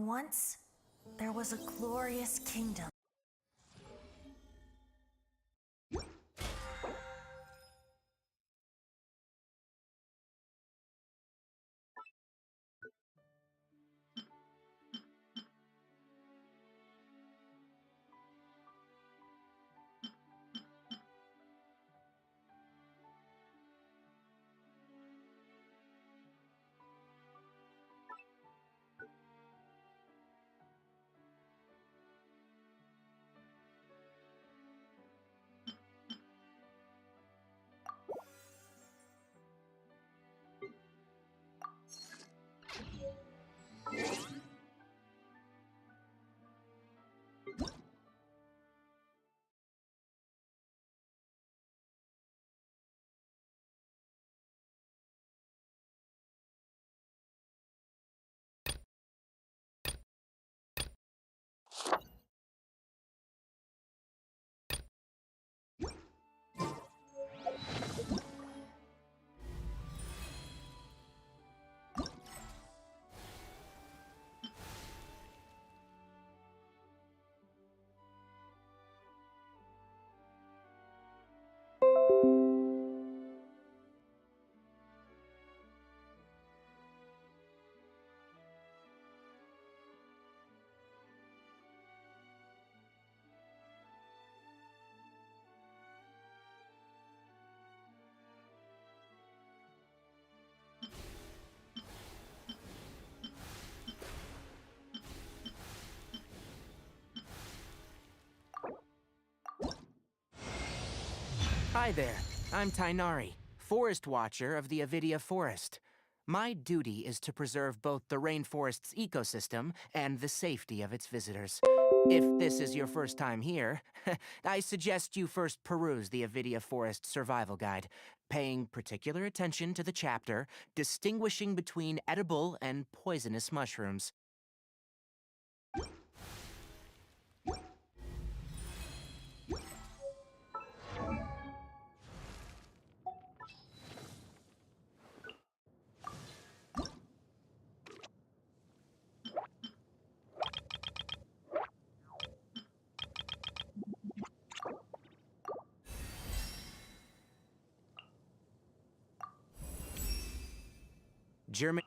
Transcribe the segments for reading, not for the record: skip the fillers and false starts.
Once, there was a glorious kingdom. Hi there, I'm Tainari, Forest Watcher of the Avidia Forest. My duty is to preserve both the rainforest's ecosystem and the safety of its visitors. If this is your first time here, I suggest you first peruse the Avidia Forest Survival Guide, paying particular attention to the chapter distinguishing between edible and poisonous mushrooms. German.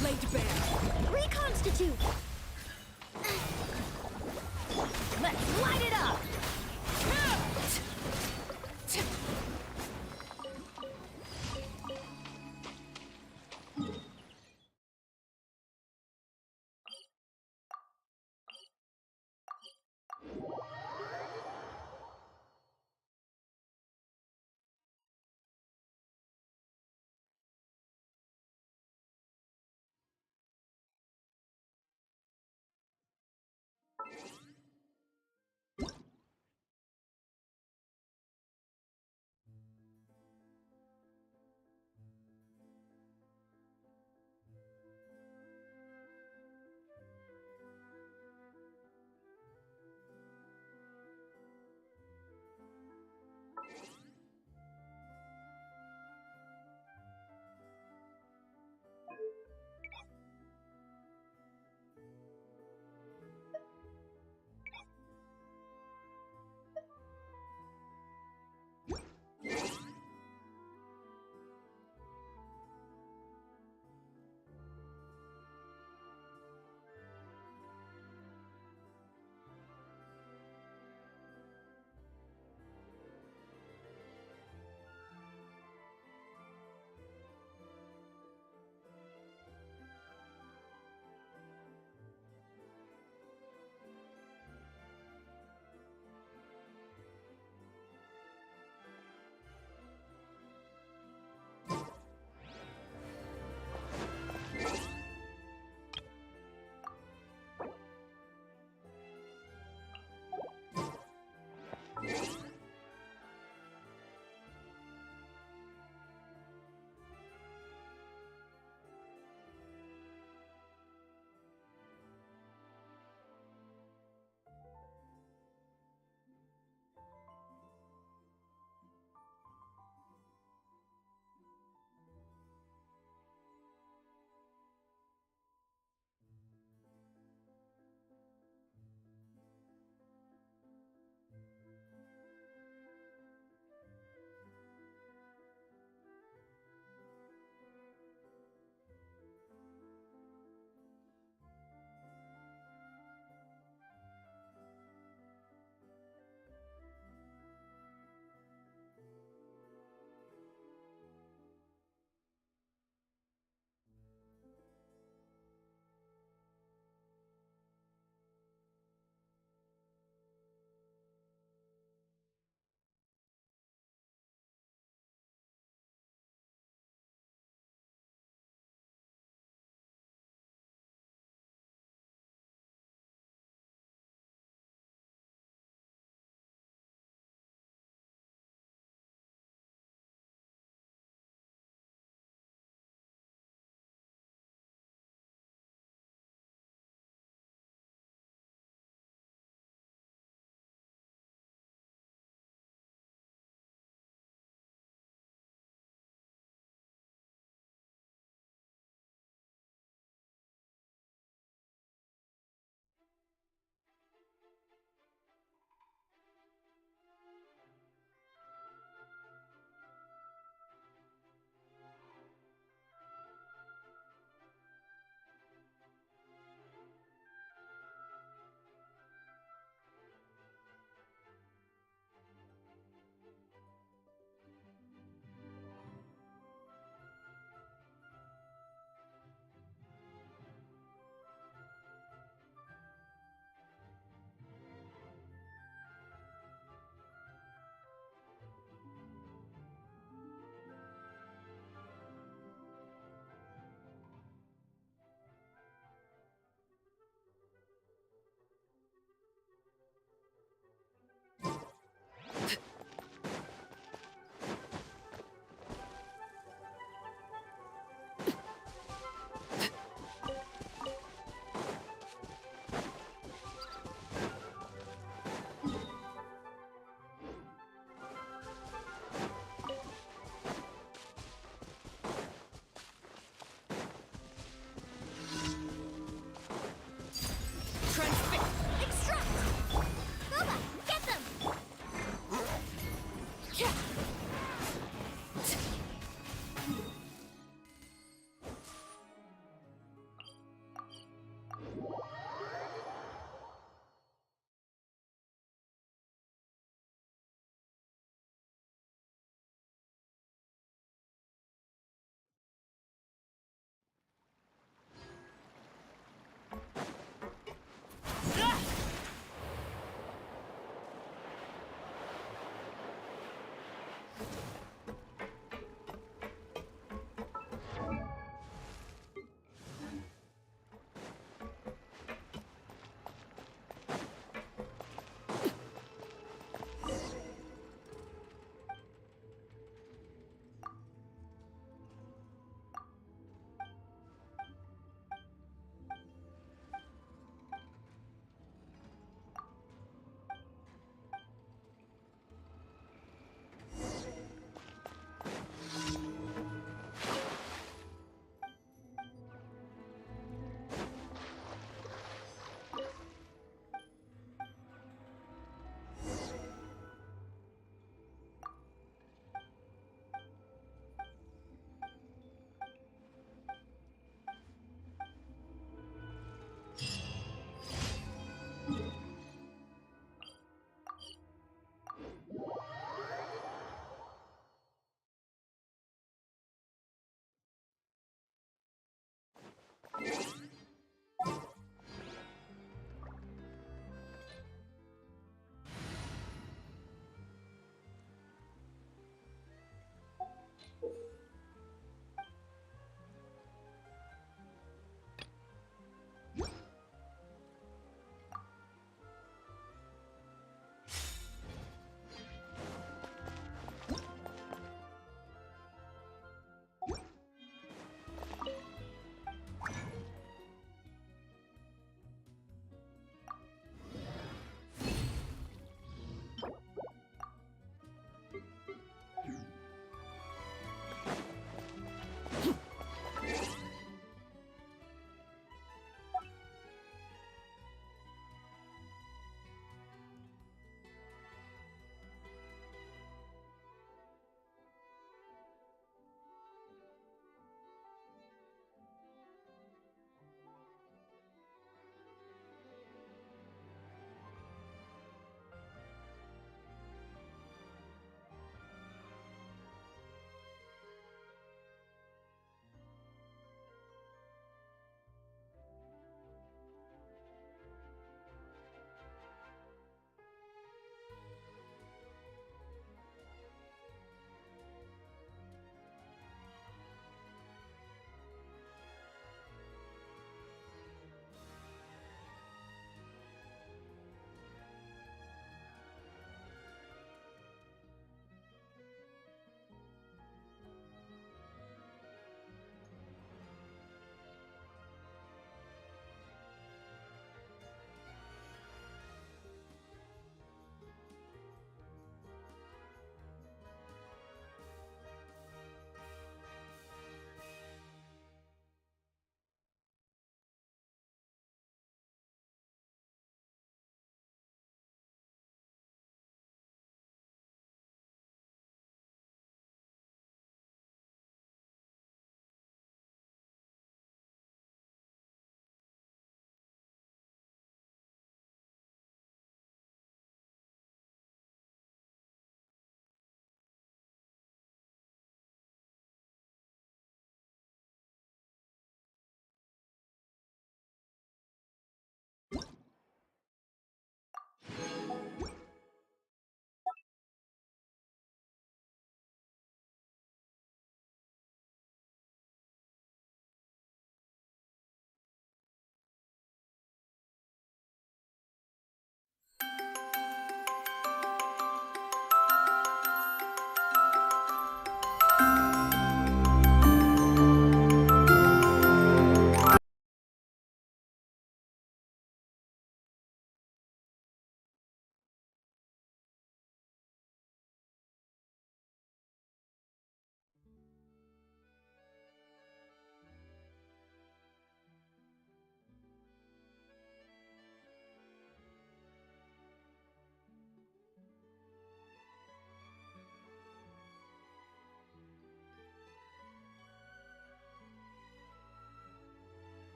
Laid bare. Reconstitute! Let's light it up!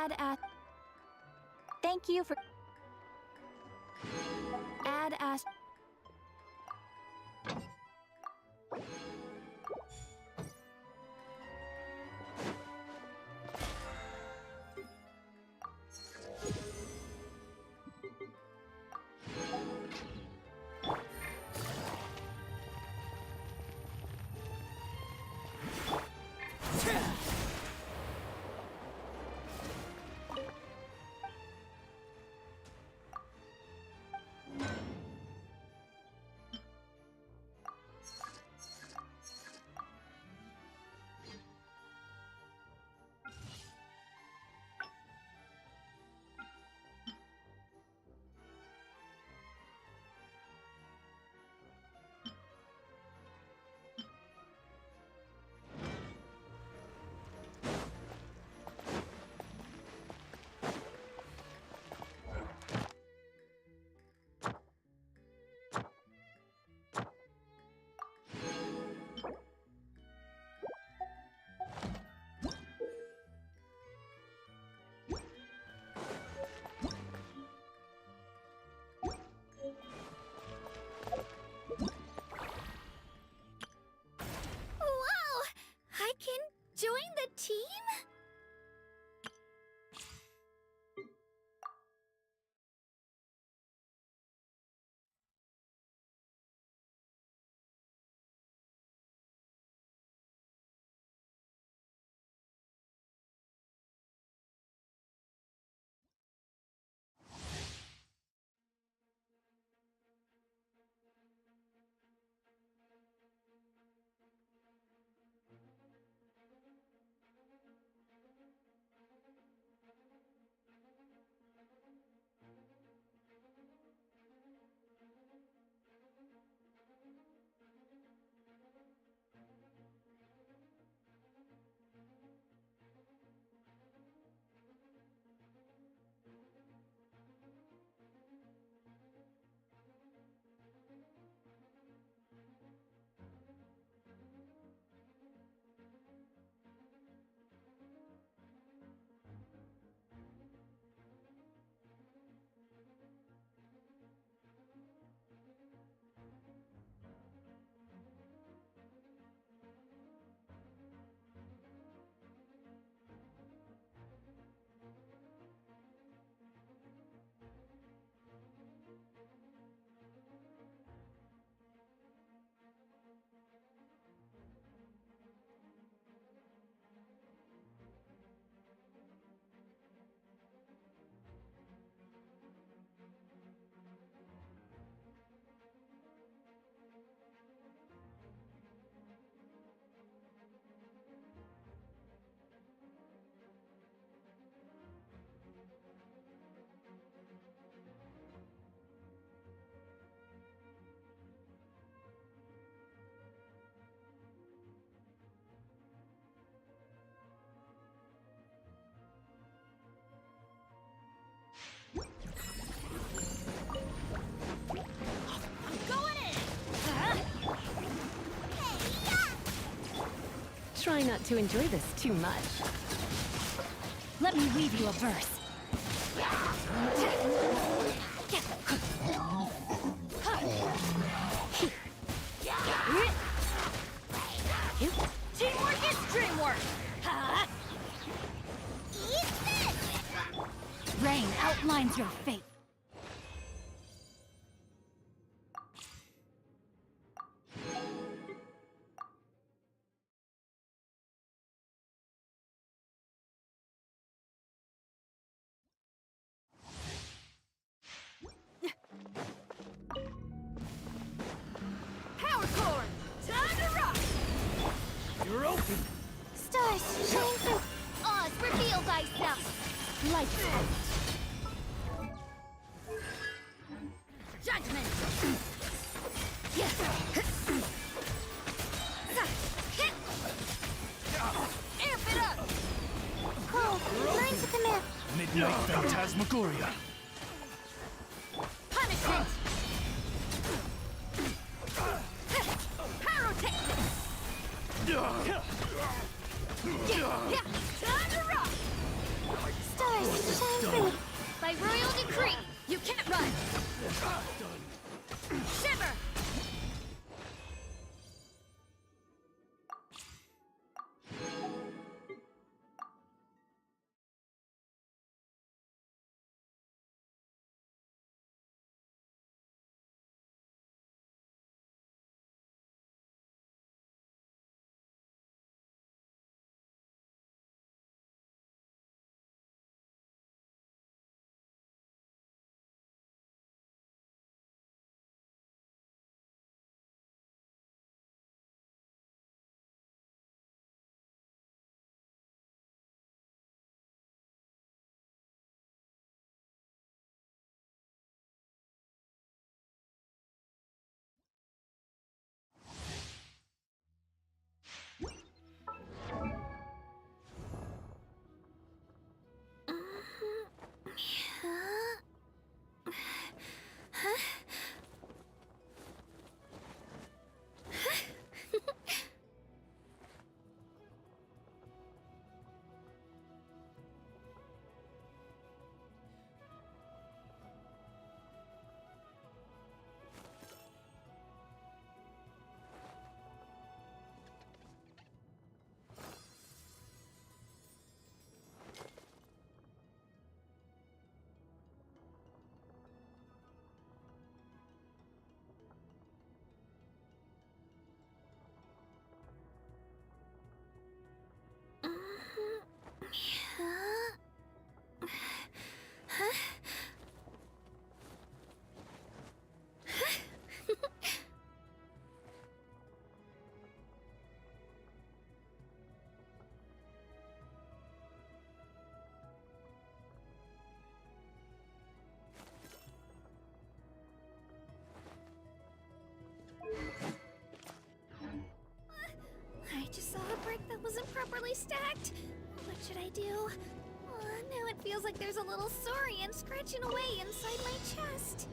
Add as. Thank you for. Add as. I can join the team? Try not to enjoy this too much. Let me weave you a verse. Teamwork is dreamwork! Eat this! Rain outlines your fate. You're open! Stars, shine through! Oz, reveal thyself! Lights out! Judgment! Amp it up! Cold, learn to command! Midnight Phantasmagoria! Punishment! Pyrotechnics! Time to rock! Stars, Yours to shine free. By royal decree, you can't run! Shiver! I just saw a brick that wasn't properly stacked. What should I do? Now it feels like there's a little saurian scratching away inside my chest.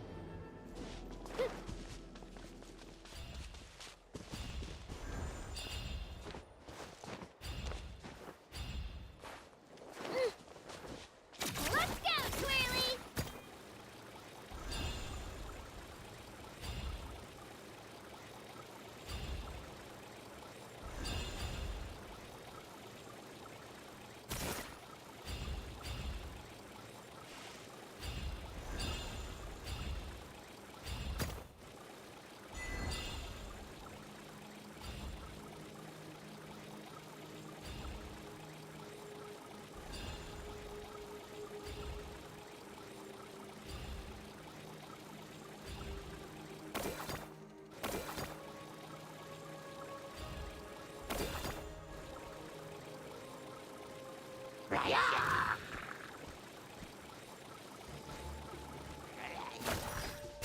Let's go, Twirly!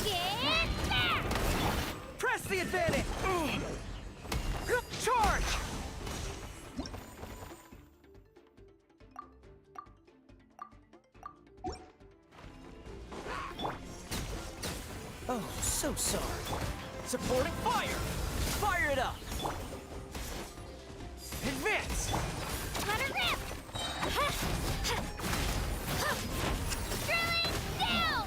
Get back! Press the advantage! Charge! Oh, so sorry. Supporting fire! Fire it up! Advance! Let her rip! Drilling down!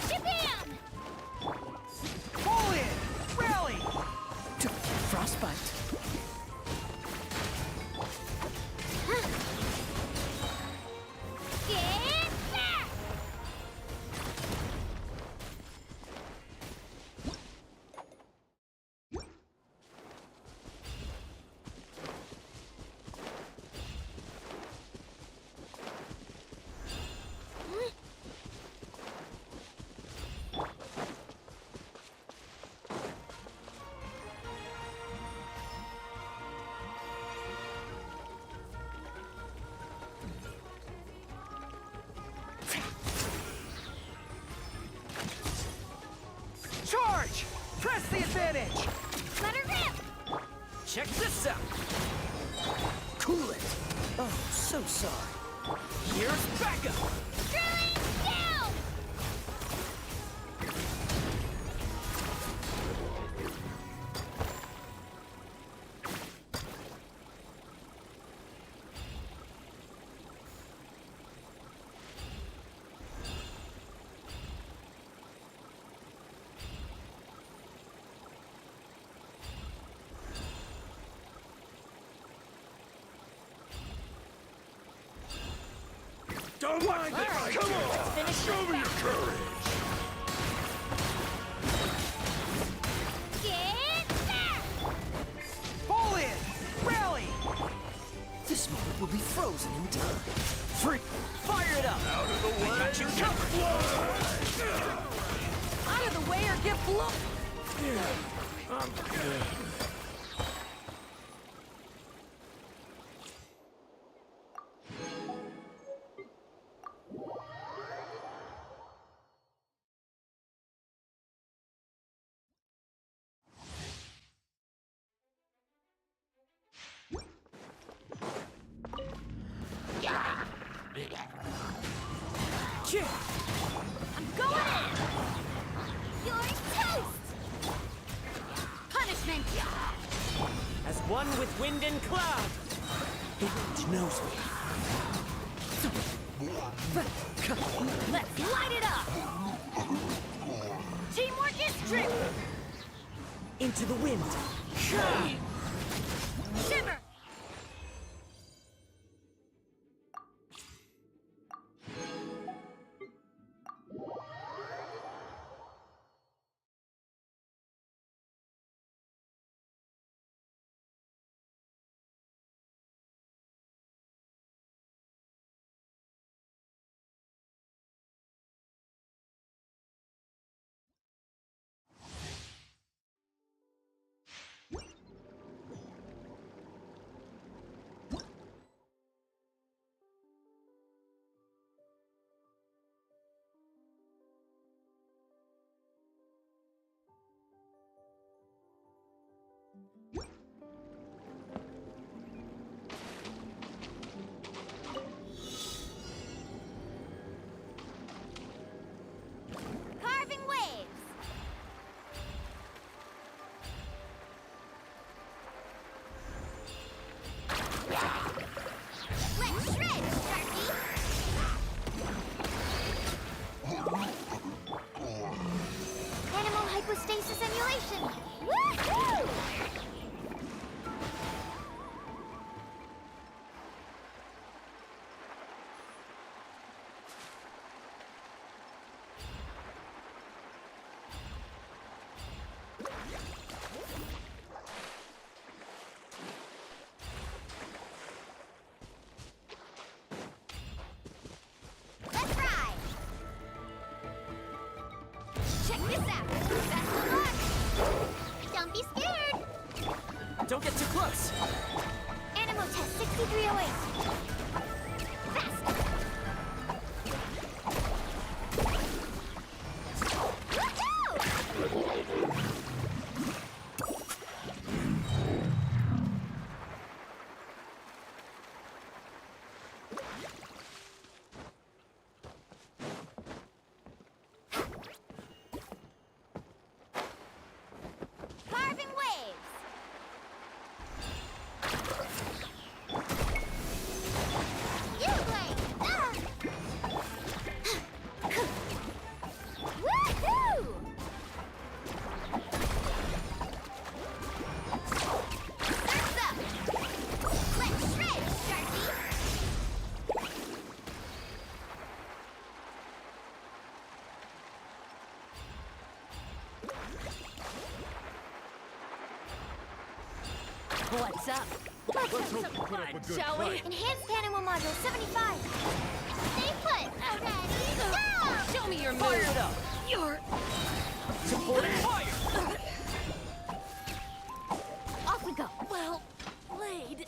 Shabam! Pull in! Rally! Frostbite. Get back! Charge! Press the advantage! Let her rip! Check this out! Oh, so sorry. Here's backup! Drilling down! Don't mind it! Come on! Show me your courage! Get back! Fall in! Rally! This moment will be frozen in time. Freak! Fire it up! Out of the way! Got you covered! Out of the way or get blown! Yeah. I'm going in! You're toast! Punishment! As one with wind and cloud. The wind knows me. Let's light it up! Teamwork is strength! Into the wind. Shiver! Carving waves! Let's shred, Sharky! Animal hypostasis emulation! Woohoo! Let's ride! Check this out! Best of luck! Don't be scared! Don't get too close. Animo test 6308. Fast! Woohoo! Carving waves! You blade! Ah! Woohoo! Surf's up! Let's shred, Sharky! What's up? Let's have some fun, shall we? Enhanced Animal Module 75. Stay put. Ready? Go! Show me your Fire move. it up. You're Supporting fire. Off we go. well played.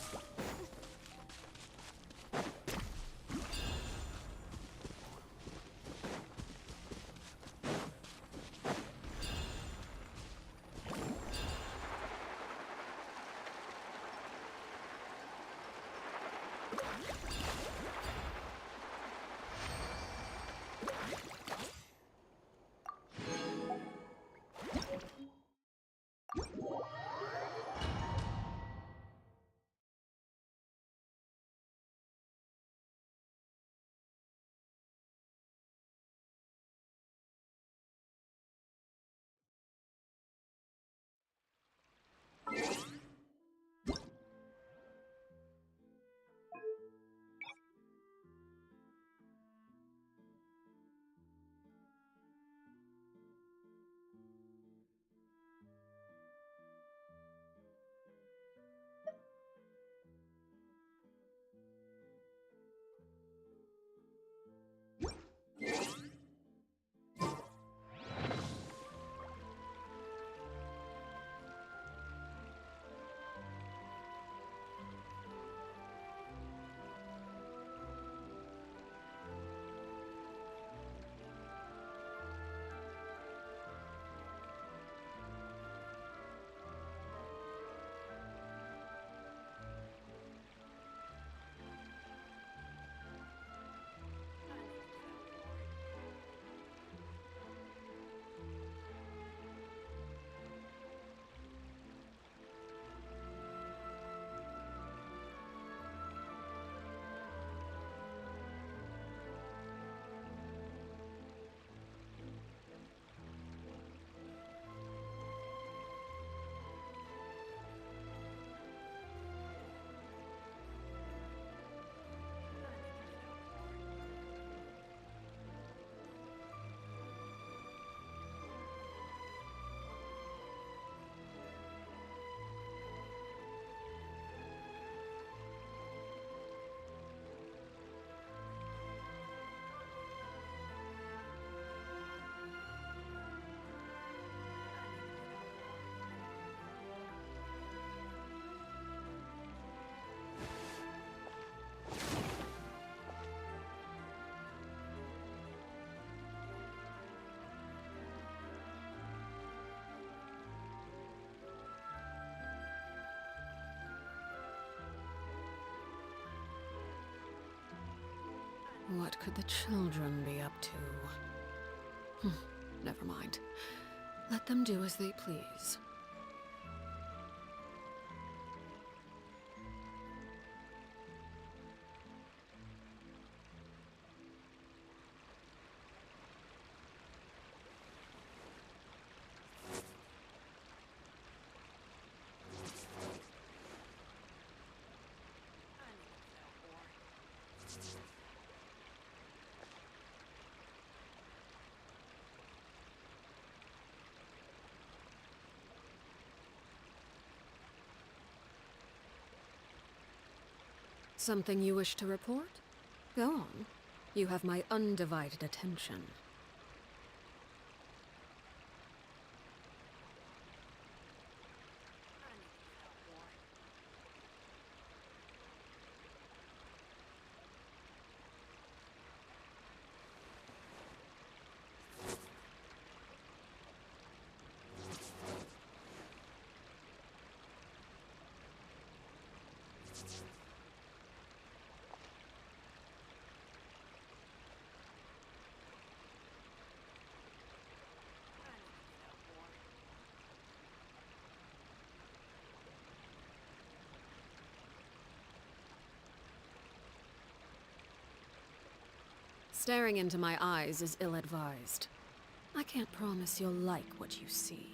What could the children be up to? Never mind. Let them do as they please. Something you wish to report? Go on. You have my undivided attention. Staring into my eyes is ill-advised. I can't promise you'll like what you see.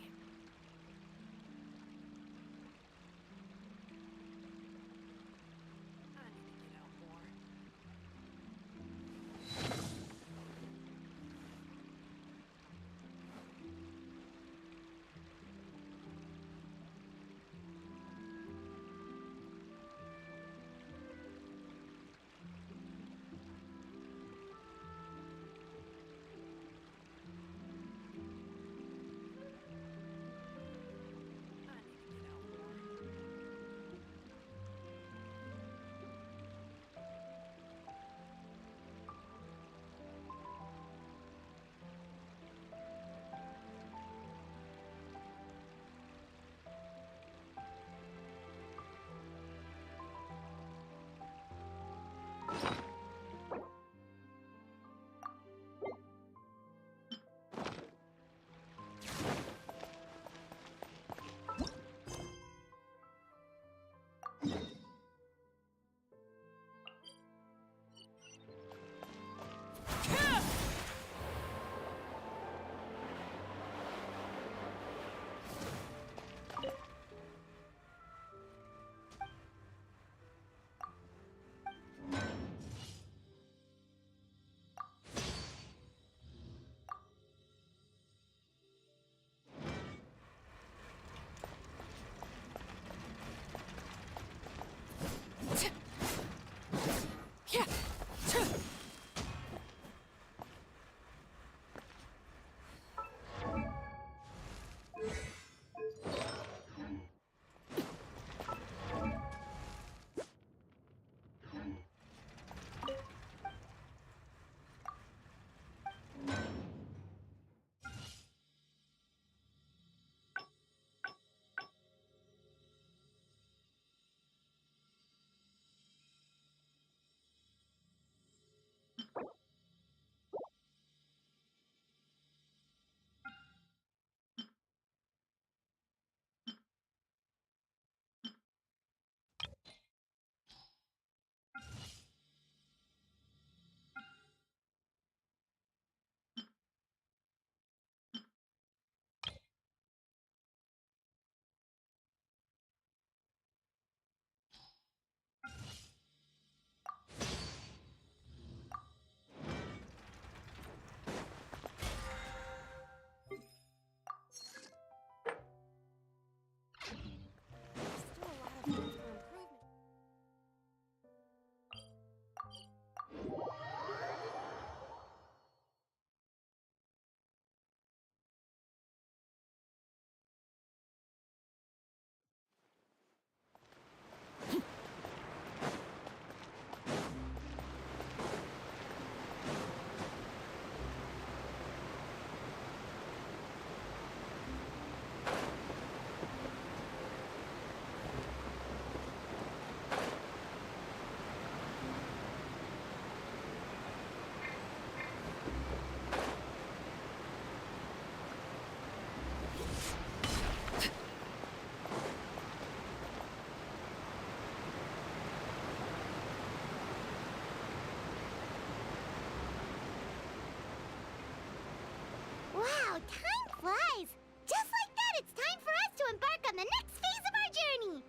Wow, time flies! Just like that, it's time for us to embark on the next phase of our journey!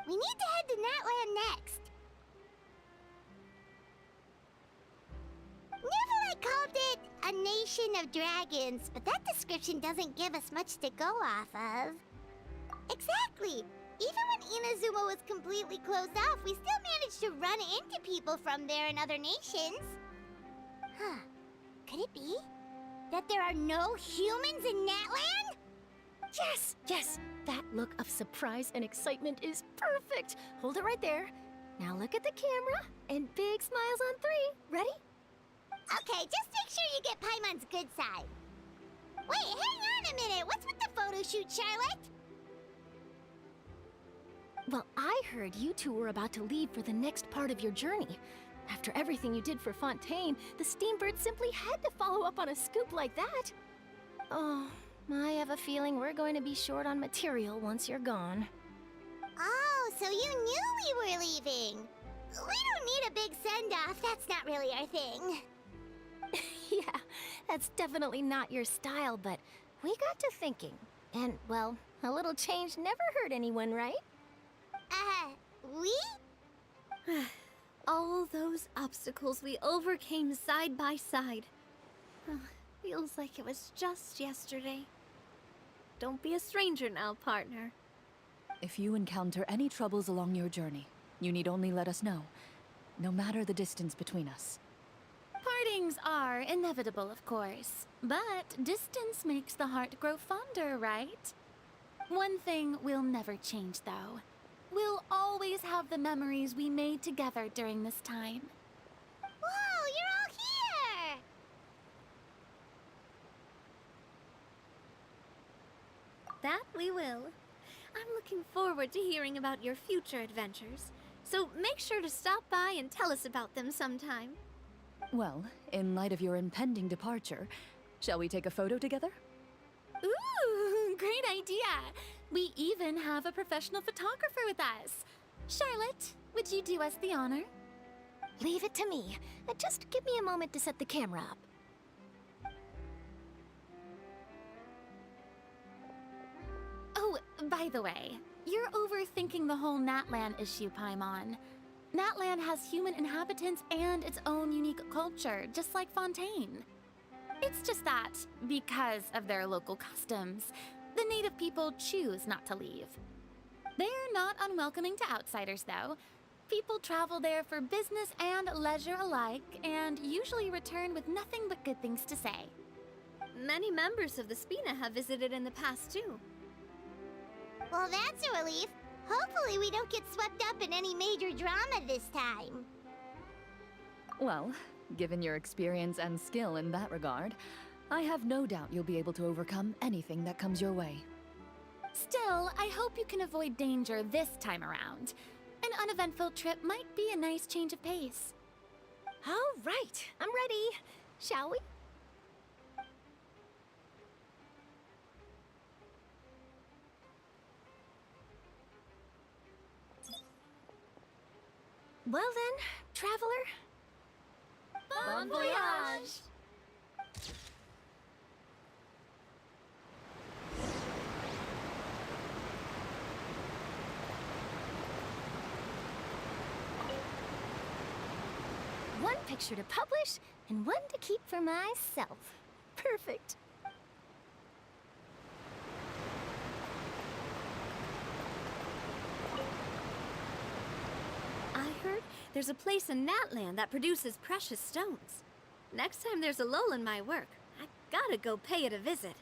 We need to head to Natlan next. Neverlight called it a nation of dragons, but that description doesn't give us much to go off of. Exactly! Even when Inazuma was completely closed off, we still managed to run into people from there and other nations. Huh. Could it be that there are no humans in Natlan? Yes, yes! That look of surprise and excitement is perfect! Hold it right there. Now look at the camera, and big smiles on 3. Ready? Okay, just make sure you get Paimon's good side. Wait, hang on a minute! What's with the photo shoot, Charlotte? Well, I heard you two were about to leave for the next part of your journey. After everything you did for Fontaine, the Steambird simply had to follow up on a scoop like that. Oh, I have a feeling we're going to be short on material once you're gone. Oh, so you knew we were leaving. We don't need a big send-off. That's not really our thing. Yeah, that's definitely not your style, but we got to thinking. And, well, a little change never hurt anyone, right? We? All those obstacles we overcame side by side. Feels like it was just yesterday. Don't be a stranger now, partner. If you encounter any troubles along your journey, you need only let us know, no matter the distance between us. Partings are inevitable, of course, but distance makes the heart grow fonder, right? One thing will never change, though. We'll always have the memories we made together during this time. Whoa, you're all here! That we will. I'm looking forward to hearing about your future adventures, so make sure to stop by and tell us about them sometime. Well, in light of your impending departure, shall we take a photo together? Ooh, great idea! We even have a professional photographer with us. Charlotte, would you do us the honor? Leave it to me. Just give me a moment to set the camera up. Oh, by the way, you're overthinking the whole Natlan issue, Paimon. Natlan has human inhabitants and its own unique culture, just like Fontaine. It's just that, because of their local customs, the native people choose not to leave. They're not unwelcoming to outsiders, though. People travel there for business and leisure alike, and usually return with nothing but good things to say. Many members of the Spina have visited in the past, too. Well, that's a relief. Hopefully we don't get swept up in any major drama this time. Well, given your experience and skill in that regard, I have no doubt you'll be able to overcome anything that comes your way. Still, I hope you can avoid danger this time around. An uneventful trip might be a nice change of pace. All right, I'm ready. Shall we? Well then, traveler. Bon voyage! One picture to publish, and one to keep for myself. Perfect. I heard there's a place in Natlan that produces precious stones. Next time there's a lull in my work, I gotta go pay it a visit.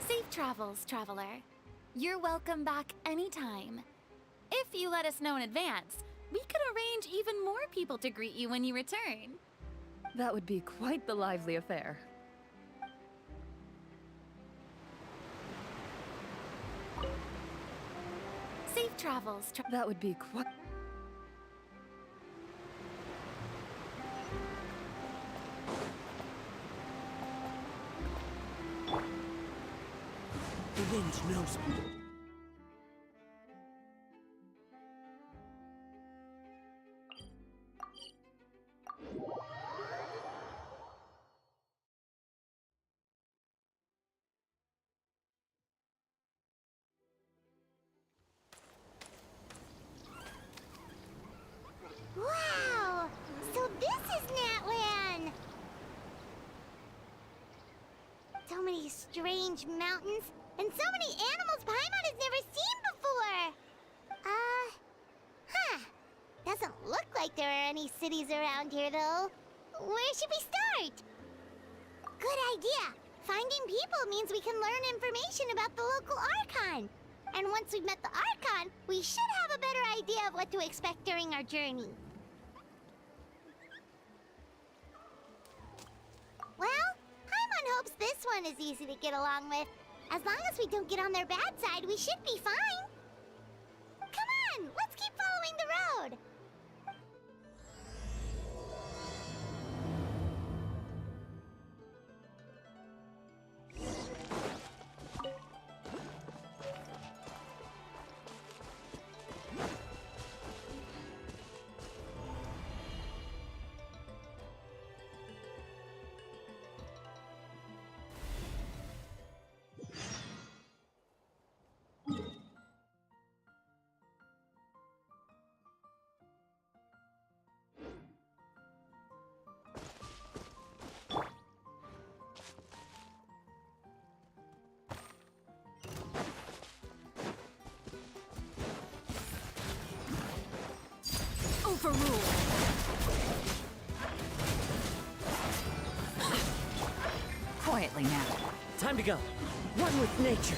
Safe travels, traveler. You're welcome back anytime. If you let us know in advance, we could arrange even more people to greet you when you return. That would be quite the lively affair. Safe travels, That would be quite... The wind knows me. Wow! So this is Natlan! So many strange mountains, and so many animals Paimon has never seen before! Doesn't look like there are any cities around here, though. Where should we start? Good idea! Finding people means we can learn information about the local Archon. And once we've met the Archon, we should have a better idea of what to expect during our journey. Well, Paimon hopes this one is easy to get along with. As long as we don't get on their bad side, we should be fine. Come on, let's keep following the road. Overruled. Quietly now. Time to go. One with nature.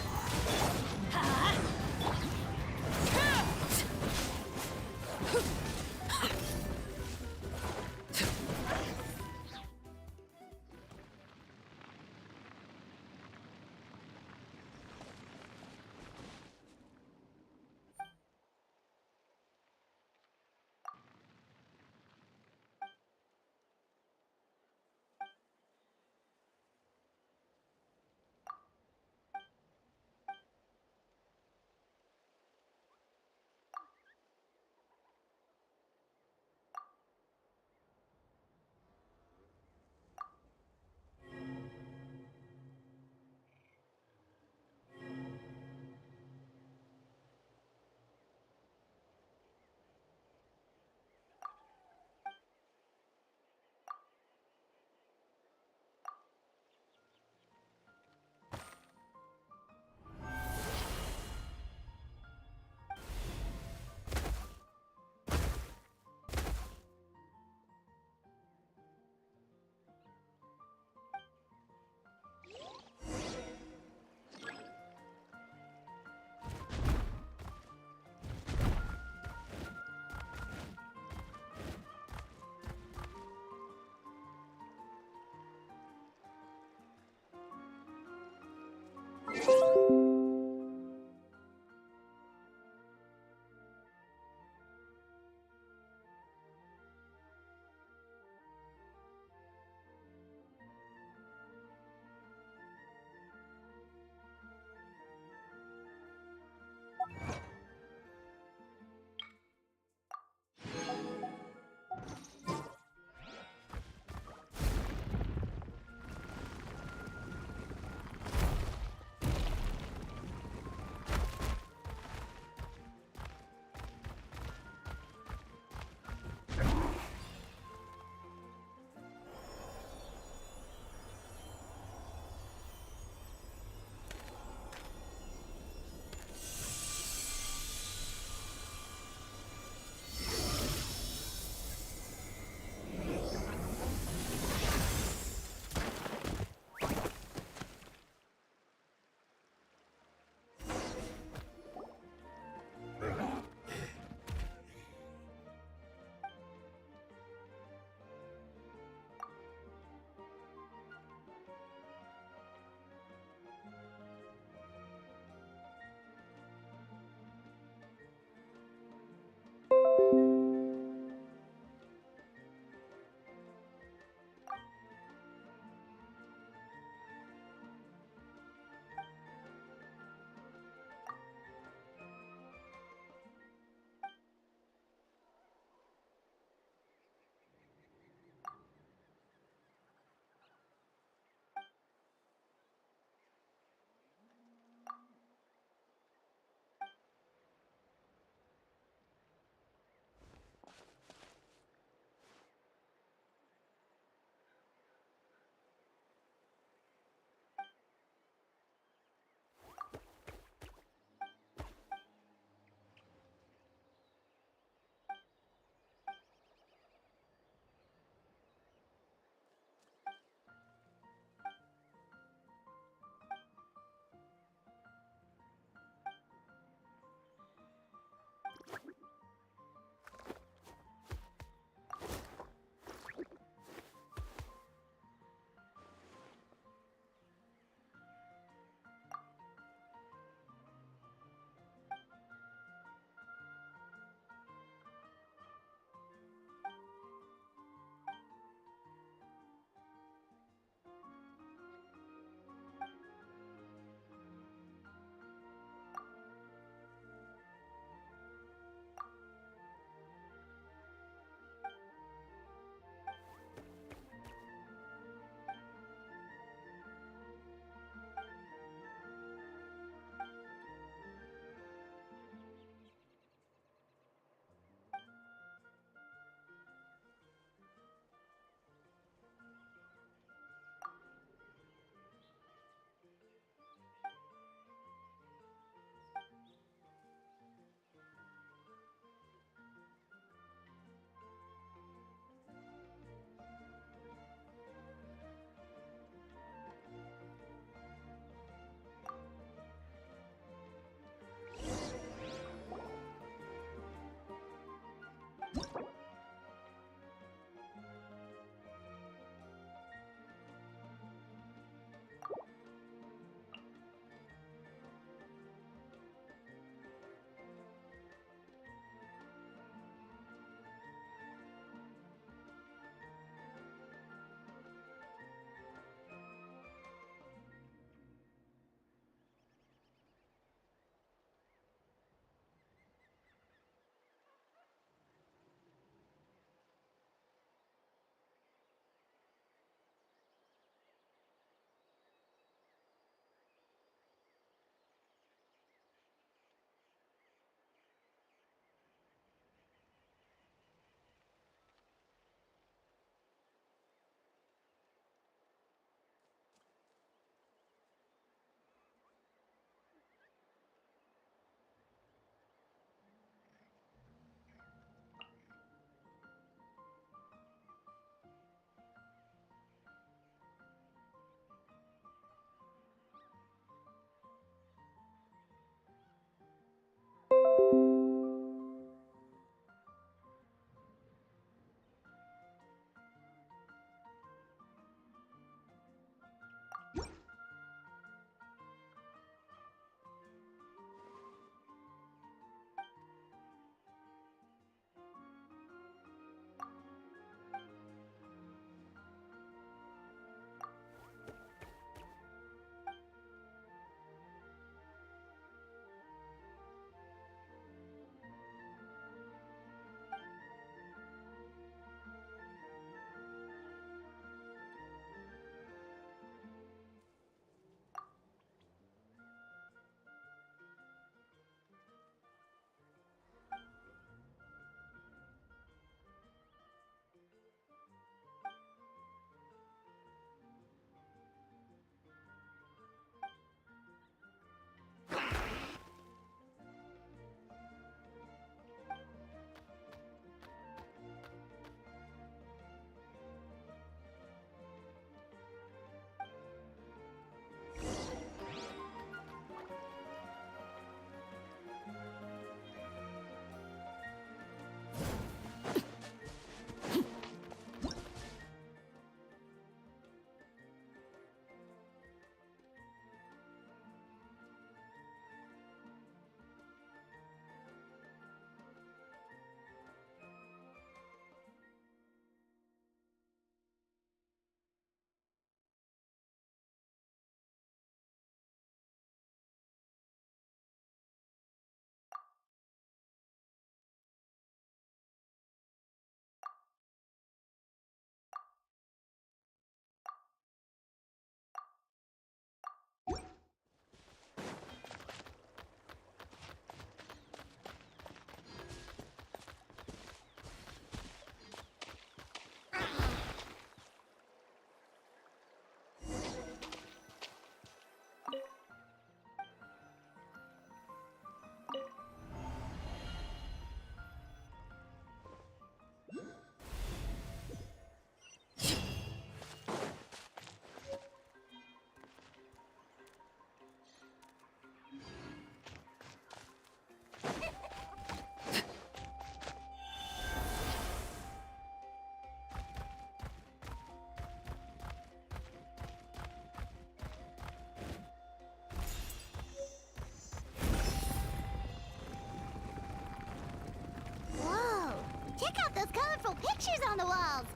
Check out those colorful pictures on the walls!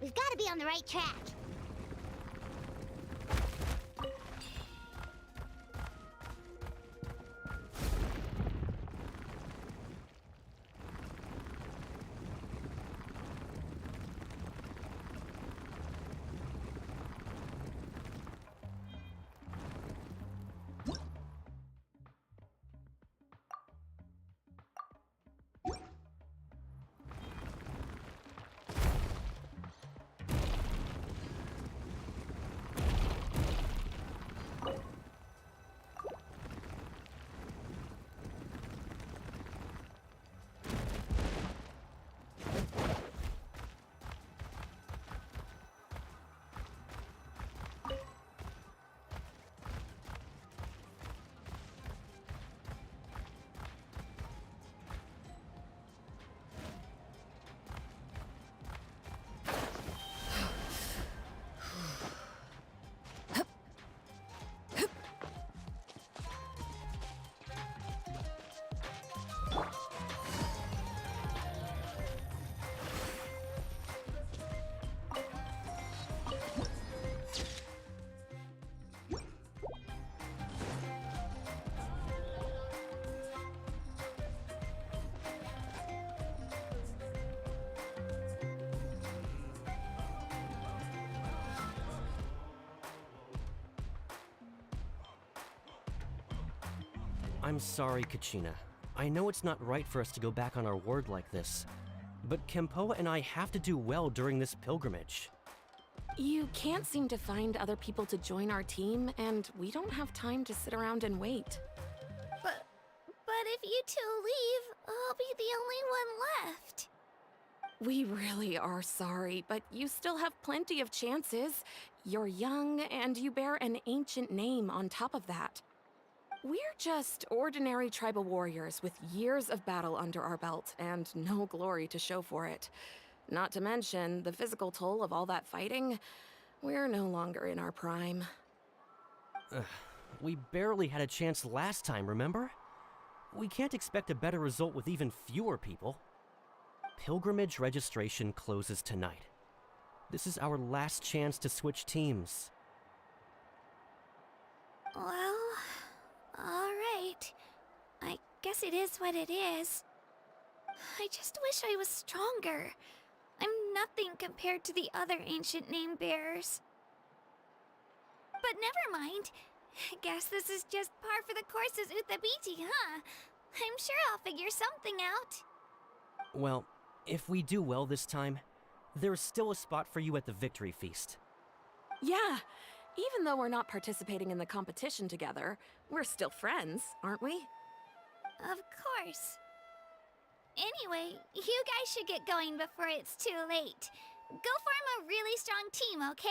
We've got to be on the right track. I'm sorry, Kachina. I know it's not right for us to go back on our word like this, but Kempoa and I have to do well during this pilgrimage. You can't seem to find other people to join our team, and we don't have time to sit around and wait. But if you two leave, I'll be the only one left. We really are sorry, but you still have plenty of chances. You're young, and you bear an ancient name on top of that. We're just ordinary tribal warriors with years of battle under our belt and no glory to show for it. Not to mention the physical toll of all that fighting. We're no longer in our prime. We barely had a chance last time, remember? We can't expect a better result with even fewer people. Pilgrimage registration closes tonight. This is our last chance to switch teams. Well, alright. I guess it is what it is. I just wish I was stronger. I'm nothing compared to the other ancient name bearers. But never mind. Guess this is just par for the course as Uthabiti, huh? I'm sure I'll figure something out. Well, if we do well this time, there's still a spot for you at the victory feast. Yeah, even though we're not participating in the competition together, we're still friends, aren't we? Of course. Anyway, you guys should get going before it's too late. Go form a really strong team, okay?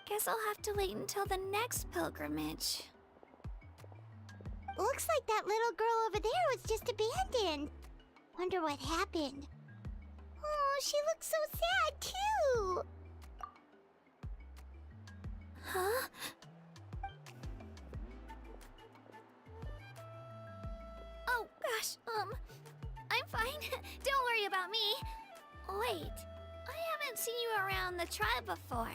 Guess I'll have to wait until the next pilgrimage. Looks like that little girl over there was just abandoned. Wonder what happened. Oh, she looks so sad, too. Huh? Oh, gosh, I'm fine. Don't worry about me. Wait, I haven't seen you around the tribe before.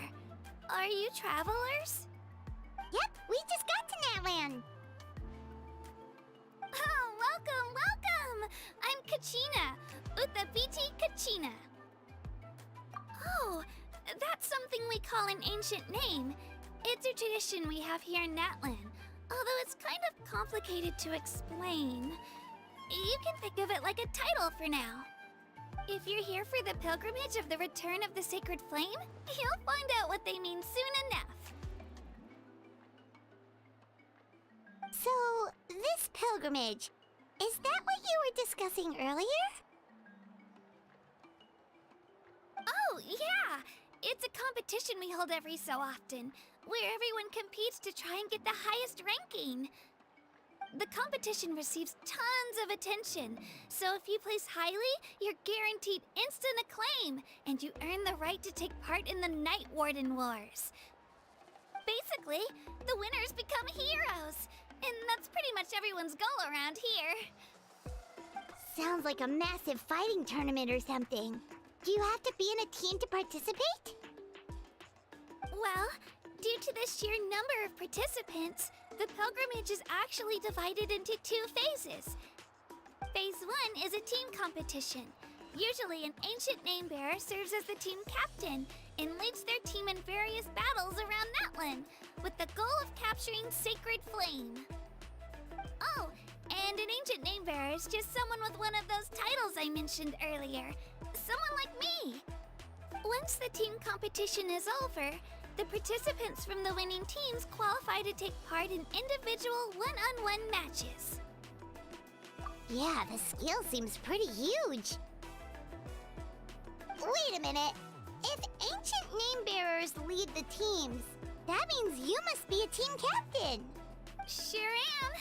Are you travelers? Yep, we just got to Natlan. Oh, welcome, welcome! I'm Kachina, Uthabiti Kachina. Oh, that's something we call an ancient name. It's a tradition we have here in Natlan, although it's kind of complicated to explain. You can think of it like a title for now. If you're here for the pilgrimage of the return of the sacred flame, you'll find out what they mean soon enough. So, this pilgrimage, is that what you were discussing earlier? Oh, yeah! It's a competition we hold every so often, where everyone competes to try and get the highest ranking. The competition receives tons of attention, so if you place highly, you're guaranteed instant acclaim, and you earn the right to take part in the Night Warden Wars. Basically, the winners become heroes. And that's pretty much everyone's goal around here. Sounds like a massive fighting tournament or something. Do you have to be in a team to participate? Well, due to the sheer number of participants, the pilgrimage is actually divided into 2 phases. Phase 1 is a team competition. Usually, an ancient name bearer serves as the team captain and leads their team in various battles around Natlan, with the goal of capturing Sacred Flame. Oh, and an ancient name bearer is just someone with one of those titles I mentioned earlier. Someone like me. Once the team competition is over, the participants from the winning teams qualify to take part in individual one-on-one matches. Yeah, the skill seems pretty huge. Wait a minute. If ancient name bearers lead the teams, that means you must be a team captain. Sure am.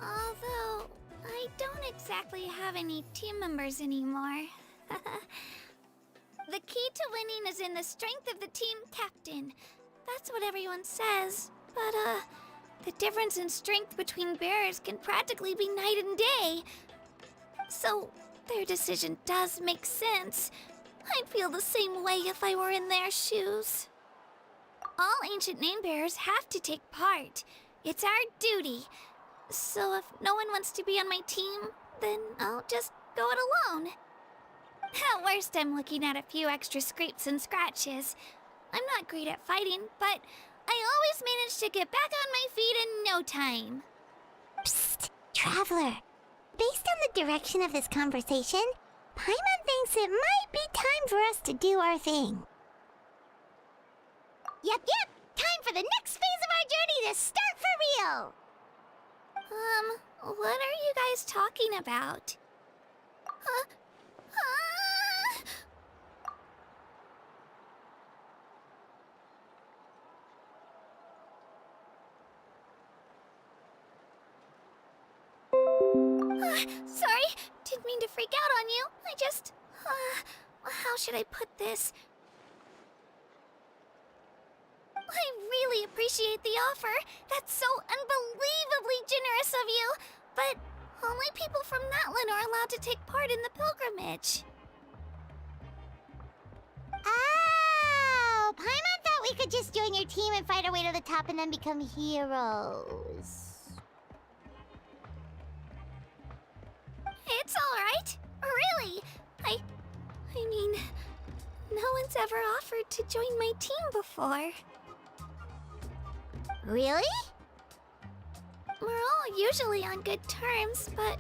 Although, I don't exactly have any team members anymore. The key to winning is in the strength of the team captain. That's what everyone says. But, the difference in strength between bearers can practically be night and day. So, their decision does make sense. I'd feel the same way if I were in their shoes. All ancient name bearers have to take part. It's our duty. So if no one wants to be on my team, then I'll just go it alone. At worst, I'm looking at a few extra scrapes and scratches. I'm not great at fighting, but I always manage to get back on my feet in no time. Psst, Traveler. Based on the direction of this conversation, Paimon thinks it might be time for us to do our thing. Yep, time for the next phase of our journey to start for real! What are you guys talking about? Sorry, didn't mean to freak out on you. I just, how should I put this? I really appreciate the offer. That's so unbelievably generous of you. But only people from Natlan are allowed to take part in the pilgrimage. Oh, Paimon thought we could just join your team and fight our way to the top and then become heroes. It's all right. Really. I mean, no one's ever offered to join my team before. Really? We're all usually on good terms, but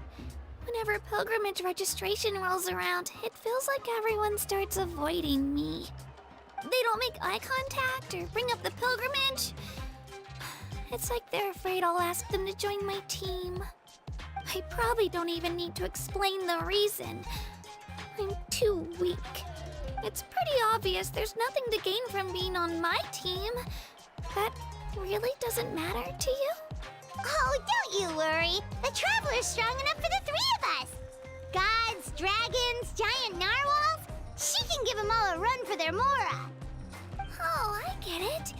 whenever pilgrimage registration rolls around, it feels like everyone starts avoiding me. They don't make eye contact or bring up the pilgrimage. It's like they're afraid I'll ask them to join my team. I probably don't even need to explain the reason. I'm too weak. It's pretty obvious there's nothing to gain from being on my team. That really doesn't matter to you? Oh, don't you worry. The Traveler's strong enough for the 3 of us. Gods, dragons, giant narwhals. She can give them all a run for their Mora. Oh, I get it.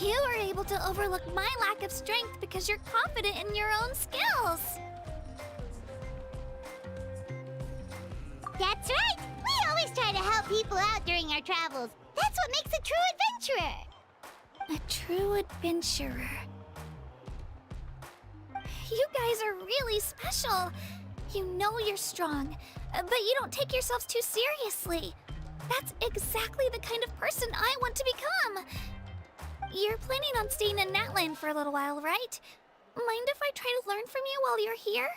You were able to overlook my lack of strength because you're confident in your own skills. That's right! We always try to help people out during our travels. That's what makes a true adventurer! A true adventurer. You guys are really special. You know you're strong, but you don't take yourselves too seriously. That's exactly the kind of person I want to become. You're planning on staying in Natlan for a little while, right? Mind if I try to learn from you while you're here?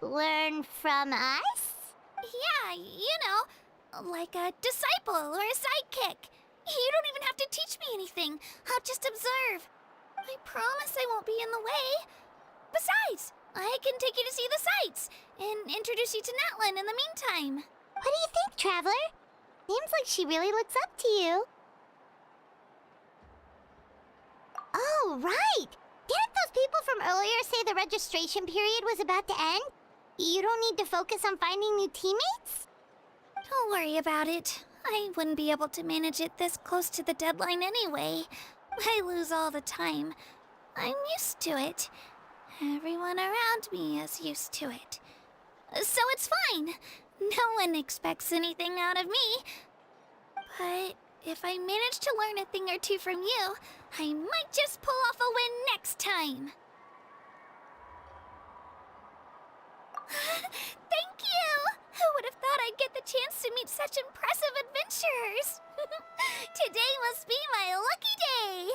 Learn from us? Yeah, you know, like a disciple or a sidekick. You don't even have to teach me anything. I'll just observe. I promise I won't be in the way. Besides, I can take you to see the sights and introduce you to Natlan in the meantime. What do you think, Traveler? Seems like she really looks up to you. Oh, right! Didn't those people from earlier say the registration period was about to end? You don't need to focus on finding new teammates? Don't worry about it. I wouldn't be able to manage it this close to the deadline anyway. I lose all the time. I'm used to it. Everyone around me is used to it. So it's fine. No one expects anything out of me. But if I manage to learn a thing or two from you, I might just pull off a win next time. Thank you! Who would have thought I'd get the chance to meet such impressive adventurers? Today must be my lucky day!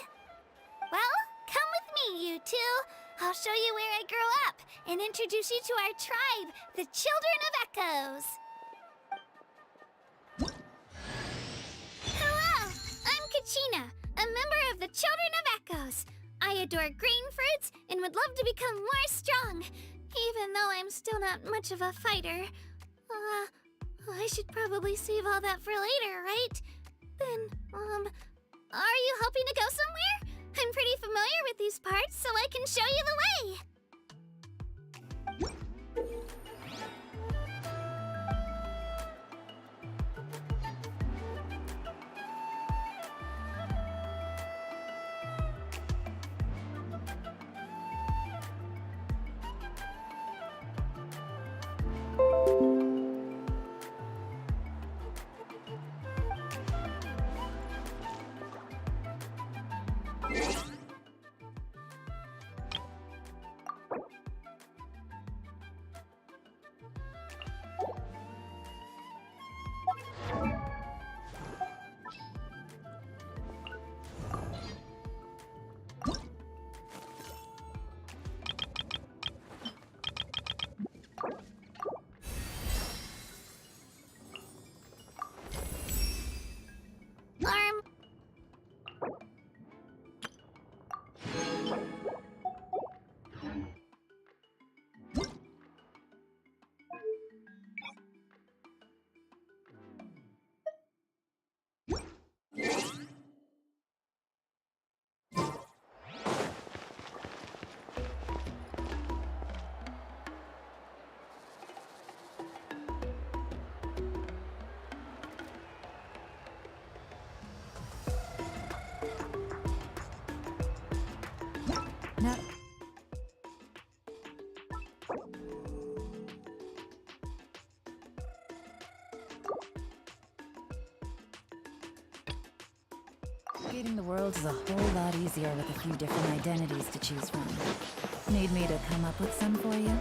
Well, come with me, you two. I'll show you where I grew up and introduce you to our tribe, the Children of Echoes. Hello! I'm Kachina, a member of the Children of Echoes. I adore green fruits and would love to become more strong, even though I'm still not much of a fighter. I should probably save all that for later, right? Then, are you hoping to go somewhere? I'm pretty familiar with these parts, so I can show you the way. Now, navigating the world is a whole lot easier with a few different identities to choose from. Need me to come up with some for you?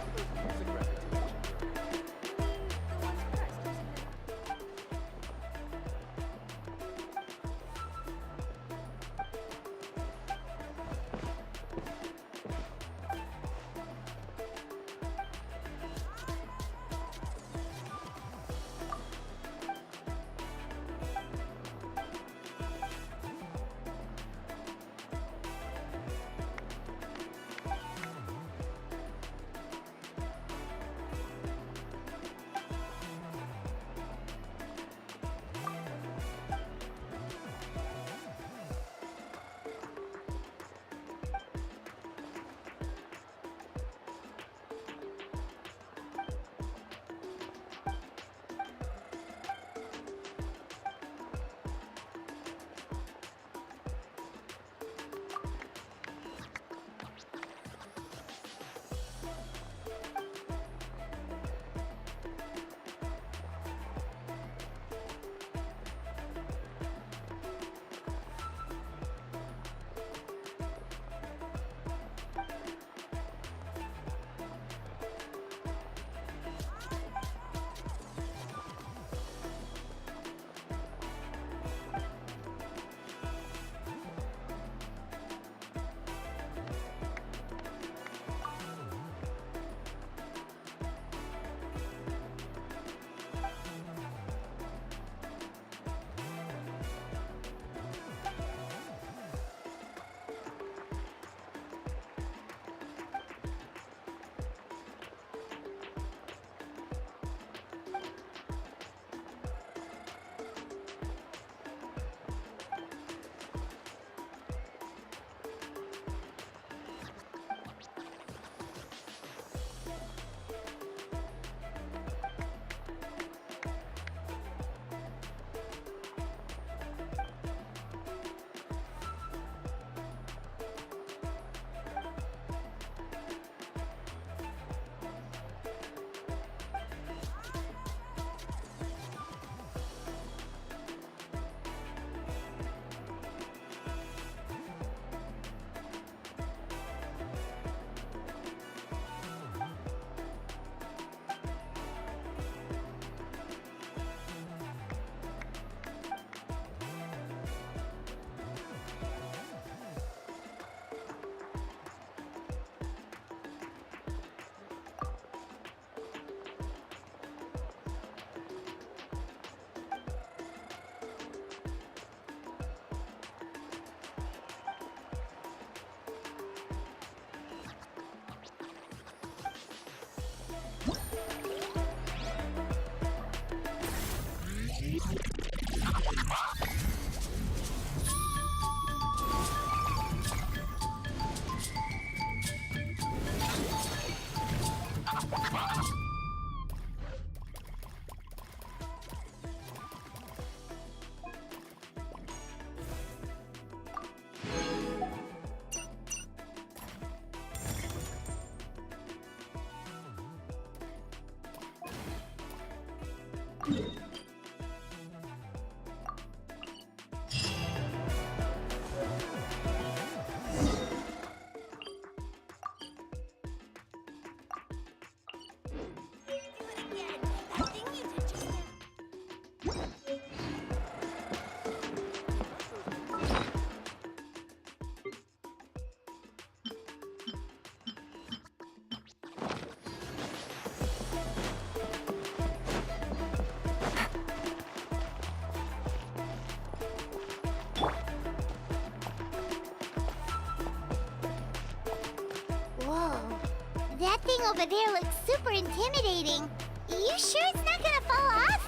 thing over there looks super intimidating. You sure it's not gonna fall off?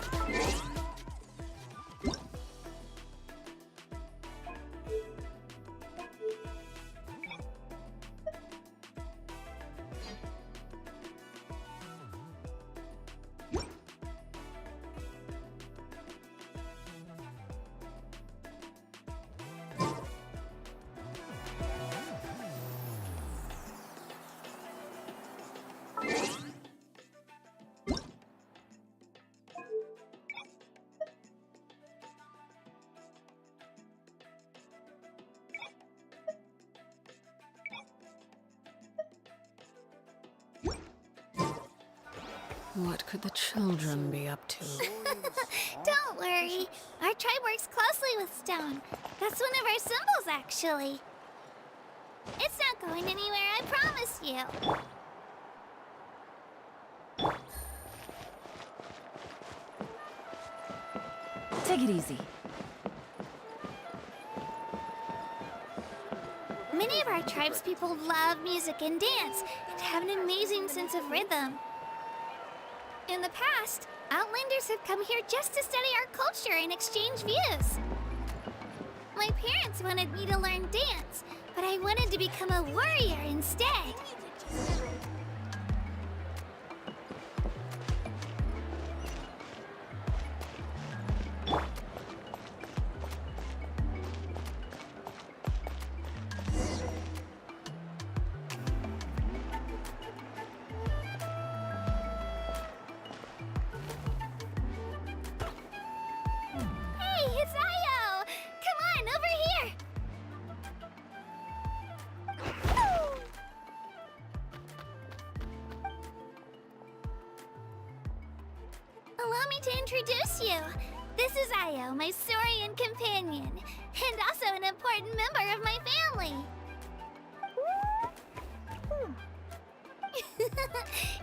What could the children be up to? Don't worry. Our tribe works closely with stone. That's one of our symbols, actually. It's not going anywhere, I promise you. Take it easy. Many of our tribe's people love music and dance and have an amazing sense of rhythm. In the past, Outlanders have come here just to study our culture and exchange views. My parents wanted me to learn dance, but I wanted to become a warrior instead. Allow me to introduce you. This is Io, my Saurian companion, and also an important member of my family.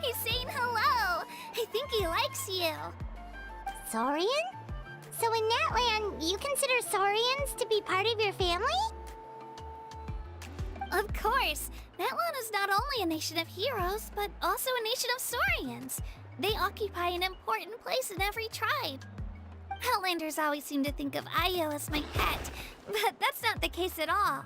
He's saying hello. I think he likes you. Saurian? So in Natlan, you consider Saurians to be part of your family? Of course. Natlan is not only a nation of heroes, but also a nation of Saurians. They occupy an important place in every tribe. Outlanders always seem to think of Io as my pet, but that's not the case at all.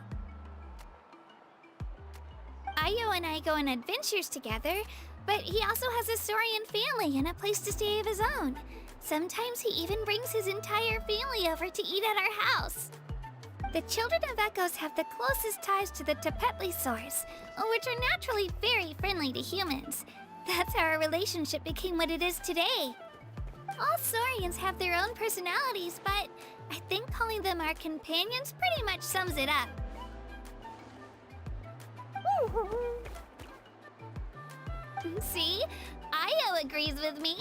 Io and I go on adventures together, but he also has a Saurian family and a place to stay of his own. Sometimes he even brings his entire family over to eat at our house. The children of Echoes have the closest ties to the Tepetlisaurs, which are naturally very friendly to humans. That's how our relationship became what it is today. All Saurians have their own personalities, but I think calling them our companions pretty much sums it up. See? Io agrees with me.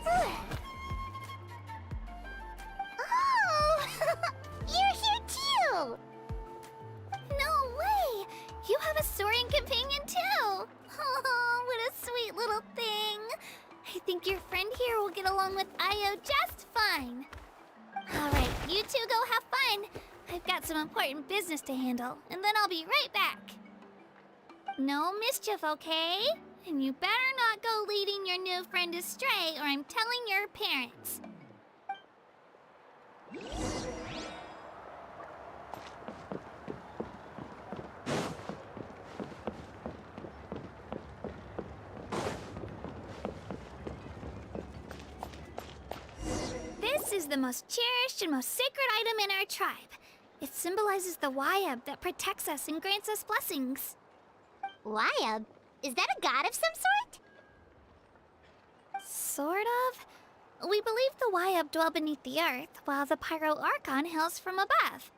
Oh! You're here too! No way! You have a Saurian companion too! Oh, what a sweet little thing! I think your friend here will get along with Io just fine. Alright, you two go have fun. I've got some important business to handle, and then I'll be right back. No mischief, okay? And you better not go leading your new friend astray, or I'm telling your parents. This is the most cherished and most sacred item in our tribe. It symbolizes the Wayab that protects us and grants us blessings. Wayab? Is that a god of some sort? Sort of. We believe the Wayab dwell beneath the earth, while the Pyro Archon hails from above.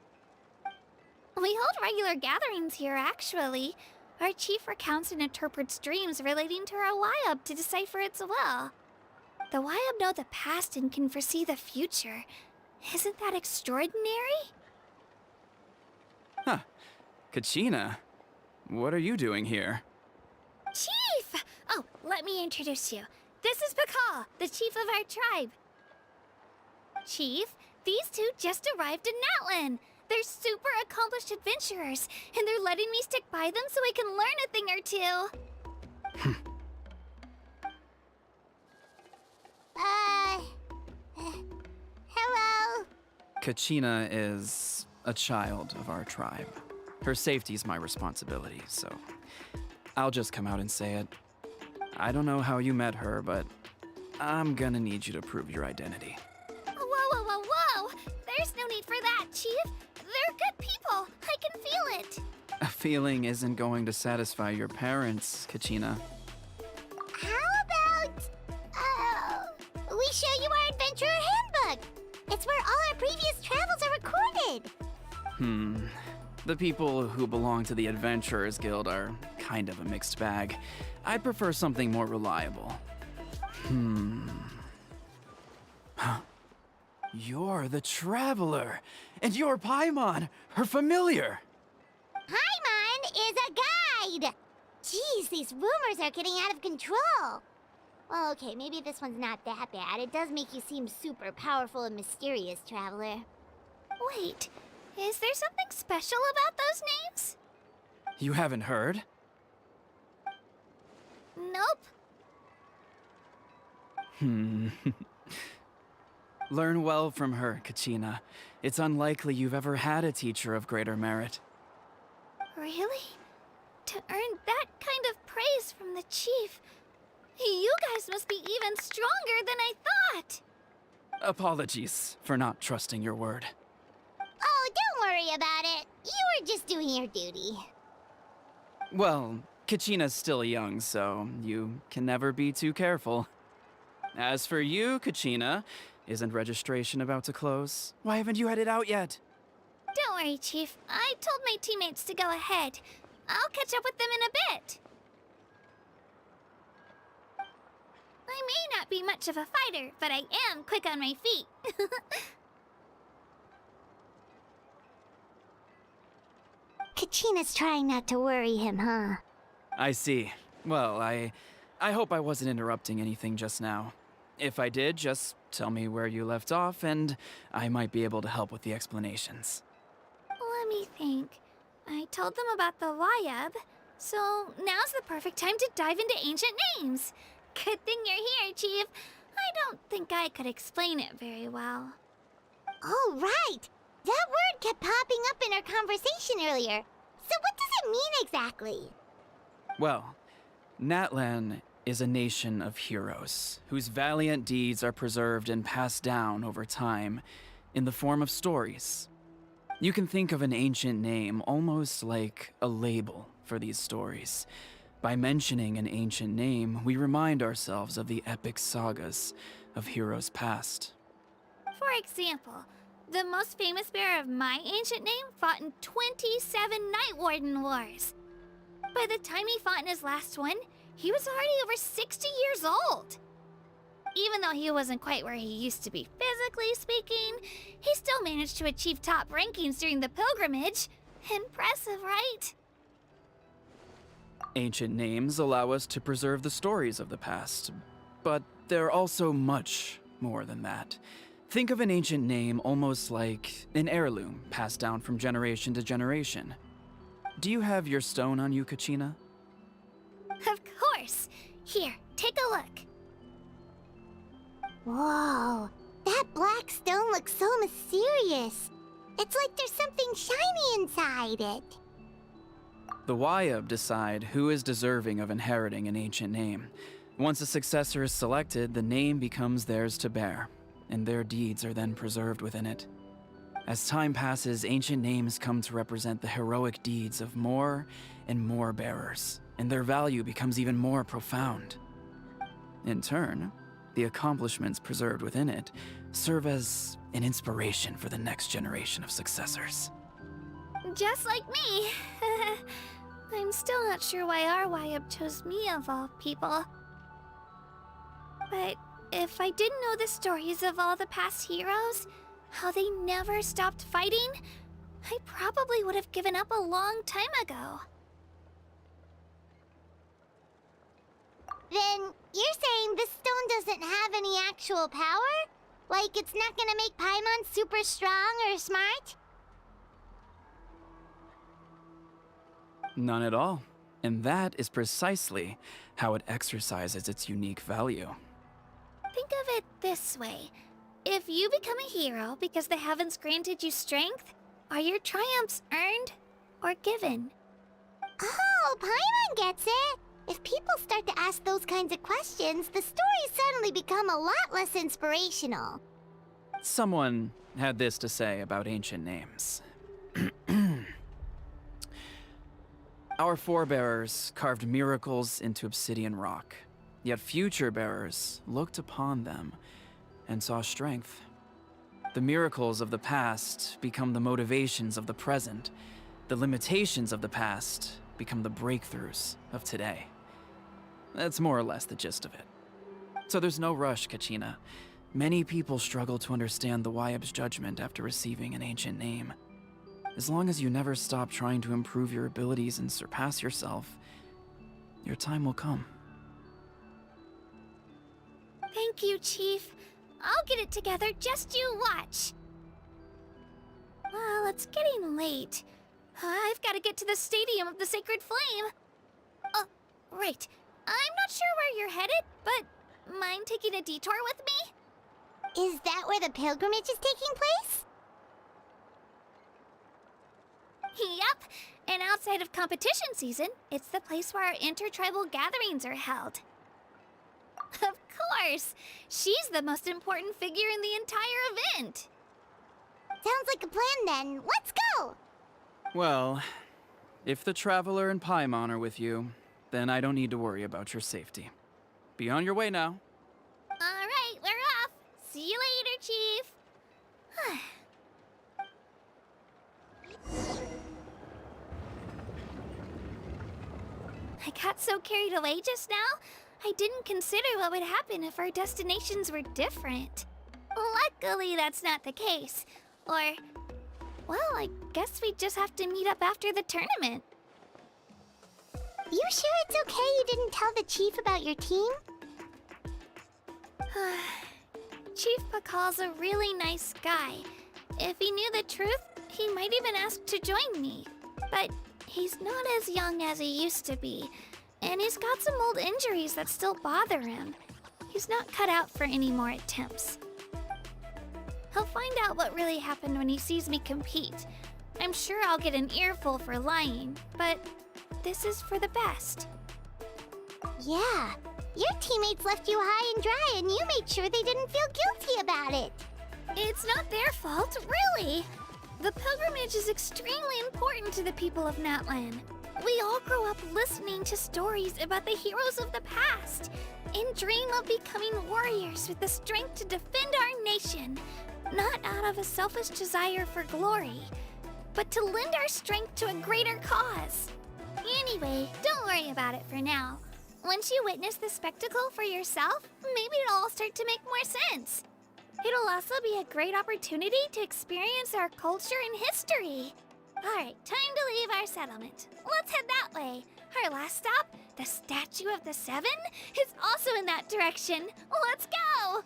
We hold regular gatherings here, actually. Our chief recounts and interprets dreams relating to our Wayab to decipher its will. The Wayab know the past and can foresee the future. Isn't that extraordinary? Huh. Kachina, what are you doing here? Chief! Oh, let me introduce you. This is Pakal, the chief of our tribe. Chief, these two just arrived in Natlan. They're super accomplished adventurers, and they're letting me stick by them so I can learn a thing or two. Hello? Kachina is a child of our tribe. Her safety's my responsibility, so I'll just come out and say it. I don't know how you met her, but I'm gonna need you to prove your identity. Whoa! There's no need for that, Chief. They're good people. I can feel it. A feeling isn't going to satisfy your parents, Kachina. How about, we show you our adventurer handbook? It's where all our previous travels are recorded. The people who belong to the Adventurers Guild are kind of a mixed bag. I'd prefer something more reliable. Huh. You're the Traveler, and you're Paimon, her familiar. Paimon is a guide! Jeez, these rumors are getting out of control. Well, okay, maybe this one's not that bad. It does make you seem super powerful and mysterious, Traveler. Wait, is there something special about those names? You haven't heard? Nope. Learn well from her, Kachina. It's unlikely you've ever had a teacher of greater merit. Really? To earn that kind of praise from the Chief, you guys must be even stronger than I thought! Apologies for not trusting your word. Oh, don't worry about it. You were just doing your duty. Well, Kachina's still young, so you can never be too careful. As for you, Kachina, isn't registration about to close? Why haven't you headed out yet? Don't worry, Chief. I told my teammates to go ahead. I'll catch up with them in a bit. I may not be much of a fighter, but I am quick on my feet. Kachina's trying not to worry him, huh? I see. Well, I hope I wasn't interrupting anything just now. If I did, just tell me where you left off, and I might be able to help with the explanations. Let me think. I told them about the Wayab, so now's the perfect time to dive into ancient names. Good thing you're here, Chief. I don't think I could explain it very well. Oh, right! That word kept popping up in our conversation earlier. So what does it mean exactly? Well, Natlan is a nation of heroes whose valiant deeds are preserved and passed down over time in the form of stories. You can think of an ancient name almost like a label for these stories. By mentioning an ancient name, we remind ourselves of the epic sagas of heroes past. For example, the most famous bearer of my ancient name fought in 27 Night Warden Wars. By the time he fought in his last one, he was already over 60 years old. Even though he wasn't quite where he used to be physically speaking, he still managed to achieve top rankings during the pilgrimage. Impressive, right? Ancient names allow us to preserve the stories of the past, but they're also much more than that. Think of an ancient name almost like an heirloom passed down from generation to generation. Do you have your stone on you, Kachina? Of course. Here, take a look. Whoa, that black stone looks so mysterious. It's like there's something shiny inside it. The Wayab decide who is deserving of inheriting an ancient name. Once a successor is selected, the name becomes theirs to bear, and their deeds are then preserved within it. As time passes, ancient names come to represent the heroic deeds of more and more bearers, and their value becomes even more profound. In turn, the accomplishments preserved within it serve as an inspiration for the next generation of successors. Just like me. I'm still not sure why our Wayab chose me of all people. But if I didn't know the stories of all the past heroes, how they never stopped fighting, I probably would have given up a long time ago. Then you're saying this stone doesn't have any actual power? Like it's not gonna make Paimon super strong or smart? None at all. And that is precisely how it exercises its unique value. Think of it this way. If you become a hero because the heavens granted you strength, are your triumphs earned or given? Oh, Paimon gets it! If people start to ask those kinds of questions, the stories suddenly become a lot less inspirational. Someone had this to say about ancient names. Our forebears carved miracles into obsidian rock, yet future bearers looked upon them and saw strength. The miracles of the past become the motivations of the present. The limitations of the past become the breakthroughs of today. That's more or less the gist of it. So there's no rush, Kachina. Many people struggle to understand the Wyab's judgment after receiving an ancient name. As long as you never stop trying to improve your abilities and surpass yourself, your time will come. Thank you, Chief. I'll get it together, just you watch. Well, it's getting late. I've got to get to the Stadium of the Sacred Flame. Oh, right. I'm not sure where you're headed, but mind taking a detour with me? Is that where the pilgrimage is taking place? Yep, and outside of competition season, it's the place where our intertribal gatherings are held. Of course! She's the most important figure in the entire event! Sounds like a plan then. Let's go! Well, if the Traveler and Paimon are with you, then I don't need to worry about your safety. Be on your way now. Alright, we're off! See you later, Chief! I got so carried away just now, I didn't consider what would happen if our destinations were different. Luckily, that's not the case. Or, well, I guess we just have to meet up after the tournament. You sure it's okay you didn't tell the chief about your team? Chief Pakal's a really nice guy. If he knew the truth, he might even ask to join me. But he's not as young as he used to be, and he's got some old injuries that still bother him. He's not cut out for any more attempts. He'll find out what really happened when he sees me compete. I'm sure I'll get an earful for lying, but this is for the best. Yeah, your teammates left you high and dry and you made sure they didn't feel guilty about it. It's not their fault, really. The pilgrimage is extremely important to the people of Natlan. We all grow up listening to stories about the heroes of the past and dream of becoming warriors with the strength to defend our nation, not out of a selfish desire for glory, but to lend our strength to a greater cause. Anyway, don't worry about it for now. Once you witness the spectacle for yourself, maybe it'll all start to make more sense. It'll also be a great opportunity to experience our culture and history. Alright, time to leave our settlement. Let's head that way. Our last stop, the Statue of the Seven, is also in that direction. Let's go!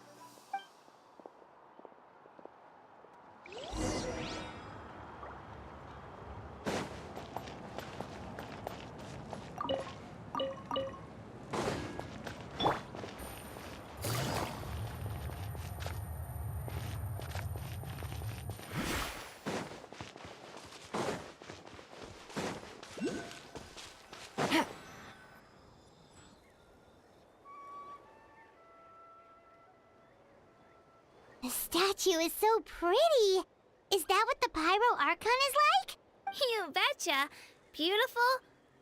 The statue is so pretty. Is that what the Pyro Archon is like? You betcha. Beautiful,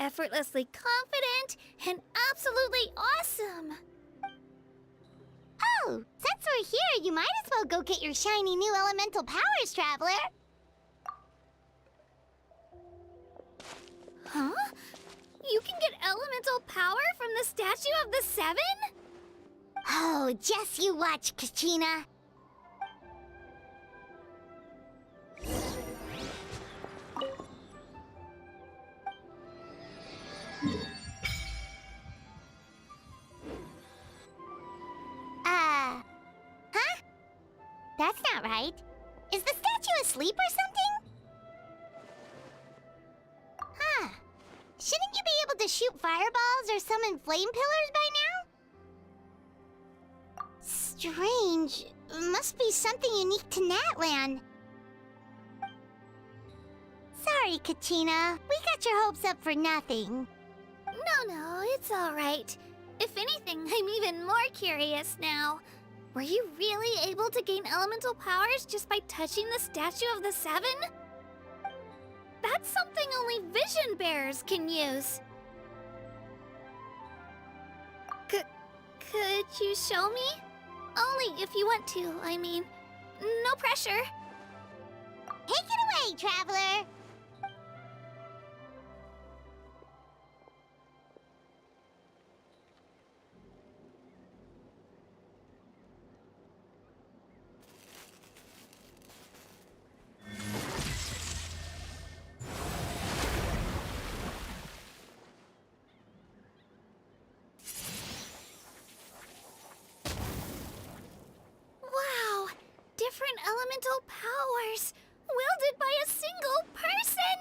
effortlessly confident, and absolutely awesome. Oh, since we're here, you might as well go get your shiny new elemental powers, Traveler. Huh? You can get elemental power from the Statue of the Seven? Oh, just you watch, Kachina. Huh? That's not right. Is the statue asleep or something? Huh. to shoot fireballs or summon flame pillars by now? Strange. Must be something unique to Natlan. Sorry, Kachina. We got your hopes up for nothing. No, it's alright. If anything, I'm even more curious now. Were you really able to gain elemental powers just by touching the Statue of the Seven? That's something only vision bearers can use. Could you show me? Only if you want to, I mean. No pressure. Take it away, Traveler! Wow! Different elemental powers! Wielded by a single person!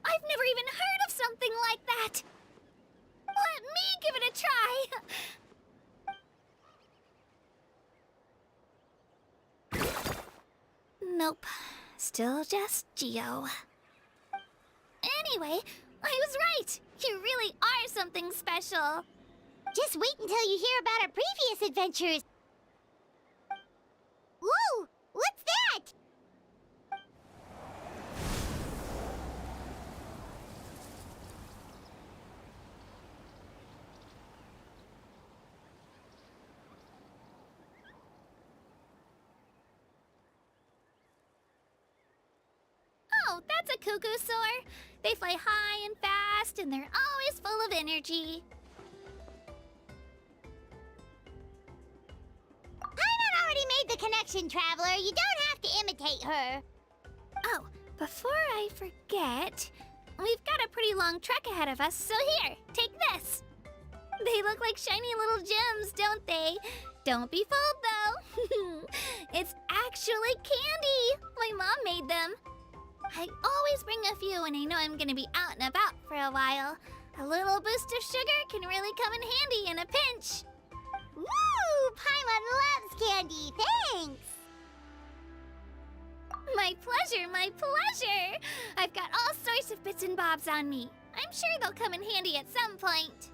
I've never even heard of something like that! Let me give it a try! Nope. Still just Geo. Anyway, I was right! You really are something special! Just wait until you hear about our previous adventures. Whoa! What's that? Oh, that's a cuckoo soar. They fly high and fast, and they're always full of energy. Paimon already made the connection, Traveler. You don't have to imitate her. Oh, before I forget, we've got a pretty long trek ahead of us, so here, take this. They look like shiny little gems, don't they? Don't be fooled, though. It's actually candy. My mom made them. I always bring a few when I know I'm gonna be out and about for a while. A little boost of sugar can really come in handy in a pinch. Woo! Paimon loves candy. Thanks. My pleasure, my pleasure. I've got all sorts of bits and bobs on me. I'm sure they'll come in handy at some point.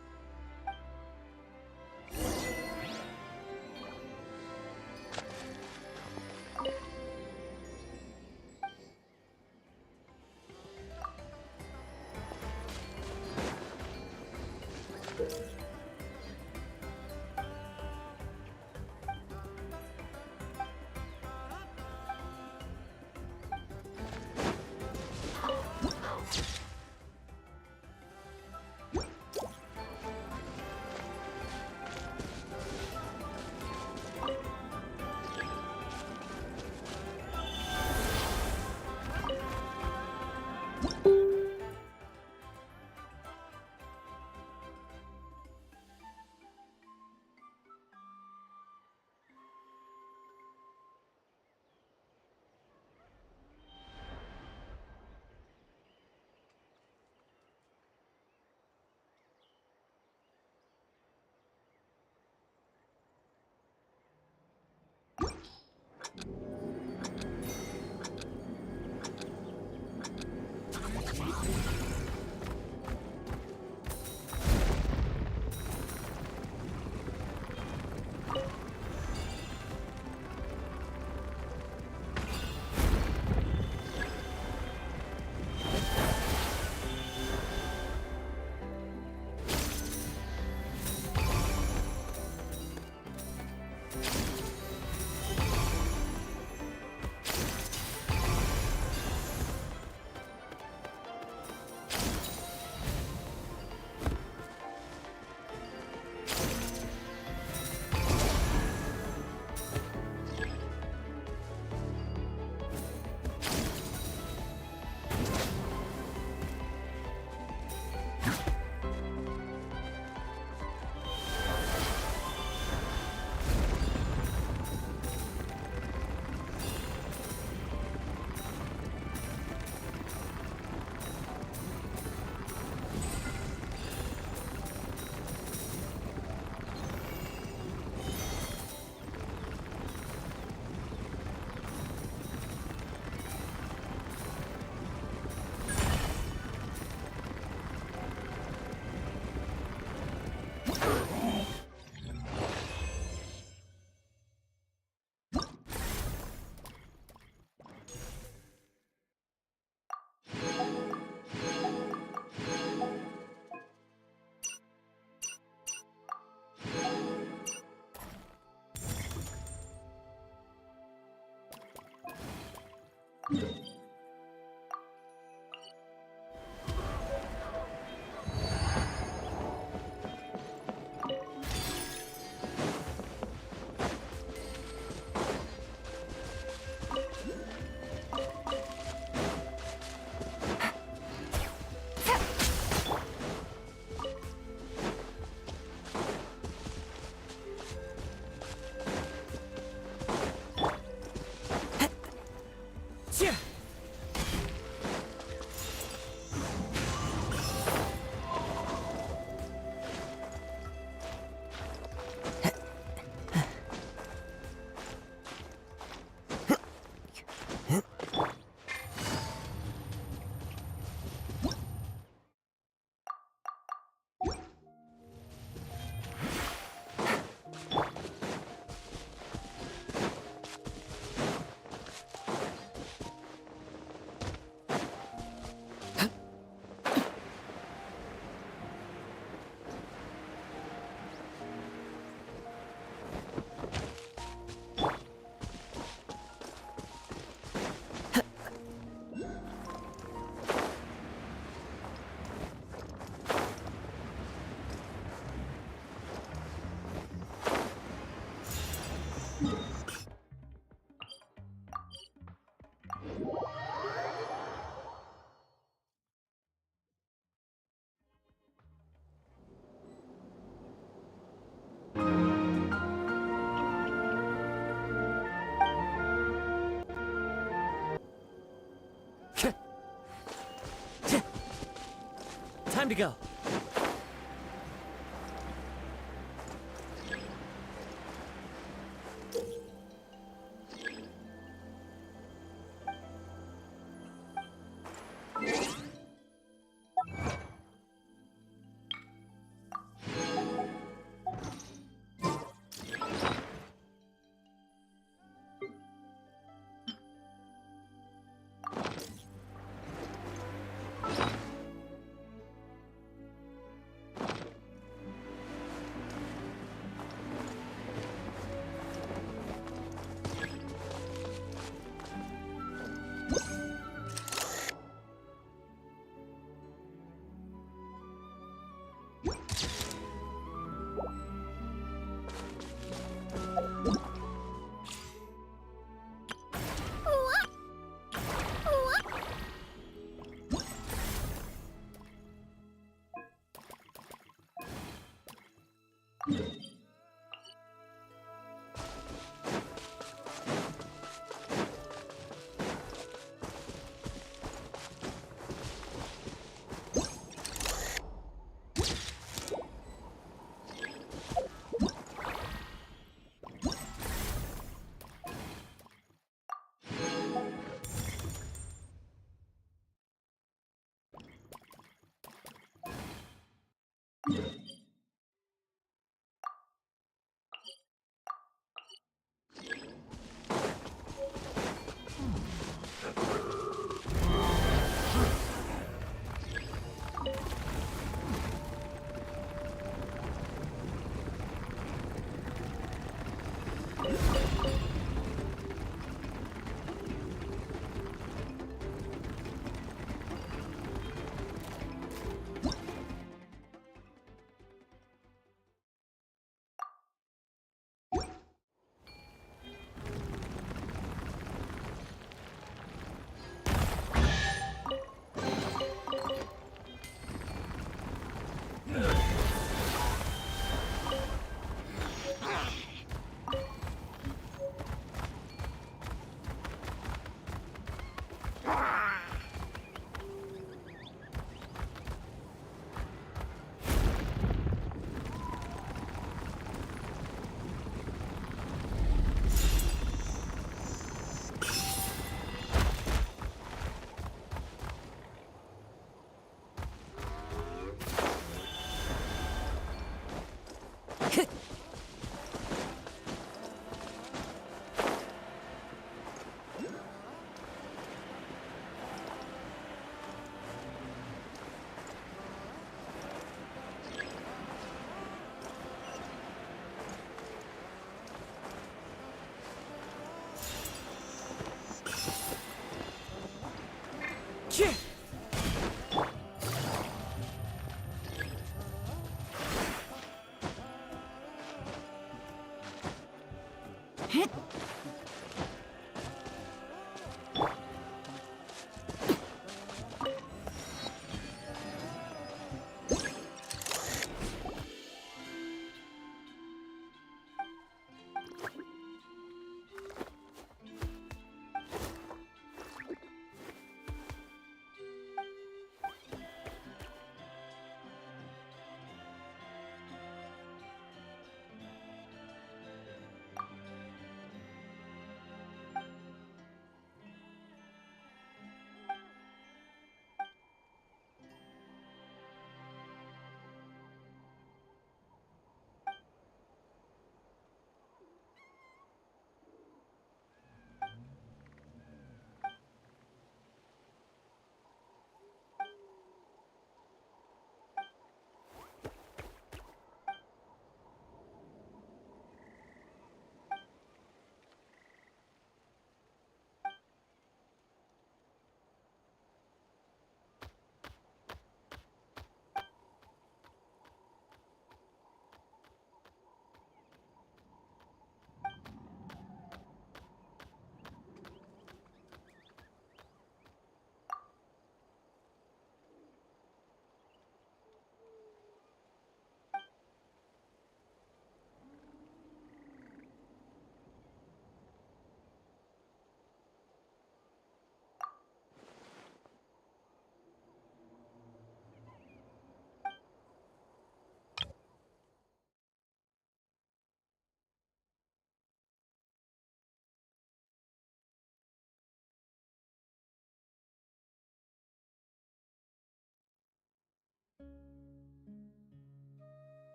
Time to go.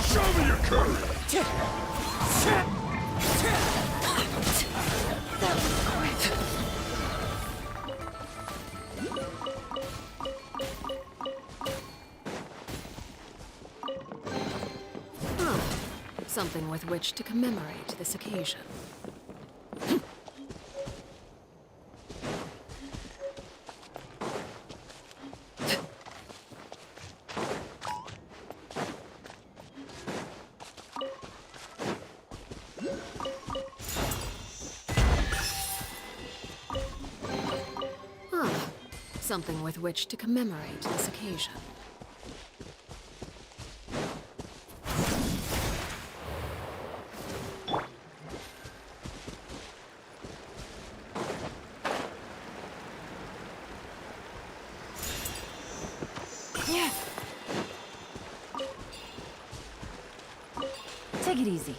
Show me your courage! Something with which to commemorate this occasion. Something with which to commemorate this occasion. Take it easy.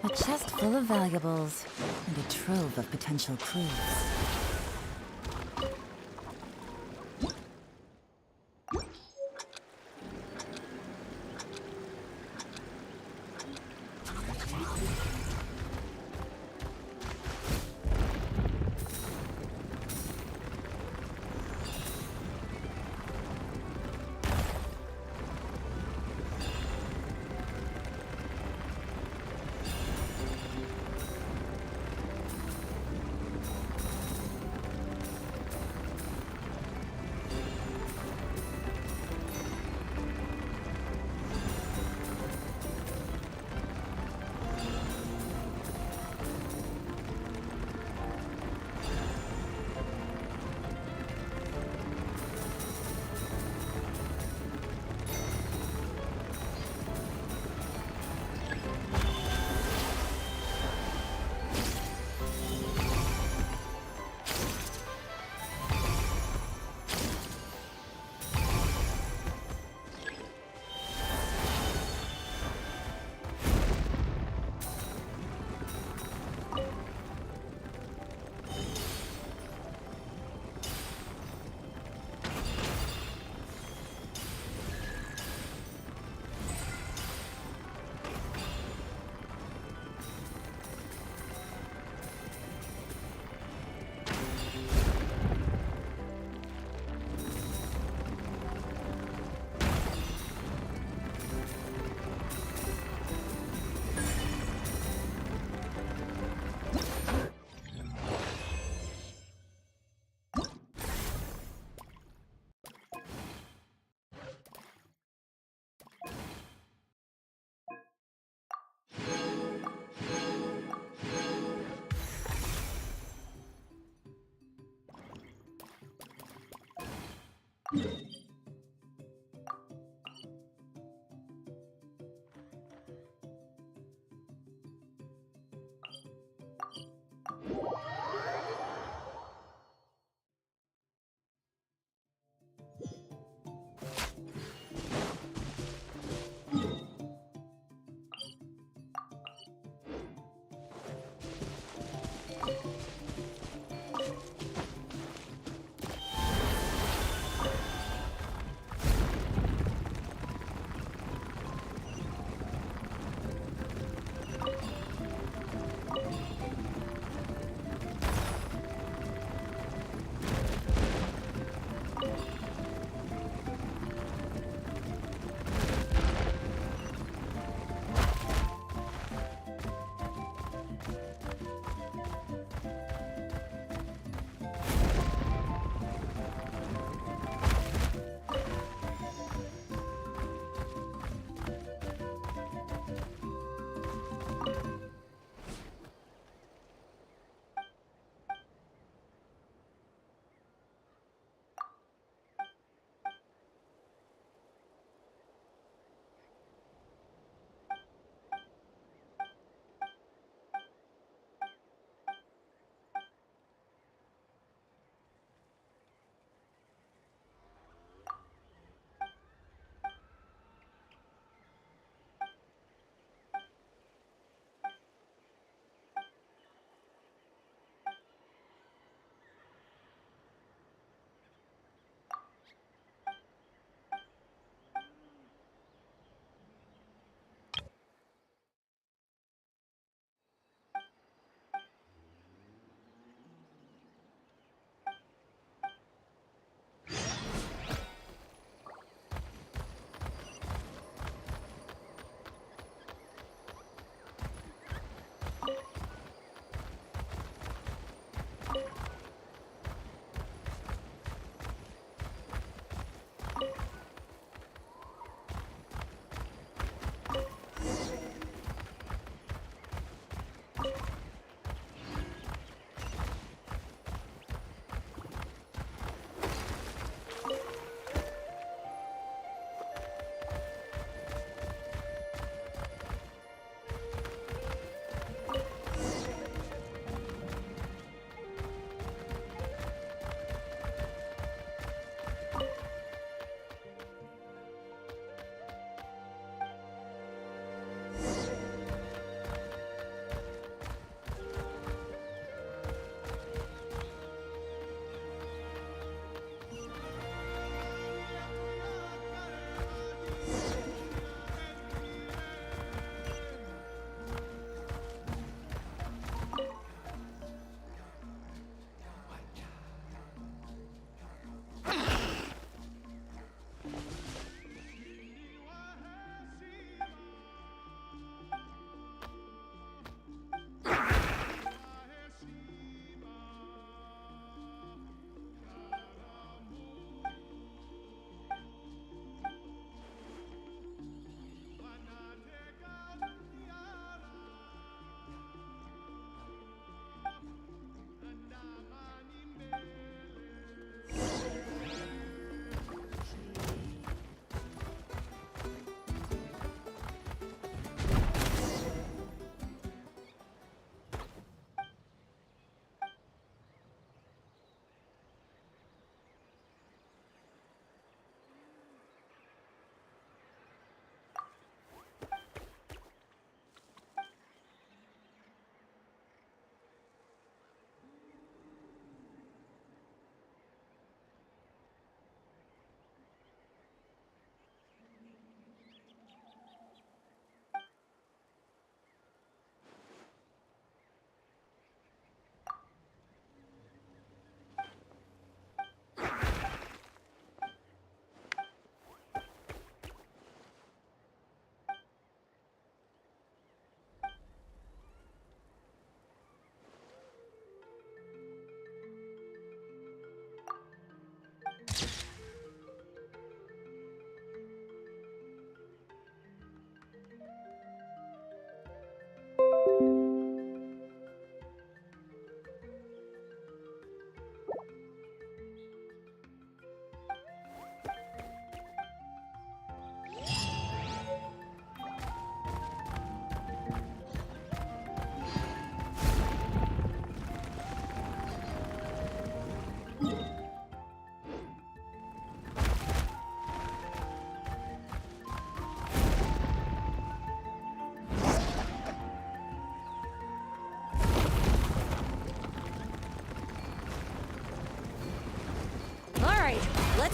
A chest full of valuables and a trove of potential clues.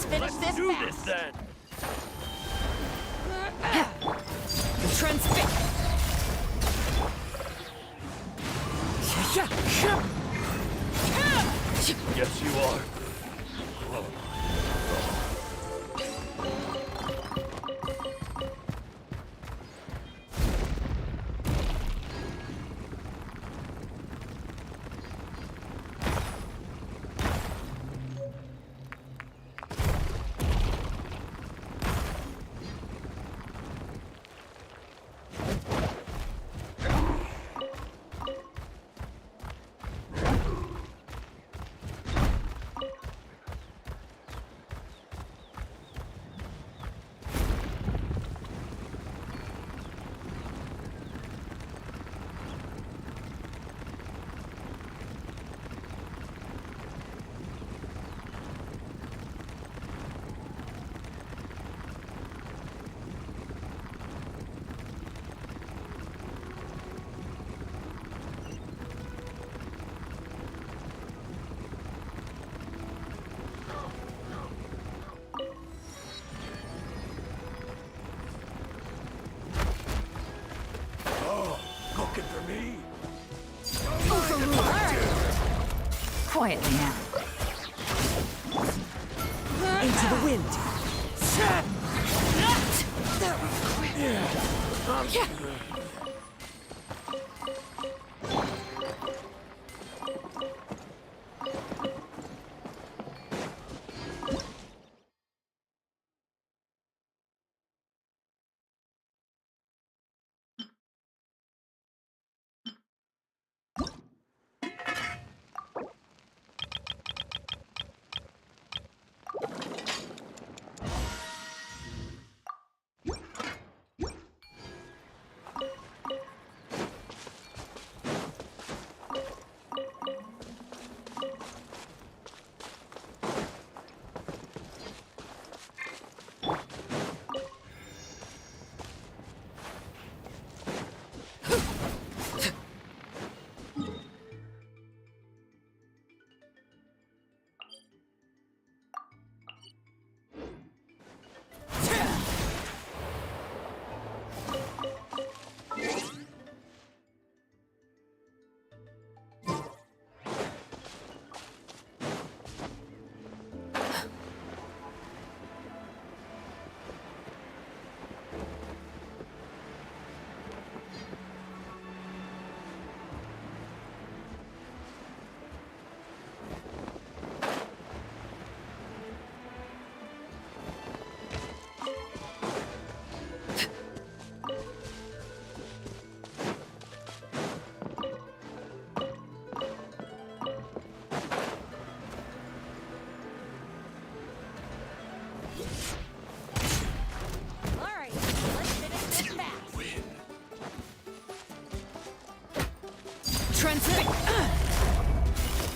finish this Do fast. this then. Transfix. Yes, you are. Looking for me? Quietly now. Into the wind.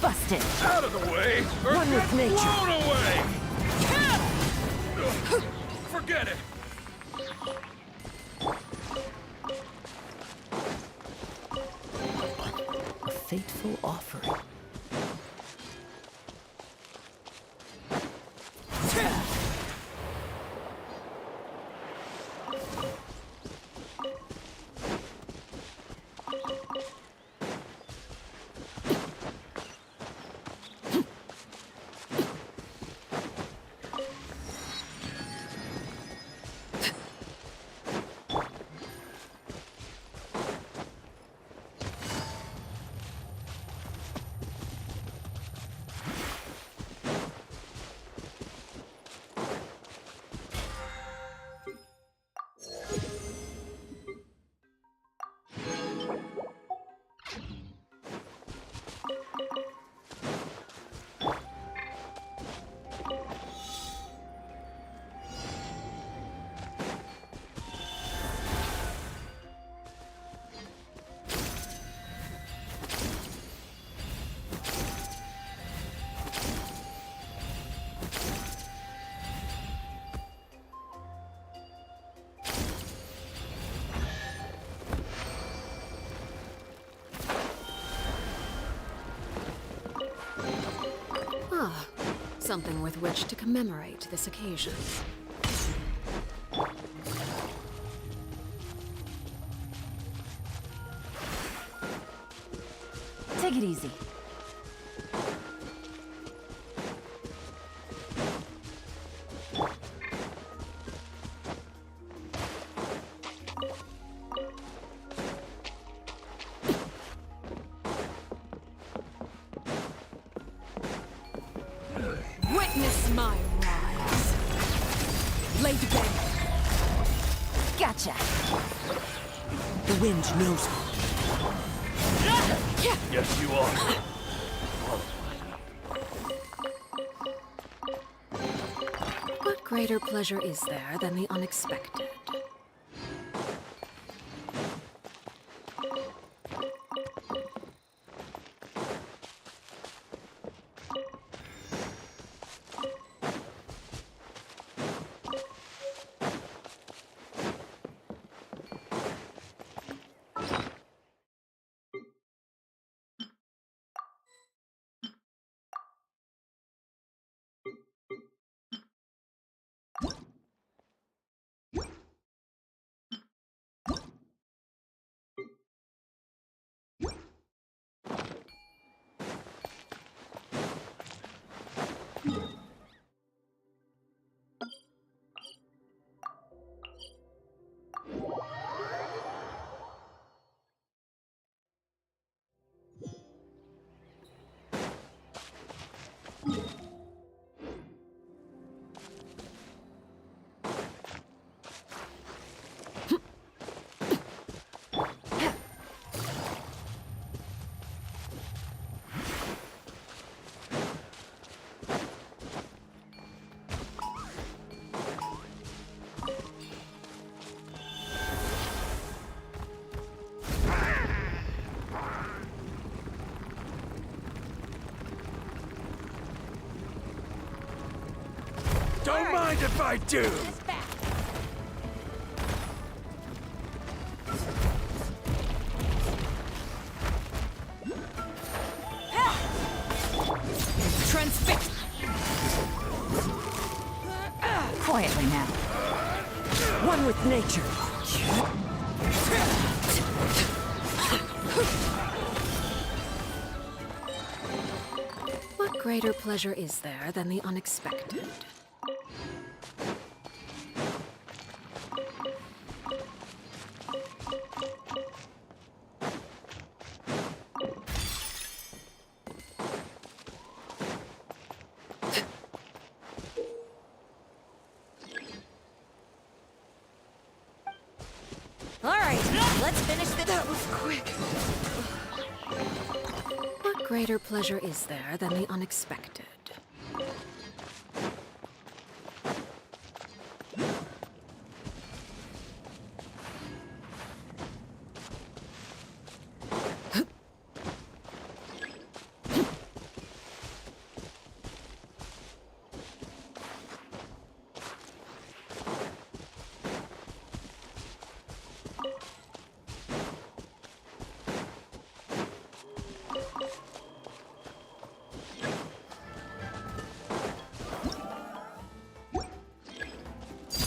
Busted. Out of the way! Or One get with nature. blown away! Forget it! A fateful offering. something with which to commemorate this occasion. Take it easy. Witness my rise. Lay to bed. Gotcha. The wind knows me. Yes, you are. What greater pleasure is there than the unexpected? Don't mind if I do! Transfix! Quietly now. One with nature. What greater pleasure is there than the unexpected? All right, let's finish this. That was quick. What greater pleasure is there than the unexpected?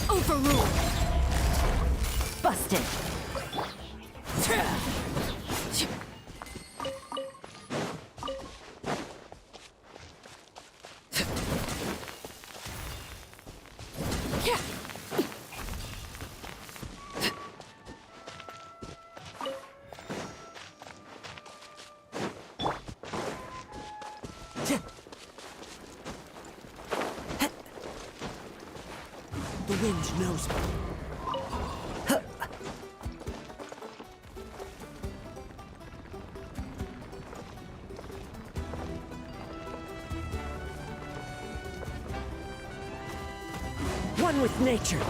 Overruled. Busted. The wind knows me. One with nature.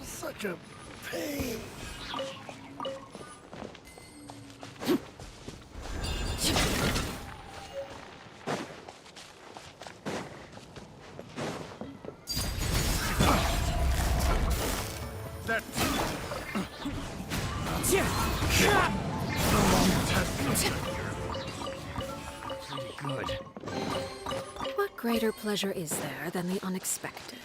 Such a pain. That... The wrong test. Pretty good. What greater pleasure is there than the unexpected?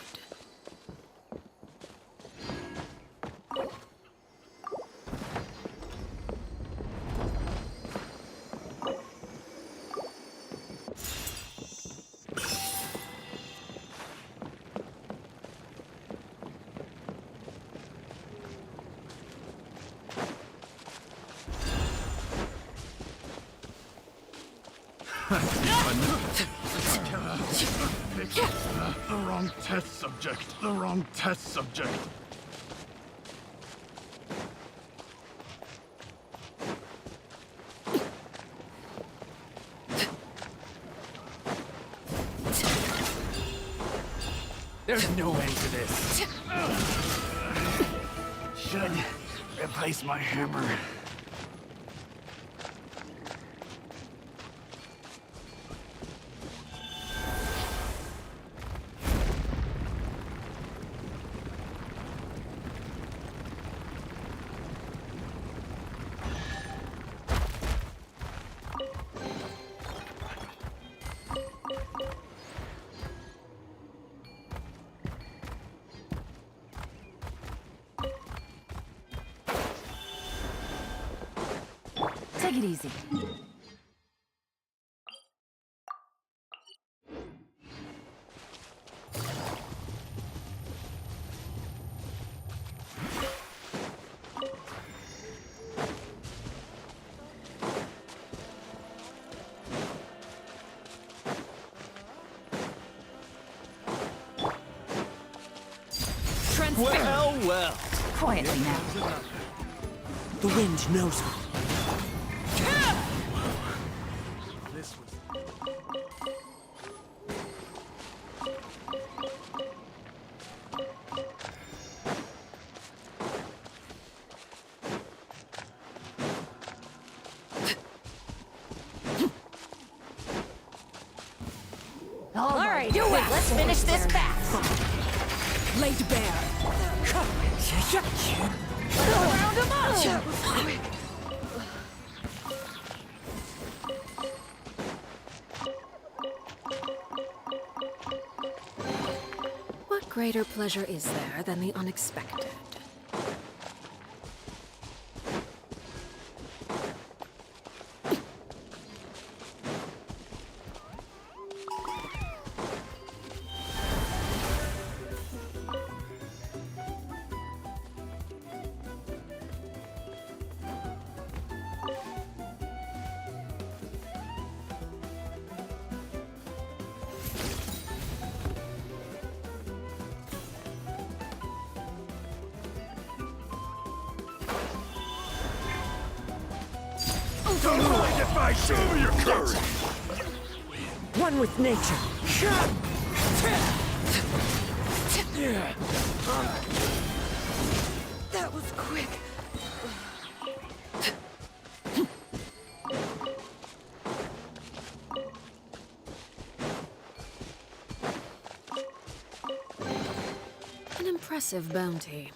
The wrong test subject. The wrong test subject. There's no end to this. Should replace my hammer. Take it easy. Well. Quietly now. The wind knows me. This was... All right, do it. Let's finish this fast. Laid bare. Round him up. What greater pleasure is there than the unexpected? Don't mind if I show me your courage! One with nature. That was quick. An impressive bounty.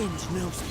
wind knows me.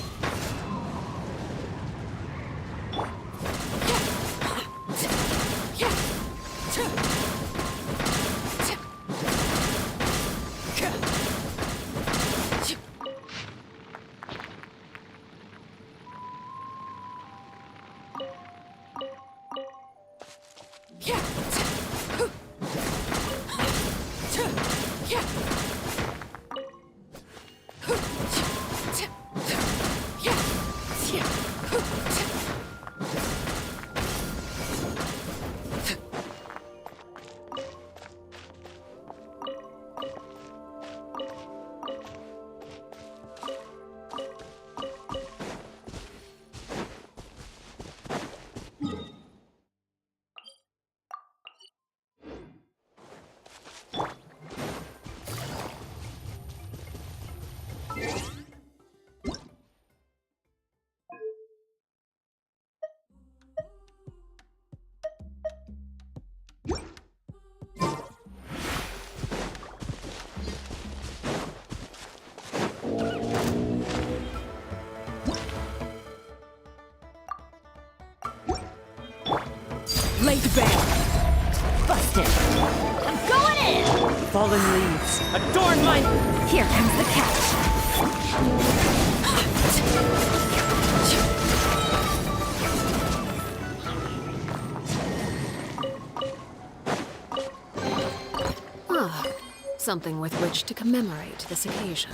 Laid bare. Busted. I'm going in! Fallen leaves, adorn my... Here comes the catch. Ah, something with which to commemorate this occasion.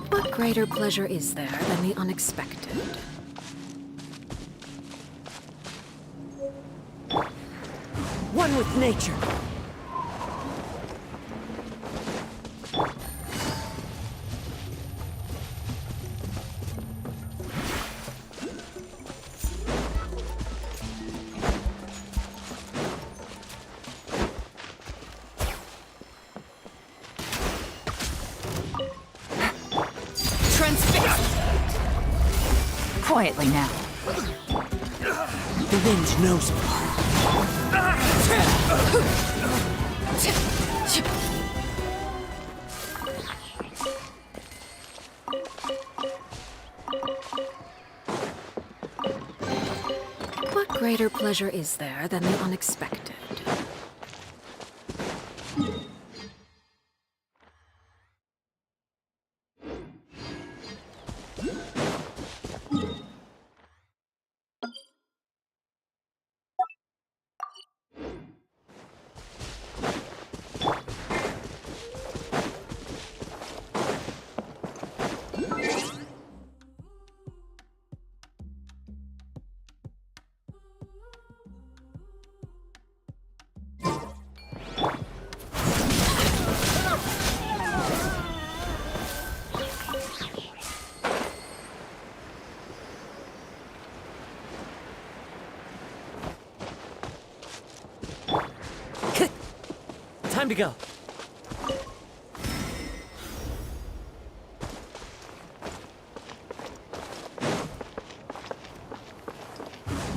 What greater pleasure is there than the unexpected? One with nature. Quietly now. The wind knows me. What greater pleasure is there than the unexpected? Time to go.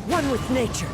One with nature.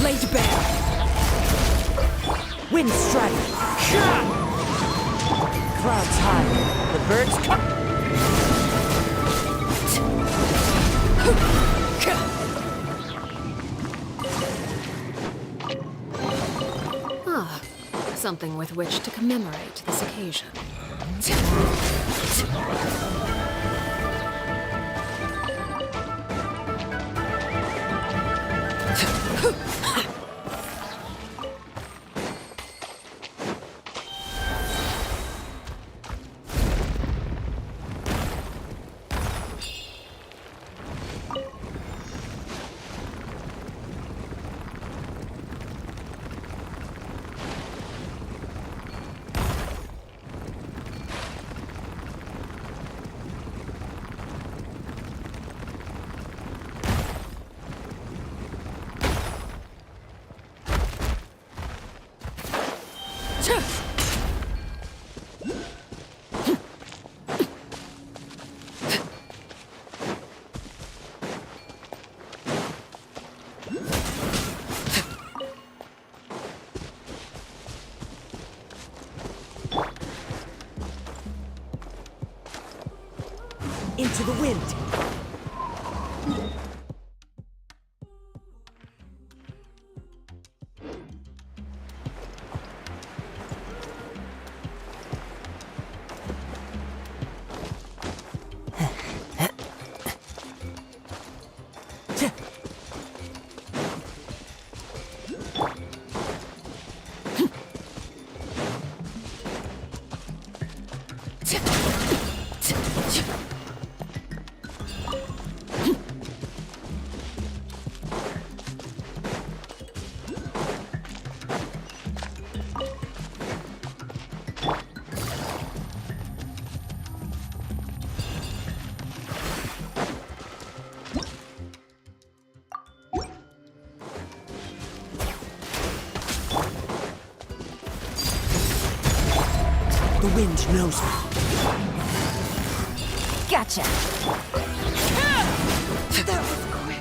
Laid bare. Wind strike. Clouds high. The birds come. Ah, something with which to commemorate this occasion. Into the wind. The wind knows me. Gotcha! That was quick.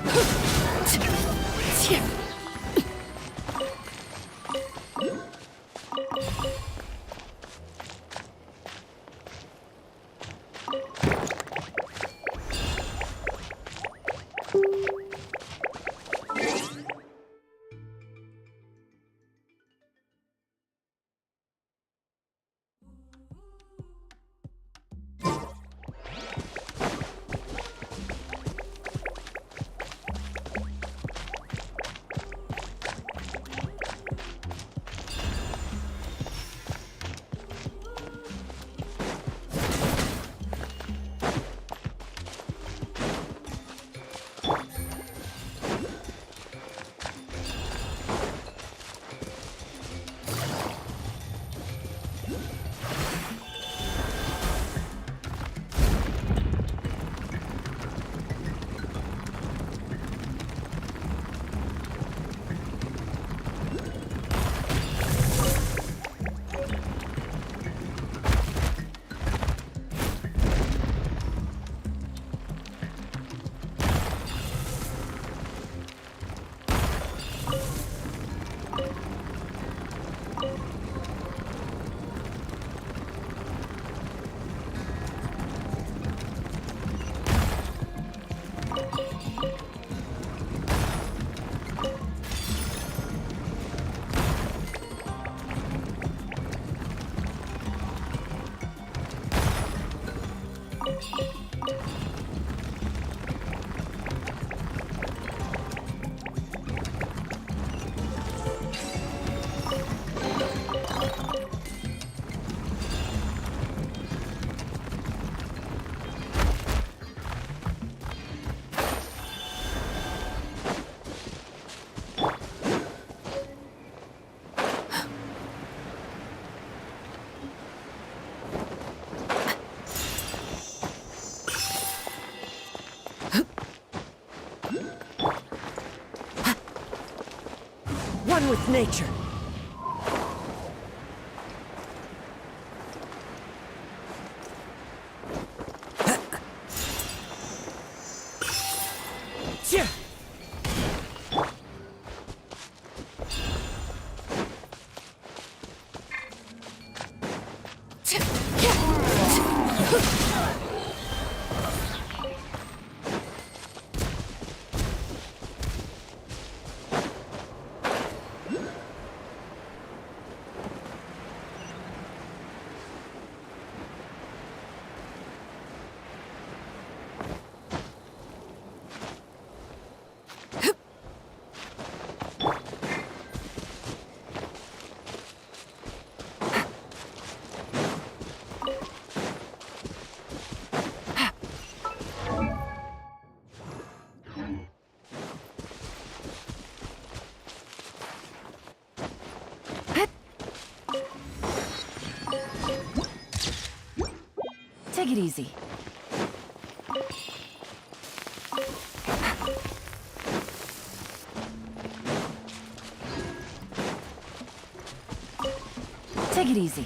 One with nature. Take it easy. Take it easy.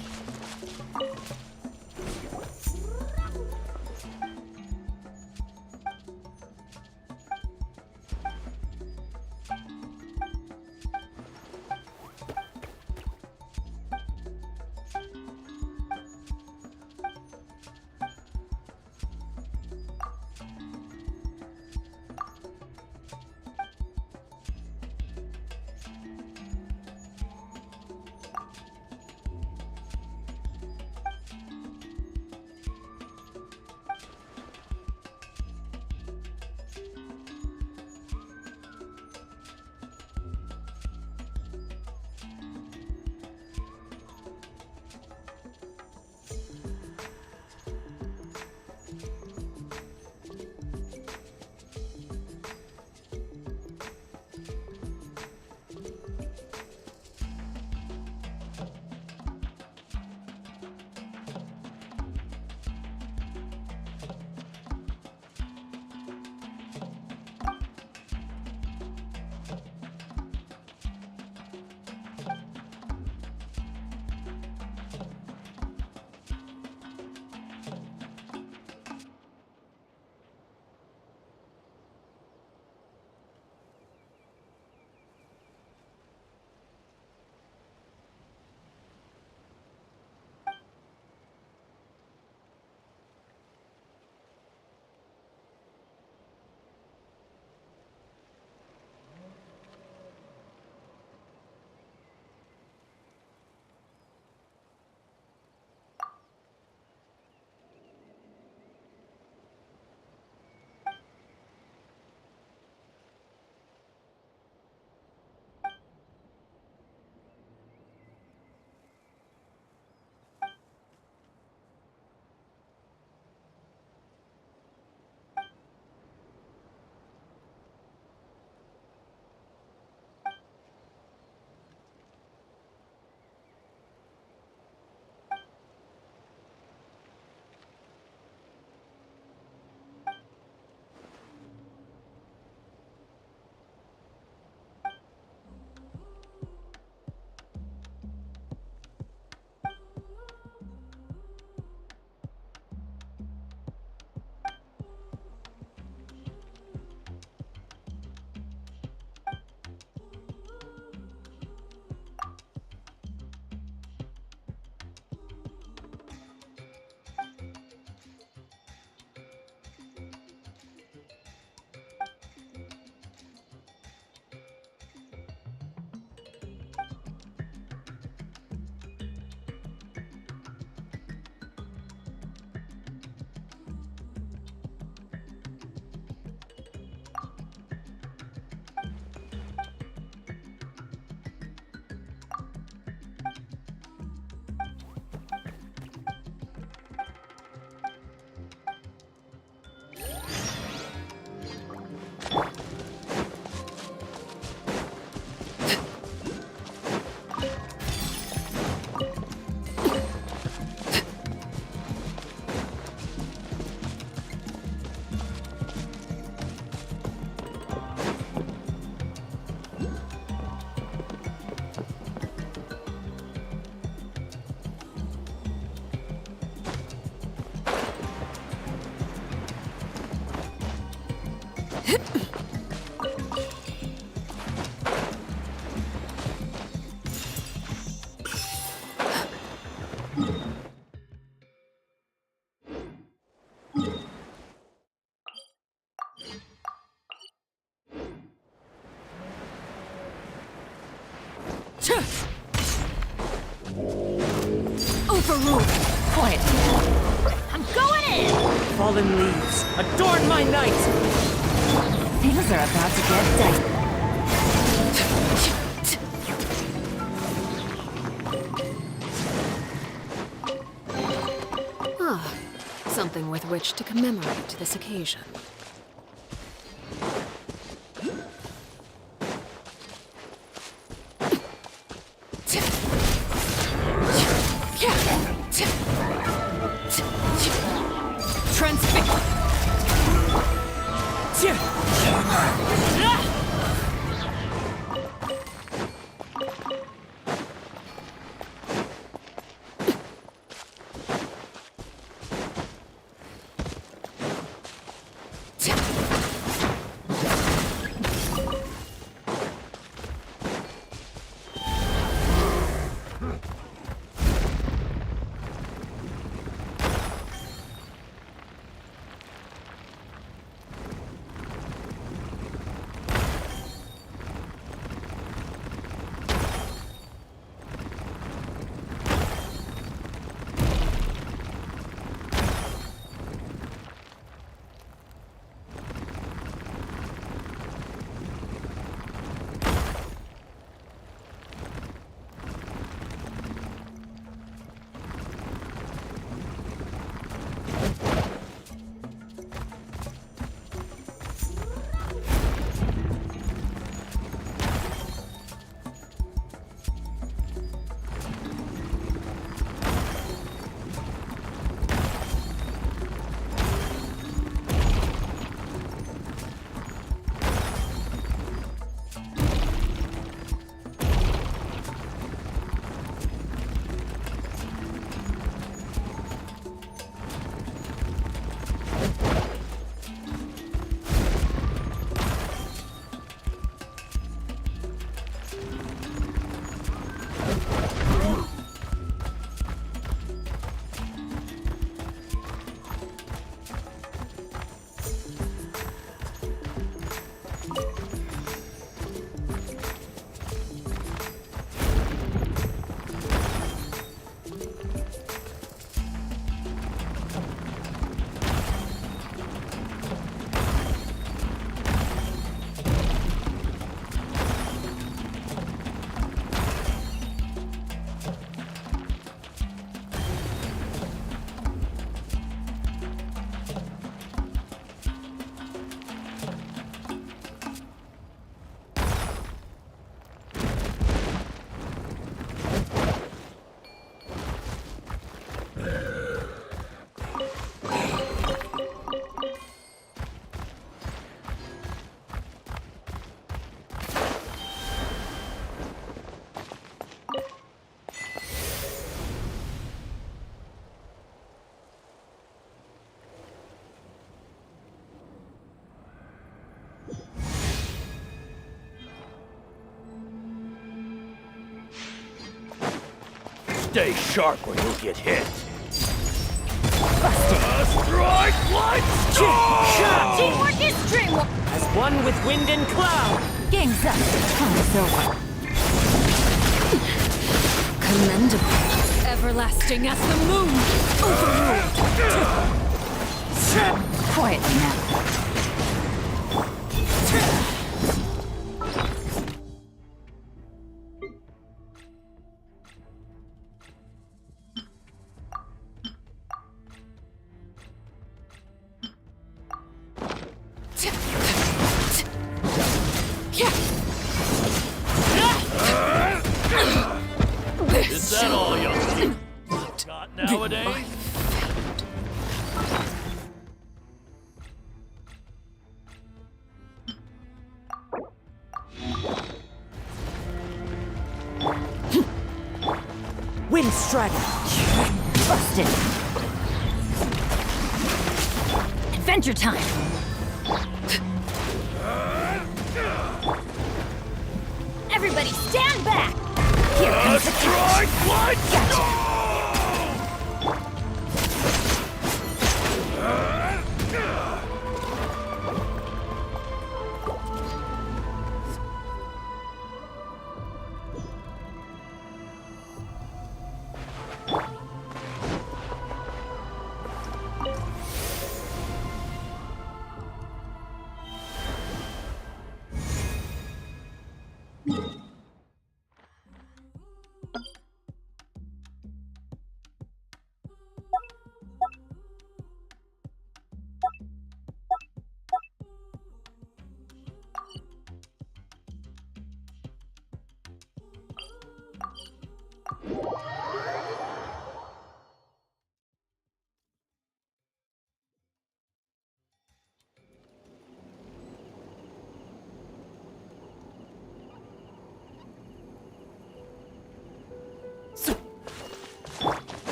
Overruled! Quiet. I'm going in! Fallen leaves, adorn my night! Things are about to get dicey. Ah, something with which to commemorate this occasion. Stay sharp or you'll get hit. Strike lights! Teamwork is dreamwork! As one with wind and cloud! Game's up. Time is over. Commendable. Everlasting as the moon. Overruled. Quietly now. Is that all you got nowadays? Wind Strider! Busted. Adventure time. Everybody stand back! Here comes the catch! Gotcha!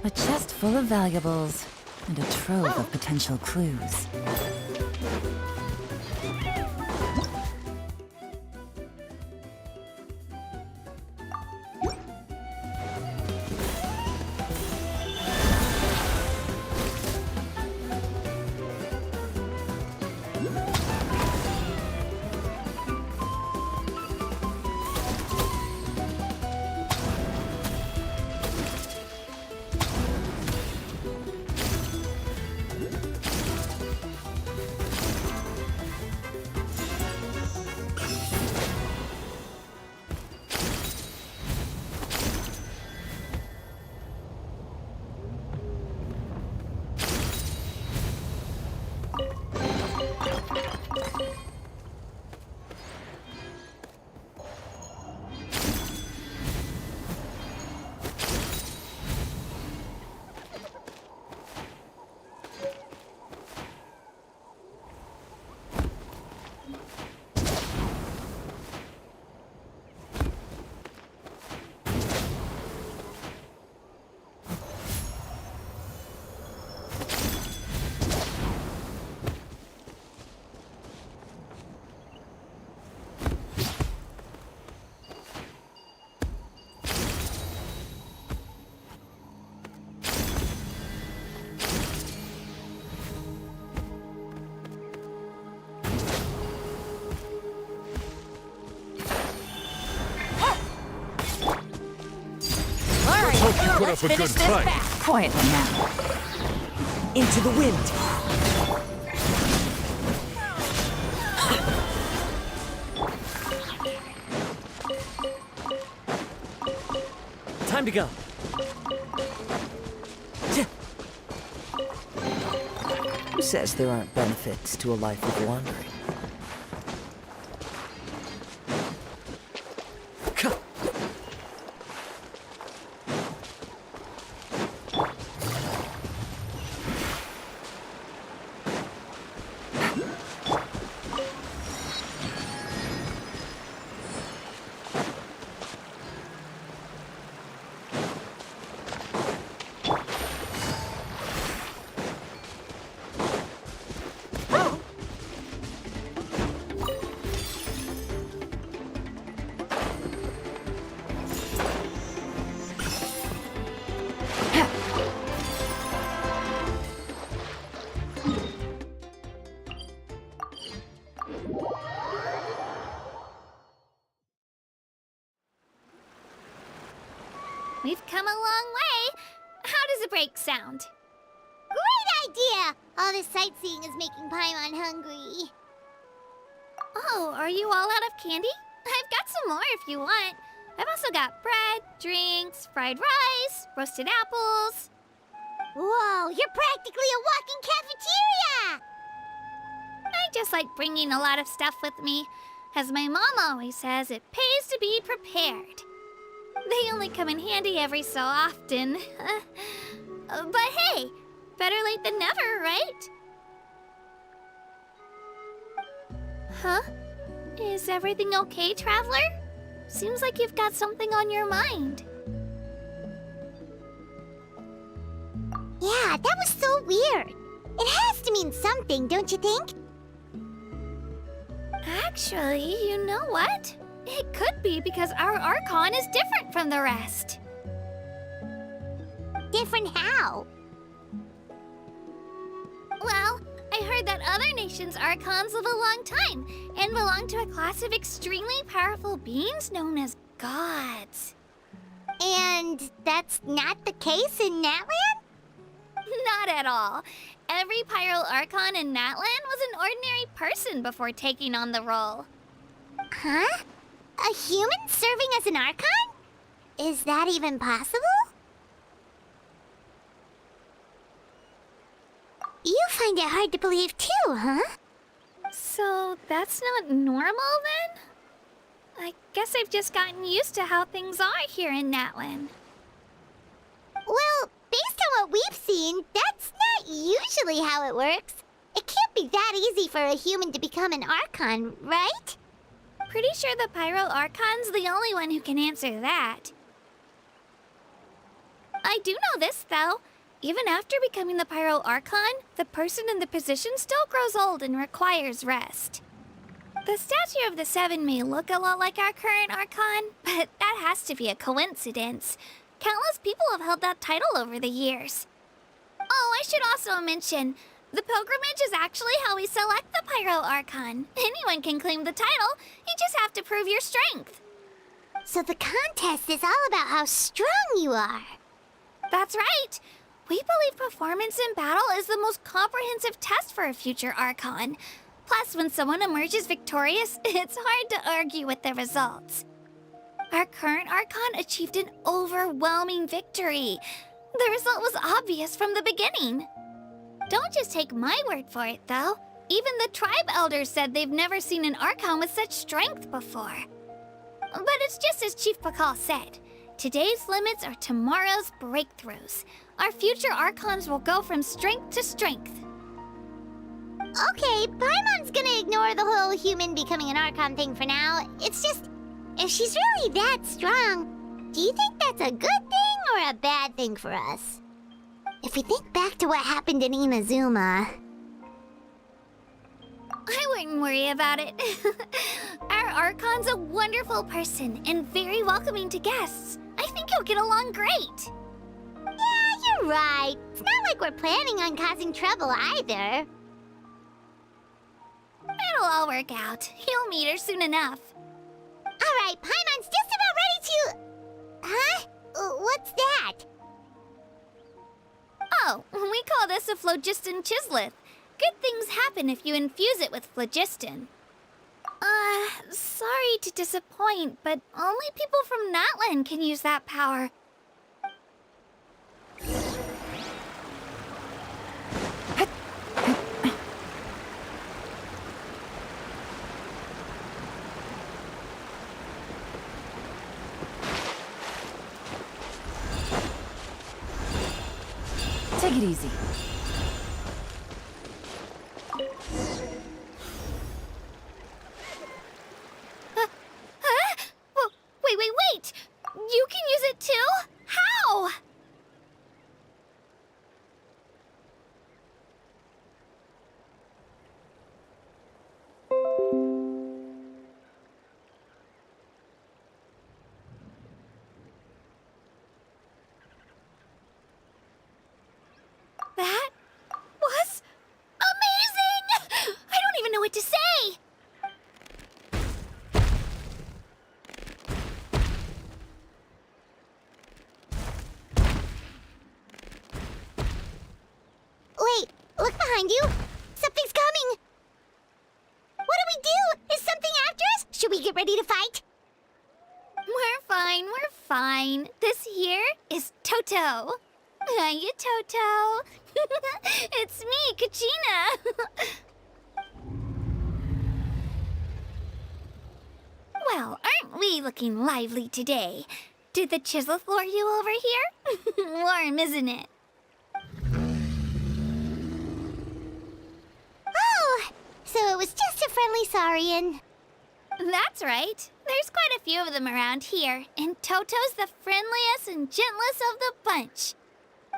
A chest full of valuables and a trove of potential clues. Put up a good fight. Quietly now. Into the wind. Time to go. Who says there aren't benefits to a life of wandering? We've come a long way. How does a break sound? Great idea! All this sightseeing is making Paimon hungry. Oh, are you all out of candy? I've got some more if you want. I've also got bread, drinks, fried rice, roasted apples. Whoa, you're practically a walking cafeteria! I just like bringing a lot of stuff with me. As my mom always says, it pays to be prepared. They only come in handy every so often. But hey, better late than never, right? Huh? Is everything okay, Traveler? Seems like you've got something on your mind. Yeah, that was so weird. It has to mean something, don't you think? Actually, you know what? It could be because our Archon is different from the rest. Different how? Well, I heard that other nations' Archons live a long time and belong to a class of extremely powerful beings known as gods. And that's not the case in Natlan? Not Not at all. Every Pyro Archon in Natlan was an ordinary person before taking on the role. Huh? A human serving as an Archon? Is that even possible? You find it hard to believe too, huh? So that's not normal then? I guess I've just gotten used to how things are here in Natlan. Well, based on what we've seen, that's not usually how it works. It can't be that easy for a human to become an Archon, right? Pretty sure the Pyro Archon's the only one who can answer that. I do know this, though. Even after becoming the Pyro Archon, the person in the position still grows old and requires rest. The statue of the Seven may look a lot like our current Archon, but that has to be a coincidence. Countless people have held that title over the years. Oh, I should also mention, the pilgrimage is actually how we select the Pyro Archon. Anyone can claim the title, you just have to prove your strength. So the contest is all about how strong you are. That's right. We believe performance in battle is the most comprehensive test for a future Archon. Plus, when someone emerges victorious, it's hard to argue with the results. Our current Archon achieved an overwhelming victory. The result was obvious from the beginning. Don't just take my word for it, though. Even the tribe elders said they've never seen an Archon with such strength before. But it's just as Chief Pakal said. Today's limits are tomorrow's breakthroughs. Our future Archons will go from strength to strength. Okay, Paimon's gonna ignore the whole human becoming an Archon thing for now. It's just, if she's really that strong, do you think that's a good thing or a bad thing for us? If we think back to what happened in Inazuma... I wouldn't worry about it. Our Archon's a wonderful person and very welcoming to guests. I think you'll get along great. Yeah, you're right. It's not like we're planning on causing trouble either. It'll all work out. You'll meet her soon enough. Alright, Paimon's just about ready to... Huh? What's that? Oh, we call this a phlogiston chisleth. Good things happen if you infuse it with phlogiston. Sorry to disappoint, but only people from Natlan can use that power. Take it easy. Wait! You can use it too? How? That was amazing! I don't even know what to say! Wait, look behind you! Something's coming! What do we do? Is something after us? Should we get ready to fight? We're fine. This here is Toto. Hiya, Toto. It's me, Kachina. Well, aren't we looking lively today? Did the Chisleth lure you over here? Warm, isn't it? Oh, so it was just a friendly Saurian. That's right. There's quite a few of them around here, and Toto's the friendliest and gentlest of the bunch.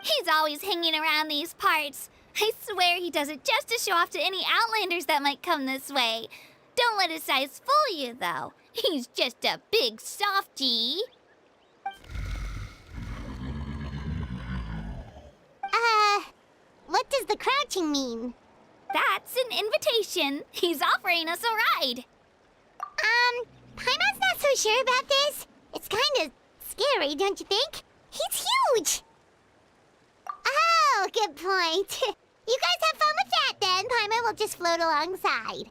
He's always hanging around these parts. I swear he does it just to show off to any Outlanders that might come this way. Don't let his size fool you, though. He's just a big softie. What does the crouching mean? That's an invitation. He's offering us a ride. Paimon's not so sure about this. It's kind of scary, don't you think? He's huge! Oh, good point. You guys have fun with that then. Paimon will just float alongside.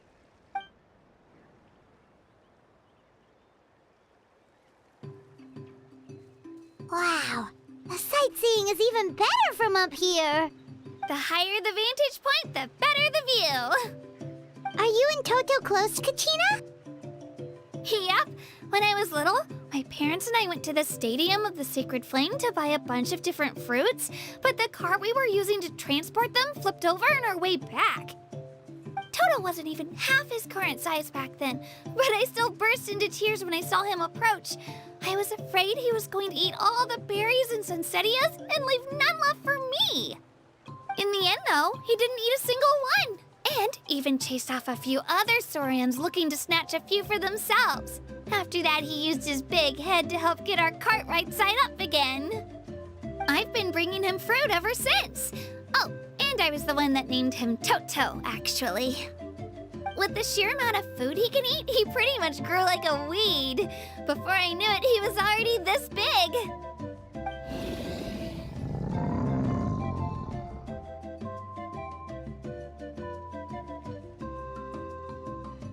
Wow, the sightseeing is even better from up here. The higher the vantage point, the better the view. Are you and Toto close, Kachina? Yep. When I was little, my parents and I went to the Stadium of the Sacred Flame to buy a bunch of different fruits, but the cart we were using to transport them flipped over on our way back. Toto wasn't even half his current size back then, but I still burst into tears when I saw him approach. I was afraid he was going to eat all the berries and sunsettias and leave none left for me. In the end, though, he didn't eat a single one, and even chased off a few other Saurians looking to snatch a few for themselves. After that, he used his big head to help get our cart right side up again. I've been bringing him fruit ever since. Oh, and I was the one that named him Toto, actually. With the sheer amount of food he can eat, he pretty much grew like a weed. Before I knew it, he was already this big.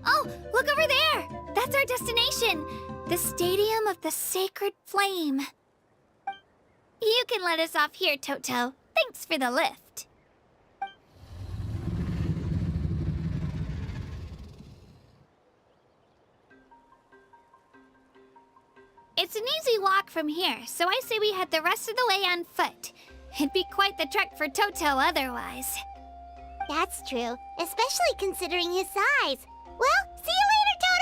Oh, look over there! That's our destination! The Stadium of the Sacred Flame. You can let us off here, Toto. Thanks for the lift. It's an easy walk from here, so I say we head the rest of the way on foot. It'd be quite the trek for Toto otherwise. That's true, especially considering his size. Well, see you later, Toto!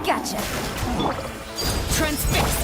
Gotcha. Transfixed.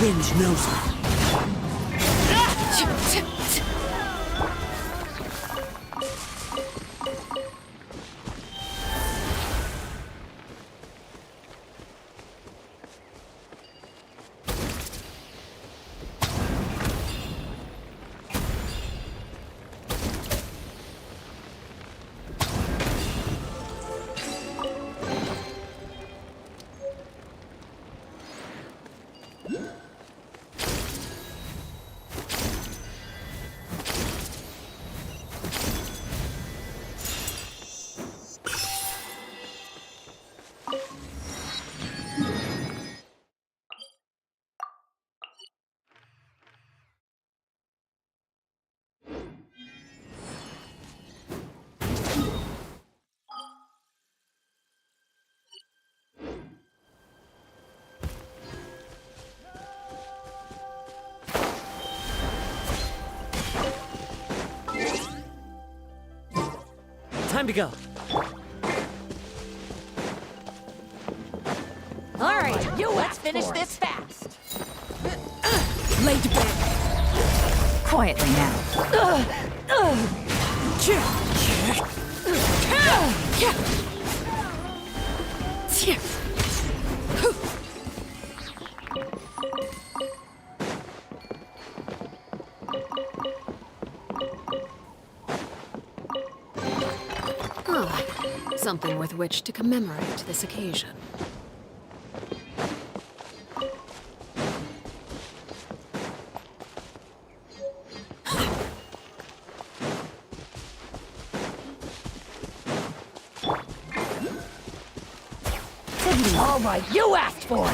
wind knows me. Time to go. All right, let's finish this fast. Laid back. Quietly now. Ah, something with which to commemorate this occasion. All right, you asked for it.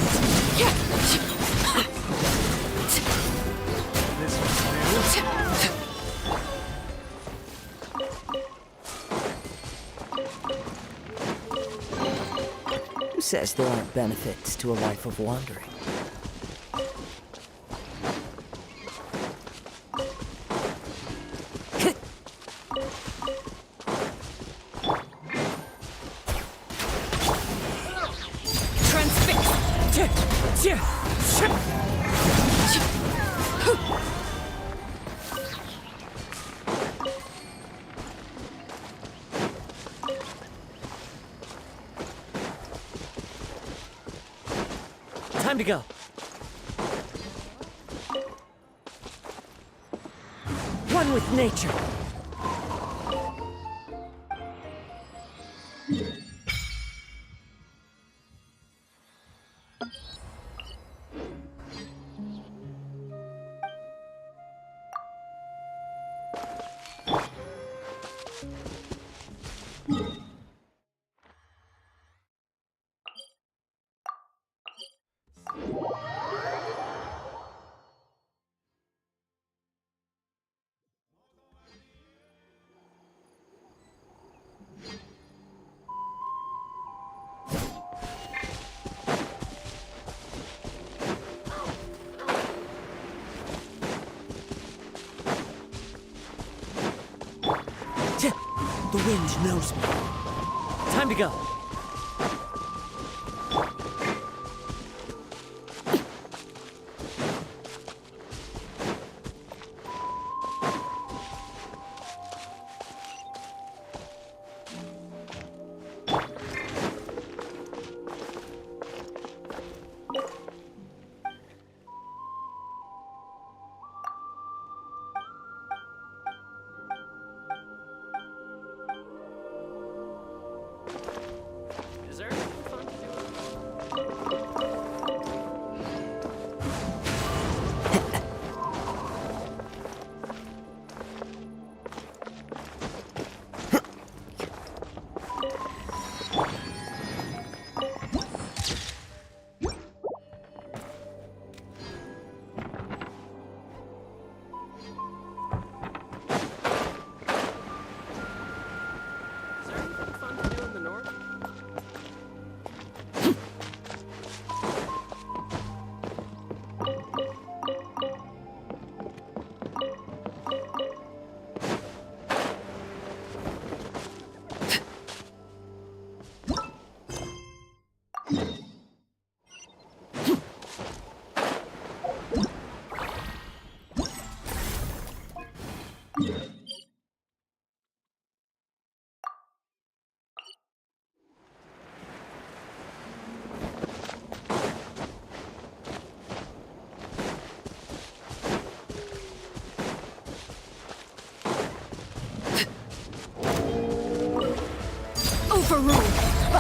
Who says there aren't benefits to a life of wandering? Time to go. One with nature. The wind knows me. Time to go.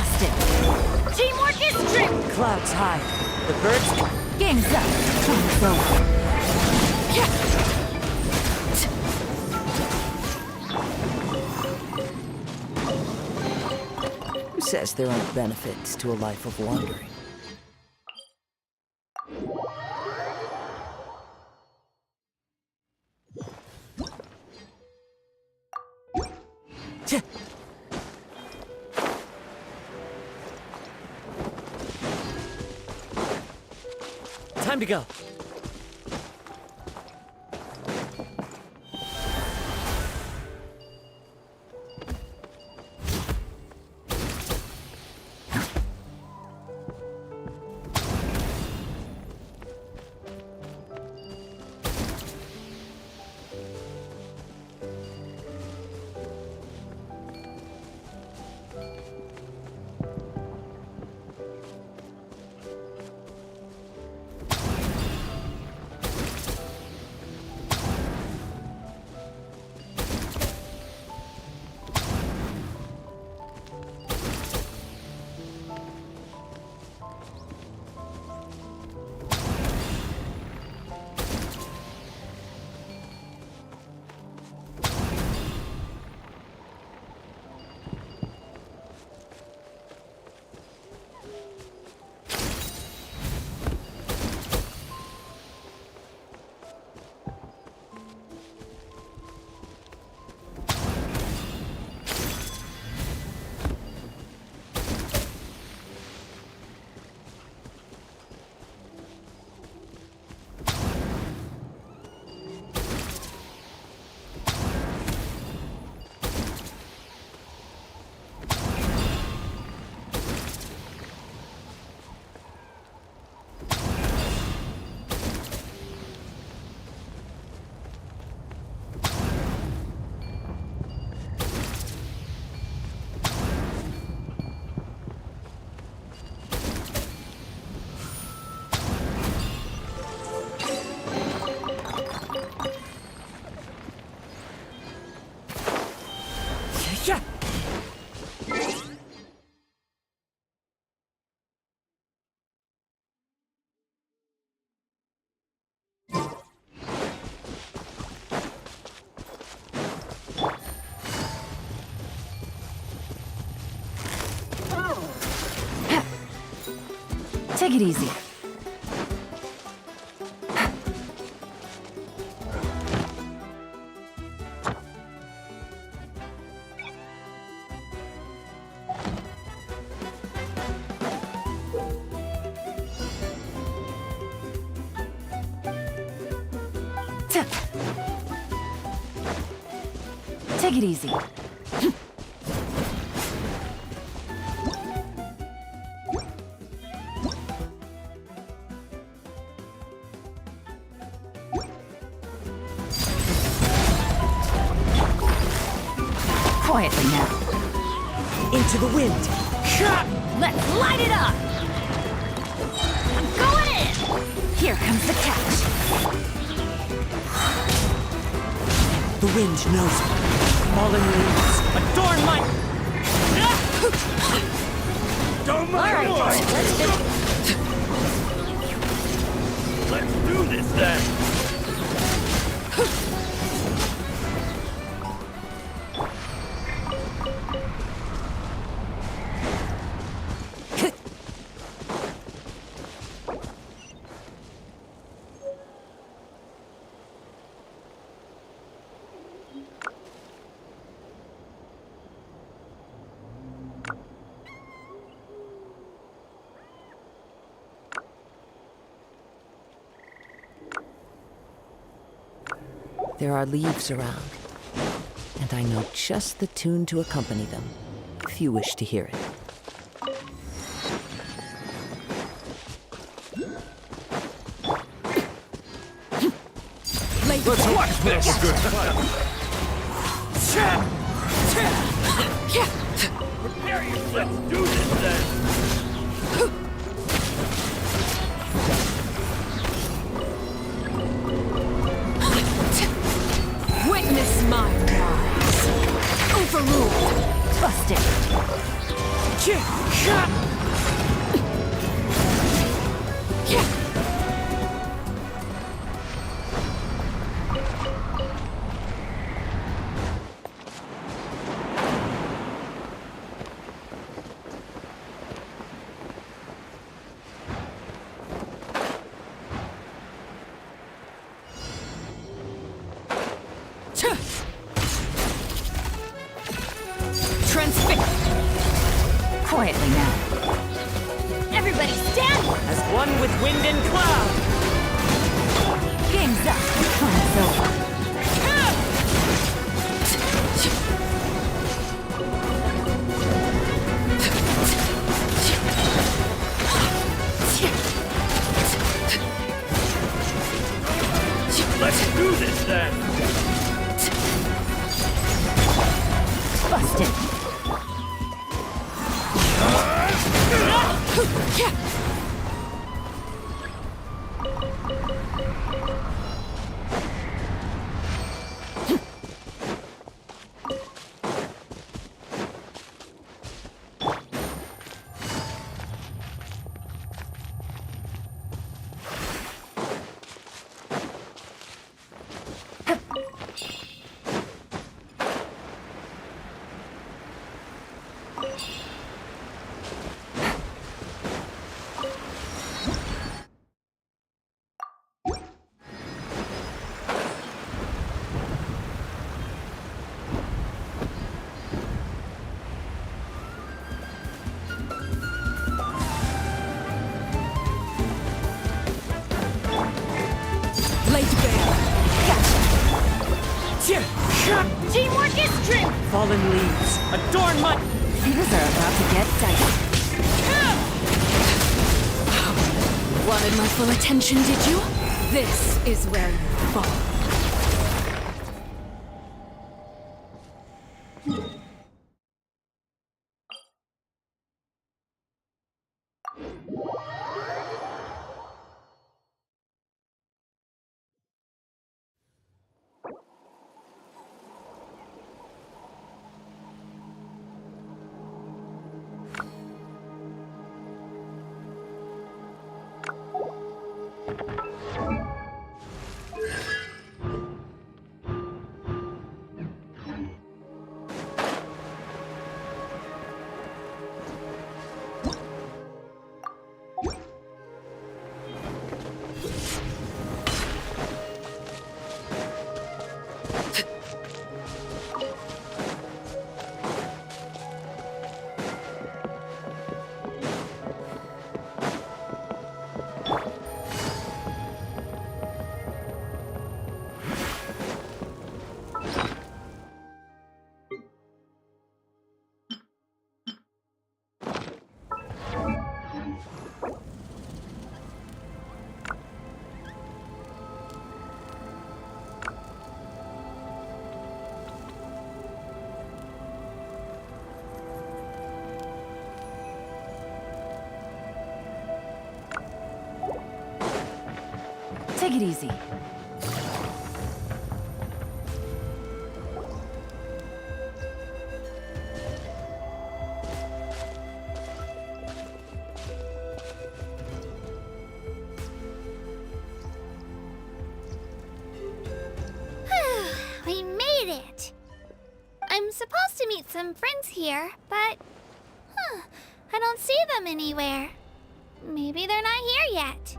Busted! Teamwork is trick! Clouds high. The birds... Game's up. Time's over. Who says there aren't benefits to a life of wandering? Time to go. Take it easy. Take it easy. Quietly now. Into the wind. Let's light it up! I'm going in! Here comes the catch. The wind knows me. Fallen leaves adorn my... Don't All mind right, Let's do this then! There are leaves around, and I know just the tune to accompany them, if you wish to hear it. Let's watch this! Prepare yourself! Let's do this then! Witness my rise. Overruled. Busted. Quietly now. Everybody stand! As one with wind and cloud! Game's up. Fun's over. Let's do this then! Busted. Teamwork is strength! Fallen leaves, adorn my... Things are about to get dicey. Wanted my full attention, did you? This is where you fall. Take it easy. We made it! I'm supposed to meet some friends here, but... I don't see them anywhere. Maybe they're not here yet.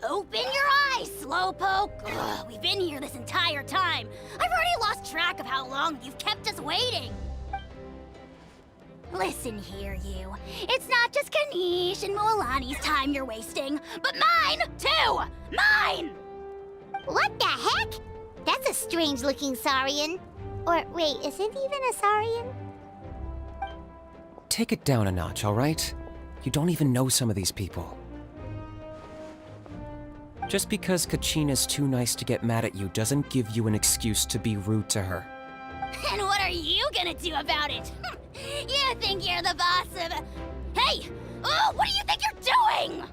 Open your eyes, Slowpoke! Ugh, we've been here this entire time. I've already lost track of how long you've kept us waiting. Listen here, you. It's not just Kanish and Moalani's time you're wasting, but mine, too! Mine! What the heck? That's a strange-looking Saurian. Or wait, is it even a Saurian? Take it down a notch, all right? You don't even know some of these people. Just because Kachina's too nice to get mad at you doesn't give you an excuse to be rude to her. And what are you gonna do about it? You think you're the boss of... Hey! Oh, what do you think you're doing?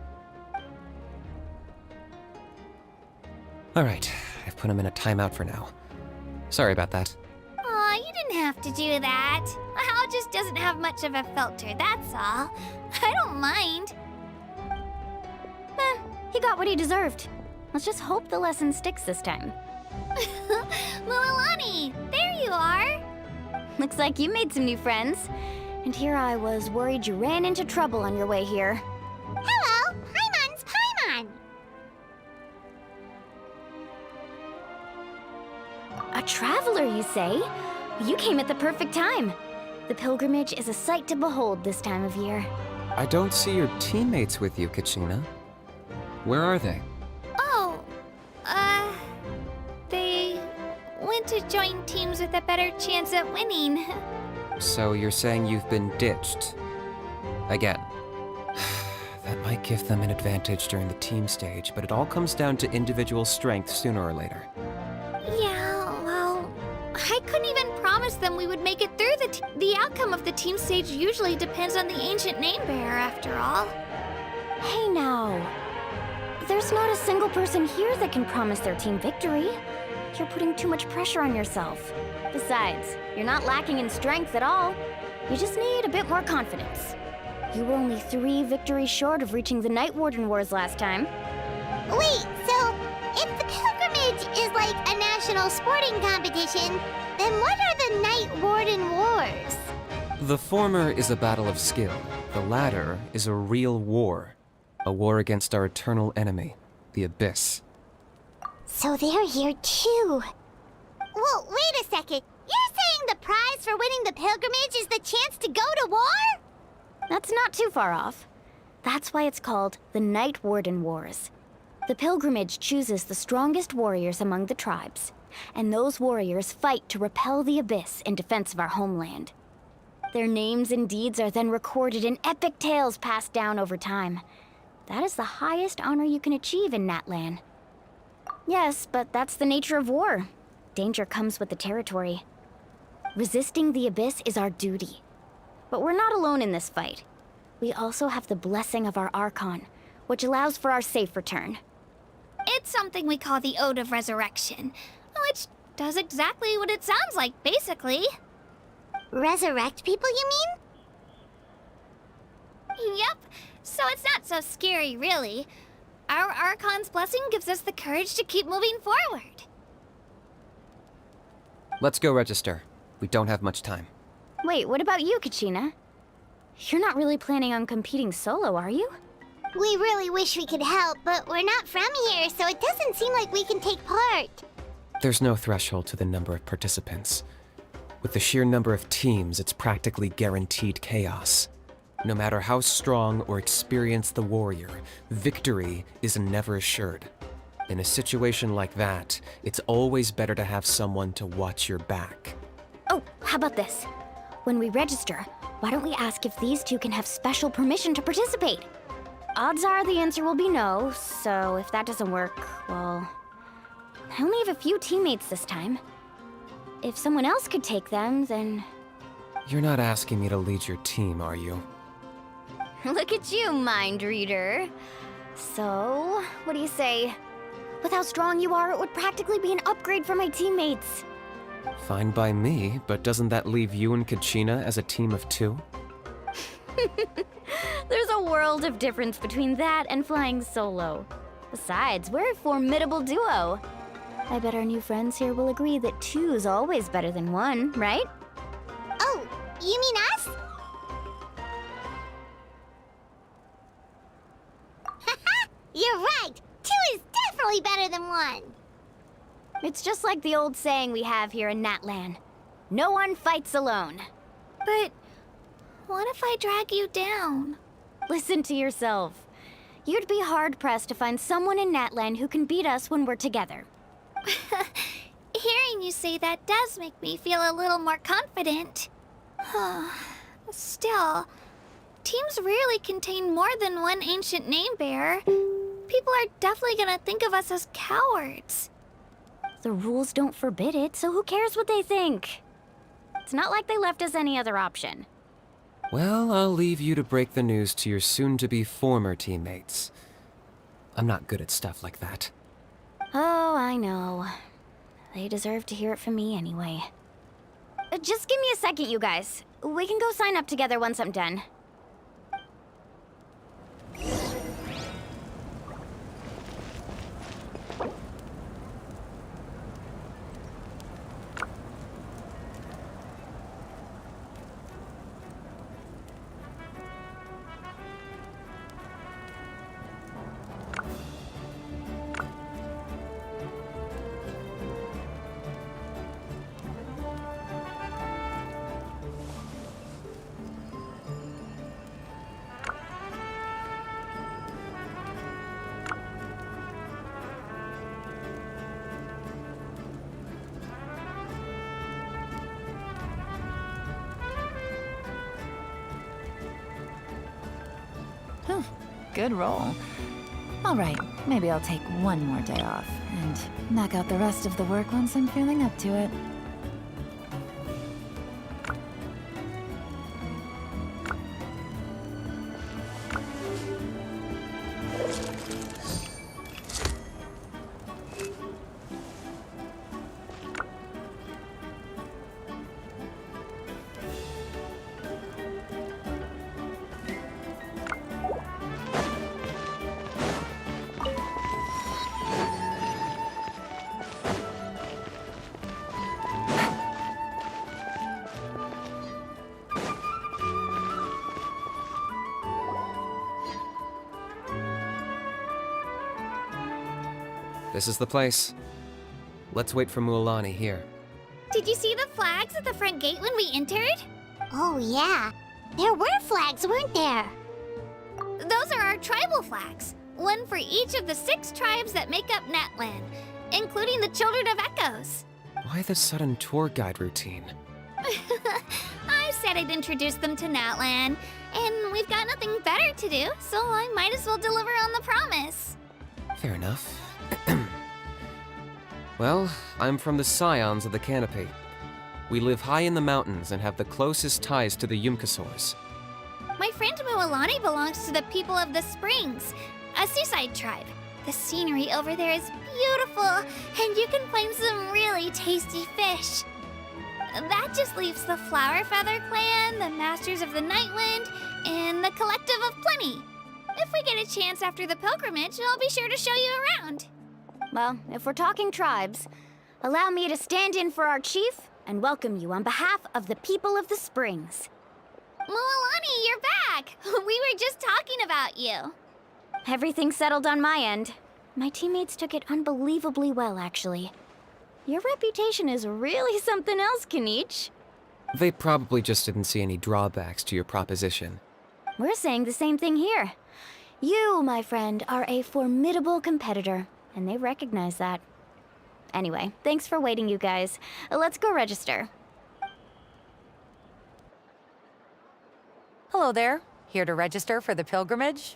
All right, I've put him in a timeout for now. Sorry about that. Aw, you didn't have to do that. Hal just doesn't have much of a filter, that's all. I don't mind. He got what he deserved. Let's just hope the lesson sticks this time. Mualani, there you are. Looks like you made some new friends. And here I was worried you ran into trouble on your way here. Hello, Paimon's Paimon. A traveler, you say? You came at the perfect time. The pilgrimage is a sight to behold this time of year. I don't see your teammates with you, Kachina. Where are they? Oh, they went to join teams with a better chance at winning. So you're saying you've been ditched? Again. That might give them an advantage during the team stage, but it all comes down to individual strength sooner or later. Yeah, well, I couldn't even promise them we would make it through the outcome of the team stage usually depends on the ancient name bearer, after all. Hey now. There's not a single person here that can promise their team victory. You're putting too much pressure on yourself. Besides, you're not lacking in strength at all. You just need a bit more confidence. You were only 3 victories short of reaching the Night Warden Wars last time. Wait, so if the pilgrimage is like a national sporting competition, then what are the Night Warden Wars? The former is a battle of skill. The latter is a real war. A war against our eternal enemy, the Abyss. So they're here too. Well, wait a second. You're saying the prize for winning the pilgrimage is the chance to go to war? That's not too far off. That's why it's called the Night Warden Wars. The pilgrimage chooses the strongest warriors among the tribes, and those warriors fight to repel the Abyss in defense of our homeland. Their names and deeds are then recorded in epic tales passed down over time. That is the highest honor you can achieve in Natlan. Yes, but that's the nature of war. Danger comes with the territory. Resisting the Abyss is our duty. But we're not alone in this fight. We also have the blessing of our Archon, which allows for our safe return. It's something we call the Ode of Resurrection, which does exactly what it sounds like, basically. Resurrect people, you mean? Yep, so it's not so scary, really. Our Archon's blessing gives us the courage to keep moving forward. Let's go register. We don't have much time. Wait, what about you, Kachina? You're not really planning on competing solo, are you? We really wish we could help, but we're not from here, so it doesn't seem like we can take part. There's no threshold to the number of participants. With the sheer number of teams, it's practically guaranteed chaos. No matter how strong or experienced the warrior, victory is never assured. In a situation like that, it's always better to have someone to watch your back. Oh, how about this? When we register, why don't we ask if these two can have special permission to participate? Odds are the answer will be no, so if that doesn't work, well... I only have a few teammates this time. If someone else could take them, then... You're not asking me to lead your team, are you? Look at you, mind reader. So, what do you say? With how strong you are, it would practically be an upgrade for my teammates. Fine by me, but doesn't that leave you and Kachina as a team of 2? There's a world of difference between that and flying solo. Besides, we're a formidable duo. I bet our new friends here will agree that 2's always better than 1, right? Oh, you mean us? You're right! 2 is definitely better than 1! It's just like the old saying we have here in Natlan. No one fights alone. But what if I drag you down? Listen to yourself. You'd be hard-pressed to find someone in Natlan who can beat us when we're together. Hearing you say that does make me feel a little more confident. Still, teams rarely contain more than one ancient name bearer. People are definitely gonna think of us as cowards. The rules don't forbid it, so who cares what they think? It's not like they left us any other option. Well, I'll leave you to break the news to your soon-to-be former teammates. I'm not good at stuff like that. Oh, I know. They deserve to hear it from me anyway. Just give me a second, you guys. We can go sign up together once I'm done. Good roll. All right, maybe I'll take one more day off and knock out the rest of the work once I'm feeling up to it. This is the place. Let's wait for Mualani here. Did you see the flags at the front gate when we entered? Oh, yeah. There were flags, weren't there? Those are our tribal flags. One for each of the 6 tribes that make up Natlan, including the Children of Echoes. Why the sudden tour guide routine? I said I'd introduce them to Natlan, and we've got nothing better to do, so I might as well deliver on the promise. Fair enough. Well, I'm from the Scions of the Canopy. We live high in the mountains and have the closest ties to the Yumkasaurs. My friend Mualani belongs to the people of the Springs, a seaside tribe. The scenery over there is beautiful, and you can find some really tasty fish. That just leaves the Flower Feather Clan, the Masters of the Nightwind, and the Collective of Plenty. If we get a chance after the pilgrimage, I'll be sure to show you around. Well, if we're talking tribes, allow me to stand in for our chief and welcome you on behalf of the people of the Springs. Mualani, you're back! We were just talking about you. Everything's settled on my end. My teammates took it unbelievably well, actually. Your reputation is really something else, Kanich. They probably just didn't see any drawbacks to your proposition. We're saying the same thing here. You, my friend, are a formidable competitor, and they recognize that. Anyway, thanks for waiting, you guys. Let's go register. Hello there. Here to register for the pilgrimage?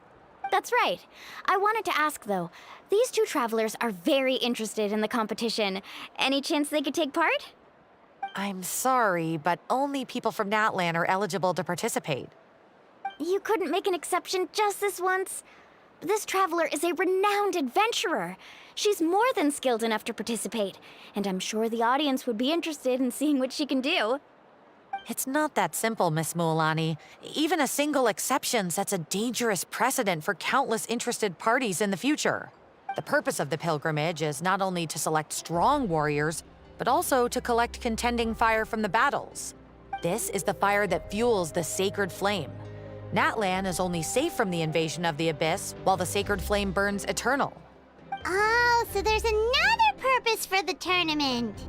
That's right. I wanted to ask, though. These 2 travelers are very interested in the competition. Any chance they could take part? I'm sorry, but only people from Natlan are eligible to participate. You couldn't make an exception just this once? This traveler is a renowned adventurer. She's more than skilled enough to participate, and I'm sure the audience would be interested in seeing what she can do. It's not that simple, Miss Mualani. Even a single exception sets a dangerous precedent for countless interested parties in the future. The purpose of the pilgrimage is not only to select strong warriors, but also to collect contending fire from the battles. This is the fire that fuels the sacred flame. Natlan is only safe from the invasion of the Abyss, while the sacred flame burns eternal. Oh, so there's another purpose for the tournament.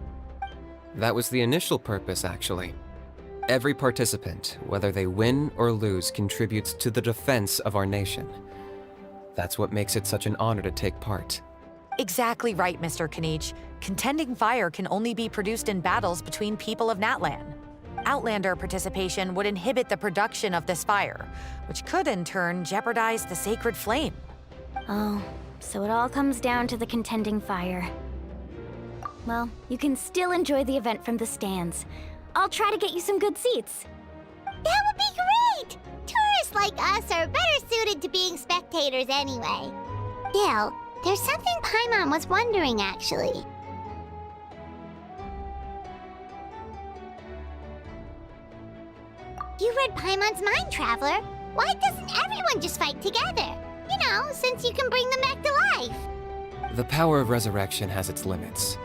That was the initial purpose, actually. Every participant, whether they win or lose, contributes to the defense of our nation. That's what makes it such an honor to take part. Exactly right, Mr. Kanich. Contending fire can only be produced in battles between people of Natlan. Outlander participation would inhibit the production of this fire, which could in turn jeopardize the sacred flame. Oh, so it all comes down to the contending fire. Well, you can still enjoy the event from the stands. I'll try to get you some good seats. That would be great! Tourists like us are better suited to being spectators anyway. Still, there's something Paimon was wondering, actually. You read Paimon's mind, Traveler. Why doesn't everyone just fight together? You know, since you can bring them back to life. The power of resurrection has its limits.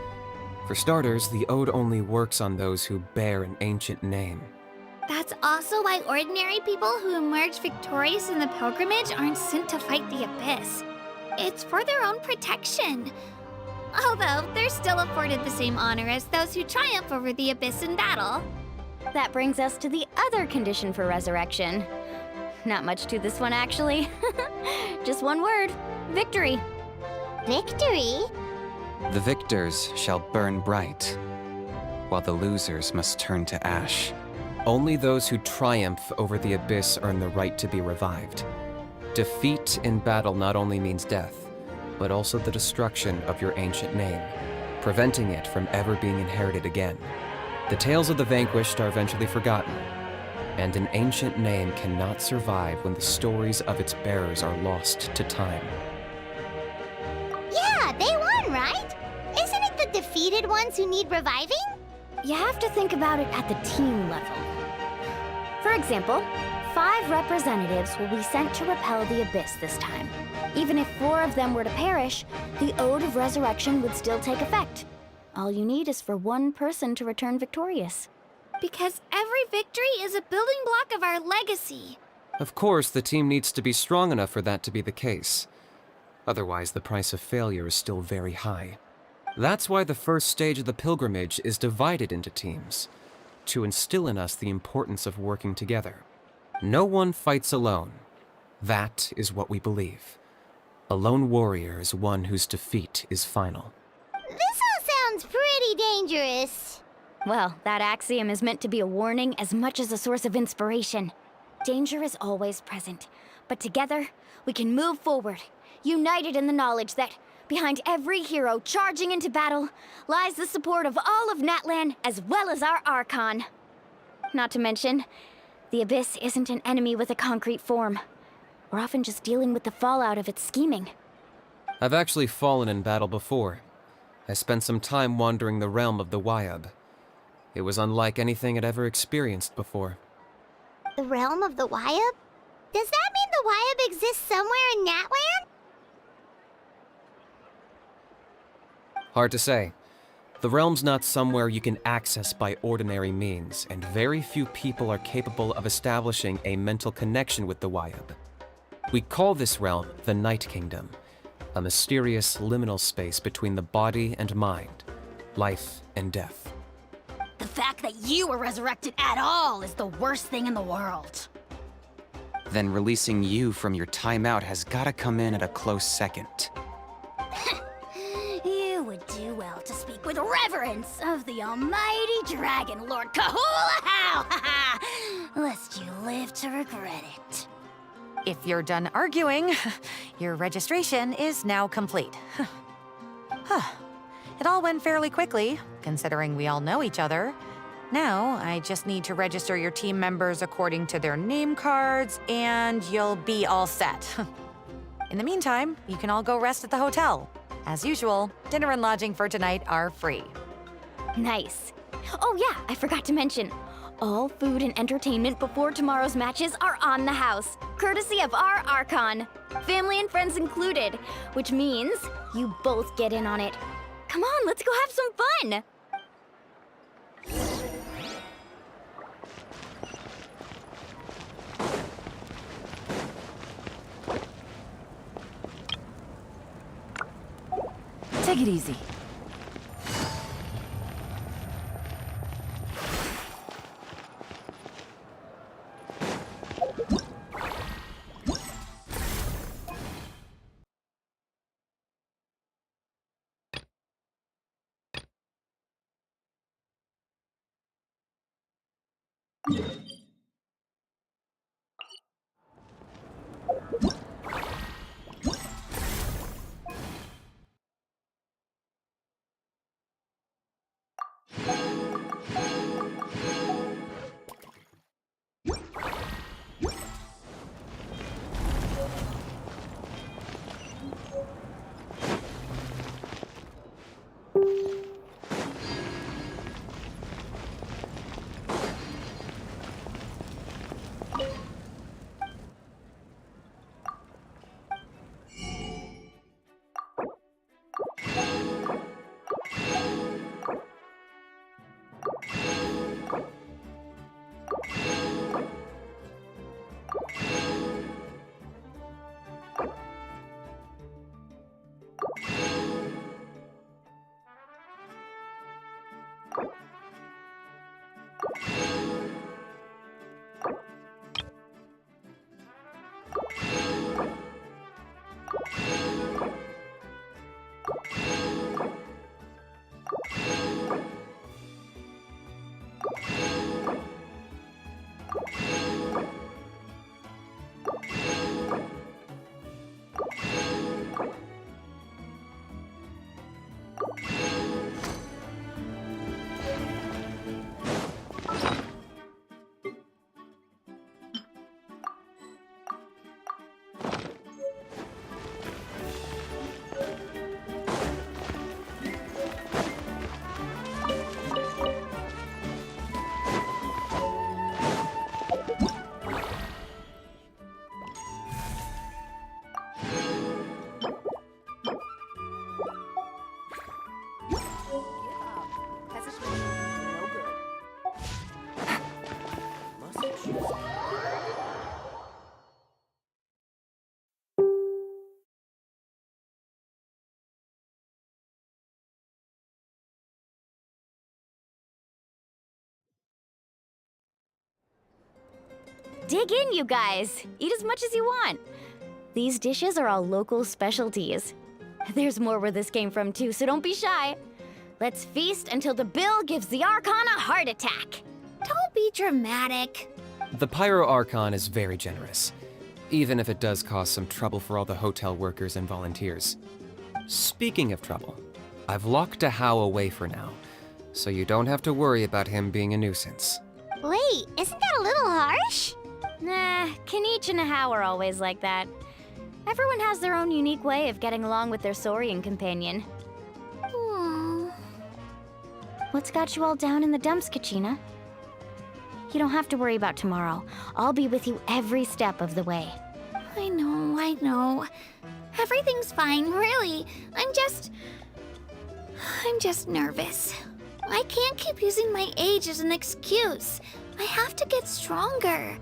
For starters, the ode only works on those who bear an ancient name. That's also why ordinary people who emerge victorious in the pilgrimage aren't sent to fight the Abyss. It's for their own protection. Although, they're still afforded the same honor as those who triumph over the Abyss in battle. That brings us to the other condition for resurrection. Not much to this one, actually. Just one word: victory. Victory? The victors shall burn bright, while the losers must turn to ash. Only those who triumph over the Abyss earn the right to be revived. Defeat in battle not only means death, but also the destruction of your ancient name, preventing it from ever being inherited again. The tales of the vanquished are eventually forgotten, and an ancient name cannot survive when the stories of its bearers are lost to time. Yeah, they won, right? Isn't it the defeated ones who need reviving? You have to think about it at the team level. For example, 5 representatives will be sent to repel the Abyss this time. Even if 4 of them were to perish, the Ode of Resurrection would still take effect. All you need is for 1 person to return victorious. Because every victory is a building block of our legacy. Of course, the team needs to be strong enough for that to be the case. Otherwise, the price of failure is still very high. That's why the first stage of the pilgrimage is divided into teams, to instill in us the importance of working together. No one fights alone. That is what we believe. A lone warrior is one whose defeat is final. This all sounds pretty dangerous. Well, that axiom is meant to be a warning as much as a source of inspiration. Danger is always present, but together, we can move forward, united in the knowledge that behind every hero charging into battle lies the support of all of Natlan as well as our Archon. Not to mention, the Abyss isn't an enemy with a concrete form. We're often just dealing with the fallout of its scheming. I've actually fallen in battle before. I spent some time wandering the realm of the Wyab. It was unlike anything I'd ever experienced before. The realm of the Wyab? Does that mean the Wyab exists somewhere in Natlan? Hard to say. The realm's not somewhere you can access by ordinary means, and very few people are capable of establishing a mental connection with the Wyab. We call this realm the Night Kingdom, a mysterious liminal space between the body and mind, life and death. The fact that you were resurrected at all is the worst thing in the world. Then releasing you from your timeout has gotta come in at a close second. You would do well to speak with reverence of the almighty Dragon Lord Kahula-How! Lest you live to regret it. If you're done arguing, your registration is now complete. It all went fairly quickly, considering we all know each other. Now, I just need to register your team members according to their name cards, and you'll be all set. In the meantime, you can all go rest at the hotel. As usual, dinner and lodging for tonight are free. Nice. Oh yeah, I forgot to mention. All food and entertainment before tomorrow's matches are on the house, courtesy of our Archon. Family and friends included, which means you both get in on it. Come on, let's go have some fun! Take it easy. Dig in, you guys. Eat as much as you want. These dishes are all local specialties. There's more where this came from too, so don't be shy. Let's feast until the bill gives the Archon a heart attack. Don't be dramatic. The Pyro Archon is very generous, even if it does cause some trouble for all the hotel workers and volunteers. Speaking of trouble, I've locked Ahau away for now, so you don't have to worry about him being a nuisance. Wait, isn't that a little harsh? Nah, Kanich and Ahau are always like that. Everyone has their own unique way of getting along with their Saurian companion. What's got you all down in the dumps, Kachina? You don't have to worry about tomorrow. I'll be with you every step of the way. I know. Everything's fine, really. I'm just nervous. I can't keep using my age as an excuse. I have to get stronger.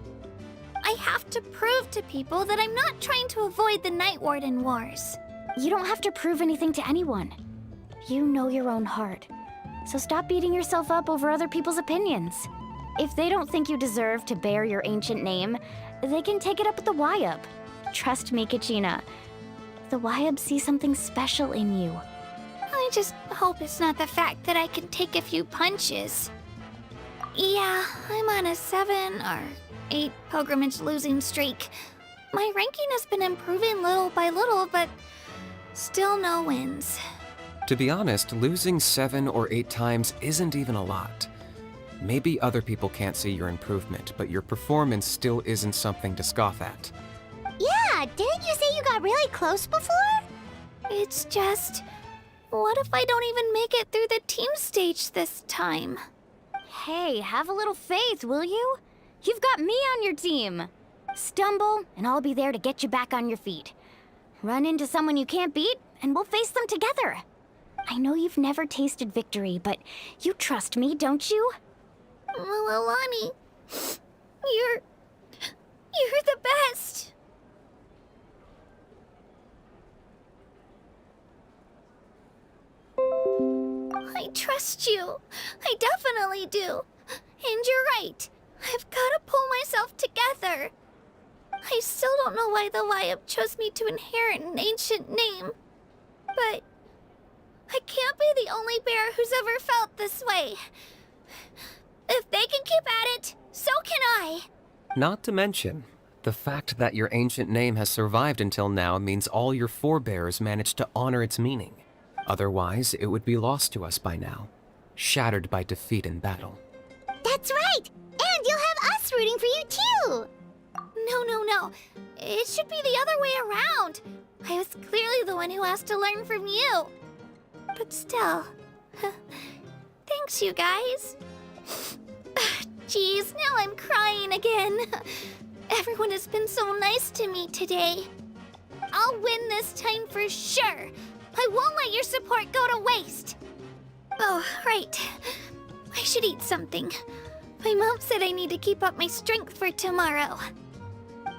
I have to prove to people that I'm not trying to avoid the Night Warden Wars. You don't have to prove anything to anyone. You know your own heart. So stop beating yourself up over other people's opinions. If they don't think you deserve to bear your ancient name, they can take it up with the Wyub. Trust me, Kachina. The Wyub see something special in you. I just hope it's not the fact that I can take a few punches. Yeah, I'm on a 7 or 8 pilgrimage losing streak. My ranking has been improving little by little, but still no wins. To be honest, losing 7 or 8 times isn't even a lot. Maybe other people can't see your improvement, but your performance still isn't something to scoff at. Yeah, didn't you say you got really close before? It's just, what if I don't even make it through the team stage this time? Hey, have a little faith, will you? You've got me on your team. Stumble, and I'll be there to get you back on your feet. Run into someone you can't beat, and we'll face them together. I know you've never tasted victory, but you trust me, don't you? Alani, you're the best. I trust you. I definitely do. And you're right. I've got to pull myself together. I still don't know why the Wyub chose me to inherit an ancient name. But I can't be the only bear who's ever felt this way. If they can keep at it, so can I. Not to mention, the fact that your ancient name has survived until now means all your forebears managed to honor its meaning. Otherwise, it would be lost to us by now, shattered by defeat in battle. That's right! And you'll have us rooting for you too! No. It should be the other way around. I was clearly the one who asked to learn from you. But still, thanks you guys. Geez, now I'm crying again. Everyone has been so nice to me today. I'll win this time for sure. I won't let your support go to waste. Oh, right. I should eat something. My mom said I need to keep up my strength for tomorrow.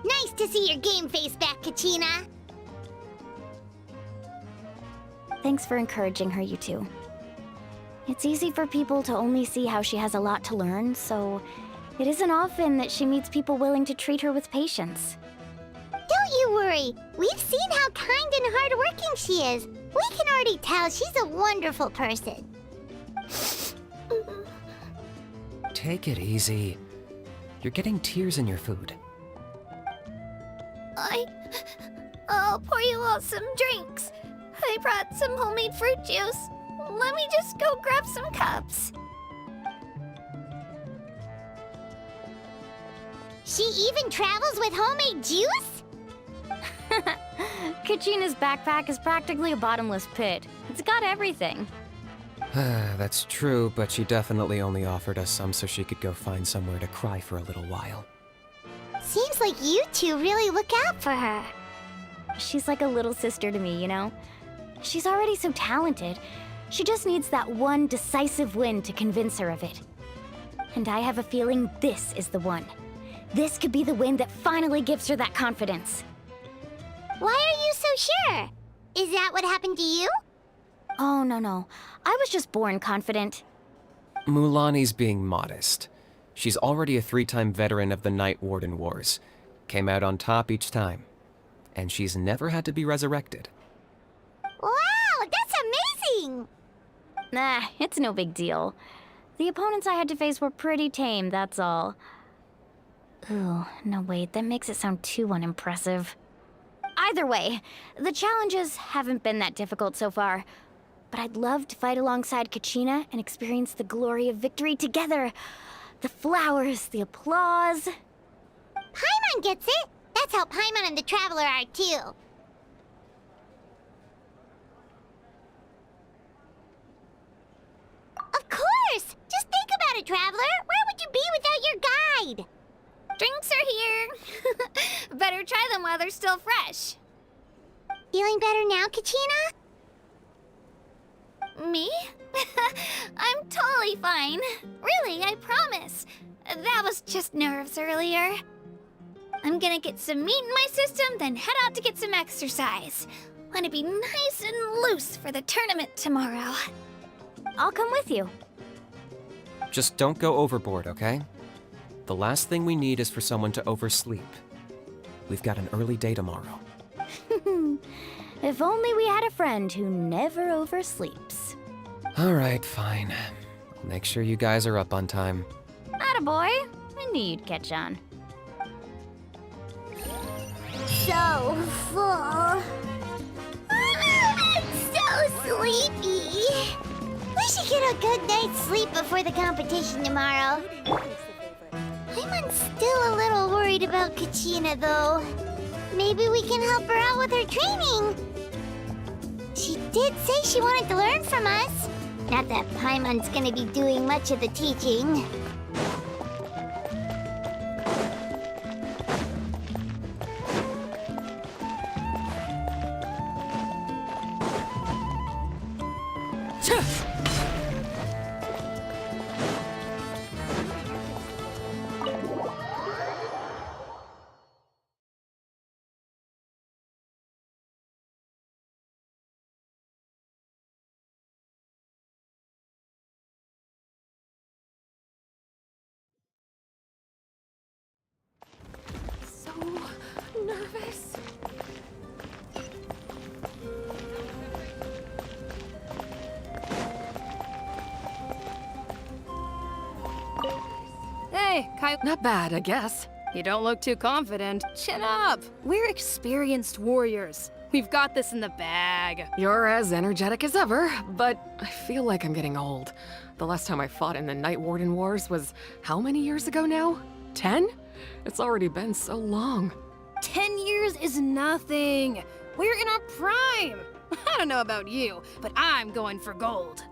Nice to see your game face back, Kachina. Thanks for encouraging her, you two. It's easy for people to only see how she has a lot to learn, so it isn't often that she meets people willing to treat her with patience. Don't you worry. We've seen how kind and hardworking she is. We can already tell she's a wonderful person. Take it easy. You're getting tears in your food. I'll pour you all some drinks. I brought some homemade fruit juice. Let me just go grab some cups. She even travels with homemade juice? Kachina's backpack is practically a bottomless pit. It's got everything. That's true, but she definitely only offered us some so she could go find somewhere to cry for a little while. Seems like you two really look out for her. She's like a little sister to me, you know? She's already so talented. She just needs that one decisive win to convince her of it. And I have a feeling this is the one. This could be the win that finally gives her that confidence. Why are you so sure? Is that what happened to you? Oh, no. I was just born confident. Mulani's being modest. She's already a 3-time veteran of the Night Warden Wars. Came out on top each time. And she's never had to be resurrected. Wow, that's amazing! Nah, it's no big deal. The opponents I had to face were pretty tame, that's all. Ooh, no wait, that makes it sound too unimpressive. Either way, the challenges haven't been that difficult so far. But I'd love to fight alongside Kachina and experience the glory of victory together. The flowers, the applause. Paimon gets it! That's how Paimon and the Traveler are too. Of course! Just think about it, Traveler! Where would you be without your guide? Drinks are here. Better try them while they're still fresh. Feeling better now, Kachina? Me? I'm totally fine. Really, I promise. That was just nerves earlier. I'm gonna get some meat in my system, then head out to get some exercise. Want to be nice and loose for the tournament tomorrow. I'll come with you. Just don't go overboard, okay? The last thing we need is for someone to oversleep. We've got an early day tomorrow. If only we had a friend who never oversleeps. Alright, fine. I'll make sure you guys are up on time. Attaboy. I knew you'd catch on. So full. I'm so sleepy. We should get a good night's sleep before the competition tomorrow. I'm still a little worried about Kachina, though. Maybe we can help her out with her training. She did say she wanted to learn from us. Not that Paimon's gonna be doing much of the teaching. So nervous. Hey, Kai. Not bad, I guess. You don't look too confident. Chin up. We're experienced warriors. We've got this in the bag. You're as energetic as ever, but I feel like I'm getting old. The last time I fought in the Night Warden Wars was how many years ago now? 10? It's already been so long. 10 years is nothing. We're in our prime. I don't know about you, but I'm going for gold.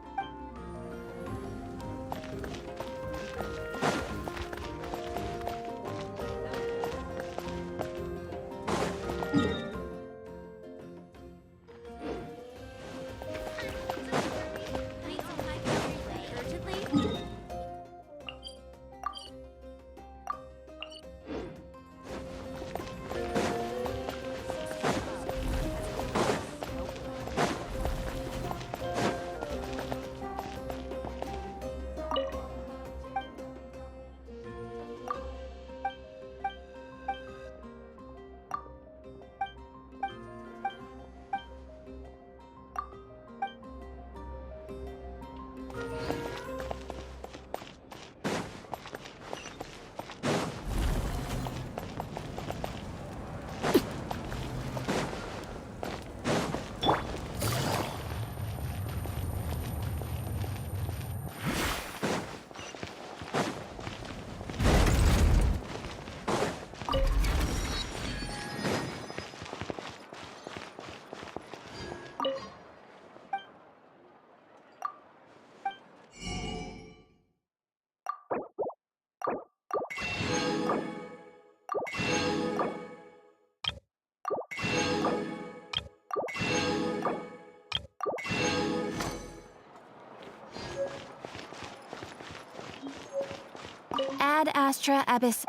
Ad Astra Abyss.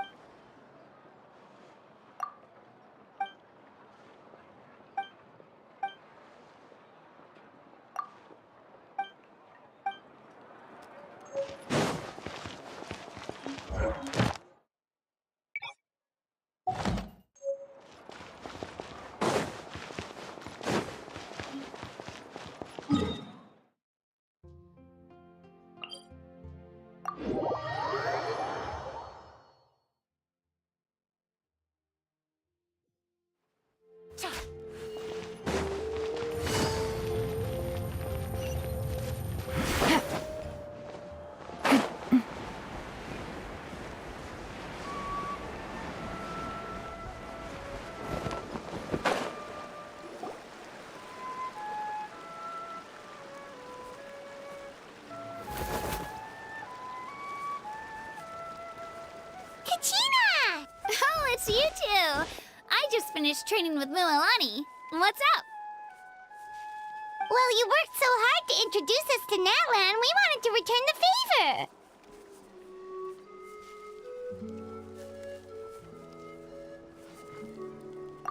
Kachina! Oh, it's you two! I just finished training with Mualani. What's up? Well, you worked so hard to introduce us to Natlan, we wanted to return the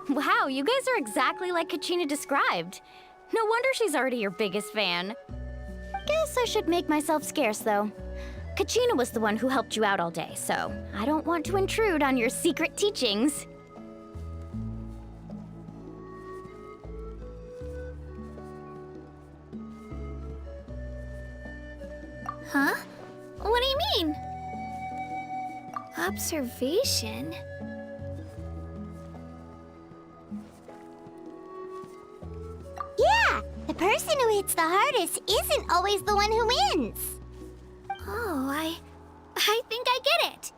favor. Wow, you guys are exactly like Kachina described. No wonder she's already your biggest fan. Guess I should make myself scarce, though. Kachina was the one who helped you out all day, so I don't want to intrude on your secret teachings. Huh? What do you mean? Observation? Yeah, the person who hits the hardest isn't always the one who wins. Oh, I think I get it.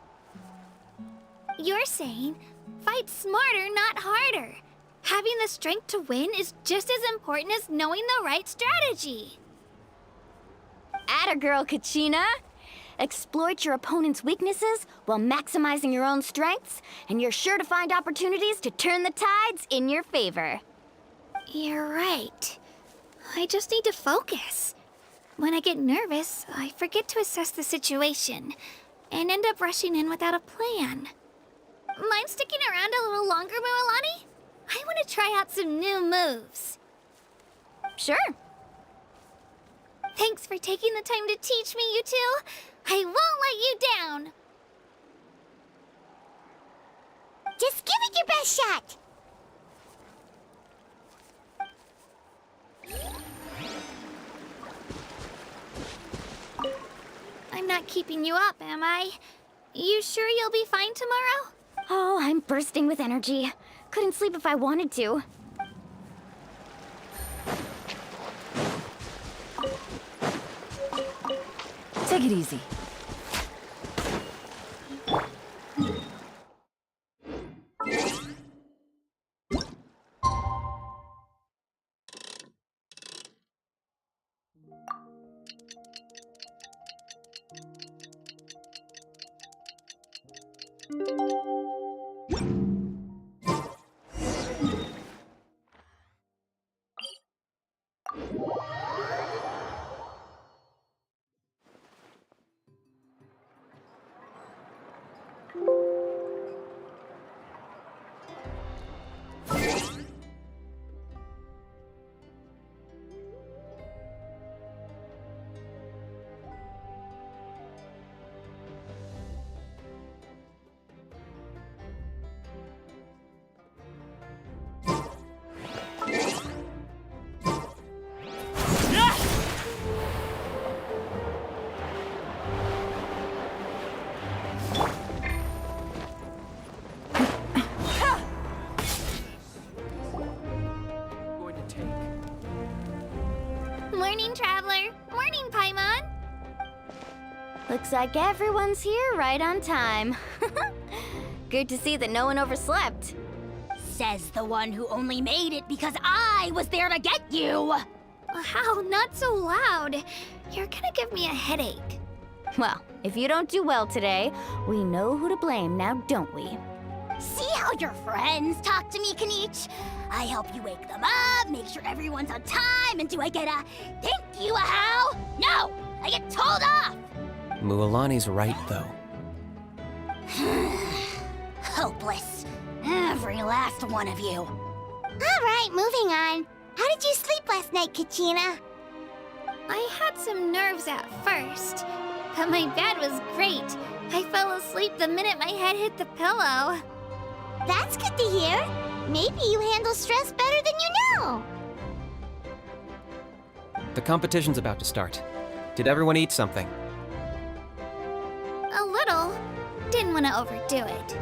You're saying, fight smarter, not harder. Having the strength to win is just as important as knowing the right strategy. Atta girl, Kachina! Exploit your opponent's weaknesses while maximizing your own strengths, and you're sure to find opportunities to turn the tides in your favor. You're right. I just need to focus. When I get nervous, I forget to assess the situation, and end up rushing in without a plan. Mind sticking around a little longer, Mualani? I want to try out some new moves. Sure. Thanks for taking the time to teach me, you two. I won't let you down. Just give it your best shot. I'm not keeping you up, am I? You sure you'll be fine tomorrow? Oh, I'm bursting with energy. Couldn't sleep if I wanted to. Take it easy. Morning, Traveler. Morning, Paimon. Looks like everyone's here right on time. Good to see that no one overslept. Says the one who only made it because I was there to get you! How? Not so loud. You're gonna give me a headache. Well, if you don't do well today, we know who to blame now, don't we? See how your friends talk to me, Kanich? I help you wake them up, make sure everyone's on time, and do I get a thank you, a how? No! I get told off! Mualani's right, though. Hopeless. Every last one of you. All right, moving on. How did you sleep last night, Kachina? I had some nerves at first, but my bed was great. I fell asleep the minute my head hit the pillow. That's good to hear. Maybe you handle stress better than you know. The competition's about to start. Did everyone eat something? A little. Didn't want to overdo it.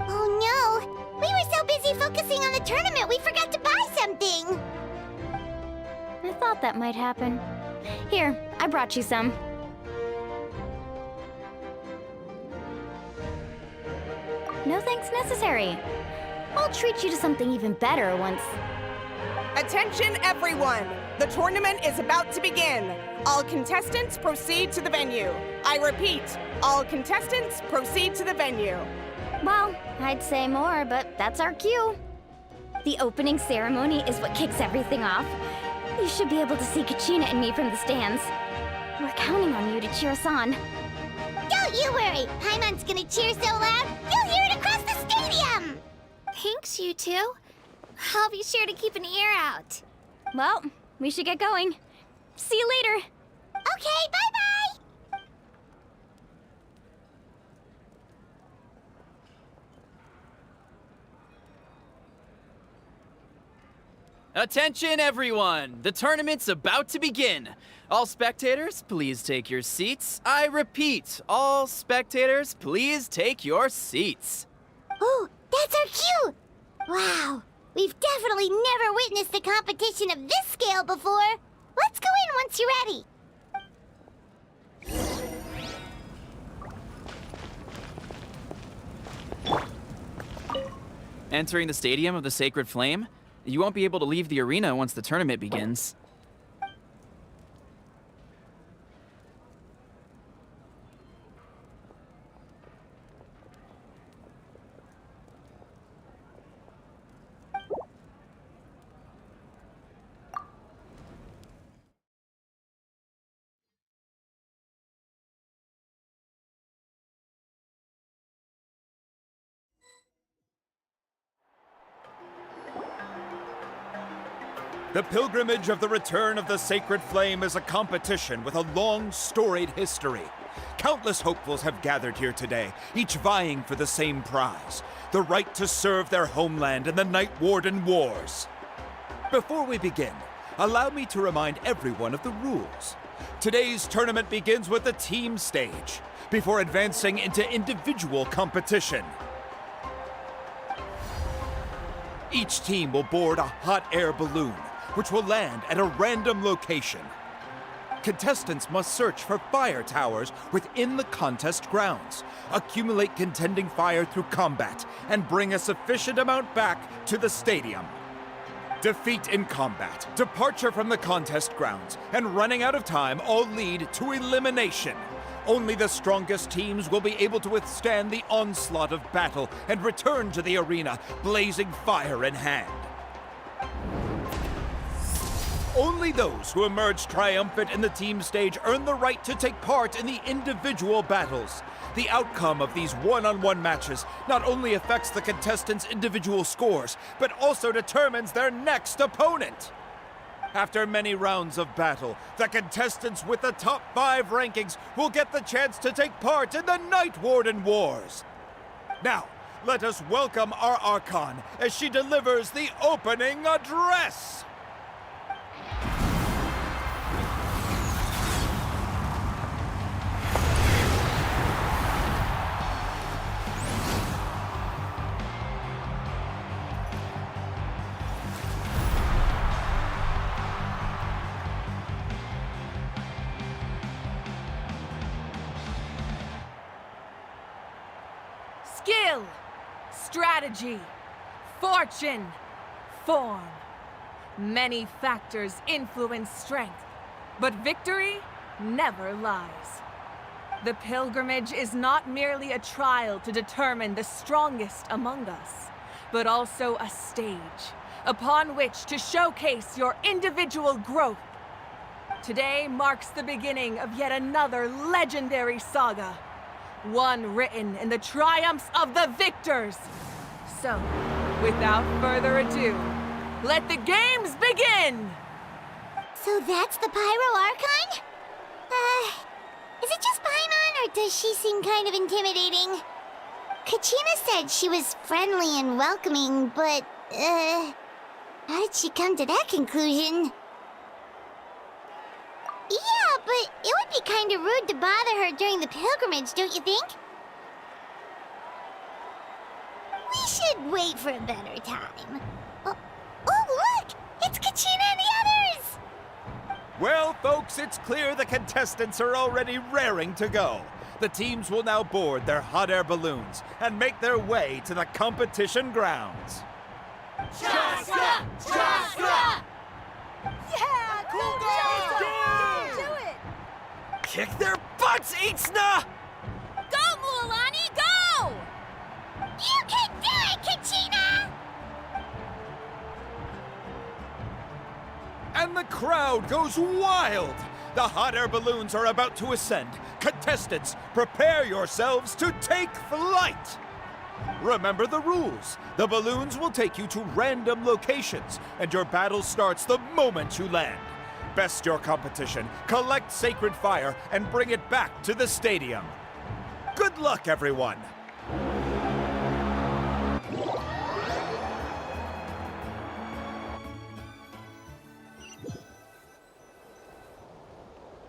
Oh no! We were so busy focusing on the the tournament, we forgot to buy something. I thought that might happen. Here, I brought you some. No thanks necessary. I'll treat you to something even better once. Attention, everyone! The tournament is about to begin. All contestants proceed to the venue. I repeat, all contestants proceed to the venue. Well, I'd say more, but that's our cue. The opening ceremony is what kicks everything off. You should be able to see Kachina and me from the stands. We're counting on you to cheer us on. Don't you worry! Paimon's gonna cheer so loud, you'll hear it across the stadium! Thanks, you two. I'll be sure to keep an ear out. Well, we should get going. See you later. Okay, bye-bye! Attention, everyone! The tournament's about to begin. All spectators, please take your seats. I repeat, all spectators, please take your seats. Oh, that's our cue! Wow, we've definitely never witnessed a competition of this scale before. Let's go in once you're ready. Entering the Stadium of the Sacred Flame, you won't be able to leave the arena once the tournament begins. The pilgrimage of the return of the Sacred Flame is a competition with a long, storied history. Countless hopefuls have gathered here today, each vying for the same prize, the right to serve their homeland in the Night Warden Wars. Before we begin, allow me to remind everyone of the rules. Today's tournament begins with the team stage, before advancing into individual competition. Each team will board a hot air balloon, which will land at a random location. Contestants must search for fire towers within the contest grounds, accumulate contending fire through combat, and bring a sufficient amount back to the stadium. Defeat in combat, departure from the contest grounds, and running out of time all lead to elimination. Only the strongest teams will be able to withstand the onslaught of battle and return to the arena, blazing fire in hand. Only those who emerge triumphant in the team stage earn the right to take part in the individual battles. The outcome of these one-on-one matches not only affects the contestants' individual scores, but also determines their next opponent. After many rounds of battle, the contestants with the top 5 rankings will get the chance to take part in the Night Warden Wars. Now, let us welcome our Archon as she delivers the opening address. Skill, strategy, fortune, form. Many factors influence strength, but victory never lies. The pilgrimage is not merely a trial to determine the strongest among us, but also a stage upon which to showcase your individual growth. Today marks the beginning of yet another legendary saga, one written in the triumphs of the victors. So, without further ado, let the games begin! So that's the Pyro Archon? Is it just Paimon, or does she seem kind of intimidating? Kachina said she was friendly and welcoming, but, how did she come to that conclusion? Yeah, but it would be kind of rude to bother her during the pilgrimage, don't you think? We should could wait for a better time. Oh, look! It's Kachina and the others! Well, folks, it's clear the contestants are already raring to go. The teams will now board their hot air balloons and make their way to the competition grounds. Chaska! Chaska! Yeah! Cool guys! Do it! Kick their butts, Itzna! Go, Mualani, go! You can do it, Kachina! And the crowd goes wild! The hot air balloons are about to ascend. Contestants, prepare yourselves to take flight! Remember the rules. The balloons will take you to random locations, and your battle starts the moment you land. Best your competition, collect sacred fire, and bring it back to the stadium. Good luck, everyone!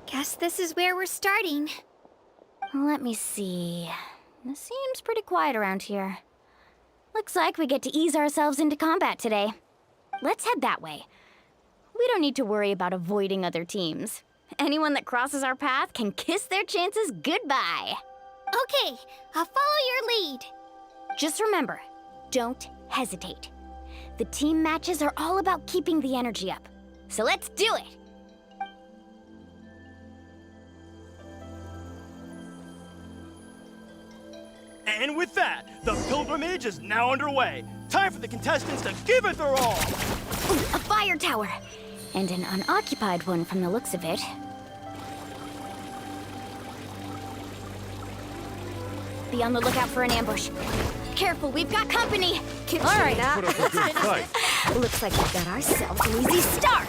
Guess this is where we're starting. Let me see. It seems pretty quiet around here. Looks like we get to ease ourselves into combat today. Let's head that way. We don't need to worry about avoiding other teams. Anyone that crosses our path can kiss their chances goodbye. Okay, I'll follow your lead. Just remember, don't hesitate. The team matches are all about keeping the energy up. So let's do it! And with that, the pilgrimage is now underway. Time for the contestants to give it their all! Ooh, a fire tower! And an unoccupied one from the looks of it. Be on the lookout for an ambush. Careful, we've got company! All right, Put up a good fight. Looks like we've got ourselves an easy start!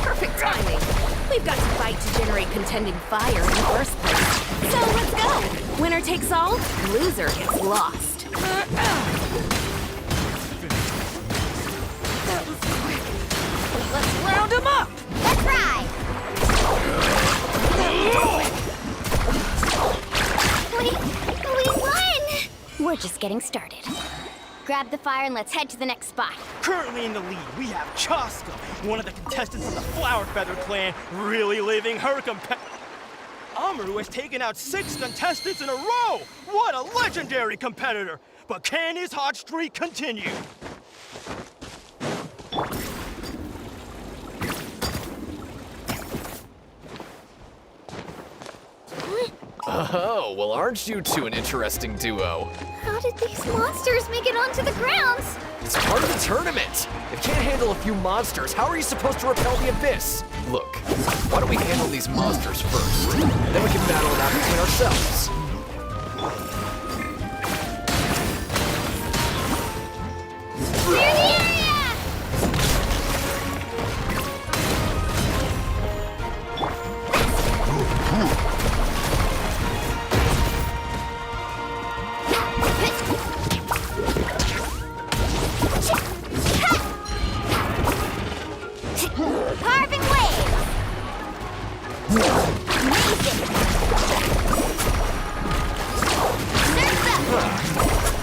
Perfect timing. We've got to fight to generate contending fire in the first place. So let's go! Winner takes all, loser gets lost. Let's round them up! Let's ride! We won! We're just getting started. Grab the fire and let's head to the next spot. Currently in the lead, we have Chaska, one of the contestants from the Flower Feather clan, really living her Amaru has taken out 6 contestants in a row! What a legendary competitor! But can his hot streak continue? Oh, well, aren't you two an interesting duo? How did these monsters make it onto the grounds? It's part of the tournament. If you can't handle a few monsters, how are you supposed to repel the abyss? Look, why don't we handle these monsters first? Then we can battle it out between ourselves. Clear the area! Carving waves! Amazing!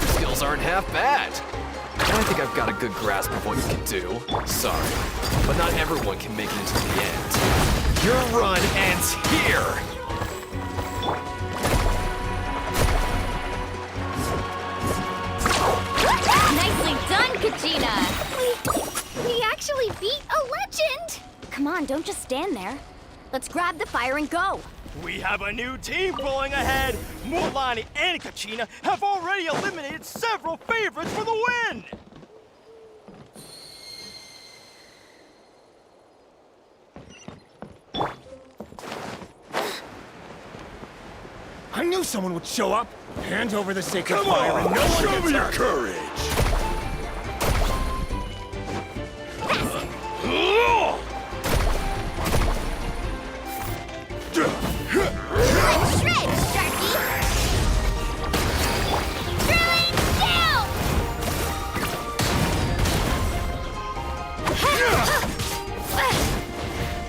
Skills aren't half bad. I think I've got a good grasp of what you can do. Sorry, but not everyone can make it into the end. Your run ends here! Nicely done, Kachina! We actually beat a legend! Come on, don't just stand there. Let's grab the fire and go. We have a new team pulling ahead! Mualani and Kachina have already eliminated several favorites for the win! I knew someone would show up. Hand over the sacred Come fire on, and no one show gets me your hurt. courage! Let's shred, Sharky! Throwing down!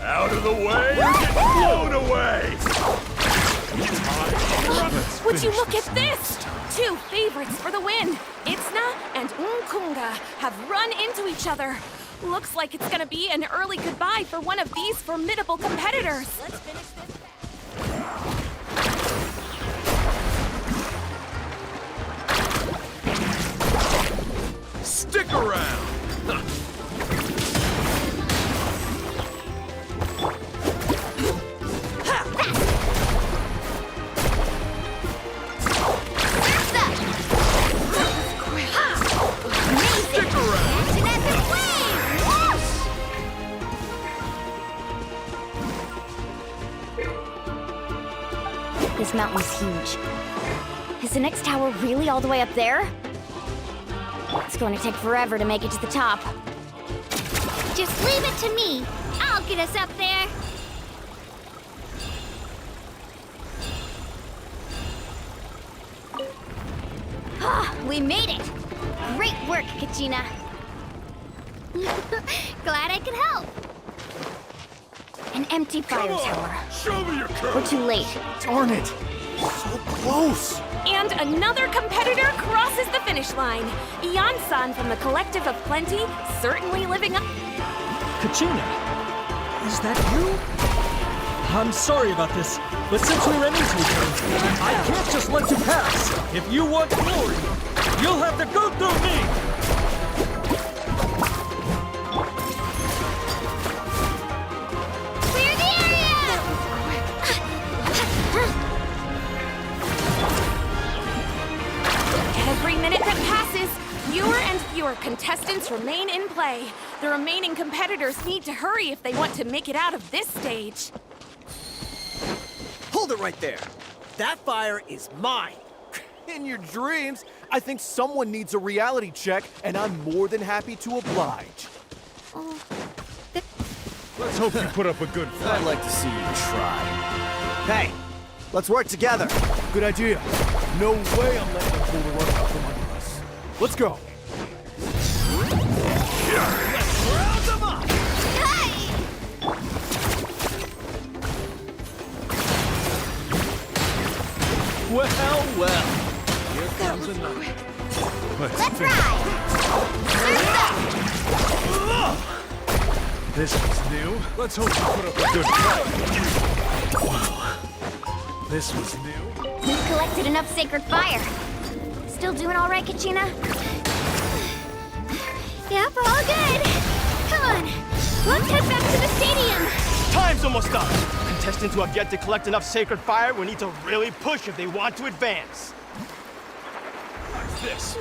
Out of the way, you're getting blown away! Would you look at this? 2 favorites favorites for the win. Itzna and Nkunga have run into each other. Looks like it's gonna be an early goodbye for one of these formidable competitors. Let's finish this. Stick around! This mountain's huge. Is the next tower really all the way up there? It's going to take forever to make it to the top. Just leave it to me. I'll get us up there. Ah, we made it! Great work, Kachina. Glad I could help. An empty fire tower. Show me your courage. We're too late. Darn it! So close! And another competitor crosses the finish line. Yan-san from the Collective of Plenty, certainly living up. Kachina, is that you? I'm sorry about this, but since we ran into each other, I can't just let you pass. If you want glory, you'll have to go through me! Every minute that passes, fewer and fewer contestants remain in play. The remaining competitors need to hurry if they want to make it out of this stage. Hold it right there. That fire is mine. In your dreams, I think someone needs a reality check, and I'm more than happy to oblige. Let's hope you put up a good fight. I'd like to see you try. Hey, let's work together. Good idea. No way I'm letting them pull the rug out from under us. Let's go. Let's round them up! Well. Here comes another. Let's ride! This was new. Let's hope you put up a good fight. Wow. This was new. We've collected enough sacred fire. Still doing all right, Kachina? Yep, all good. Come on, let's head back to the stadium. Time's almost up. Contestants who have yet to collect enough sacred fire will need to really push if they want to advance. What's this?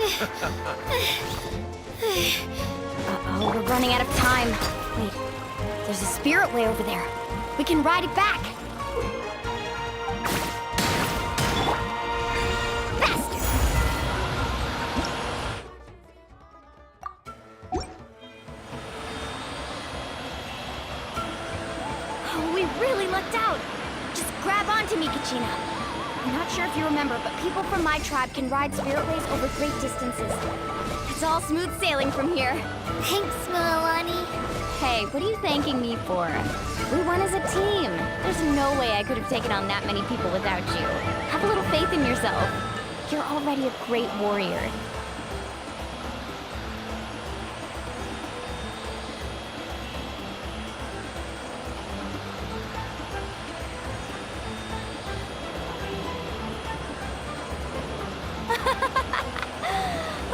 Uh-oh, we're running out of time. Wait, there's a spirit way over there. We can ride it back. We really lucked out. Just grab onto me, Kachina. I'm not sure if you remember, but people from my tribe can ride spirit ways over great distances. It's all smooth sailing from here. Thanks, Milani. Hey, what are you thanking me for? We won as a team. There's no way I could have taken on that many people without you. Have a little faith in yourself. You're already a great warrior.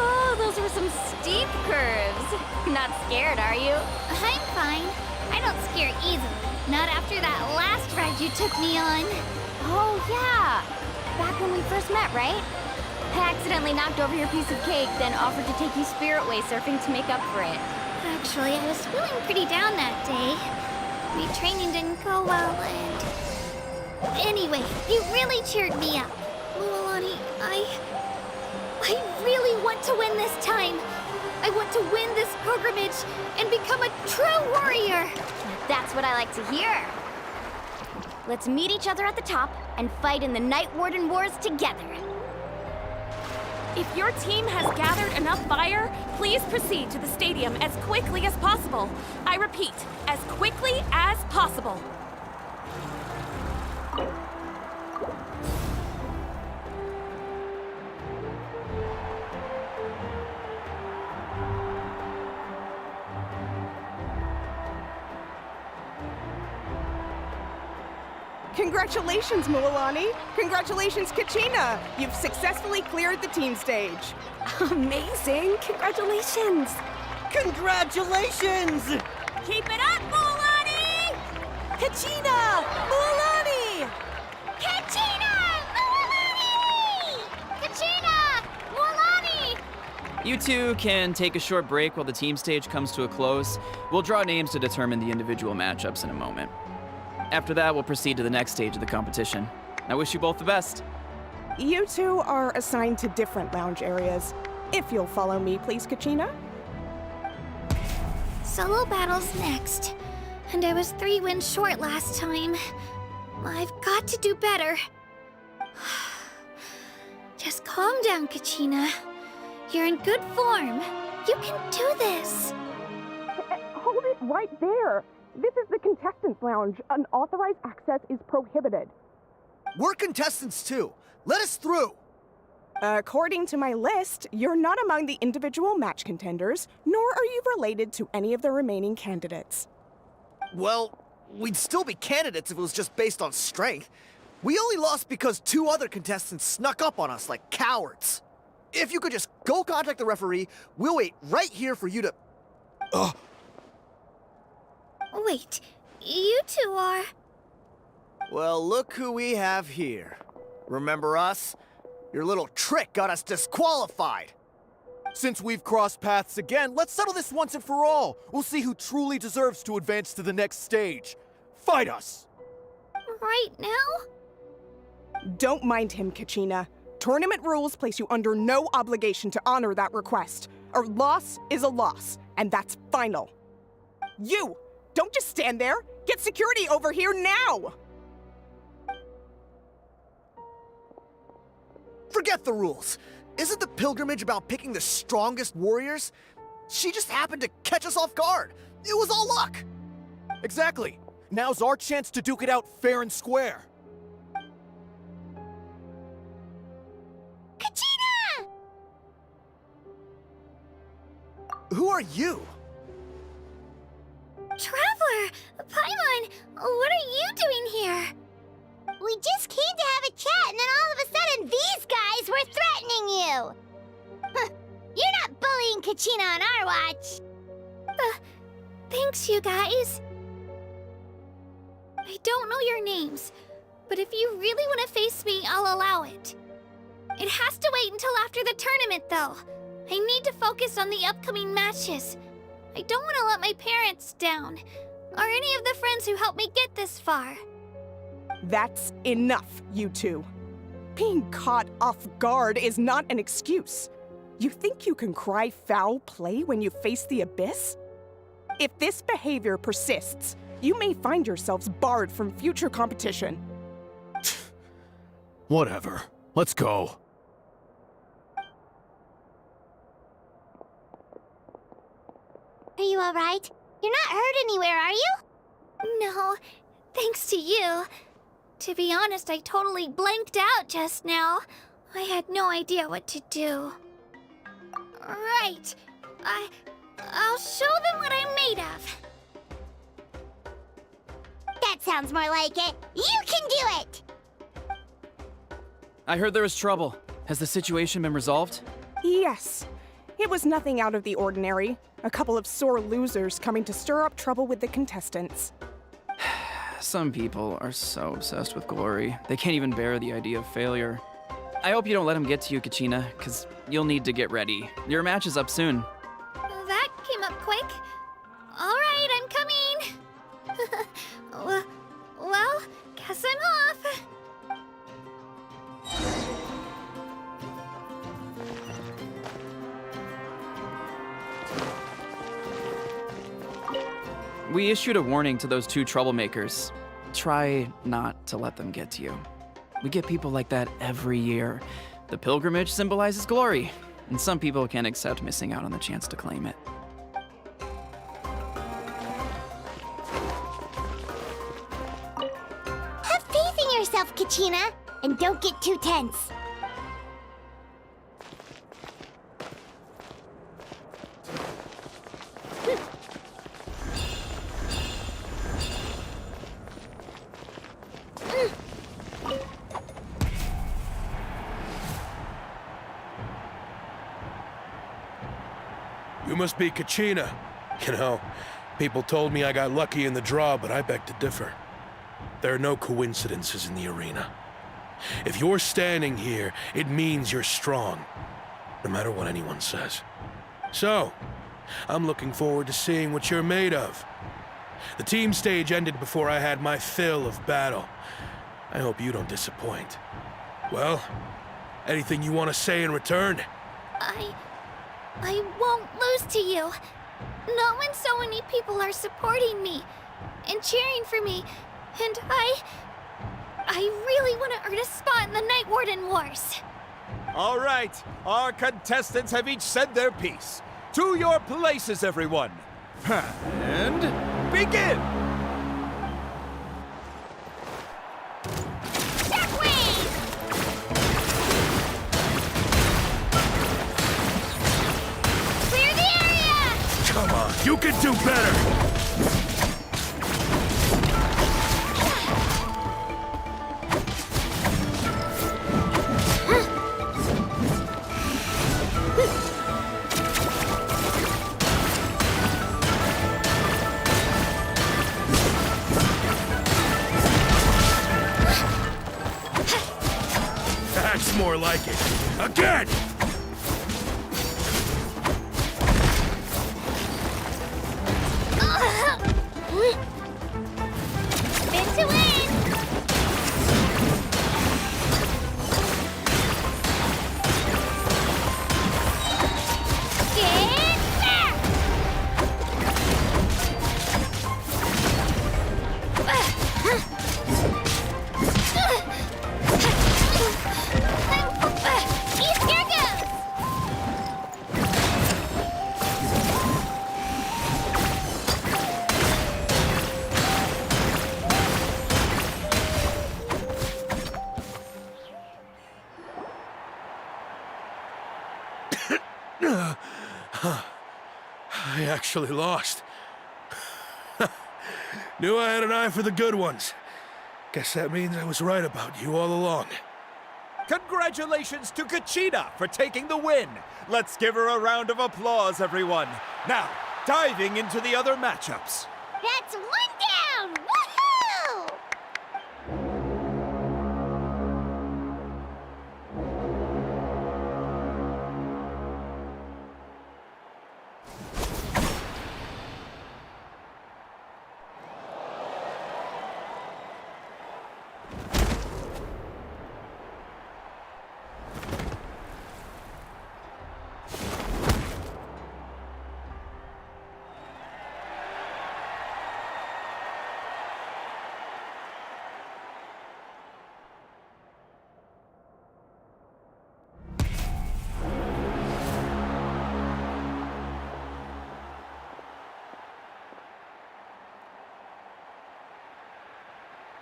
Oh, those were some steep curves. Not scared, are you? I'm fine. I don't scare easily. Not after that last ride you took me on. Oh, yeah. Back when we first met, right? I accidentally knocked over your piece of cake, then offered to take you spirit way surfing to make up for it. Actually, I was feeling pretty down that day. My training didn't go well, and... Anyway, you really cheered me up. Milani, I really want to win this time. I want to win this pilgrimage and become a true warrior. That's what I like to hear. Let's meet each other at the top and fight in the Night Warden Wars together. If your team has gathered enough fire, please proceed to the stadium as quickly as possible. I repeat, as quickly as possible. Congratulations, Mualani! Congratulations, Kachina! You've successfully cleared the team stage. Amazing! Congratulations! Congratulations! Keep it up, Mualani! Kachina! Mualani! Kachina! Mualani! Kachina! Mualani! You two can take a short break while the team stage comes to a close. We'll draw names to determine the individual matchups in a moment. After that, we'll proceed to the next stage of the competition. I wish you both the best. You two are assigned to different lounge areas. If you'll follow me, please, Kachina. Solo battles next. And I was 3 wins short last time. I've got to do better. Just calm down, Kachina. You're in good form. You can do this. Hold it right there. This is the contestants' lounge. Unauthorized access is prohibited. We're contestants too. Let us through. According to my list, you're not among the individual match contenders, nor are you related to any of the remaining candidates. Well, we'd still be candidates if it was just based on strength. We only lost because 2 other contestants snuck up on us like cowards. If you could just go contact the referee, we'll wait right here for you to... Wait, you two are... Well, look who we have here. Remember us? Your little trick got us disqualified. Since we've crossed paths again, let's settle this once and for all. We'll see who truly deserves to advance to the next stage. Fight us! Right now? Don't mind him, Kachina. Tournament rules place you under no obligation to honor that request. A loss is a loss, and that's final. You! Don't just stand there! Get security over here now! Forget the rules. Isn't the pilgrimage about picking the strongest warriors? She just happened to catch us off guard. It was all luck. Exactly. Now's our chance to duke it out fair and square. Kachina! Who are you? Traveler! Paimon! What are you doing here? We just came to have a chat, and then all of a sudden these guys were threatening you! Huh, you're not bullying Kachina on our watch! Thanks, you guys. I don't know your names, but if you really want to face me, I'll allow it. It has to wait until after the tournament, though. I need to focus on the upcoming matches. I don't want to let my parents down, or any of the friends who helped me get this far. That's enough, you two. Being caught off guard is not an excuse. You think you can cry foul play when you face the abyss? If this behavior persists, you may find yourselves barred from future competition. Whatever. Let's go. Are you alright? You're not hurt anywhere, are you? No, thanks to you. To be honest, I totally blanked out just now. I had no idea what to do. Right. I'll show them what I'm made of. That sounds more like it. You can do it! I heard there was trouble. Has the situation been resolved? Yes. It was nothing out of the ordinary. A couple of sore losers coming to stir up trouble with the contestants. Some people are so obsessed with glory, they can't even bear the idea of failure. I hope you don't let them get to you, Kachina, because you'll need to get ready. Your match is up soon. That came up quick. All right, I'm coming. Well, guess I'm off. We issued a warning to those 2 troublemakers. Try not to let them get to you. We get people like that every year. The pilgrimage symbolizes glory, and some people can't accept missing out on the chance to claim it. Have faith in yourself, Kachina, and don't get too tense. You must be Kachina. You know, people told me I got lucky in the draw, but I beg to differ. There are no coincidences in the arena. If you're standing here, it means you're strong, no matter what anyone says. So, I'm looking forward to seeing what you're made of. The team stage ended before I had my fill of battle. I hope you don't disappoint. Well, anything you want to say in return? I won't lose to you. Not when so many people are supporting me and cheering for me, and I really want to earn a spot in the Night Warden Wars. All right, our contestants have each said their piece. To your places, everyone. And begin! Clear the area! Come on, you can do better! That's more like it. Again! Spin to win! Get back! Here goes! I actually lost. Knew I had an eye for the good ones. Guess that means I was right about you all along. Congratulations to Kachina for taking the win. Let's give her a round of applause, everyone. Now, diving into the other matchups. That's one down! Woohoo!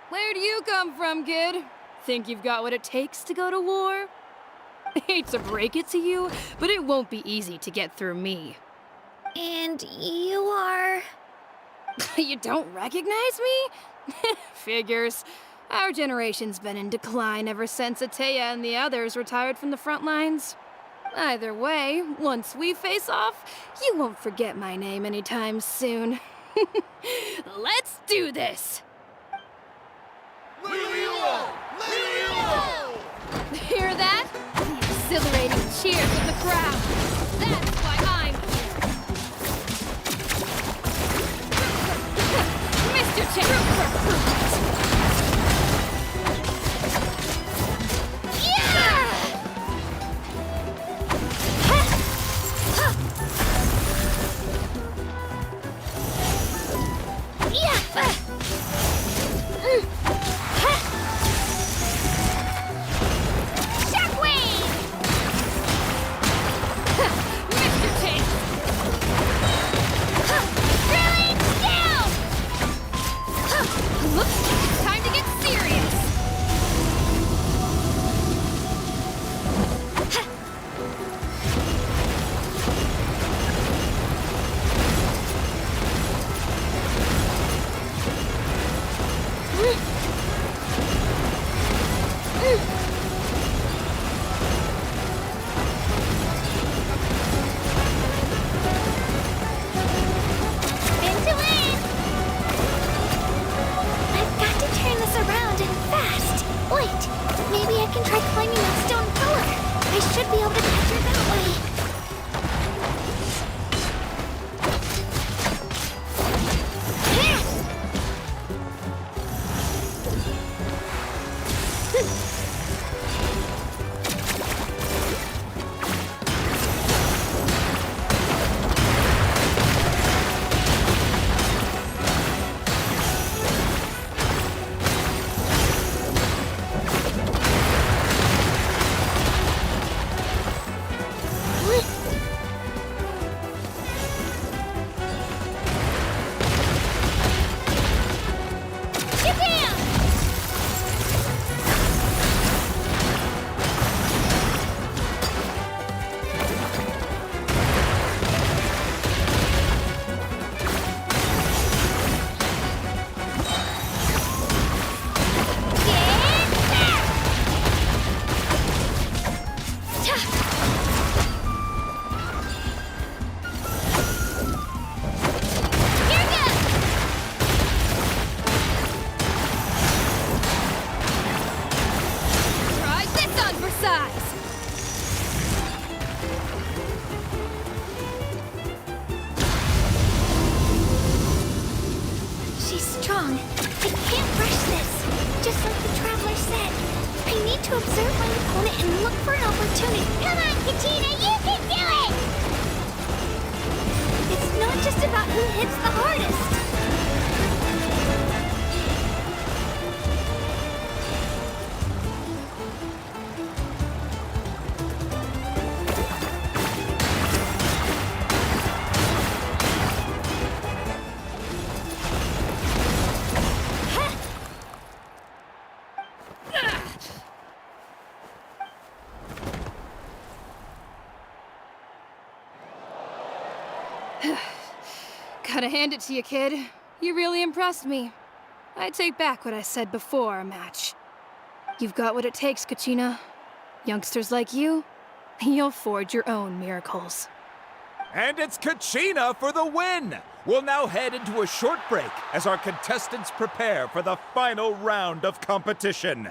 Where do you come from, kid? Think you've got what it takes to go to war? Hate to break it to you, but it won't be easy to get through me. And you are... You don't recognize me? Figures. Our generation's been in decline ever since Ateya and the others retired from the front lines. Either way, once we face off, you won't forget my name anytime soon. Let's do this! Hear that? The exhilarating cheers of the crowd. That's why I'm here. Mr. Champ. Shockwave! to observe my opponent and look for an opportunity. Come on, Kachina, you can do it! It's not just about who hits the hardest. Gotta hand it to you, kid. You really impressed me. I take back what I said before our match. You've got what it takes, Kachina. Youngsters like you, you'll forge your own miracles. And it's Kachina for the win! We'll now head into a short break as our contestants prepare for the final round of competition.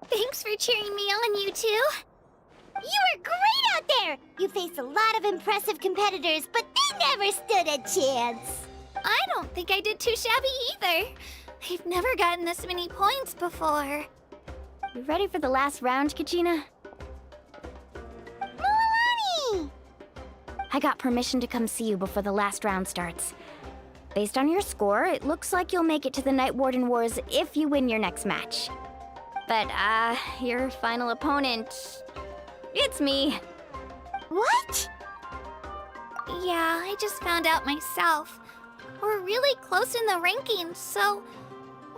Thanks for cheering me on, you two. You were great out there! You faced a lot of impressive competitors, but they never stood a chance. I don't think I did too shabby either. I've never gotten this many points before. You ready for the last round, Kachina? Mualani! I got permission to come see you before the last round starts. Based on your score, it looks like you'll make it to the Night Warden Wars if you win your next match. But, your final opponent... it's me. What? Yeah, I just found out myself. We're really close in the rankings, so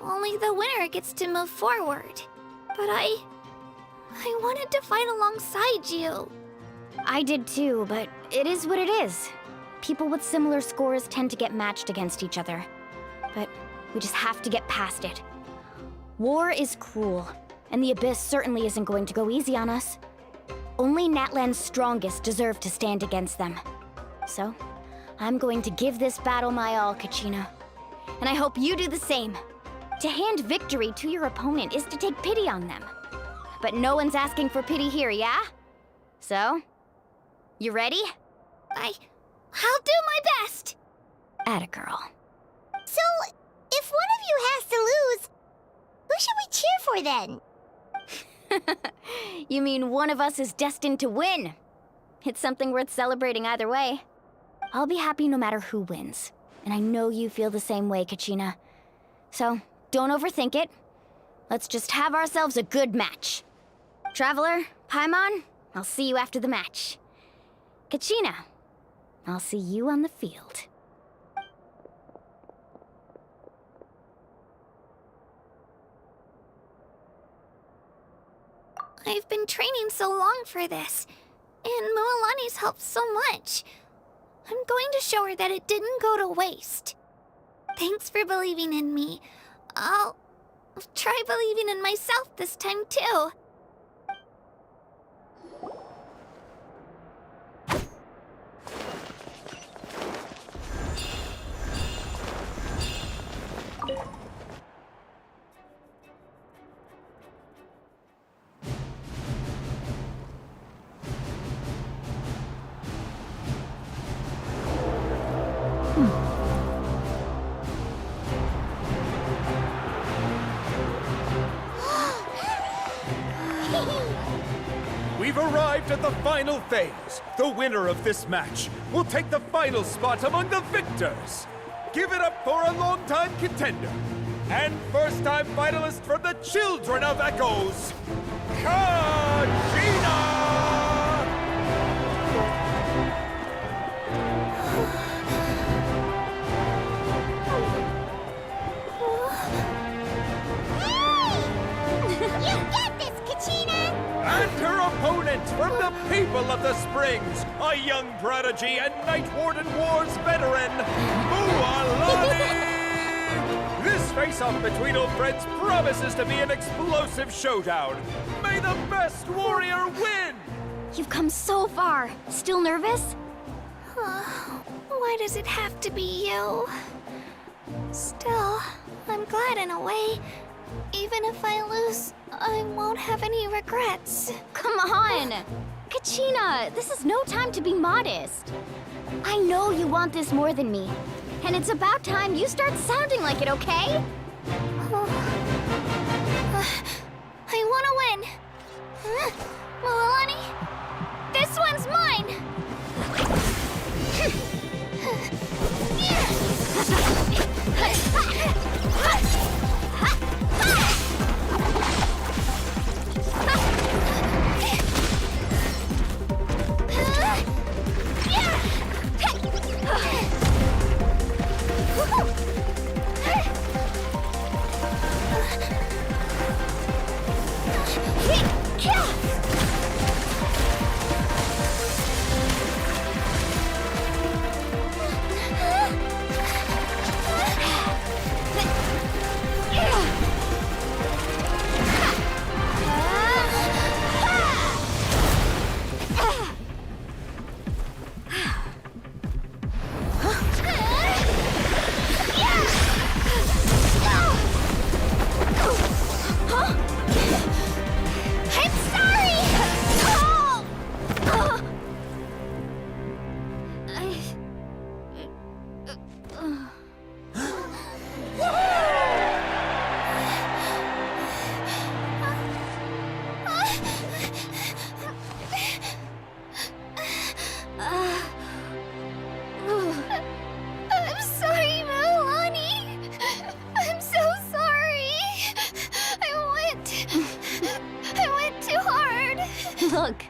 only the winner gets to move forward. But I wanted to fight alongside you. I did too, but it is what it is. People with similar scores tend to get matched against each other. But we just have to get past it. War is cruel, and the Abyss certainly isn't going to go easy on us. Only Natlan's strongest deserve to stand against them. So, I'm going to give this battle my all, Kachina. And I hope you do the same. To hand victory to your opponent is to take pity on them. But no one's asking for pity here, yeah? So, you ready? I'll do my best! Atta girl. So, if one of you has to lose, who should we cheer for then? You mean one of us is destined to win? It's something worth celebrating either way. I'll be happy no matter who wins. And I know you feel the same way, Kachina. So, don't overthink it. Let's just have ourselves a good match. Traveler, Paimon, I'll see you after the match. Kachina, I'll see you on the field. I've been training so long for this, and Mualani's helped so much. I'm going to show her that it didn't go to waste. Thanks for believing in me. I'll try believing in myself this time too. We've arrived at the final phase. The winner of this match will take the final spot among the victors. Give it up for a longtime contender and first-time finalist from the Children of Echoes, Kachina! You get this, Kachina! And her opponent from the people of the Springs, a young prodigy and Night Warden Wars veteran, Mualani! This face-off between old friends promises to be an explosive showdown. May the best warrior win! You've come so far. Still nervous? Why does it have to be you? Still, I'm glad in a way. Even if I lose, I won't have any regrets. Come on! Kachina, this is no time to be modest. I know you want this more than me, and it's about time you start sounding like it, okay? I want to win. Milani, this one's mine. I'm sorry, Milani. I'm so sorry. I went too hard. Look.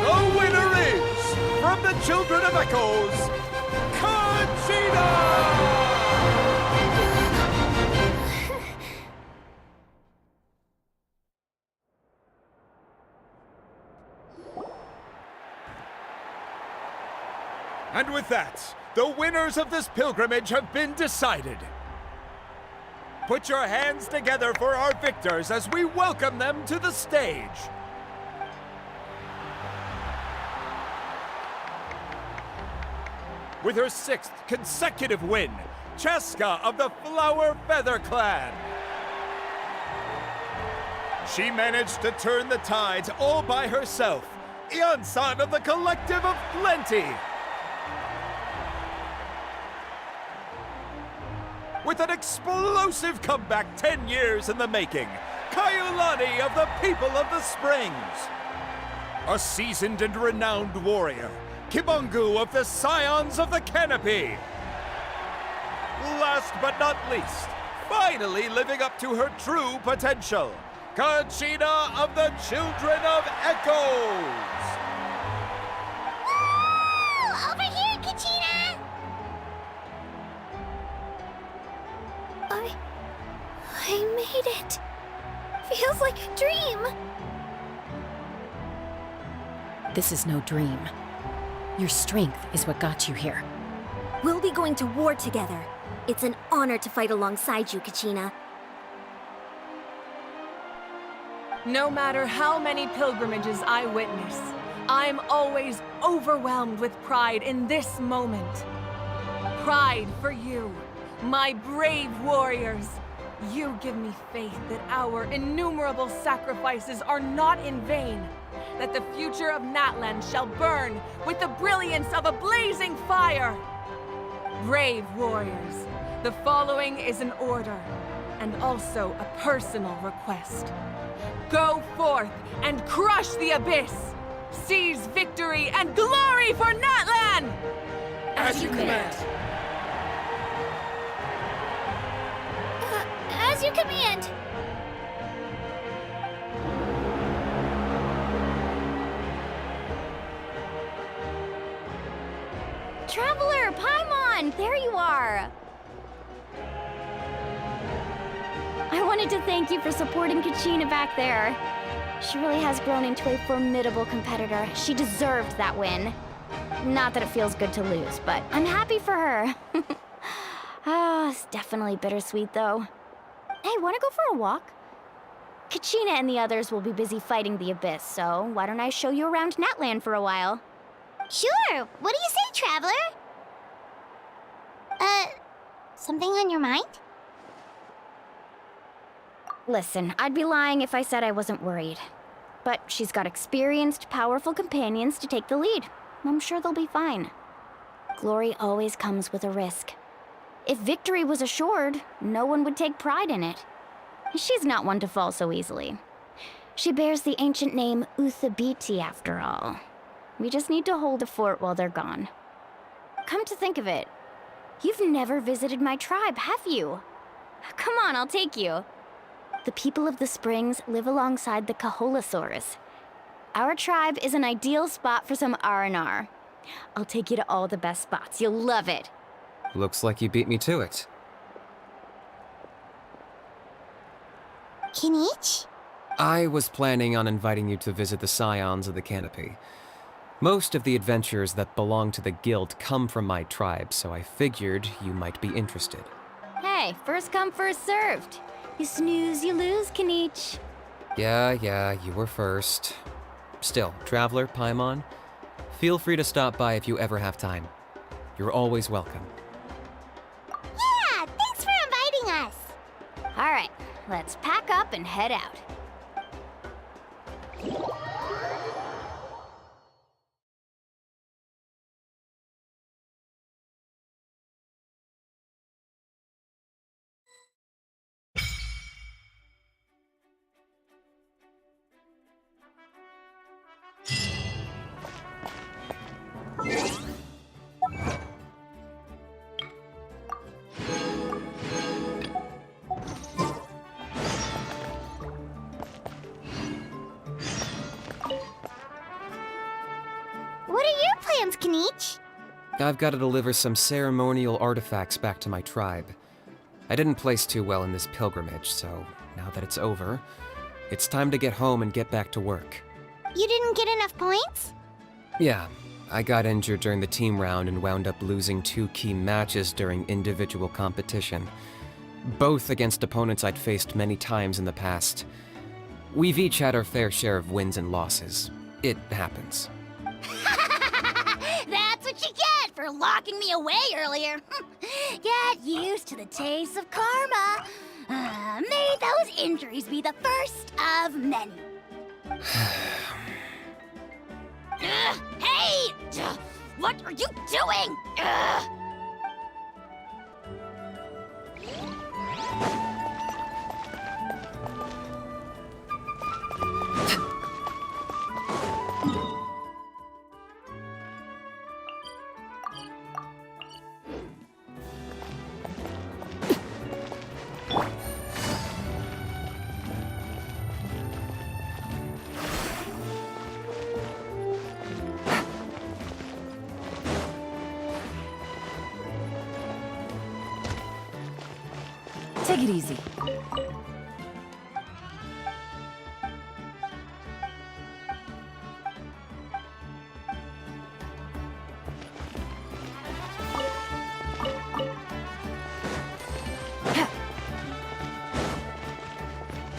The winner is, from the Children of Echoes, Kachina! And with that, the winners of this pilgrimage have been decided. Put your hands together for our victors as we welcome them to the stage. With her 6th consecutive win, Cheska of the Flower Feather Clan. She managed to turn the tides all by herself. Ian-san of the Collective of Plenty. With an explosive comeback 10 years in the making, Kaiulani of the People of the Springs. A seasoned and renowned warrior, Kibangu of the Scions of the Canopy. Last but not least, finally living up to her true potential, Kachina of the Children of Echoes. Woo! Over here, Kachina! I made it. Feels like a dream. This is no dream. Your strength is what got you here. We'll be going to war together. It's an honor to fight alongside you, Kachina. No matter how many pilgrimages I witness, I'm always overwhelmed with pride in this moment. Pride for you, my brave warriors. You give me faith that our innumerable sacrifices are not in vain, that the future of Natlan shall burn with the brilliance of a blazing fire. Brave warriors, the following is an order, and also a personal request. Go forth and crush the abyss! Seize victory and glory for Natlan! As you command. As you command. Traveler, Paimon, there you are! I wanted to thank you for supporting Kachina back there. She really has grown into a formidable competitor. She deserved that win. Not that it feels good to lose, but I'm happy for her. It's definitely bittersweet, though. Hey, wanna go for a walk? Kachina and the others will be busy fighting the Abyss, so why don't I show you around Natlan for a while? Sure. What do you say, Traveler? Something on your mind? Listen, I'd be lying if I said I wasn't worried. But she's got experienced, powerful companions to take the lead. I'm sure they'll be fine. Glory always comes with a risk. If victory was assured, no one would take pride in it. She's not one to fall so easily. She bears the ancient name Uthabiti, after all. We just need to hold the fort while they're gone. Come to think of it, you've never visited my tribe, have you? Come on, I'll take you. The people of the Springs live alongside the Kaholasaurus. Our tribe is an ideal spot for some R&R. I'll take you to all the best spots. You'll love it. Looks like you beat me to it. Kinich? I was planning on inviting you to visit the Scions of the Canopy. Most of the adventurers that belong to the guild come from my tribe, so I figured you might be interested. Hey, first come, first served. You snooze, you lose, Kinich. Yeah, you were first. Still, Traveler, Paimon, feel free to stop by if you ever have time. You're always welcome. Yeah, thanks for inviting us. All right, let's pack up and head out. What are your plans, Kinich? I've got to deliver some ceremonial artifacts back to my tribe. I didn't place too well in this pilgrimage, so now that it's over, it's time to get home and get back to work. You didn't get enough points? Yeah, I got injured during the team round and wound up losing 2 key matches during individual competition. Both against opponents I'd faced many times in the past. We've each had our fair share of wins and losses. It happens. That's what you get for locking me away earlier. Get used to the taste of karma. May those injuries be the first of many. Hey! What are you doing? Take it easy.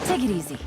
Take it easy.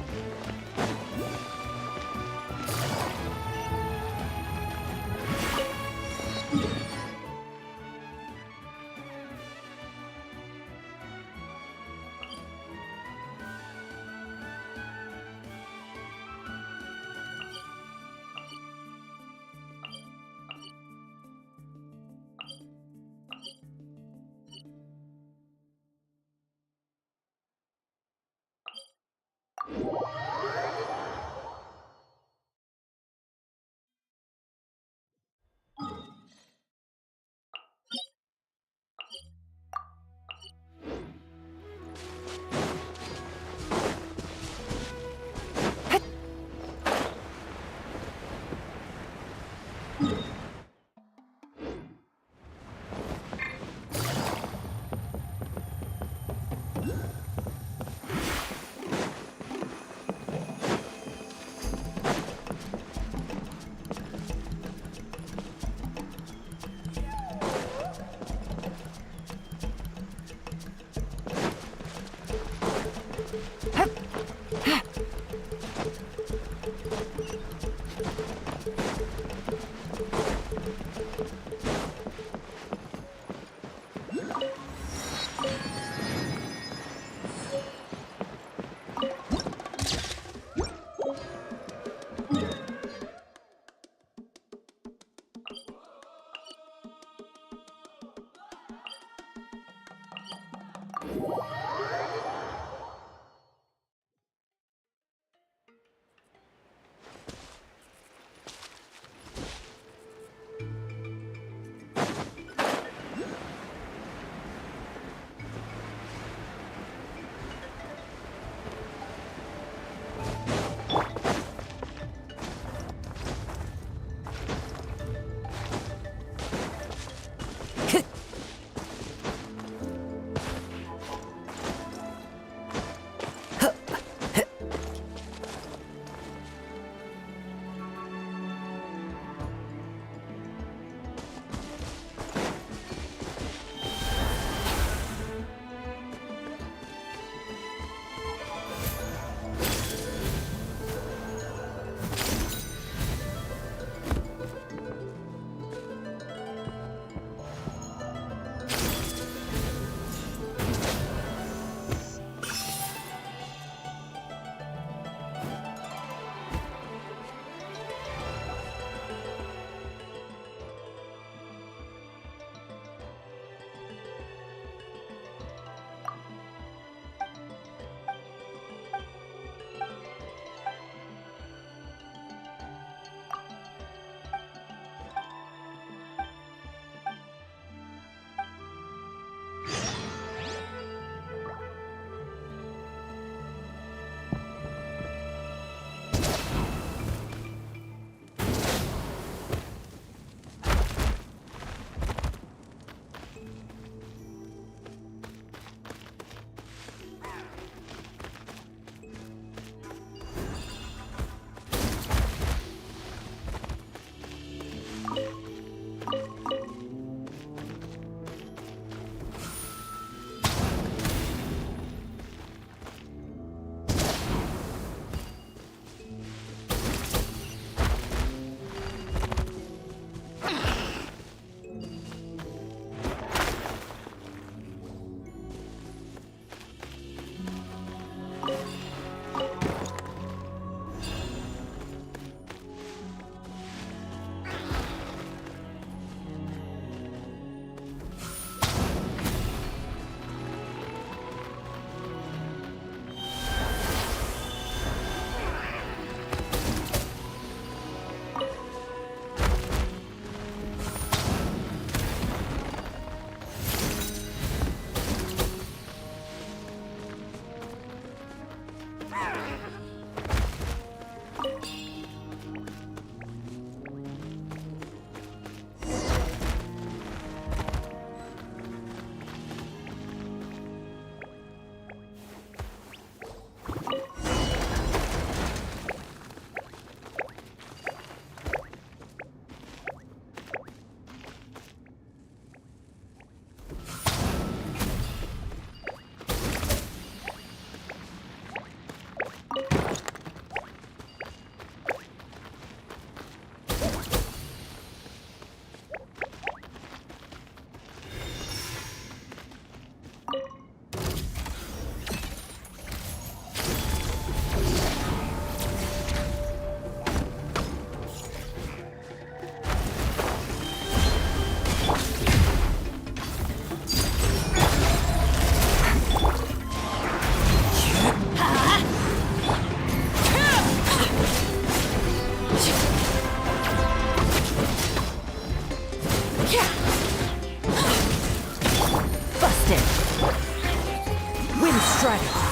strategy.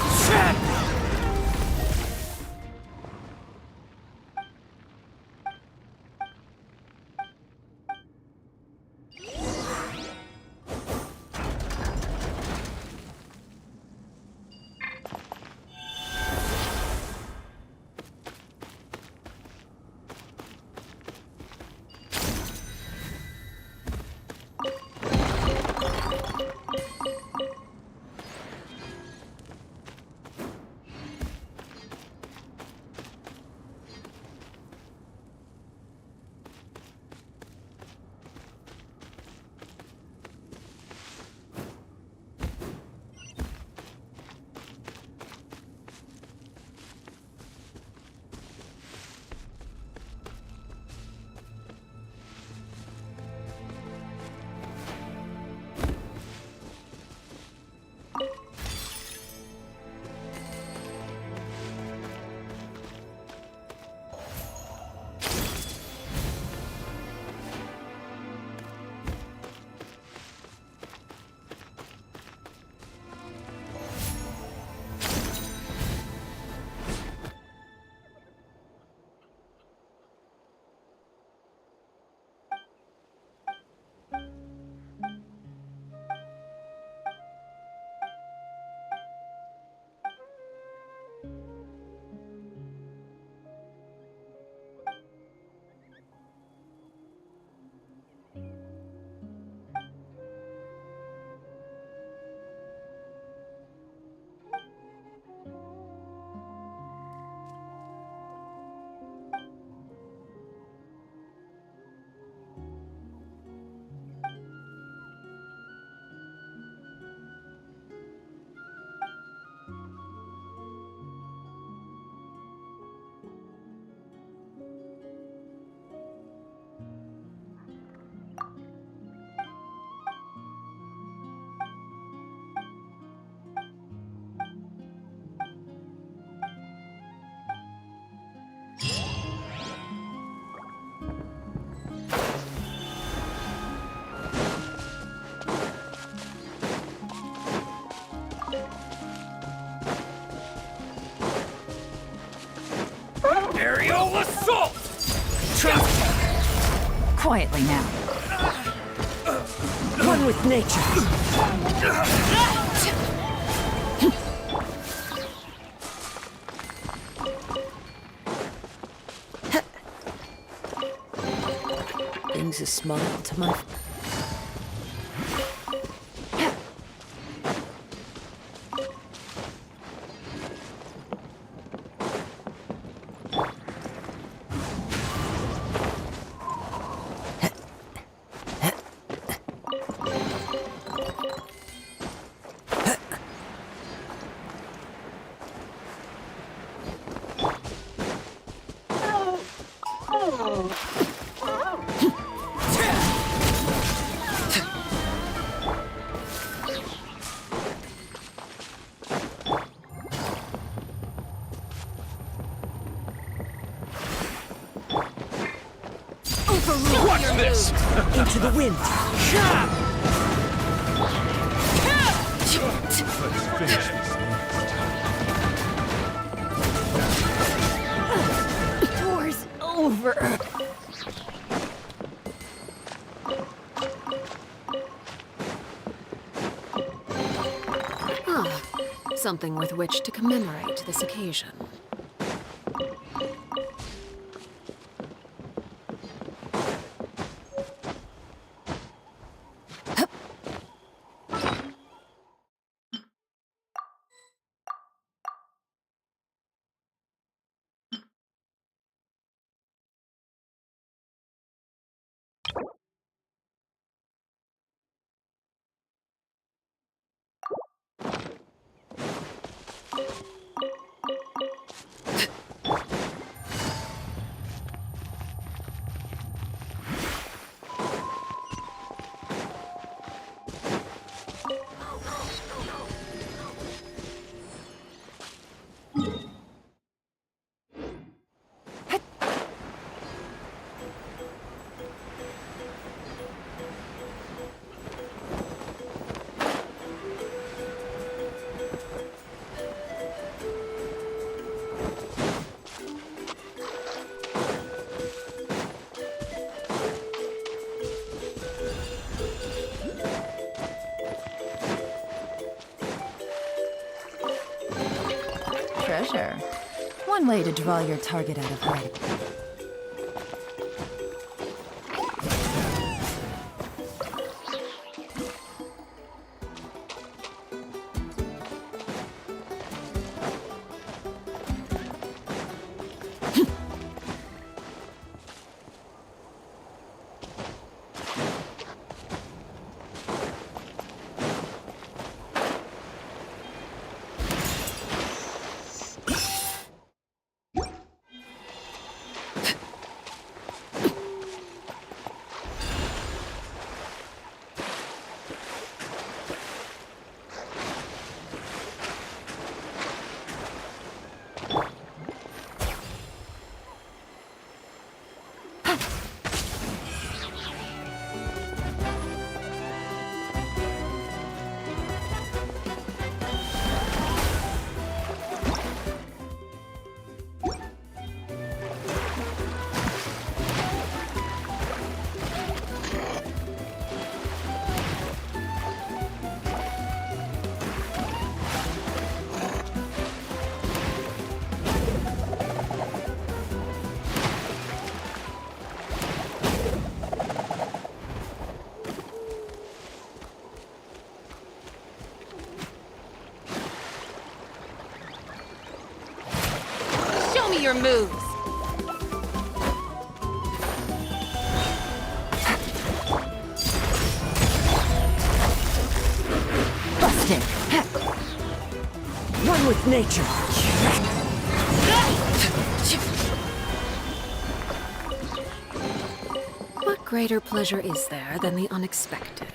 Aerial assault! Quietly now. One with nature. Brings a smile to my... Watch this! Into the wind. Let's finish this thing. War's over. Ah, something with which to commemorate this occasion. treasure. One way to draw your target out of hiding. Your moves. Busted. One with nature. What greater pleasure is there than the unexpected?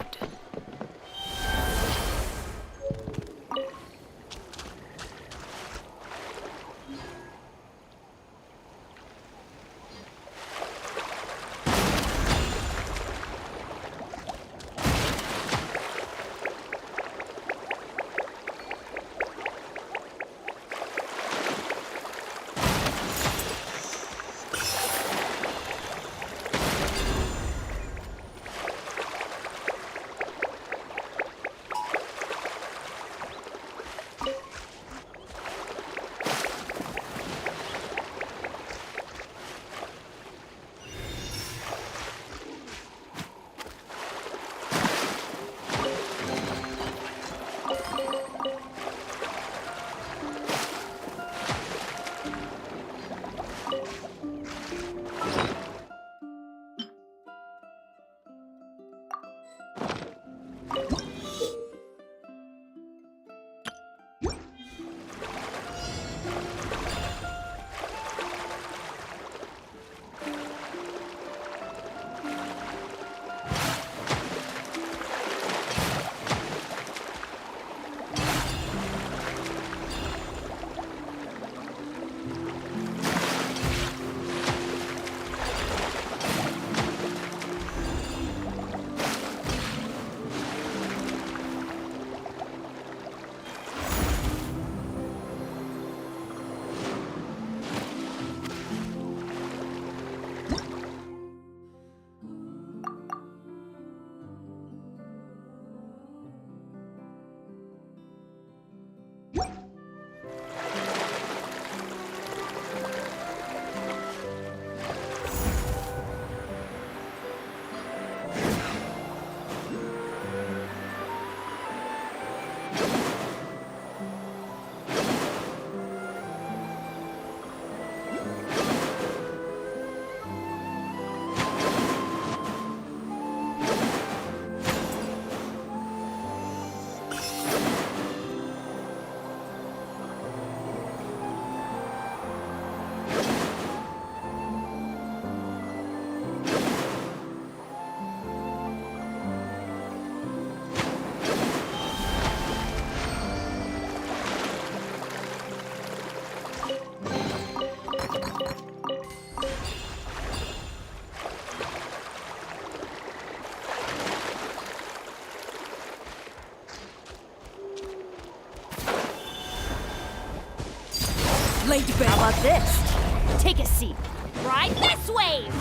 Laid bare. How about this? Take a seat. Ride this wave!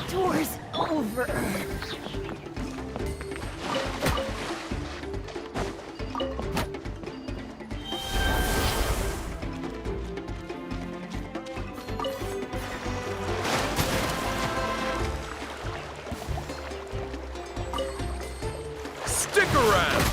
Door's over. Stick around!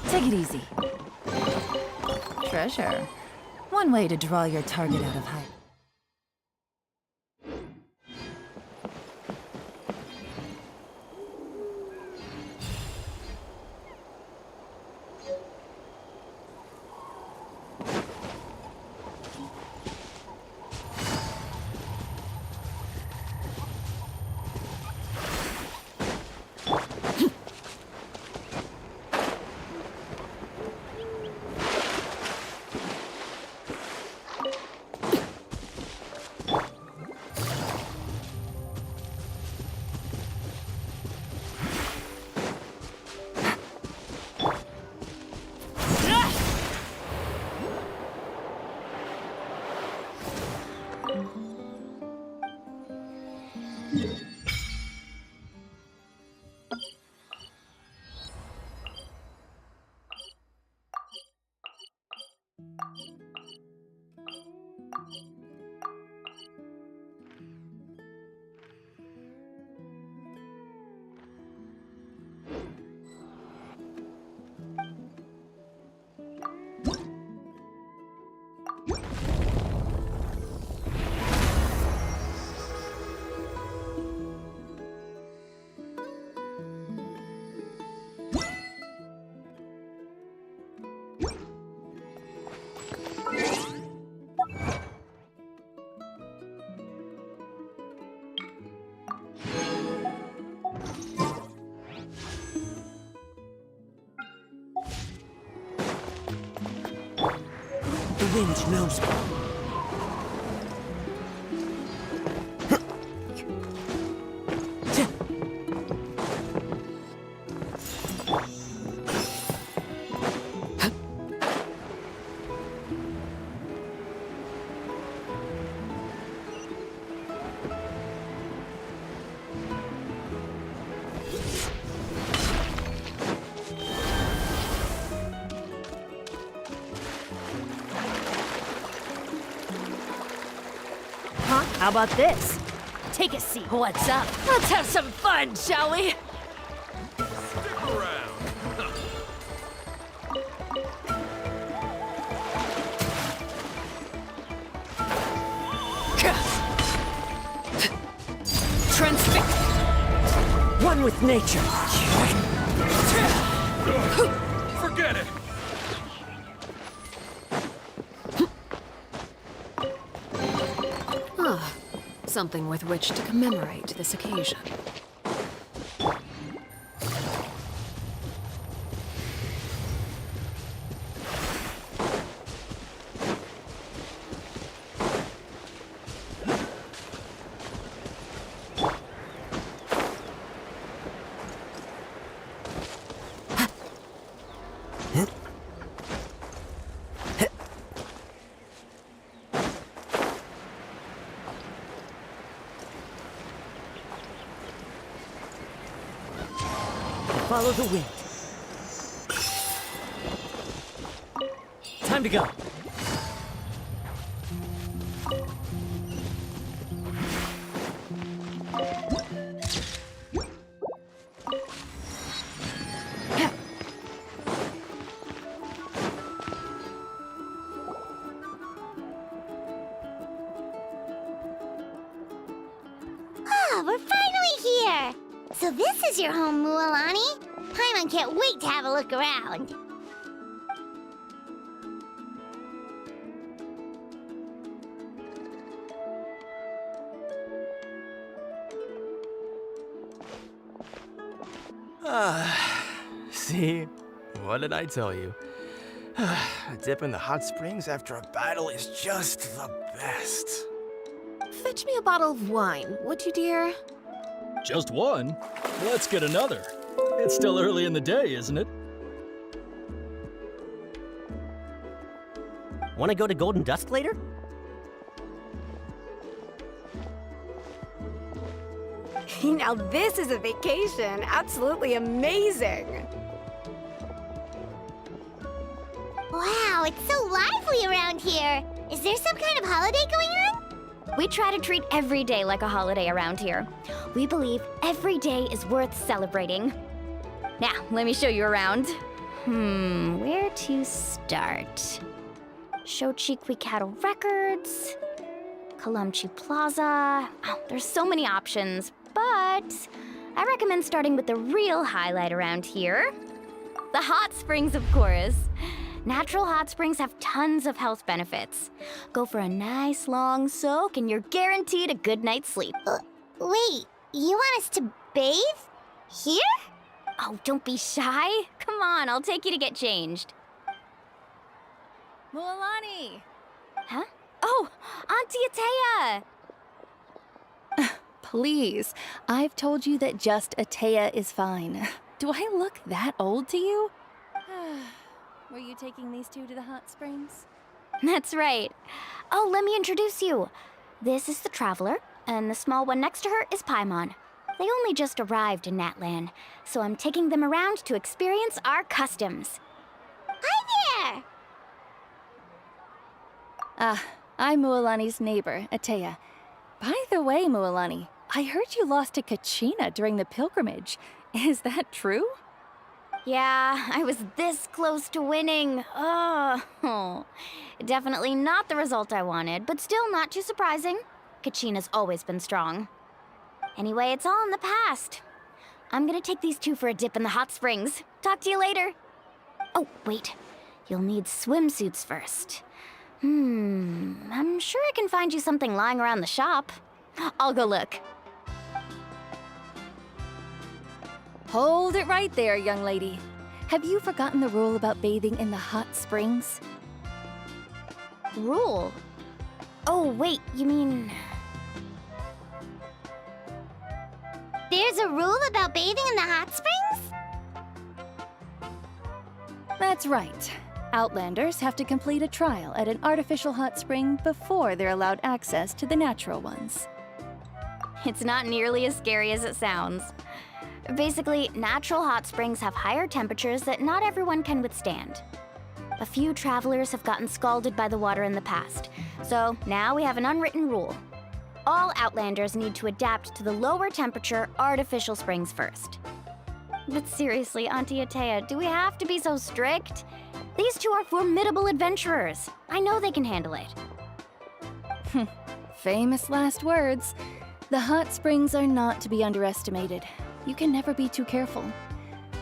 Take it easy. Treasure. One way to draw your target out of height. The wind knows me. How about this? Take a seat. What's up? Let's have some fun, shall we? Stick around! Transfix! One with nature. Forget it! Something with which to commemorate this occasion. Follow the wind. Time to go. Ah, we're finally here! So this is your home, Mualani? Paimon can't wait to have a look around. See? What did I tell you? A dip in the hot springs after a battle is just the best. Fetch me a bottle of wine, would you, dear? Just one? Let's get another. It's still early in the day, isn't it? Want to go to Golden Dusk later? Now this is a vacation. Absolutely amazing. Wow, it's so lively around here. Is there some kind of holiday going on? We try to treat every day like a holiday around here. We believe every day is worth celebrating. Now, let me show you around. Where to start? Shochiqui Cattle Records, Kalamchi Plaza. Oh, there's so many options, but I recommend starting with the real highlight around here. The hot springs, of course. Natural hot springs have tons of health benefits. Go for a nice long soak and you're guaranteed a good night's sleep. Wait, you want us to bathe? Here? Oh, don't be shy. Come on, I'll take you to get changed. Mualani! Huh? Oh, Auntie Atea! Please, I've told you that just Atea is fine. Do I look that old to you? Were you taking these two to the hot springs? That's right. Oh, let me introduce you. This is the Traveler, and the small one next to her is Paimon. They only just arrived in Natlan, so I'm taking them around to experience our customs. Hi there! I'm Mualani's neighbor, Atea. By the way, Mualani, I heard you lost to Kachina during the pilgrimage. Is that true? Yeah, I was this close to winning. Oh, definitely not the result I wanted, but still not too surprising. Kachina's always been strong. Anyway, it's all in the past. I'm gonna take these two for a dip in the hot springs. Talk to you later. Oh, wait. You'll need swimsuits first. I'm sure I can find you something lying around the shop. I'll go look. Hold it right there, young lady. Have you forgotten the rule about bathing in the hot springs? Rule? Oh, wait, you mean... There's a rule about bathing in the hot springs? That's right. Outlanders have to complete a trial at an artificial hot spring before they're allowed access to the natural ones. It's not nearly as scary as it sounds. Basically, natural hot springs have higher temperatures that not everyone can withstand. A few travelers have gotten scalded by the water in the past, so now we have an unwritten rule. All Outlanders need to adapt to the lower temperature artificial springs first. But seriously, Auntie Atea, do we have to be so strict? These two are formidable adventurers. I know they can handle it. Famous last words. The hot springs are not to be underestimated. You can never be too careful.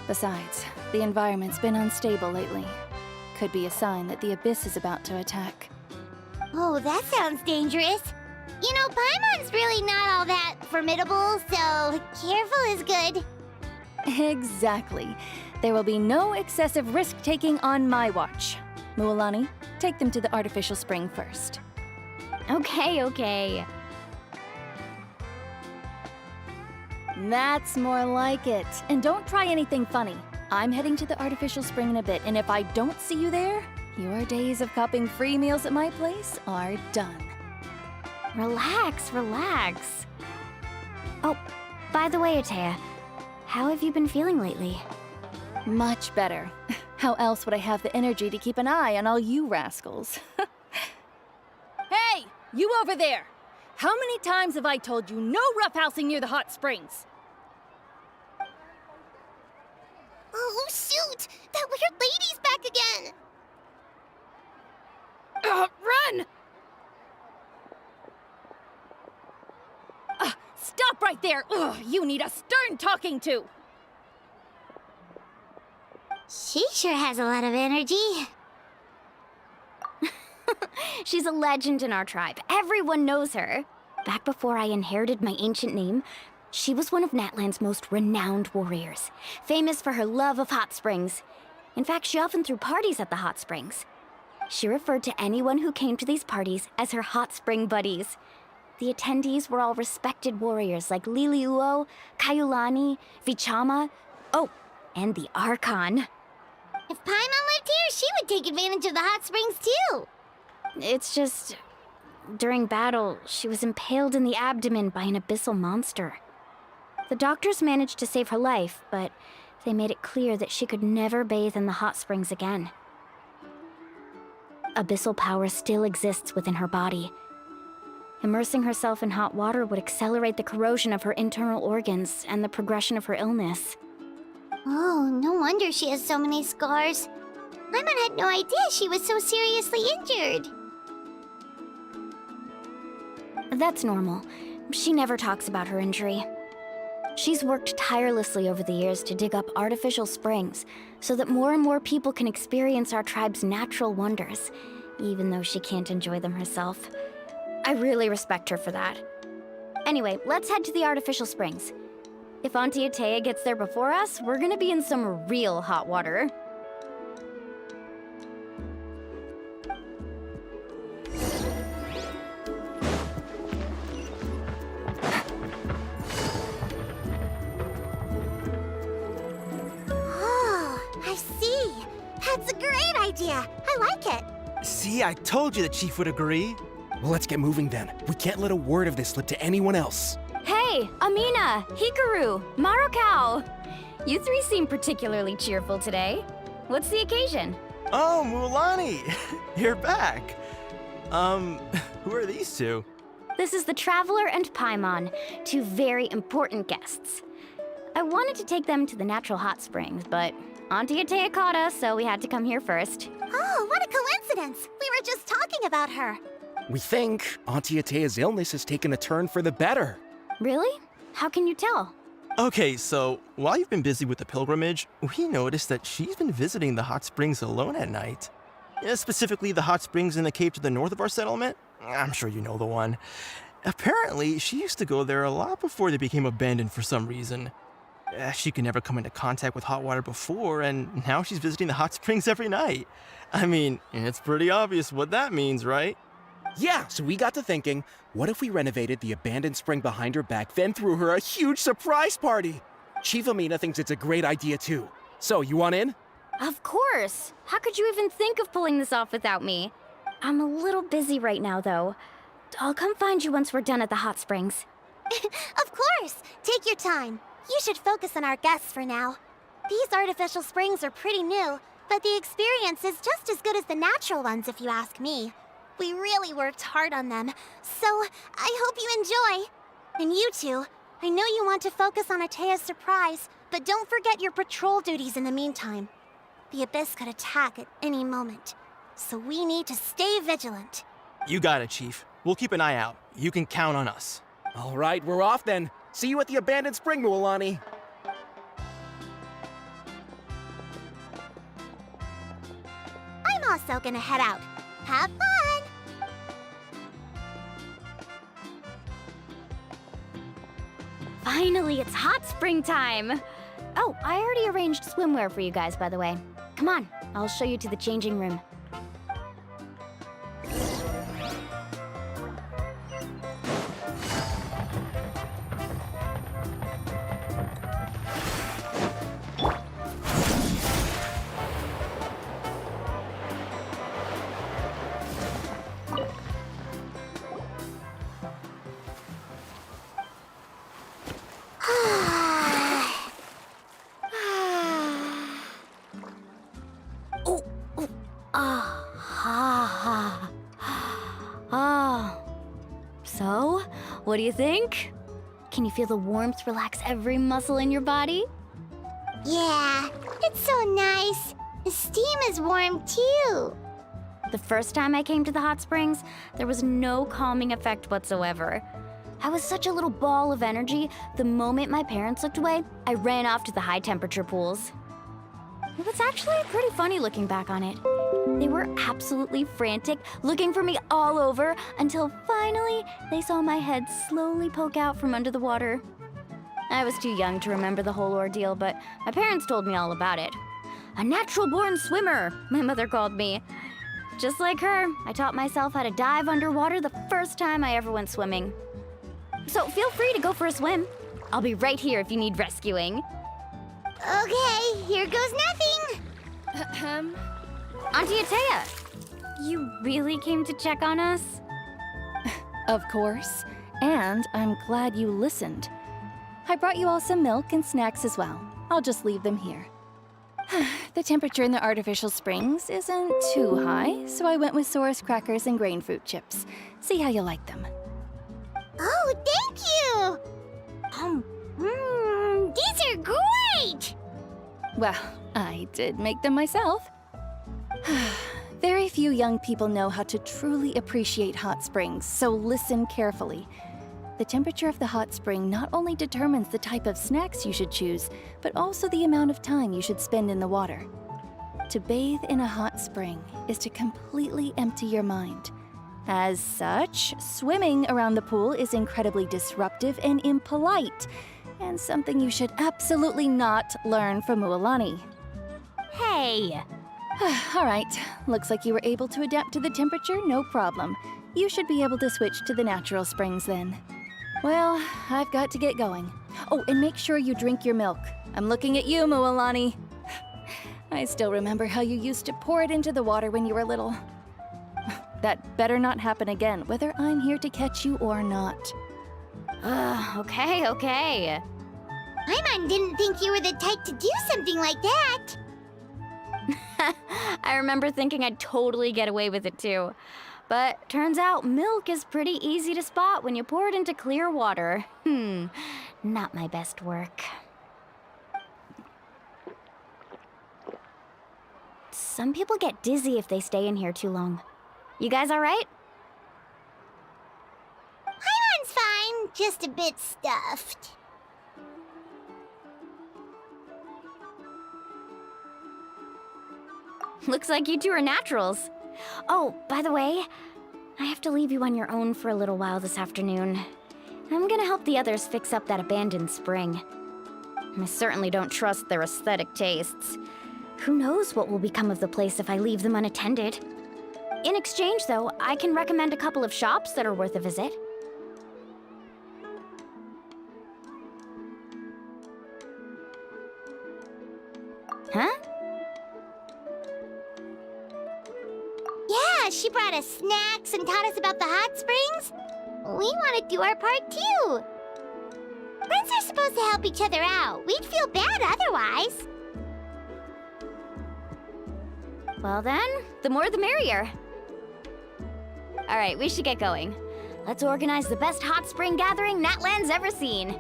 Besides, the environment's been unstable lately. Could be a sign that the Abyss is about to attack. Oh, that sounds dangerous. You know, Paimon's really not all that formidable, so careful is good. Exactly. There will be no excessive risk-taking on my watch. Mualani, take them to the artificial spring first. Okay. That's more like it. And don't try anything funny. I'm heading to the artificial spring in a bit, and if I don't see you there, your days of copping free meals at my place are done. Relax. Oh, by the way, Atea, how have you been feeling lately? Much better. How else would I have the energy to keep an eye on all you rascals? Hey, you over there! How many times have I told you no roughhousing near the hot springs? Oh, shoot! That weird lady's back again! Run! Stop right there! Ugh, you need a stern talking to! She sure has a lot of energy. She's a legend in our tribe. Everyone knows her. Back before I inherited my ancient name, she was one of Natlan's most renowned warriors, famous for her love of hot springs. In fact, she often threw parties at the hot springs. She referred to anyone who came to these parties as her hot spring buddies. The attendees were all respected warriors like Liliuo, Kaiulani, Vichama, and the Archon. If Paimon lived here, she would take advantage of the hot springs too. It's just, during battle, she was impaled in the abdomen by an abyssal monster. The doctors managed to save her life, but they made it clear that she could never bathe in the hot springs again. abyssal power still exists within her body. Immersing herself in hot water would accelerate the corrosion of her internal organs and the progression of her illness. Oh, no wonder she has so many scars. Paimon had no idea she was so seriously injured. That's normal. She never talks about her injury. She's worked tirelessly over the years to dig up artificial springs so that more and more people can experience our tribe's natural wonders, even though she can't enjoy them herself. I really respect her for that. Anyway, let's head to the artificial springs. If Auntie Atea gets there before us, we're gonna be in some real hot water. Oh, I see. That's a great idea. I like it. See, I told you the chief would agree. Well, let's get moving then. We can't let a word of this slip to anyone else. Hey, Amina, Hikaru, Marukao! You three seem particularly cheerful today. What's the occasion? Oh, Mulani! You're back. Who are these two? This is the Traveler and Paimon, two very important guests. I wanted to take them to the natural hot springs, but Auntie Atea caught us, so we had to come here first. Oh, what a coincidence! We were just talking about her. We think Auntie Atea's illness has taken a turn for the better. Really? How can you tell? Okay, so while you've been busy with the pilgrimage, we noticed that she's been visiting the hot springs alone at night. Specifically, the hot springs in the cave to the north of our settlement. I'm sure you know the one. Apparently, she used to go there a lot before they became abandoned for some reason. She could never come into contact with hot water before, and now she's visiting the hot springs every night. I mean, it's pretty obvious what that means, right? Yeah, so we got to thinking, what if we renovated the abandoned spring behind her back, then threw her a huge surprise party? Chief Amina thinks it's a great idea too. So, you want in? Of course! How could you even think of pulling this off without me? I'm a little busy right now, though. I'll come find you once we're done at the hot springs. Of course! Take your time. You should focus on our guests for now. These artificial springs are pretty new, but the experience is just as good as the natural ones if you ask me. We really worked hard on them, so I hope you enjoy. And you two, I know you want to focus on Atea's surprise, but don't forget your patrol duties in the meantime. The Abyss could attack at any moment, so we need to stay vigilant. You got it, Chief. We'll keep an eye out. You can count on us. All right, we're off then. See you at the abandoned spring, Mualani. I'm also gonna head out. Have fun! Finally, it's hot spring time! Oh, I already arranged swimwear for you guys, by the way. Come on, I'll show you to the changing room. So, what do you think? Can you feel the warmth relax every muscle in your body? Yeah, it's so nice. The steam is warm too. The first time I came to the hot springs, there was no calming effect whatsoever. I was such a little ball of energy, the moment my parents looked away, I ran off to the high temperature pools. It was actually pretty funny looking back on it. They were absolutely frantic, looking for me all over, until finally they saw my head slowly poke out from under the water. I was too young to remember the whole ordeal, but my parents told me all about it. A natural-born swimmer, my mother called me. Just like her, I taught myself how to dive underwater the first time I ever went swimming. So feel free to go for a swim. I'll be right here if you need rescuing. Okay, here goes nothing. Auntie Atea, you really came to check on us? Of course. And I'm glad you listened. I brought you all some milk and snacks as well. I'll just leave them here. The temperature in the artificial springs isn't too high, so I went with Saurus crackers and grain fruit chips. See how you like them. Oh, thank you! These are great! Well, I did make them myself. Very few young people know how to truly appreciate hot springs, so listen carefully. The temperature of the hot spring not only determines the type of snacks you should choose, but also the amount of time you should spend in the water. To bathe in a hot spring is to completely empty your mind. As such, swimming around the pool is incredibly disruptive and impolite, and something you should absolutely not learn from Mualani. Hey! All right, looks like you were able to adapt to the temperature, no problem. You should be able to switch to the natural springs then. Well, I've got to get going. Oh, and make sure you drink your milk. I'm looking at you, Mualani. I still remember how you used to pour it into the water when you were little. That better not happen again, whether I'm here to catch you or not. Okay. Paimon didn't think you were the type to do something like that. I remember thinking I'd totally get away with it too. But turns out milk is pretty easy to spot when you pour it into clear water. Not my best work. Some people get dizzy if they stay in here too long. You guys all right? Paimon's fine, just a bit stuffed. Looks like you two are naturals. Oh, by the way, I have to leave you on your own for a little while this afternoon. I'm gonna help the others fix up that abandoned spring. I certainly don't trust their aesthetic tastes. Who knows what will become of the place if I leave them unattended? In exchange, though, I can recommend a couple of shops that are worth a visit. Huh? Yeah, she brought us snacks and taught us about the hot springs. We want to do our part too. Friends are supposed to help each other out. We'd feel bad otherwise. Well then, the more the merrier. All right, we should get going. Let's organize the best hot spring gathering Natlan's ever seen.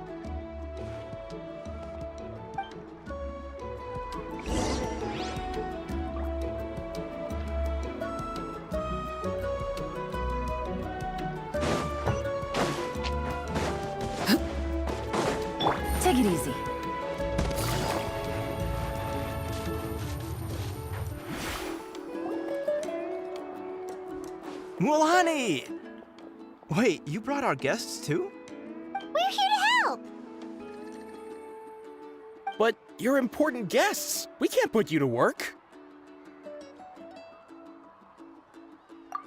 Take it easy. Mualani! Wait, you brought our guests too? We're here to help. But you're important guests. We can't put you to work.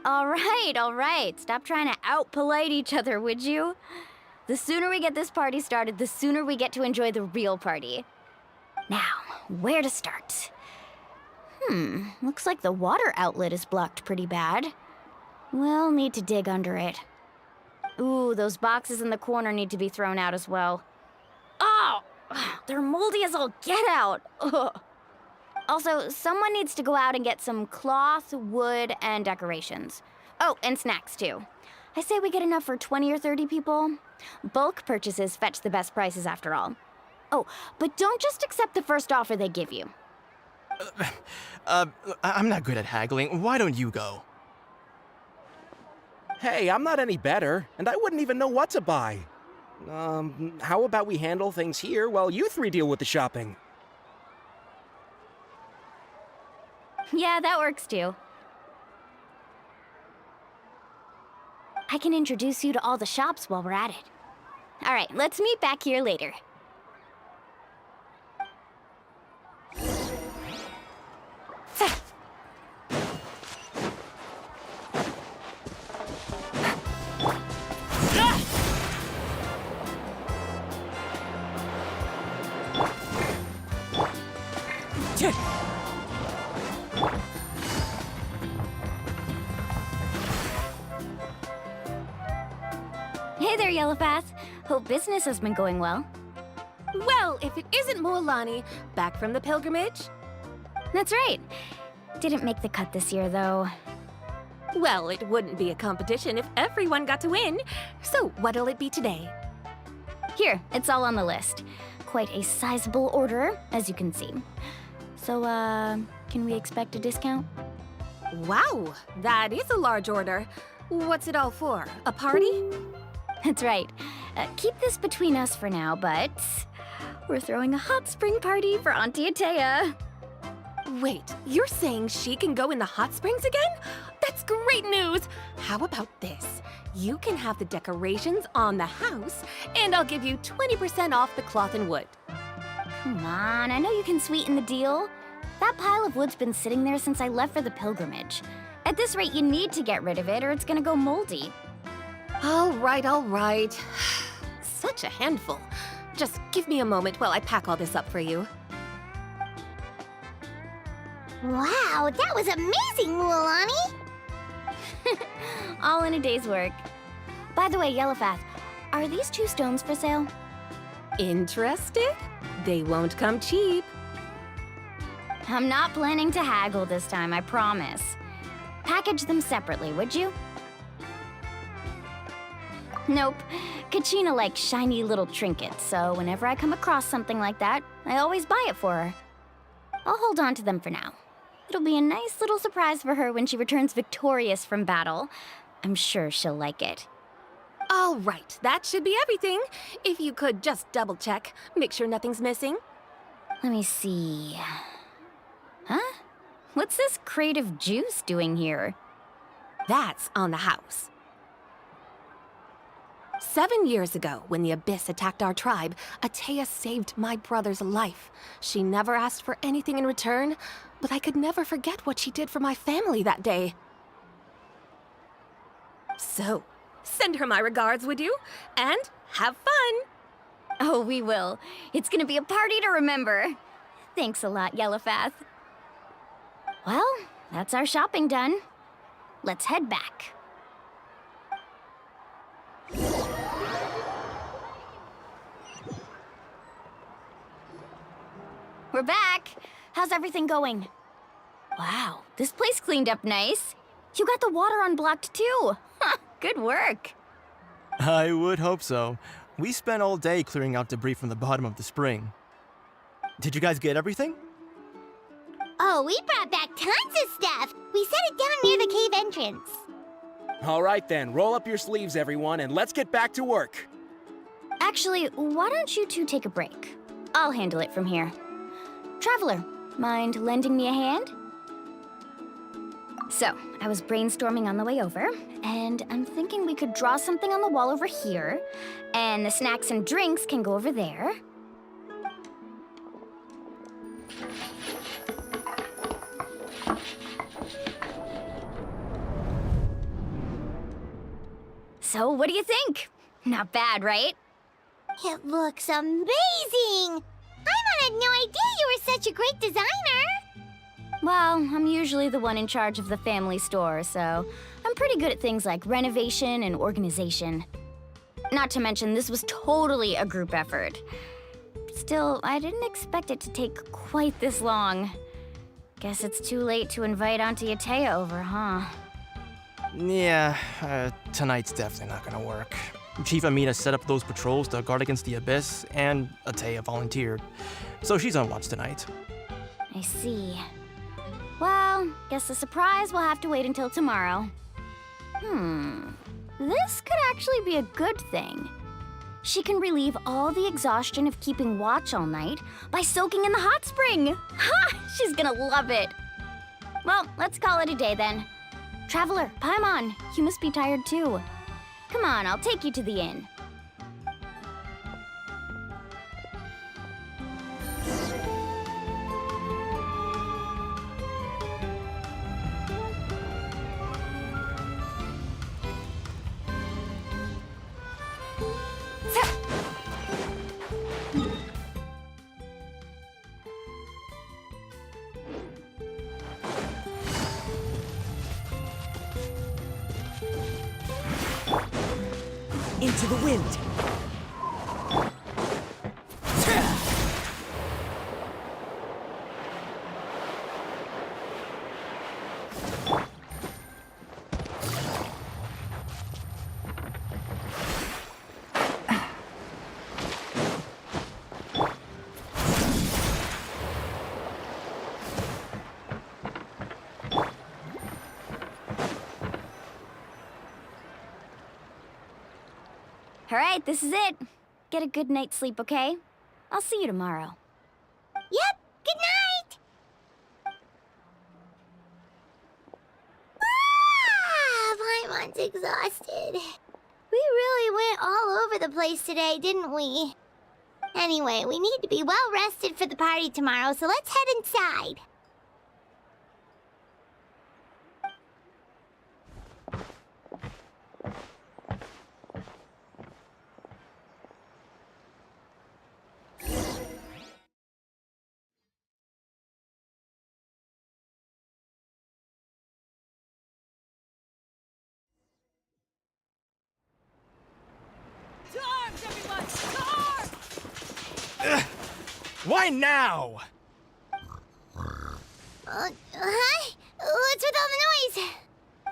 All right. Stop trying to out-polite each other, would you? The sooner we get this party started, the sooner we get to enjoy the real party. Now, where to start? Looks like the water outlet is blocked pretty bad. We'll need to dig under it. Ooh, those boxes in the corner need to be thrown out as well. Oh! They're moldy as all get out! Ugh. Also, someone needs to go out and get some cloth, wood, and decorations. Oh, and snacks too. I say we get enough for 20 or 30 people. Bulk purchases fetch the best prices after all. Oh, but don't just accept the first offer they give you. I'm not good at haggling. Why don't you go? Hey, I'm not any better, and I wouldn't even know what to buy. How about we handle things here while you three deal with the shopping? Yeah, that works too. I can introduce you to all the shops while we're at it. All right, let's meet back here later. Hey there, Yellowpath. Hope business has been going well. Well, if it isn't Mualani, back from the pilgrimage? That's right. Didn't make the cut this year, though. Well, it wouldn't be a competition if everyone got to win. So what'll it be today? Here, it's all on the list. Quite a sizable order, as you can see. So, can we expect a discount? Wow, that is a large order. What's it all for? A party? That's right. Keep this between us for now, but we're throwing a hot spring party for Auntie Atea. Wait, you're saying she can go in the hot springs again? That's great news! How about this? You can have the decorations on the house, and I'll give you 20% off the cloth and wood. Come on, I know you can sweeten the deal. That pile of wood's been sitting there since I left for the pilgrimage. At this rate, you need to get rid of it or it's gonna go moldy. All right. Such a handful. Just give me a moment while I pack all this up for you. Wow, that was amazing, Mualani! All in a day's work. By the way, Yellowfath, are these 2 stones for sale? Interested? They won't come cheap. I'm not planning to haggle this time, I promise. Package them separately, would you? Nope. Kachina likes shiny little trinkets, so whenever I come across something like that, I always buy it for her. I'll hold on to them for now. It'll be a nice little surprise for her when she returns victorious from battle. I'm sure she'll like it. All right, that should be everything. If you could just double check, make sure nothing's missing. Let me see. Huh? What's this crate of juice doing here? That's on the house. 7 years ago, when the Abyss attacked our tribe, Atea saved my brother's life. She never asked for anything in return, but I could never forget what she did for my family that day. So, send her my regards, would you? And have fun! Oh, we will. It's gonna be a party to remember. Thanks a lot, Yellowfath. Well, that's our shopping done. Let's head back. We're back. How's everything going? Wow, this place cleaned up nice. You got the water unblocked too. Good work. I would hope so. We spent all day clearing out debris from the bottom of the spring. Did you guys get everything? Oh, we brought back tons of stuff! We set it down near the cave entrance. All right then, roll up your sleeves, everyone, and let's get back to work. Actually, why don't you two take a break? I'll handle it from here. Traveler, mind lending me a hand? So, I was brainstorming on the way over, and I'm thinking we could draw something on the wall over here, and the snacks and drinks can go over there. So, what do you think? Not bad, right? It looks amazing! I had no idea you were such a great designer! Well, I'm usually the one in charge of the family store, so I'm pretty good at things like renovation and organization. Not to mention, this was totally a group effort. Still, I didn't expect it to take quite this long. Guess it's too late to invite Auntie Atea over, huh? Yeah, tonight's definitely not gonna work. Chief Amina set up those patrols to guard against the Abyss, and Atea volunteered. So she's on watch tonight. I see. Well, guess the surprise will have to wait until tomorrow. This could actually be a good thing. She can relieve all the exhaustion of keeping watch all night by soaking in the hot spring. Ha! She's gonna love it. Well, let's call it a day then. Traveler, Paimon, you must be tired too. Come on, I'll take you to the inn. Into the wind. All right, this is it. Get a good night's sleep, okay? I'll see you tomorrow. Yep, good night! Paimon's exhausted. We really went all over the place today, didn't we? Anyway, we need to be well rested for the party tomorrow, so let's head inside. To arms, everyone! To arms! Why now? Hi? What's with all the noise?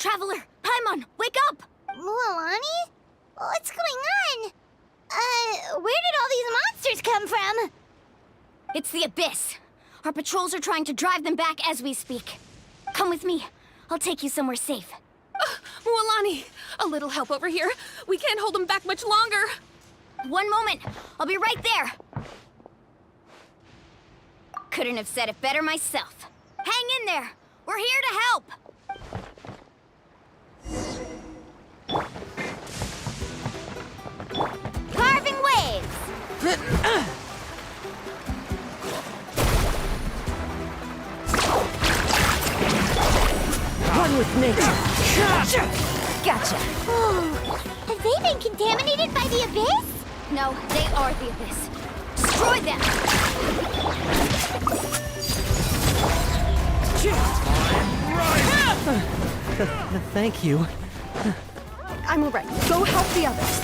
Traveler, Paimon, wake up! Mualani? What's going on? Where did all these monsters come from? It's the Abyss. Our patrols are trying to drive them back as we speak. Come with me. I'll take you somewhere safe. Mualani, a little help over here. We can't hold them back much longer. One moment. I'll be right there. Couldn't have said it better myself. Hang in there. We're here to help. Carving waves. Run with nature. Gotcha. Oh, have they been contaminated by the Abyss? No, they are the Abyss. Destroy them! Thank you. I'm alright. Go help the others.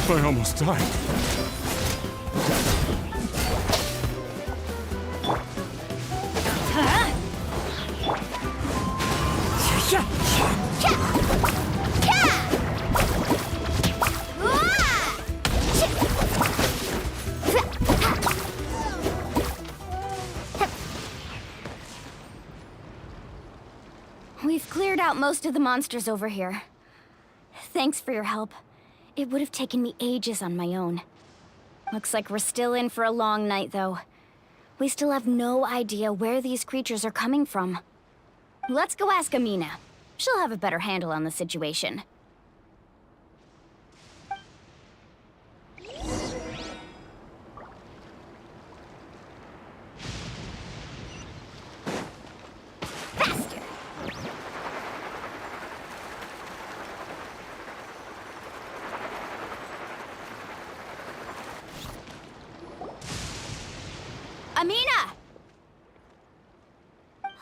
I almost died. We've cleared out most of the monsters over here. Thanks for your help. It would have taken me ages on my own. Looks like we're still in for a long night, though. We still have no idea where these creatures are coming from. Let's go ask Amina. She'll have a better handle on the situation. Amina!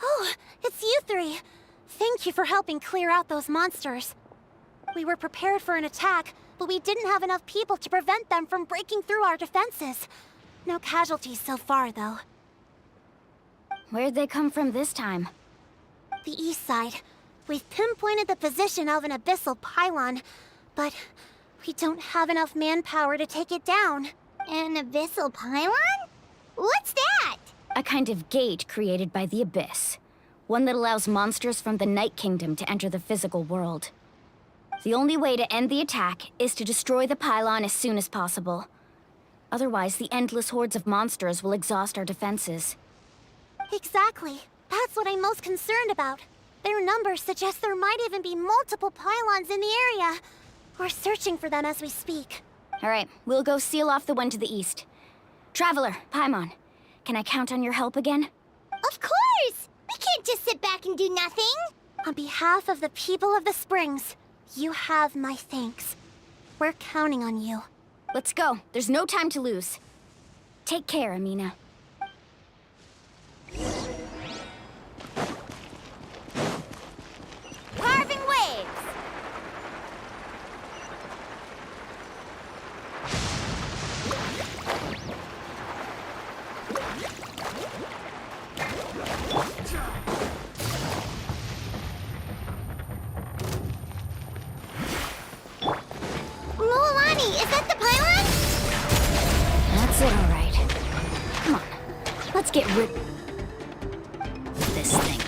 Oh, it's you three. Thank you for helping clear out those monsters. We were prepared for an attack, but we didn't have enough people to prevent them from breaking through our defenses. No casualties so far, though. Where'd they come from this time? The east side. We've pinpointed the position of an abyssal pylon, but we don't have enough manpower to take it down. An abyssal pylon? What's that? A kind of gate created by the Abyss. One that allows monsters from the Night Kingdom to enter the physical world. The only way to end the attack is to destroy the pylon as soon as possible. Otherwise, the endless hordes of monsters will exhaust our defenses. Exactly. That's what I'm most concerned about. Their numbers suggest there might even be multiple pylons in the area. We're searching for them as we speak. All right, we'll go seal off the one to the east. Traveler, Paimon, can I count on your help again? Of course! We can't just sit back and do nothing! On behalf of the people of the Springs, you have my thanks. We're counting on you. Let's go. There's no time to lose. Take care, Amina. Carving waves! get rid of this thing.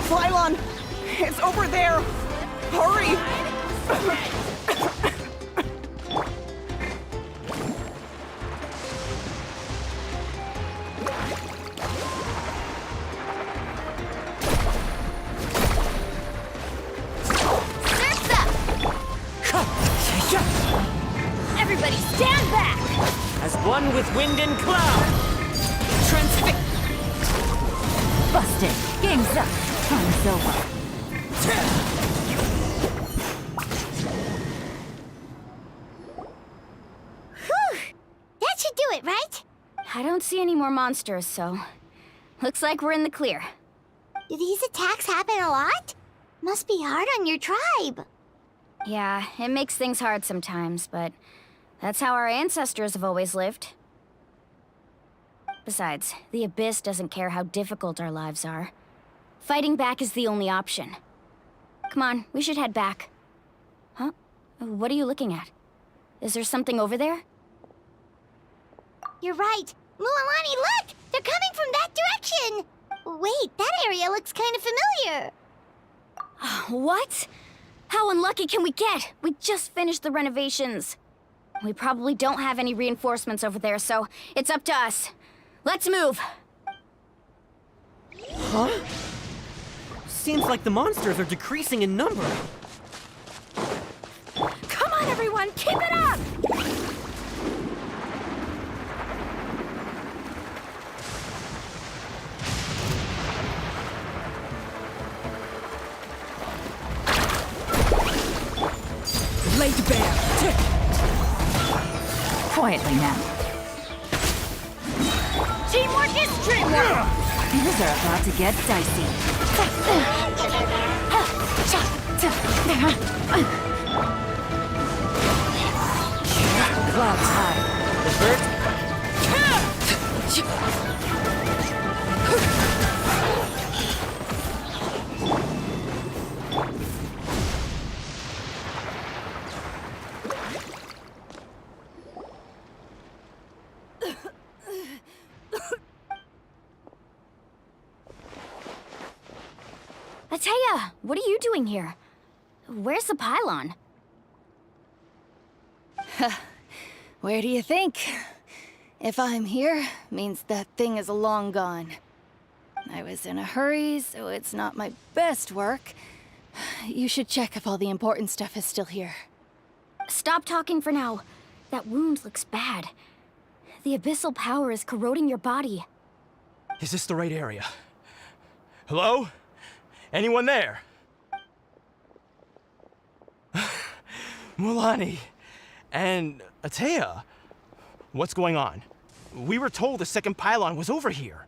Flylon! It's over there! Hurry! Surf's up! Everybody stand back! As one with wind and cloud! Busted. Game's up. Time's over. Whew! That should do it, right? I don't see any more monsters, so... Looks like we're in the clear. Do these attacks happen a lot? Must be hard on your tribe. Yeah, it makes things hard sometimes, but... That's how our ancestors have always lived. Besides, the Abyss doesn't care how difficult our lives are. Fighting back is the only option. Come on, we should head back. Huh? What are you looking at? Is there something over there? You're right. Mualani, look! They're coming from that direction! Wait, that area looks kind of familiar. What? How unlucky can we get? We just finished the renovations. We probably don't have any reinforcements over there, so it's up to us. Let's move! Huh? Seems like the monsters are decreasing in number. Come on, everyone! Keep it up! Laid bare. Quietly now. Teamwork is dreamwork! Things are about to get dicey. Clouds high. The birds... Ateya, what are you doing here? Where's the pylon? Where do you think? If I'm here, means that thing is long gone. I was in a hurry, so it's not my best work. You should check if all the important stuff is still here. Stop talking for now. That wound looks bad. The abyssal power is corroding your body. Is this the right area? Hello? Anyone there? Mualani and Ateya, what's going on? We were told the second pylon was over here.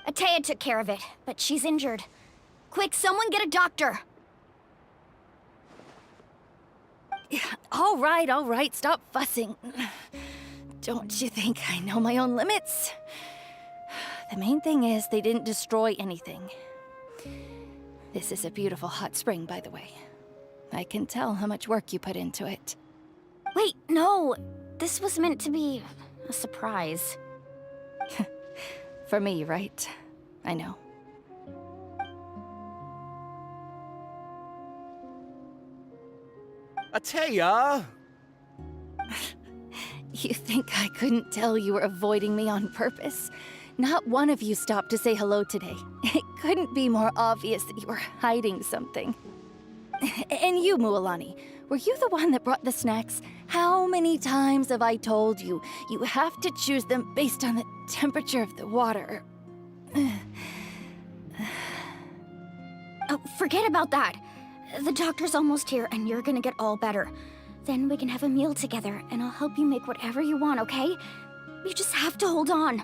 Ateya took care of it, but she's injured. Quick, someone get a doctor! All right, stop fussing. Don't you think I know my own limits? The main thing is they didn't destroy anything. This is a beautiful hot spring, by the way. I can tell how much work you put into it. Wait, no! This was meant to be a surprise. For me, right? I know. Ateya! You think I couldn't tell you were avoiding me on purpose? Not one of you stopped to say hello today. It couldn't be more obvious that you were hiding something. And you, Mualani, were you the one that brought the snacks? How many times have I told you, you have to choose them based on the temperature of the water? Oh, forget about that. The doctor's almost here, and you're gonna get all better. Then we can have a meal together, and I'll help you make whatever you want, okay? You just have to hold on.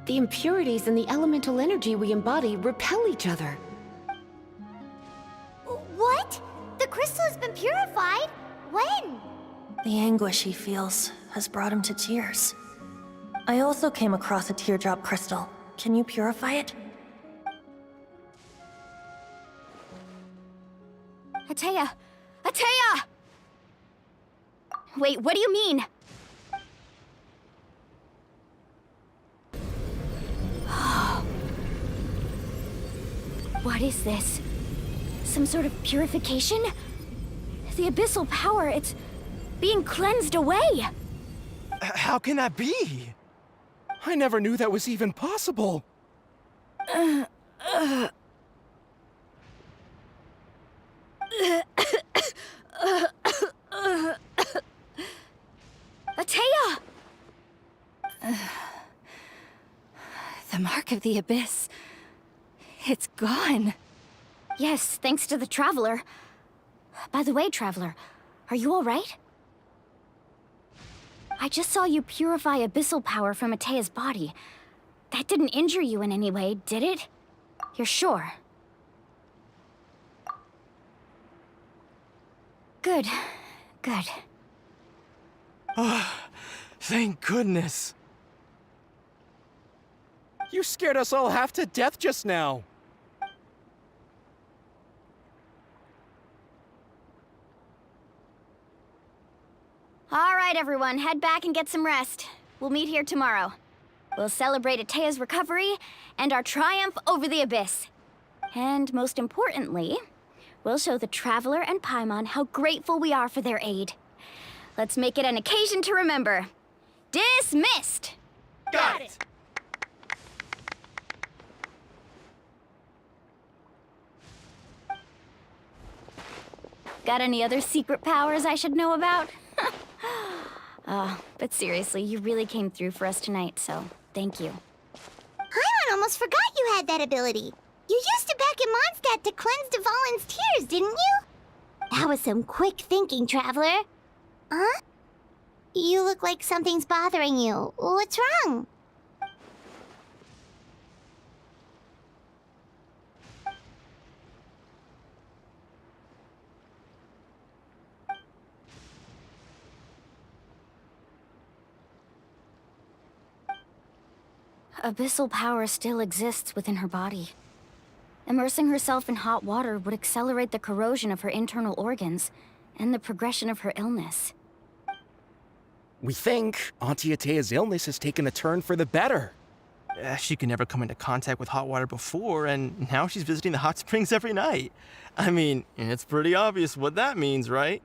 The impurities and the elemental energy we embody repel each other. What? The crystal has been purified? When? The anguish he feels has brought him to tears. I also came across a teardrop crystal. Can you purify it? Atea! Atea! Wait, what do you mean? What is this? Some sort of purification? The abyssal power, it's being cleansed away! How can that be? I never knew that was even possible. Atea! The mark of the abyss. It's gone. Yes, thanks to the Traveler. By the way, Traveler, are you alright? I just saw you purify abyssal power from Atea's body. That didn't injure you in any way, did it? You're sure? Good. Good. Thank goodness. You scared us all half to death just now. Alright, everyone, head back and get some rest. We'll meet here tomorrow. We'll celebrate Atea's recovery and our triumph over the abyss. And most importantly, we'll show the Traveler and Paimon how grateful we are for their aid. Let's make it an occasion to remember. Dismissed! Got it! Got any other secret powers I should know about? But seriously, you really came through for us tonight, so thank you. Paimon almost forgot you had that ability. You used it back in Mondstadt to cleanse Dvalin's tears, didn't you? That was some quick thinking, Traveler. Huh? You look like something's bothering you. What's wrong? Abyssal power still exists within her body. Immersing herself in hot water would accelerate the corrosion of her internal organs and the progression of her illness. We think Auntie Atea's illness has taken a turn for the better. She could never come into contact with hot water before, and now she's visiting the hot springs every night. I mean, it's pretty obvious what that means, right?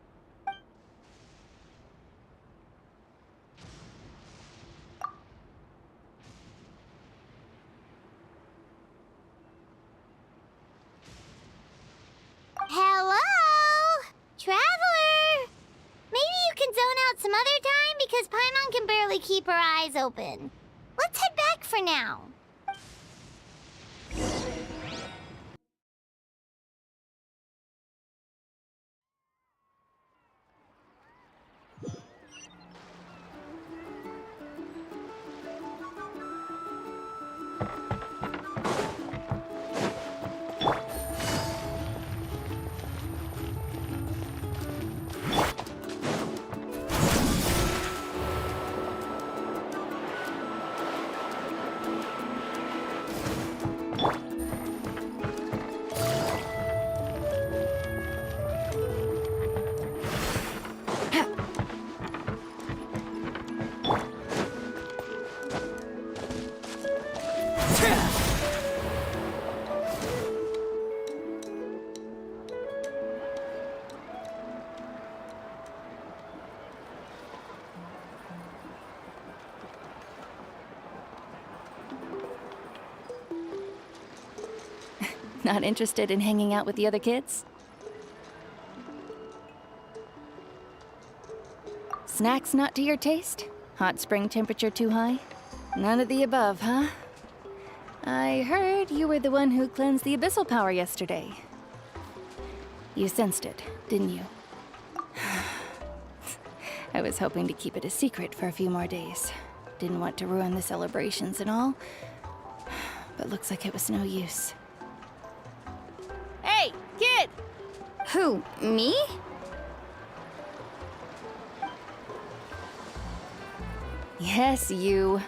Hello? Traveler? Maybe you can zone out some other time because Paimon can barely keep her eyes open. Let's head back for now. Not interested in hanging out with the other kids? Snacks not to your taste? Hot spring temperature too high? None of the above, huh? I heard you were the one who cleansed the abyssal power yesterday. You sensed it, didn't you? I was hoping to keep it a secret for a few more days. Didn't want to ruin the celebrations and all, but looks like it was no use. Hey, kid! Who, me? Yes, you.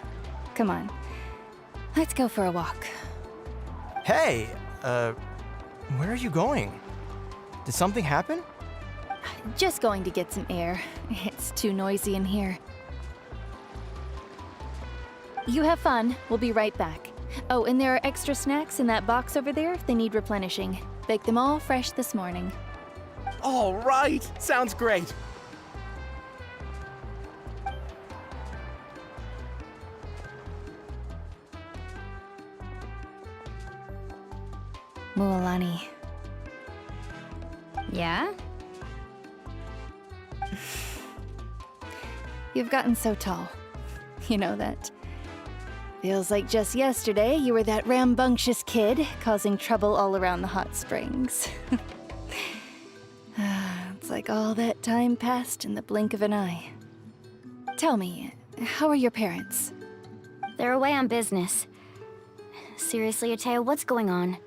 Come on. Let's go for a walk. Hey, where are you going? Did something happen? Just going to get some air. It's too noisy in here. You have fun. We'll be right back. Oh, and there are extra snacks in that box over there if they need replenishing. Baked them all fresh this morning. All right! Sounds great! Mualani. Yeah? You've gotten so tall. You know that. Feels like just yesterday you were that rambunctious kid causing trouble all around the hot springs. It's like all that time passed in the blink of an eye. Tell me, how are your parents? They're away on business. Seriously, Atea, what's going on?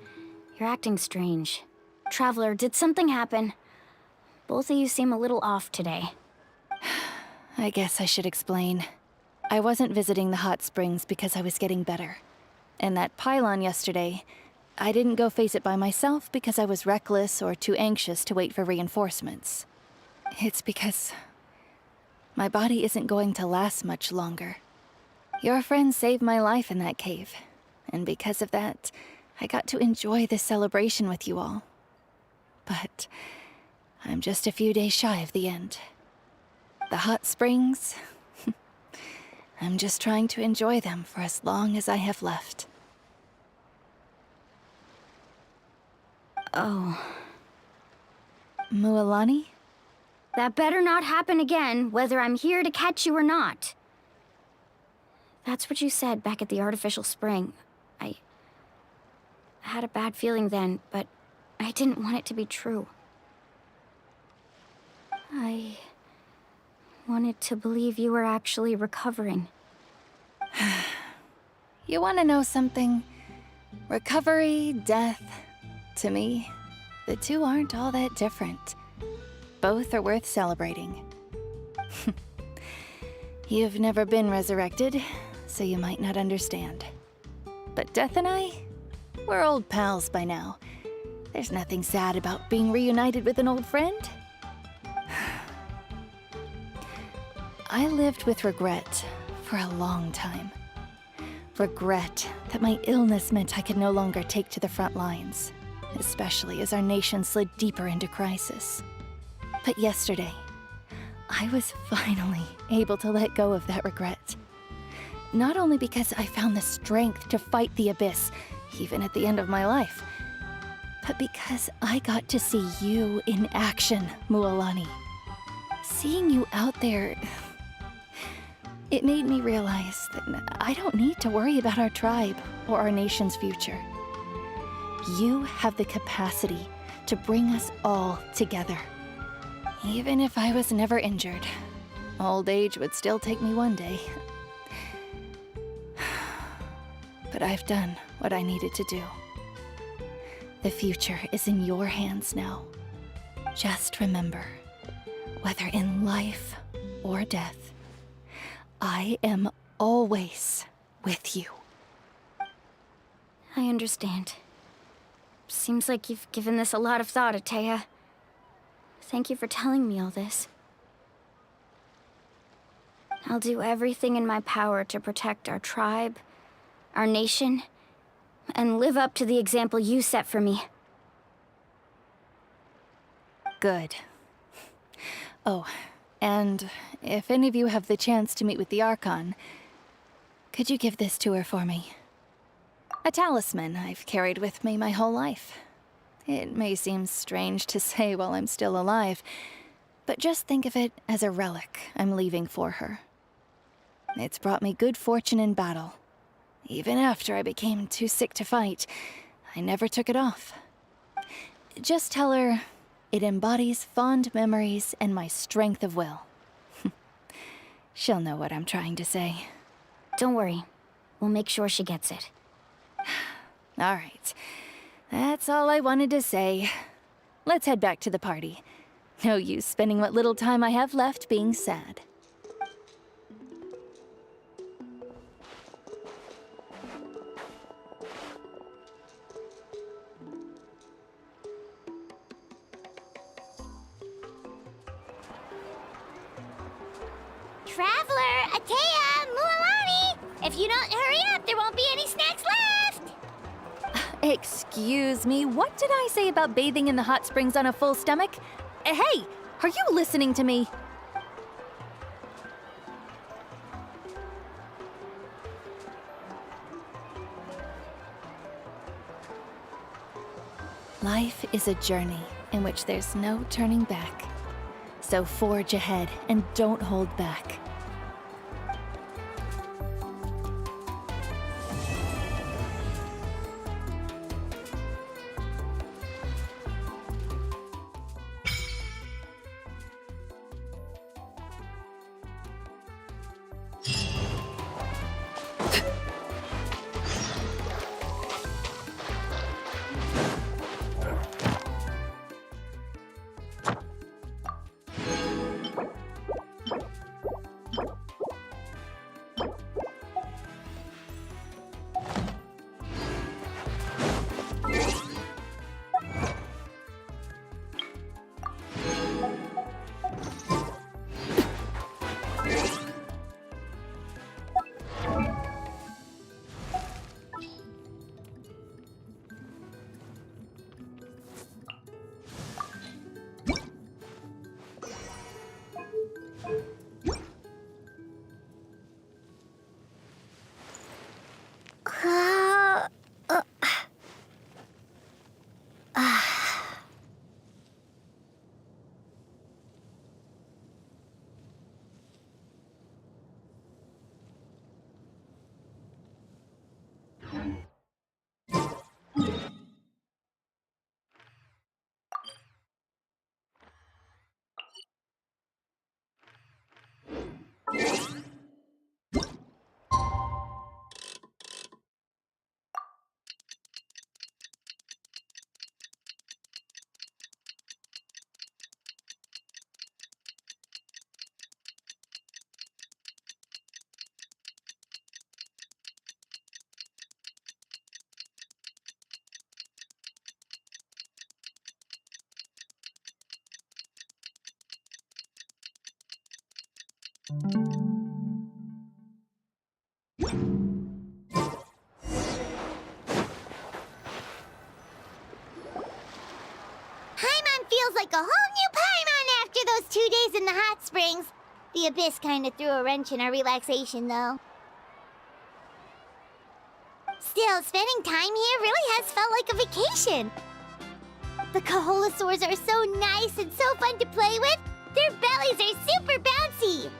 You're acting strange. Traveler, did something happen? Both of you seem a little off today. I guess I should explain. I wasn't visiting the hot springs because I was getting better. And that pylon yesterday, I didn't go face it by myself because I was reckless or too anxious to wait for reinforcements. It's because my body isn't going to last much longer. Your friend saved my life in that cave, and because of that, I got to enjoy this celebration with you all. But I'm just a few days shy of the end. The hot springs, I'm just trying to enjoy them for as long as I have left. Oh. Mualani? That better not happen again, whether I'm here to catch you or not. That's what you said back at the artificial spring. I had a bad feeling then, but I didn't want it to be true. I wanted to believe you were actually recovering. You want to know something? Recovery, death, to me, the two aren't all that different. Both are worth celebrating. You've never been resurrected, so you might not understand. But Death and I, we're old pals by now. There's nothing sad about being reunited with an old friend. I lived with regret for a long time. Regret that my illness meant I could no longer take to the front lines, especially as our nation slid deeper into crisis. But yesterday, I was finally able to let go of that regret. Not only because I found the strength to fight the abyss, even at the end of my life, but because I got to see you in action, Mualani. Seeing you out there, it made me realize that I don't need to worry about our tribe or our nation's future. You have the capacity to bring us all together. Even if I was never injured, old age would still take me one day. But I've done what I needed to do. The future is in your hands now. Just remember, whether in life or death, I am always with you. I understand. Seems like you've given this a lot of thought, Atea. Thank you for telling me all this. I'll do everything in my power to protect our tribe, our nation, and live up to the example you set for me. Good. Oh, and if any of you have the chance to meet with the Archon, could you give this to her for me? A talisman I've carried with me my whole life. It may seem strange to say while I'm still alive, but just think of it as a relic I'm leaving for her. It's brought me good fortune in battle. Even after I became too sick to fight, I never took it off. Just tell her it embodies fond memories and my strength of will. She'll know what I'm trying to say. Don't worry. We'll make sure she gets it. All right. That's all I wanted to say. Let's head back to the party. No use spending what little time I have left being sad. Traveler, Atea, Mualani! If you don't hurry up, there won't be any snacks left! Excuse me, what did I say about bathing in the hot springs on a full stomach? Hey, are you listening to me? Life is a journey in which there's no turning back. So forge ahead and don't hold back. Paimon feels like a whole new Paimon after those 2 days in the hot springs. The Abyss kind of threw a wrench in our relaxation, though. Still, spending time here really has felt like a vacation. The Kaholosaurs are so nice and so fun to play with. Their bellies are super bouncy.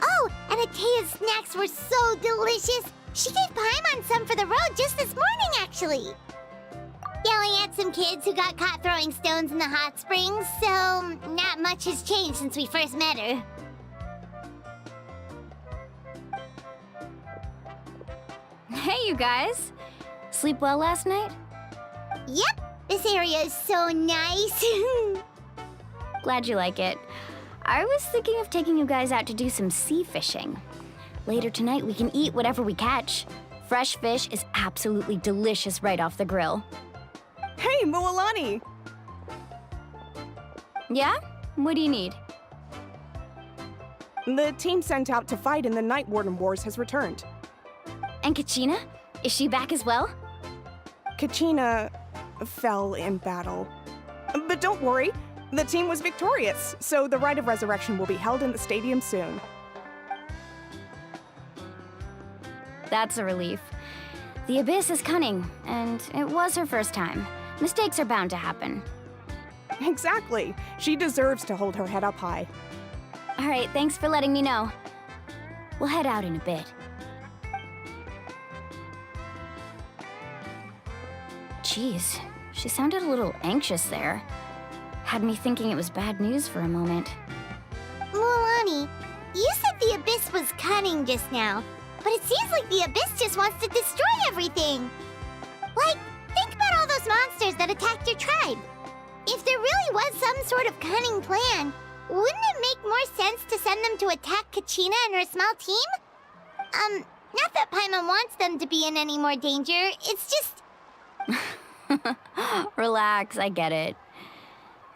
Oh, and Atea's snacks were so delicious. She gave Paimon some for the road just this morning, actually. Yelling at some kids who got caught throwing stones in the hot springs, so not much has changed since we first met her. Hey, you guys. Sleep well last night? Yep, this area is so nice. Glad you like it. I was thinking of taking you guys out to do some sea fishing. Later tonight, we can eat whatever we catch. Fresh fish is absolutely delicious right off the grill. Hey, Mualani! Yeah? What do you need? The team sent out to fight in the Night Warden Wars has returned. And Kachina? Is she back as well? Kachina fell in battle. But don't worry, the team was victorious, so the Rite of Resurrection will be held in the stadium soon. That's a relief. The Abyss is cunning, and it was her first time. Mistakes are bound to happen. Exactly. She deserves to hold her head up high. All right, thanks for letting me know. We'll head out in a bit. Jeez, she sounded a little anxious there. Had me thinking it was bad news for a moment. Mualani, you said the Abyss was cunning just now, but it seems like the Abyss just wants to destroy everything. Like, think about all those monsters that attacked your tribe. If there really was some sort of cunning plan, wouldn't it make more sense to send them to attack Kachina and her small team? Not that Paimon wants them to be in any more danger, it's just... Relax, I get it.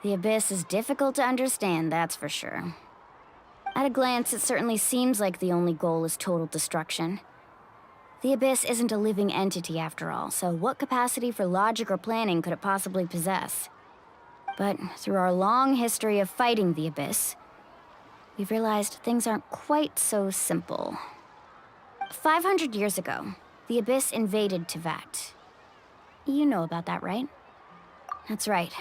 The Abyss is difficult to understand, that's for sure. At a glance, it certainly seems like the only goal is total destruction. The Abyss isn't a living entity after all, so what capacity for logic or planning could it possibly possess? But through our long history of fighting the Abyss, we've realized things aren't quite so simple. 500 years ago, the Abyss invaded Teyvat. You know about that, right? That's right.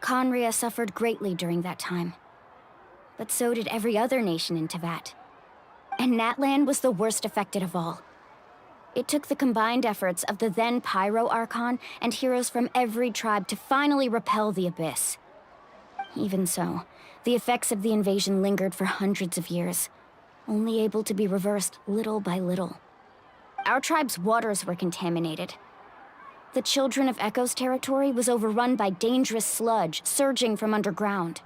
Khaenri'ah suffered greatly during that time. But so did every other nation in Teyvat. And Natlan was the worst affected of all. It took the combined efforts of the then Pyro Archon and heroes from every tribe to finally repel the Abyss. Even so, the effects of the invasion lingered for hundreds of years, only able to be reversed little by little. Our tribe's waters were contaminated. The Children of Echo's territory was overrun by dangerous sludge surging from underground.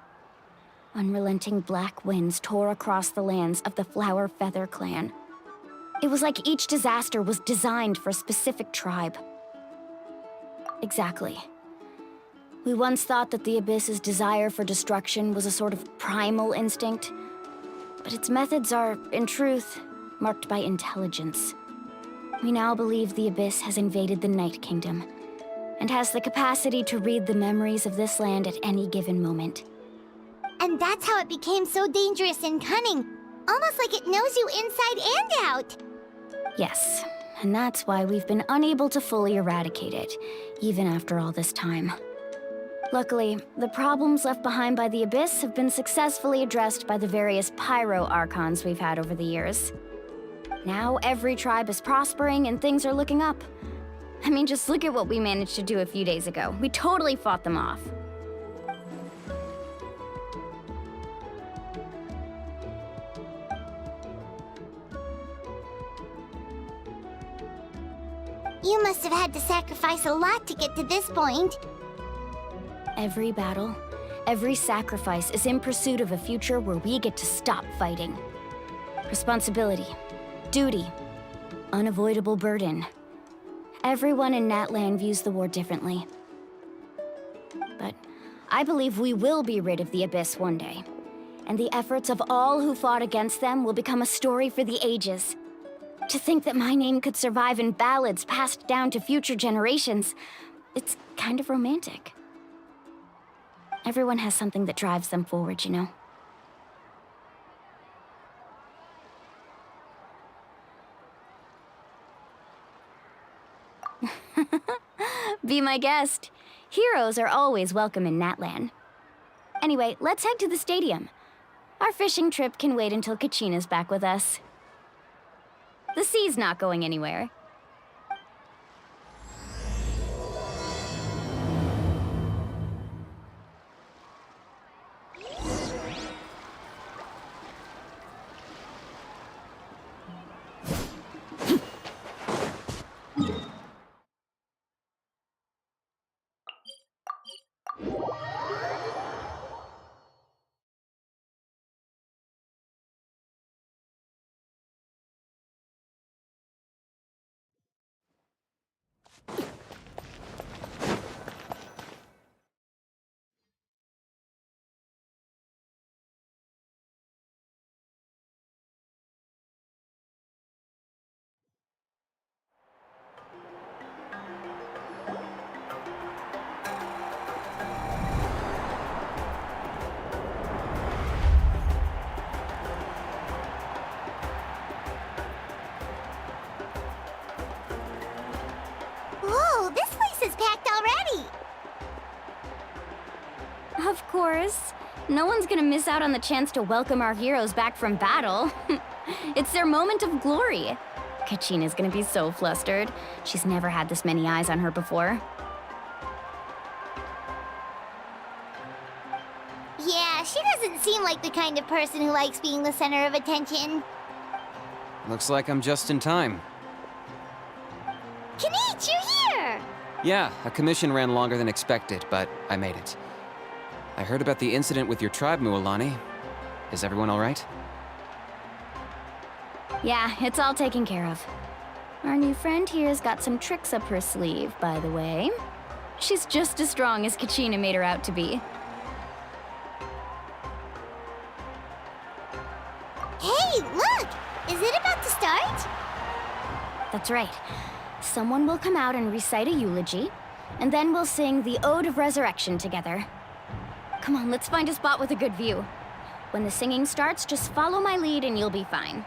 Unrelenting black winds tore across the lands of the Flower Feather clan. It was like each disaster was designed for a specific tribe. Exactly. We once thought that the Abyss's desire for destruction was a sort of primal instinct, but its methods are, in truth, marked by intelligence. We now believe the Abyss has invaded the Night Kingdom, and has the capacity to read the memories of this land at any given moment. And that's how it became so dangerous and cunning. Almost like it knows you inside and out. Yes, and that's why we've been unable to fully eradicate it, even after all this time. Luckily, the problems left behind by the Abyss have been successfully addressed by the various Pyro Archons we've had over the years. Now every tribe is prospering and things are looking up. I mean, just look at what we managed to do a few days ago. We totally fought them off. You must have had to sacrifice a lot to get to this point. Every battle, every sacrifice is in pursuit of a future where we get to stop fighting. Responsibility, duty, unavoidable burden. Everyone in Natlan views the war differently. But I believe we will be rid of the Abyss one day. And the efforts of all who fought against them will become a story for the ages. To think that my name could survive in ballads passed down to future generations, it's kind of romantic. Everyone has something that drives them forward, you know? Be my guest. Heroes are always welcome in Natlan. Anyway, let's head to the stadium. Our fishing trip can wait until Kachina's back with us. The sea's not going anywhere. Whoa, this place is packed already! Of course. No one's gonna miss out on the chance to welcome our heroes back from battle. It's their moment of glory. Kachina's gonna be so flustered. She's never had this many eyes on her before. Yeah, she doesn't seem like the kind of person who likes being the center of attention. Looks like I'm just in time. Kanich, you're here! Yeah, a commission ran longer than expected, but I made it. I heard about the incident with your tribe, Mualani. Is everyone all right? Yeah, it's all taken care of. Our new friend here's got some tricks up her sleeve, by the way. She's just as strong as Kachina made her out to be. That's right. Someone will come out and recite a eulogy, and then we'll sing the Ode of Resurrection together. Come on, let's find a spot with a good view. When the singing starts, just follow my lead and you'll be fine.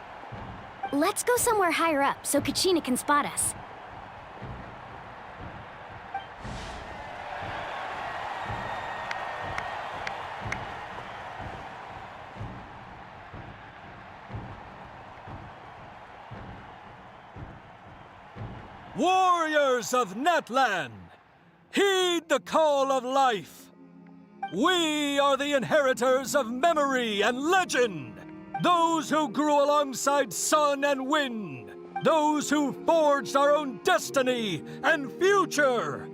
Let's go somewhere higher up so Kachina can spot us. Warriors of Natlan, heed the call of life. We are the inheritors of memory and legend. Those who grew alongside sun and wind. Those who forged our own destiny and future.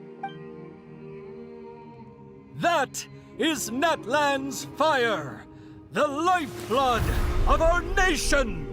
That is Natlan's fire, the lifeblood of our nation.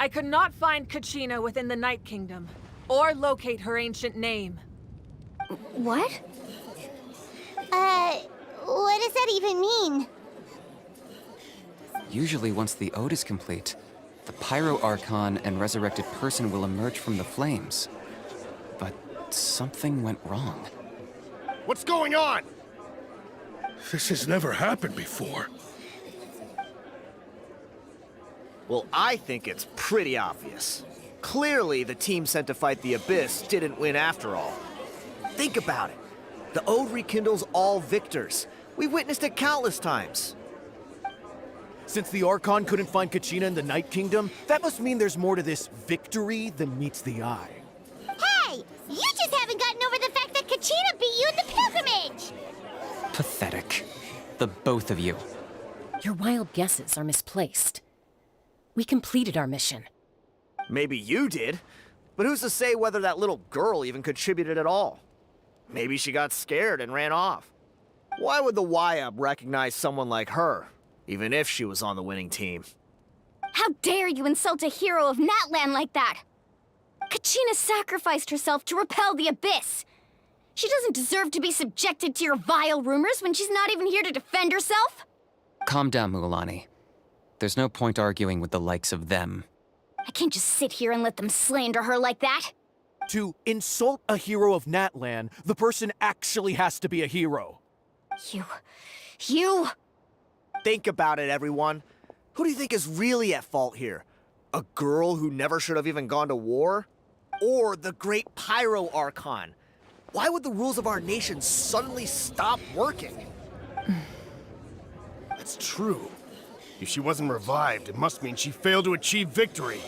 I could not find Kachina within the Night Kingdom, or locate her ancient name. What? What does that even mean? Usually once the ode is complete, the Pyro Archon and resurrected person will emerge from the flames. But something went wrong. What's going on? This has never happened before. Well, I think it's pretty obvious. Clearly, the team sent to fight the Abyss didn't win after all. Think about it. The Ode rekindles all victors. We've witnessed it countless times. Since the Archon couldn't find Kachina in the Night Kingdom, that must mean there's more to this victory than meets the eye. Hey! You just haven't gotten over the fact that Kachina beat you in the pilgrimage! Pathetic. The both of you. Your wild guesses are misplaced. We completed our mission. Maybe you did, but who's to say whether that little girl even contributed at all? Maybe she got scared and ran off. Why would the YUB recognize someone like her, even if she was on the winning team? How dare you insult a hero of Natlan like that? Kachina sacrificed herself to repel the Abyss. She doesn't deserve to be subjected to your vile rumors when she's not even here to defend herself. Calm down, Mualani. There's no point arguing with the likes of them. I can't just sit here and let them slander her like that. To insult a hero of Natlan, the person actually has to be a hero. You... Think about it, everyone. Who do you think is really at fault here? A girl who never should have even gone to war? Or the great Pyro Archon? Why would the rules of our nation suddenly stop working? That's true. If she wasn't revived, it must mean she failed to achieve victory.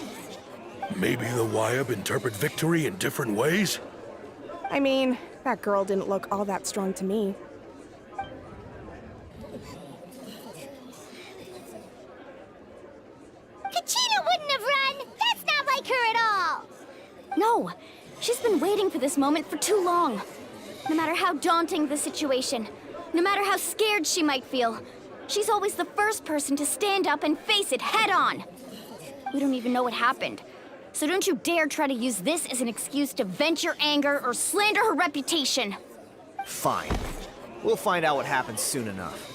Maybe the YUB interpret victory in different ways? I mean, that girl didn't look all that strong to me. Kachina wouldn't have run! That's not like her at all! No, she's been waiting for this moment for too long. No matter how daunting the situation, no matter how scared she might feel, she's always the first person to stand up and face it head on. We don't even know what happened, So don't you dare try to use this as an excuse to vent your anger or slander her reputation. Fine. We'll find out what happens soon enough.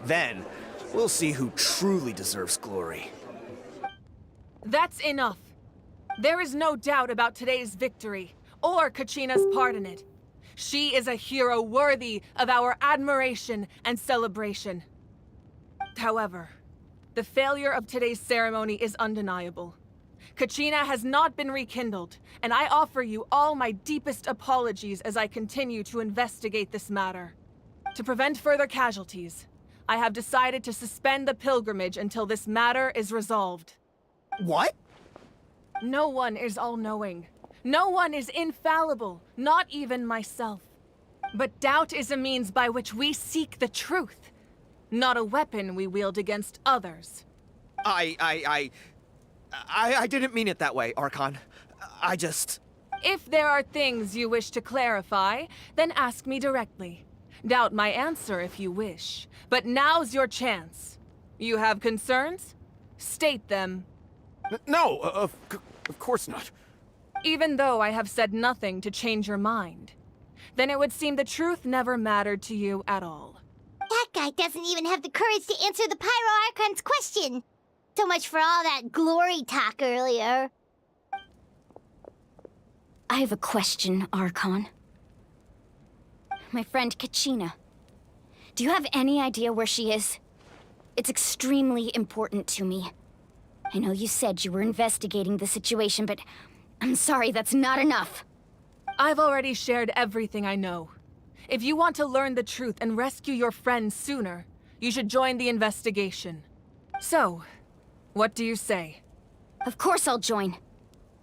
Then, we'll see who truly deserves glory. That's enough. There is no doubt about today's victory, or Kachina's part in it. She is a hero worthy of our admiration and celebration. However, the failure of today's ceremony is undeniable. Kachina has not been rekindled, and I offer you all my deepest apologies as I continue to investigate this matter. To prevent further casualties, I have decided to suspend the pilgrimage until this matter is resolved. What? No one is all-knowing. No one is infallible, not even myself. But doubt is a means by which we seek the truth, not a weapon we wield against others. I didn't mean it that way, Archon. I just... If there are things you wish to clarify, then ask me directly. Doubt my answer if you wish, but now's your chance. You have concerns? State them. No, of course not. Even though I have said nothing to change your mind, then it would seem the truth never mattered to you at all. That guy doesn't even have the courage to answer the Pyro Archon's question. So much for all that glory talk earlier. I have a question, Archon. My friend Kachina. Do you have any idea where she is? It's extremely important to me. I know you said you were investigating the situation, but I'm sorry, that's not enough. I've already shared everything I know. If you want to learn the truth and rescue your friend sooner, you should join the investigation. So, what do you say? Of course I'll join.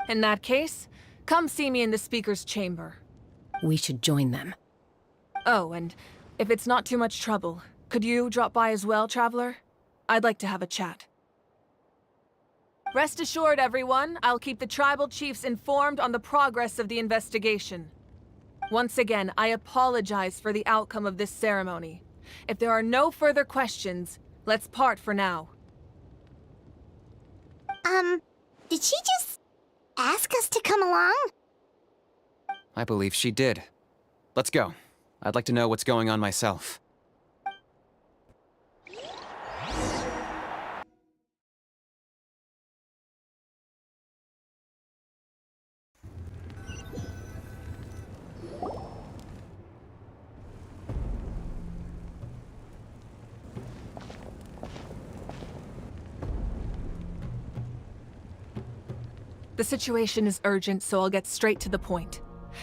In that case, come see me in the speaker's chamber. We should join them. Oh, and if it's not too much trouble, could you drop by as well, Traveler? I'd like to have a chat. Rest assured, everyone, I'll keep the tribal chiefs informed on the progress of the investigation. Once again, I apologize for the outcome of this ceremony. If there are no further questions, let's part for now. Did she just ask us to come along? I believe she did. Let's go. I'd like to know what's going on myself. The situation is urgent, so I'll get straight to the point.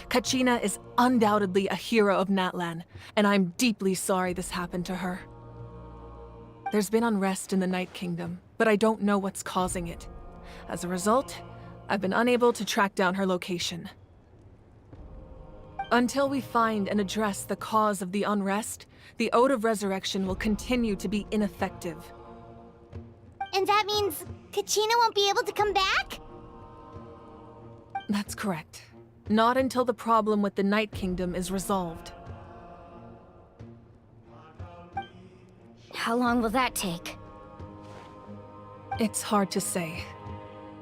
Kachina is undoubtedly a hero of Natlan, and I'm deeply sorry this happened to her. There's been unrest in the Night Kingdom, but I don't know what's causing it. As a result, I've been unable to track down her location. Until we find and address the cause of the unrest, the Ode of Resurrection will continue to be ineffective. And that means Kachina won't be able to come back? That's correct. Not until the problem with the Night Kingdom is resolved. How long will that take? It's hard to say.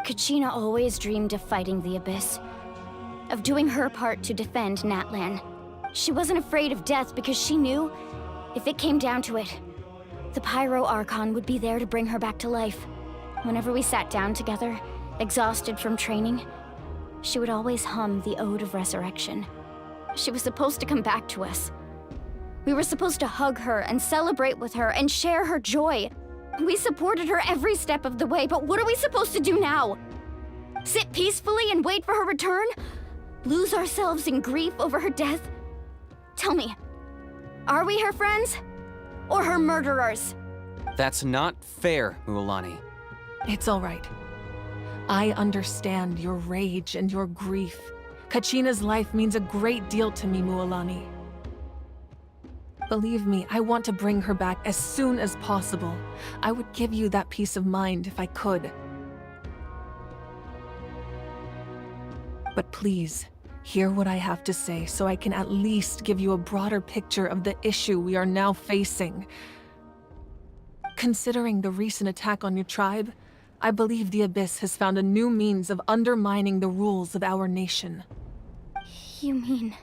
Kachina always dreamed of fighting the Abyss, of doing her part to defend Natlan. She wasn't afraid of death because she knew, if it came down to it, the Pyro Archon would be there to bring her back to life. Whenever we sat down together, exhausted from training, she would always hum the Ode of Resurrection. She was supposed to come back to us. We were supposed to hug her and celebrate with her and share her joy. We supported her every step of the way, but what are we supposed to do now? Sit peacefully and wait for her return? Lose ourselves in grief over her death? Tell me, are we her friends? Or her murderers? That's not fair, Mualani. It's all right. I understand your rage and your grief. Kachina's life means a great deal to me, Mualani. Believe me, I want to bring her back as soon as possible. I would give you that peace of mind if I could. But please, hear what I have to say so I can at least give you a broader picture of the issue we are now facing. Considering the recent attack on your tribe, I believe the Abyss has found a new means of undermining the rules of our nation. You mean...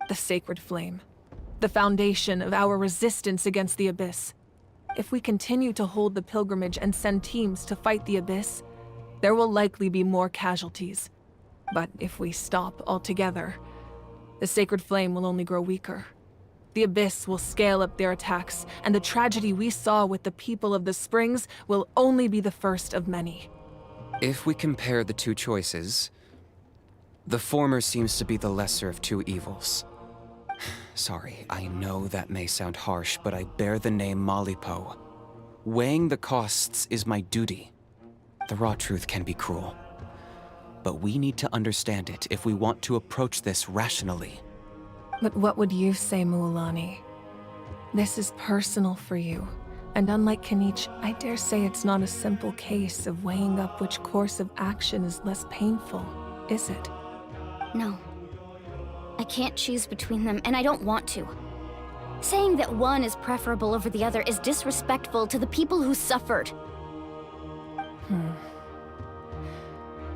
The Sacred Flame. The foundation of our resistance against the Abyss. If we continue to hold the pilgrimage and send teams to fight the Abyss, there will likely be more casualties. But if we stop altogether, the Sacred Flame will only grow weaker. The Abyss will scale up their attacks, and the tragedy we saw with the people of the Springs will only be the first of many. If we compare the two choices, the former seems to be the lesser of two evils. Sorry, I know that may sound harsh, but I bear the name Malipo. Weighing the costs is my duty. The raw truth can be cruel. But we need to understand it if we want to approach this rationally. But what would you say, Mualani? This is personal for you. And unlike Kanich, I dare say it's not a simple case of weighing up which course of action is less painful, is it? No. I can't choose between them, and I don't want to. Saying that one is preferable over the other is disrespectful to the people who suffered.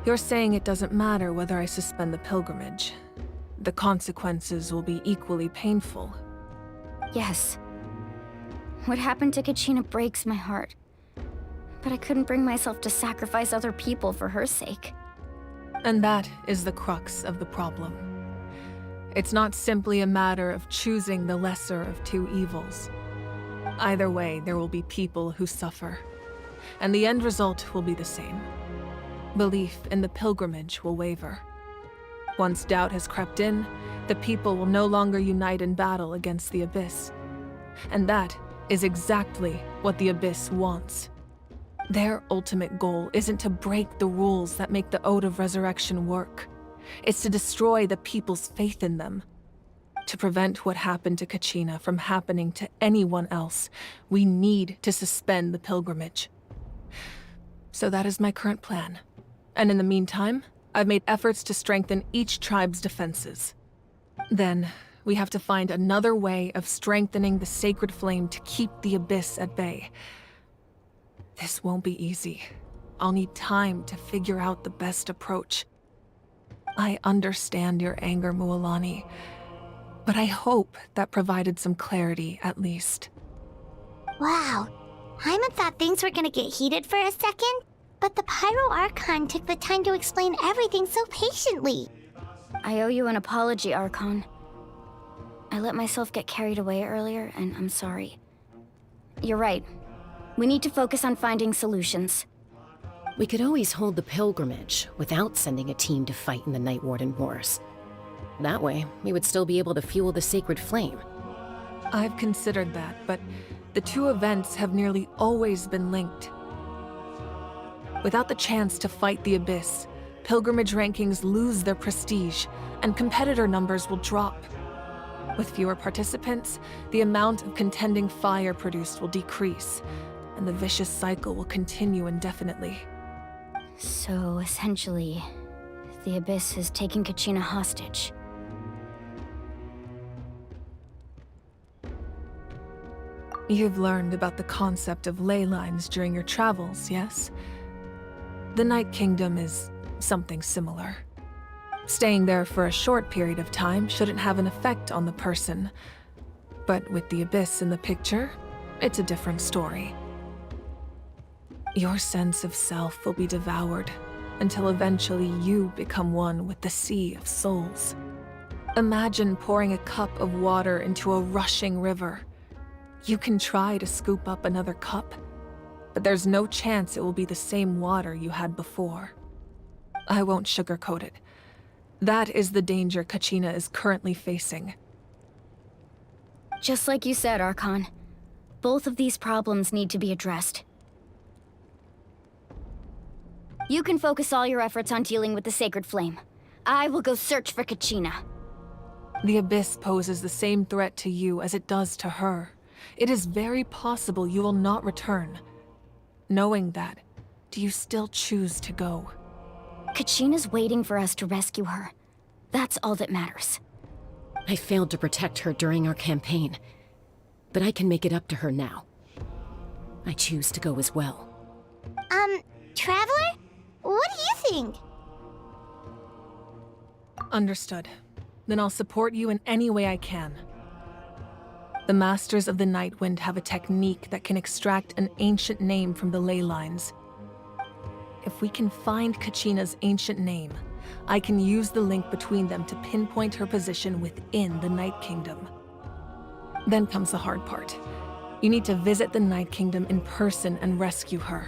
You're saying it doesn't matter whether I suspend the pilgrimage. The consequences will be equally painful. Yes. What happened to Kachina breaks my heart. But I couldn't bring myself to sacrifice other people for her sake. And that is the crux of the problem. It's not simply a matter of choosing the lesser of two evils. Either way, there will be people who suffer. And the end result will be the same. Belief in the pilgrimage will waver. Once doubt has crept in, the people will no longer unite in battle against the Abyss. And that is exactly what the Abyss wants. Their ultimate goal isn't to break the rules that make the Ode of Resurrection work. It's to destroy the people's faith in them. To prevent what happened to Kachina from happening to anyone else, we need to suspend the pilgrimage. So that is my current plan. And in the meantime, I've made efforts to strengthen each tribe's defenses. Then, we have to find another way of strengthening the Sacred Flame to keep the Abyss at bay. This won't be easy. I'll need time to figure out the best approach. I understand your anger, Mualani, but I hope that provided some clarity at least. Wow. Hyman thought things were gonna get heated for a second, but the Pyro Archon took the time to explain everything so patiently. I owe you an apology, Archon. I let myself get carried away earlier, and I'm sorry. You're right. We need to focus on finding solutions. We could always hold the pilgrimage without sending a team to fight in the Night Warden Wars. That way, we would still be able to fuel the Sacred Flame. I've considered that, but the two events have nearly always been linked. Without the chance to fight the Abyss, pilgrimage rankings lose their prestige, and competitor numbers will drop. With fewer participants, the amount of contending fire produced will decrease, and the vicious cycle will continue indefinitely. So, essentially, the Abyss has taken Kachina hostage. You've learned about the concept of ley lines during your travels, yes? The Night Kingdom is something similar. Staying there for a short period of time shouldn't have an effect on the person. But with the Abyss in the picture, it's a different story. Your sense of self will be devoured, until eventually you become one with the Sea of Souls. Imagine pouring a cup of water into a rushing river. You can try to scoop up another cup, but there's no chance it will be the same water you had before. I won't sugarcoat it. That is the danger Kachina is currently facing. Just like you said, Archon. Both of these problems need to be addressed. You can focus all your efforts on dealing with the Sacred Flame. I will go search for Kachina. The Abyss poses the same threat to you as it does to her. It is very possible you will not return. Knowing that, do you still choose to go? Kachina's waiting for us to rescue her. That's all that matters. I failed to protect her during our campaign, but I can make it up to her now. I choose to go as well. Traveler? What do you think? Understood. Then I'll support you in any way I can. The Masters of the Nightwind have a technique that can extract an ancient name from the ley lines. If we can find Kachina's ancient name, I can use the link between them to pinpoint her position within the Night Kingdom. Then comes the hard part. You need to visit the Night Kingdom in person and rescue her.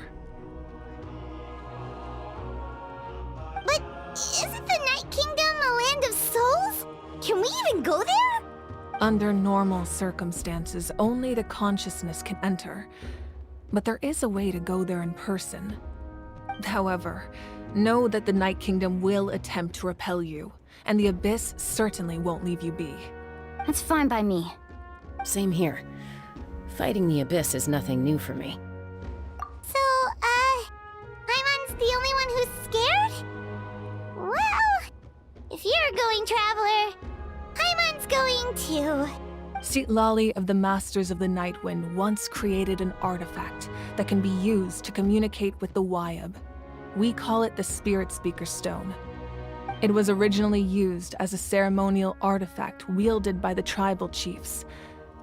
But isn't the Night Kingdom a land of souls? Can we even go there? Under normal circumstances, only the consciousness can enter. But there is a way to go there in person. However, know that the Night Kingdom will attempt to repel you, and the Abyss certainly won't leave you be. That's fine by me. Same here. Fighting the Abyss is nothing new for me. So, Paimon's the only one who's scared? Well, if you're going, Traveler, Paimon's going too. Citlali of the Masters of the Nightwind once created an artifact that can be used to communicate with the Wyab. We call it the Spirit Speaker Stone. It was originally used as a ceremonial artifact wielded by the tribal chiefs,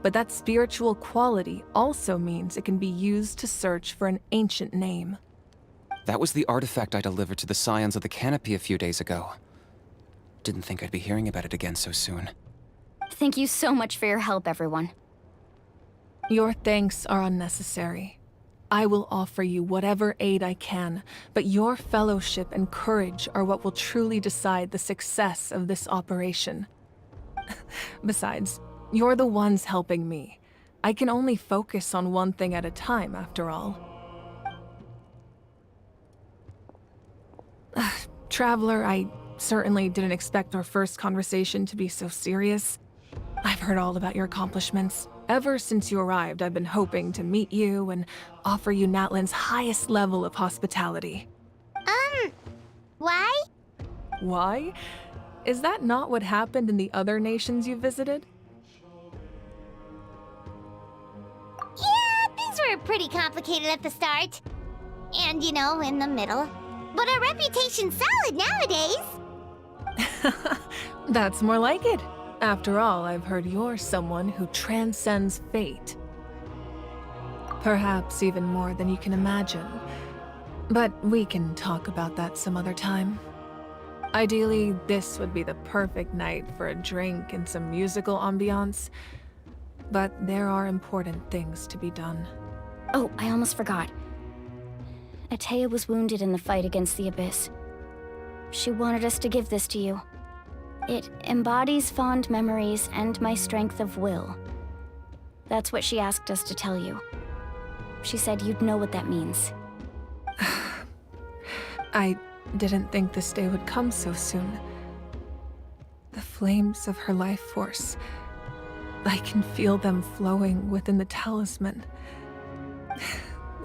but that spiritual quality also means it can be used to search for an ancient name. That was the artifact I delivered to the Scions of the Canopy a few days ago. Didn't think I'd be hearing about it again so soon. Thank you so much for your help, everyone. Your thanks are unnecessary. I will offer you whatever aid I can, but your fellowship and courage are what will truly decide the success of this operation. Besides, you're the ones helping me. I can only focus on one thing at a time, after all. Traveler, I certainly didn't expect our first conversation to be so serious. I've heard all about your accomplishments. Ever since you arrived, I've been hoping to meet you and offer you Natlan's highest level of hospitality. Why? Why? Is that not what happened in the other nations you visited? Yeah, things were pretty complicated at the start. And, you know, in the middle. But our reputation's solid nowadays. That's more like it. After all, I've heard you're someone who transcends fate. Perhaps even more than you can imagine. But we can talk about that some other time. Ideally, this would be the perfect night for a drink and some musical ambiance. But there are important things to be done. Oh, I almost forgot. Atea was wounded in the fight against the Abyss. She wanted us to give this to you. It embodies fond memories and my strength of will. That's what she asked us to tell you. She said you'd know what that means. I didn't think this day would come so soon. The flames of her life force. I can feel them flowing within the talisman.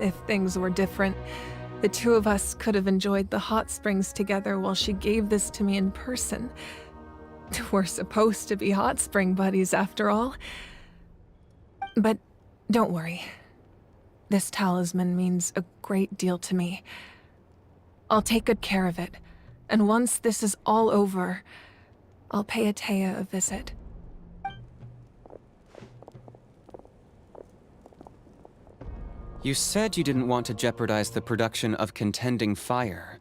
If things were different, the two of us could have enjoyed the hot springs together while she gave this to me in person. We're supposed to be hot spring buddies after all. But don't worry. This talisman means a great deal to me. I'll take good care of it, and once this is all over, I'll pay Atea a visit. You said you didn't want to jeopardize the production of Contending Fire.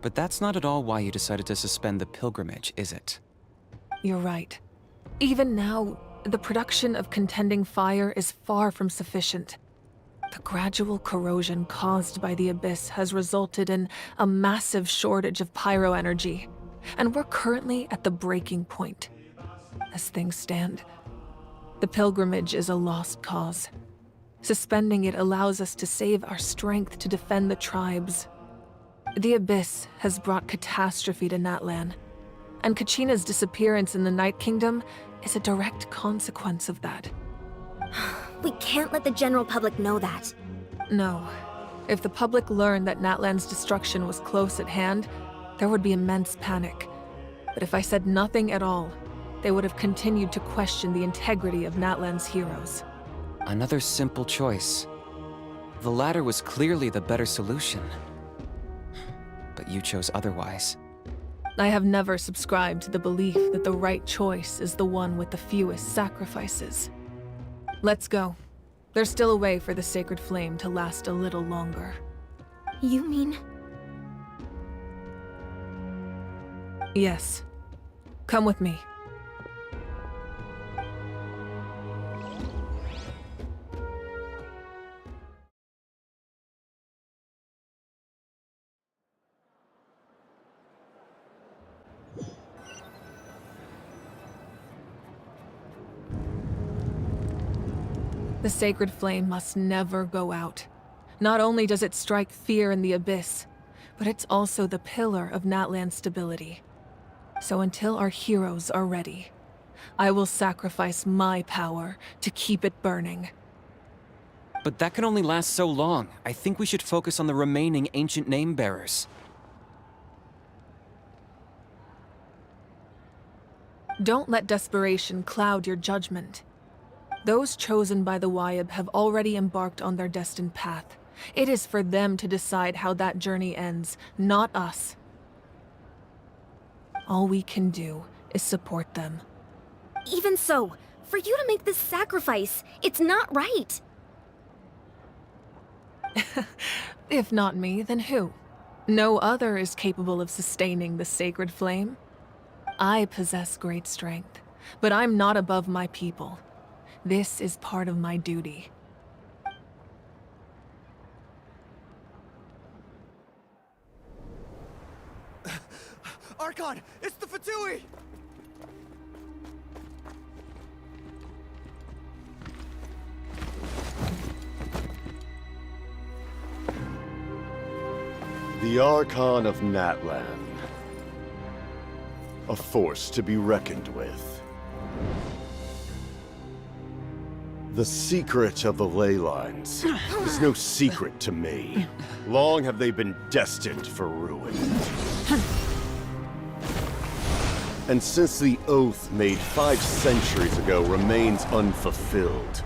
But that's not at all why you decided to suspend the pilgrimage, is it? You're right. Even now, the production of Contending Fire is far from sufficient. The gradual corrosion caused by the Abyss has resulted in a massive shortage of pyro energy, and we're currently at the breaking point. As things stand, the pilgrimage is a lost cause. Suspending it allows us to save our strength to defend the tribes. The Abyss has brought catastrophe to Natlan, and Kachina's disappearance in the Night Kingdom is a direct consequence of that. We can't let the general public know that. No. If the public learned that Natlan's destruction was close at hand, there would be immense panic. But if I said nothing at all, they would have continued to question the integrity of Natlan's heroes. Another simple choice. The latter was clearly the better solution. But you chose otherwise. I have never subscribed to the belief that the right choice is the one with the fewest sacrifices. Let's go. There's still a way for the sacred flame to last a little longer. You mean... Yes. Come with me. The sacred flame must never go out. Not only does it strike fear in the abyss, but it's also the pillar of Natlan's stability. So until our heroes are ready, I will sacrifice my power to keep it burning. But that can only last so long. I think we should focus on the remaining ancient name bearers. Don't let desperation cloud your judgment. Those chosen by the Wyeb have already embarked on their destined path. It is for them to decide how that journey ends, not us. All we can do is support them. Even so, for you to make this sacrifice, it's not right. If not me, then who? No other is capable of sustaining the sacred flame. I possess great strength, but I'm not above my people. This is part of my duty. Archon, it's the Fatui! The Archon of Natlan. A force to be reckoned with. The secret of the ley lines is no secret to me. Long have they been destined for ruin. And since the oath made 5 centuries ago remains unfulfilled,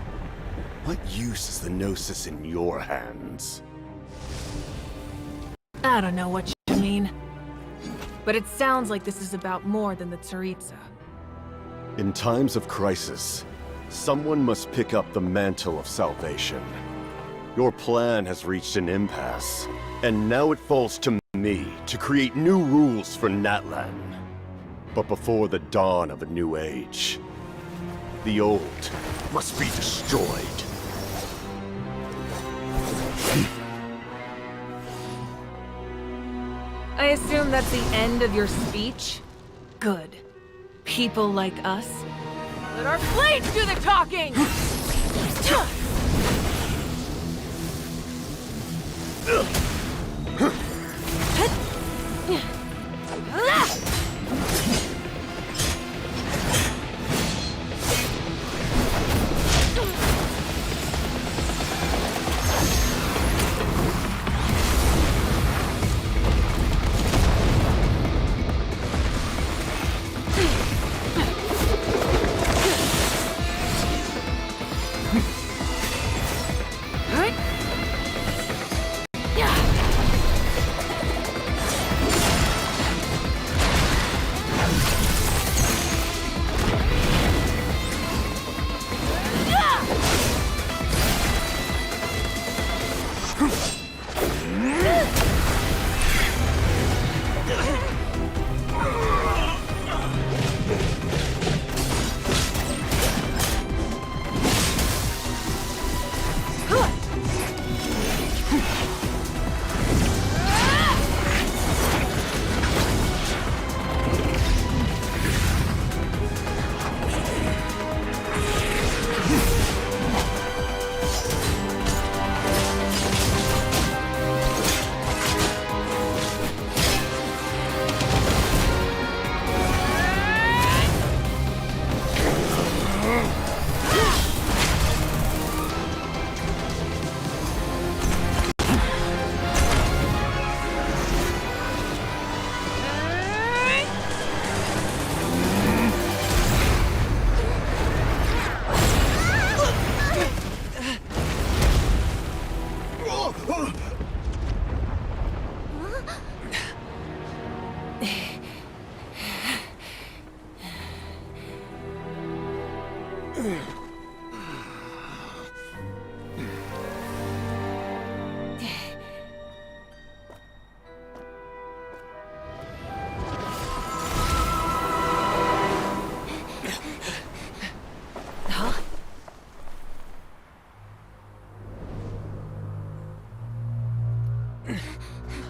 what use is the Gnosis in your hands? I don't know what you mean. But it sounds like this is about more than the Tsaritsa. In times of crisis, someone must pick up the mantle of salvation. Your plan has reached an impasse, and now it falls to me to create new rules for Natlan. But before the dawn of a new age, the old must be destroyed. I assume that's the end of your speech? Good. People like us. Let our blades do the talking!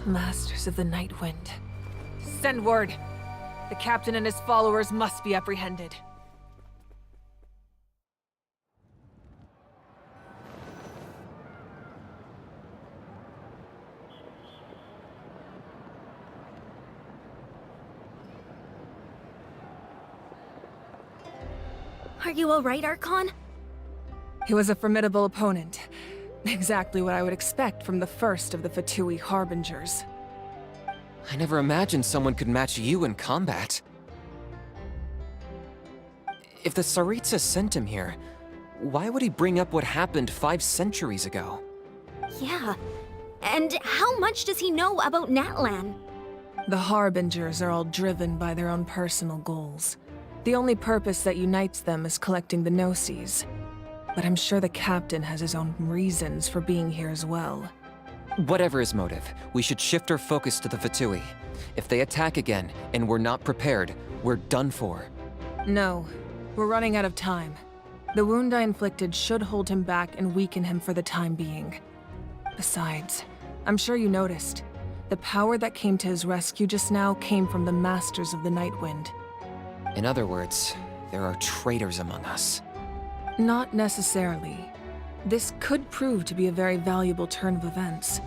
Masters of the Night Wind. Send word. The captain and his followers must be apprehended. Are you alright, Archon? He was a formidable opponent. Exactly what I would expect from the first of the Fatui Harbingers. I never imagined someone could match you in combat. If the Tsaritsa sent him here, why would he bring up what happened 5 centuries ago? Yeah. And how much does he know about Natlan? The Harbingers are all driven by their own personal goals. The only purpose that unites them is collecting the Gnosis. But I'm sure the captain has his own reasons for being here as well. Whatever his motive, we should shift our focus to the Fatui. If they attack again, and we're not prepared, we're done for. No, we're running out of time. The wound I inflicted should hold him back and weaken him for the time being. Besides, I'm sure you noticed, the power that came to his rescue just now came from the Masters of the Night Wind. In other words, there are traitors among us. Not necessarily. This could prove to be a very valuable turn of events.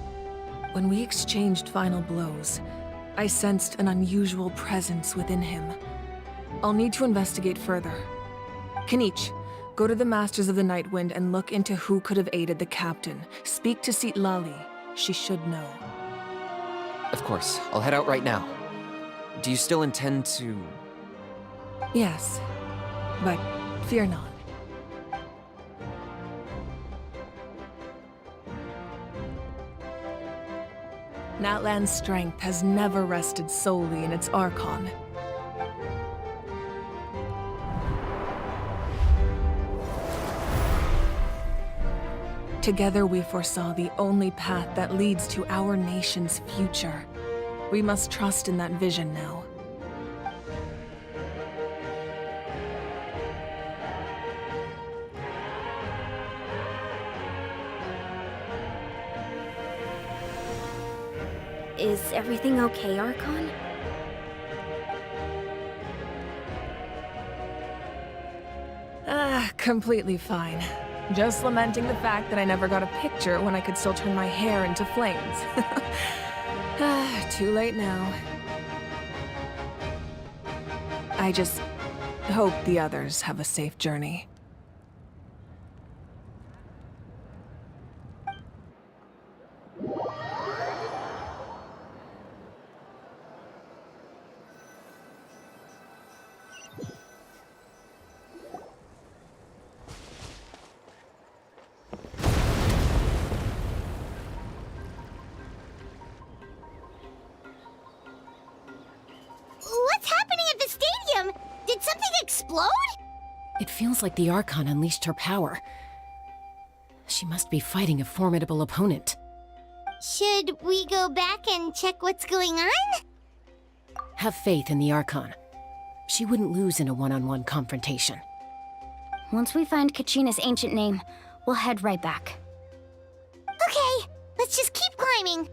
When we exchanged final blows, I sensed an unusual presence within him. I'll need to investigate further. Kanich, go to the Masters of the Night Wind and look into who could have aided the captain. Speak to Sitlali. She should know. Of course, I'll head out right now. Do you still intend to... Yes, but fear not. Natlan's strength has never rested solely in its Archon. Together we foresaw the only path that leads to our nation's future. We must trust in that vision now. Is everything okay, Archon? Completely fine. Just lamenting the fact that I never got a picture when I could still turn my hair into flames. Too late now. I just hope the others have a safe journey. What's happening at the stadium? Did something explode? It feels like the Archon unleashed her power. She must be fighting a formidable opponent. Should we go back and check what's going on? Have faith in the Archon. She wouldn't lose in a one-on-one confrontation. Once we find Kachina's ancient name, we'll head right back. Okay, let's just keep climbing.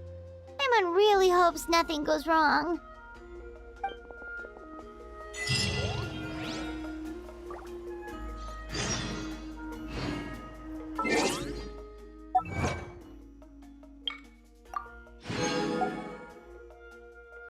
Paimon really hopes nothing goes wrong.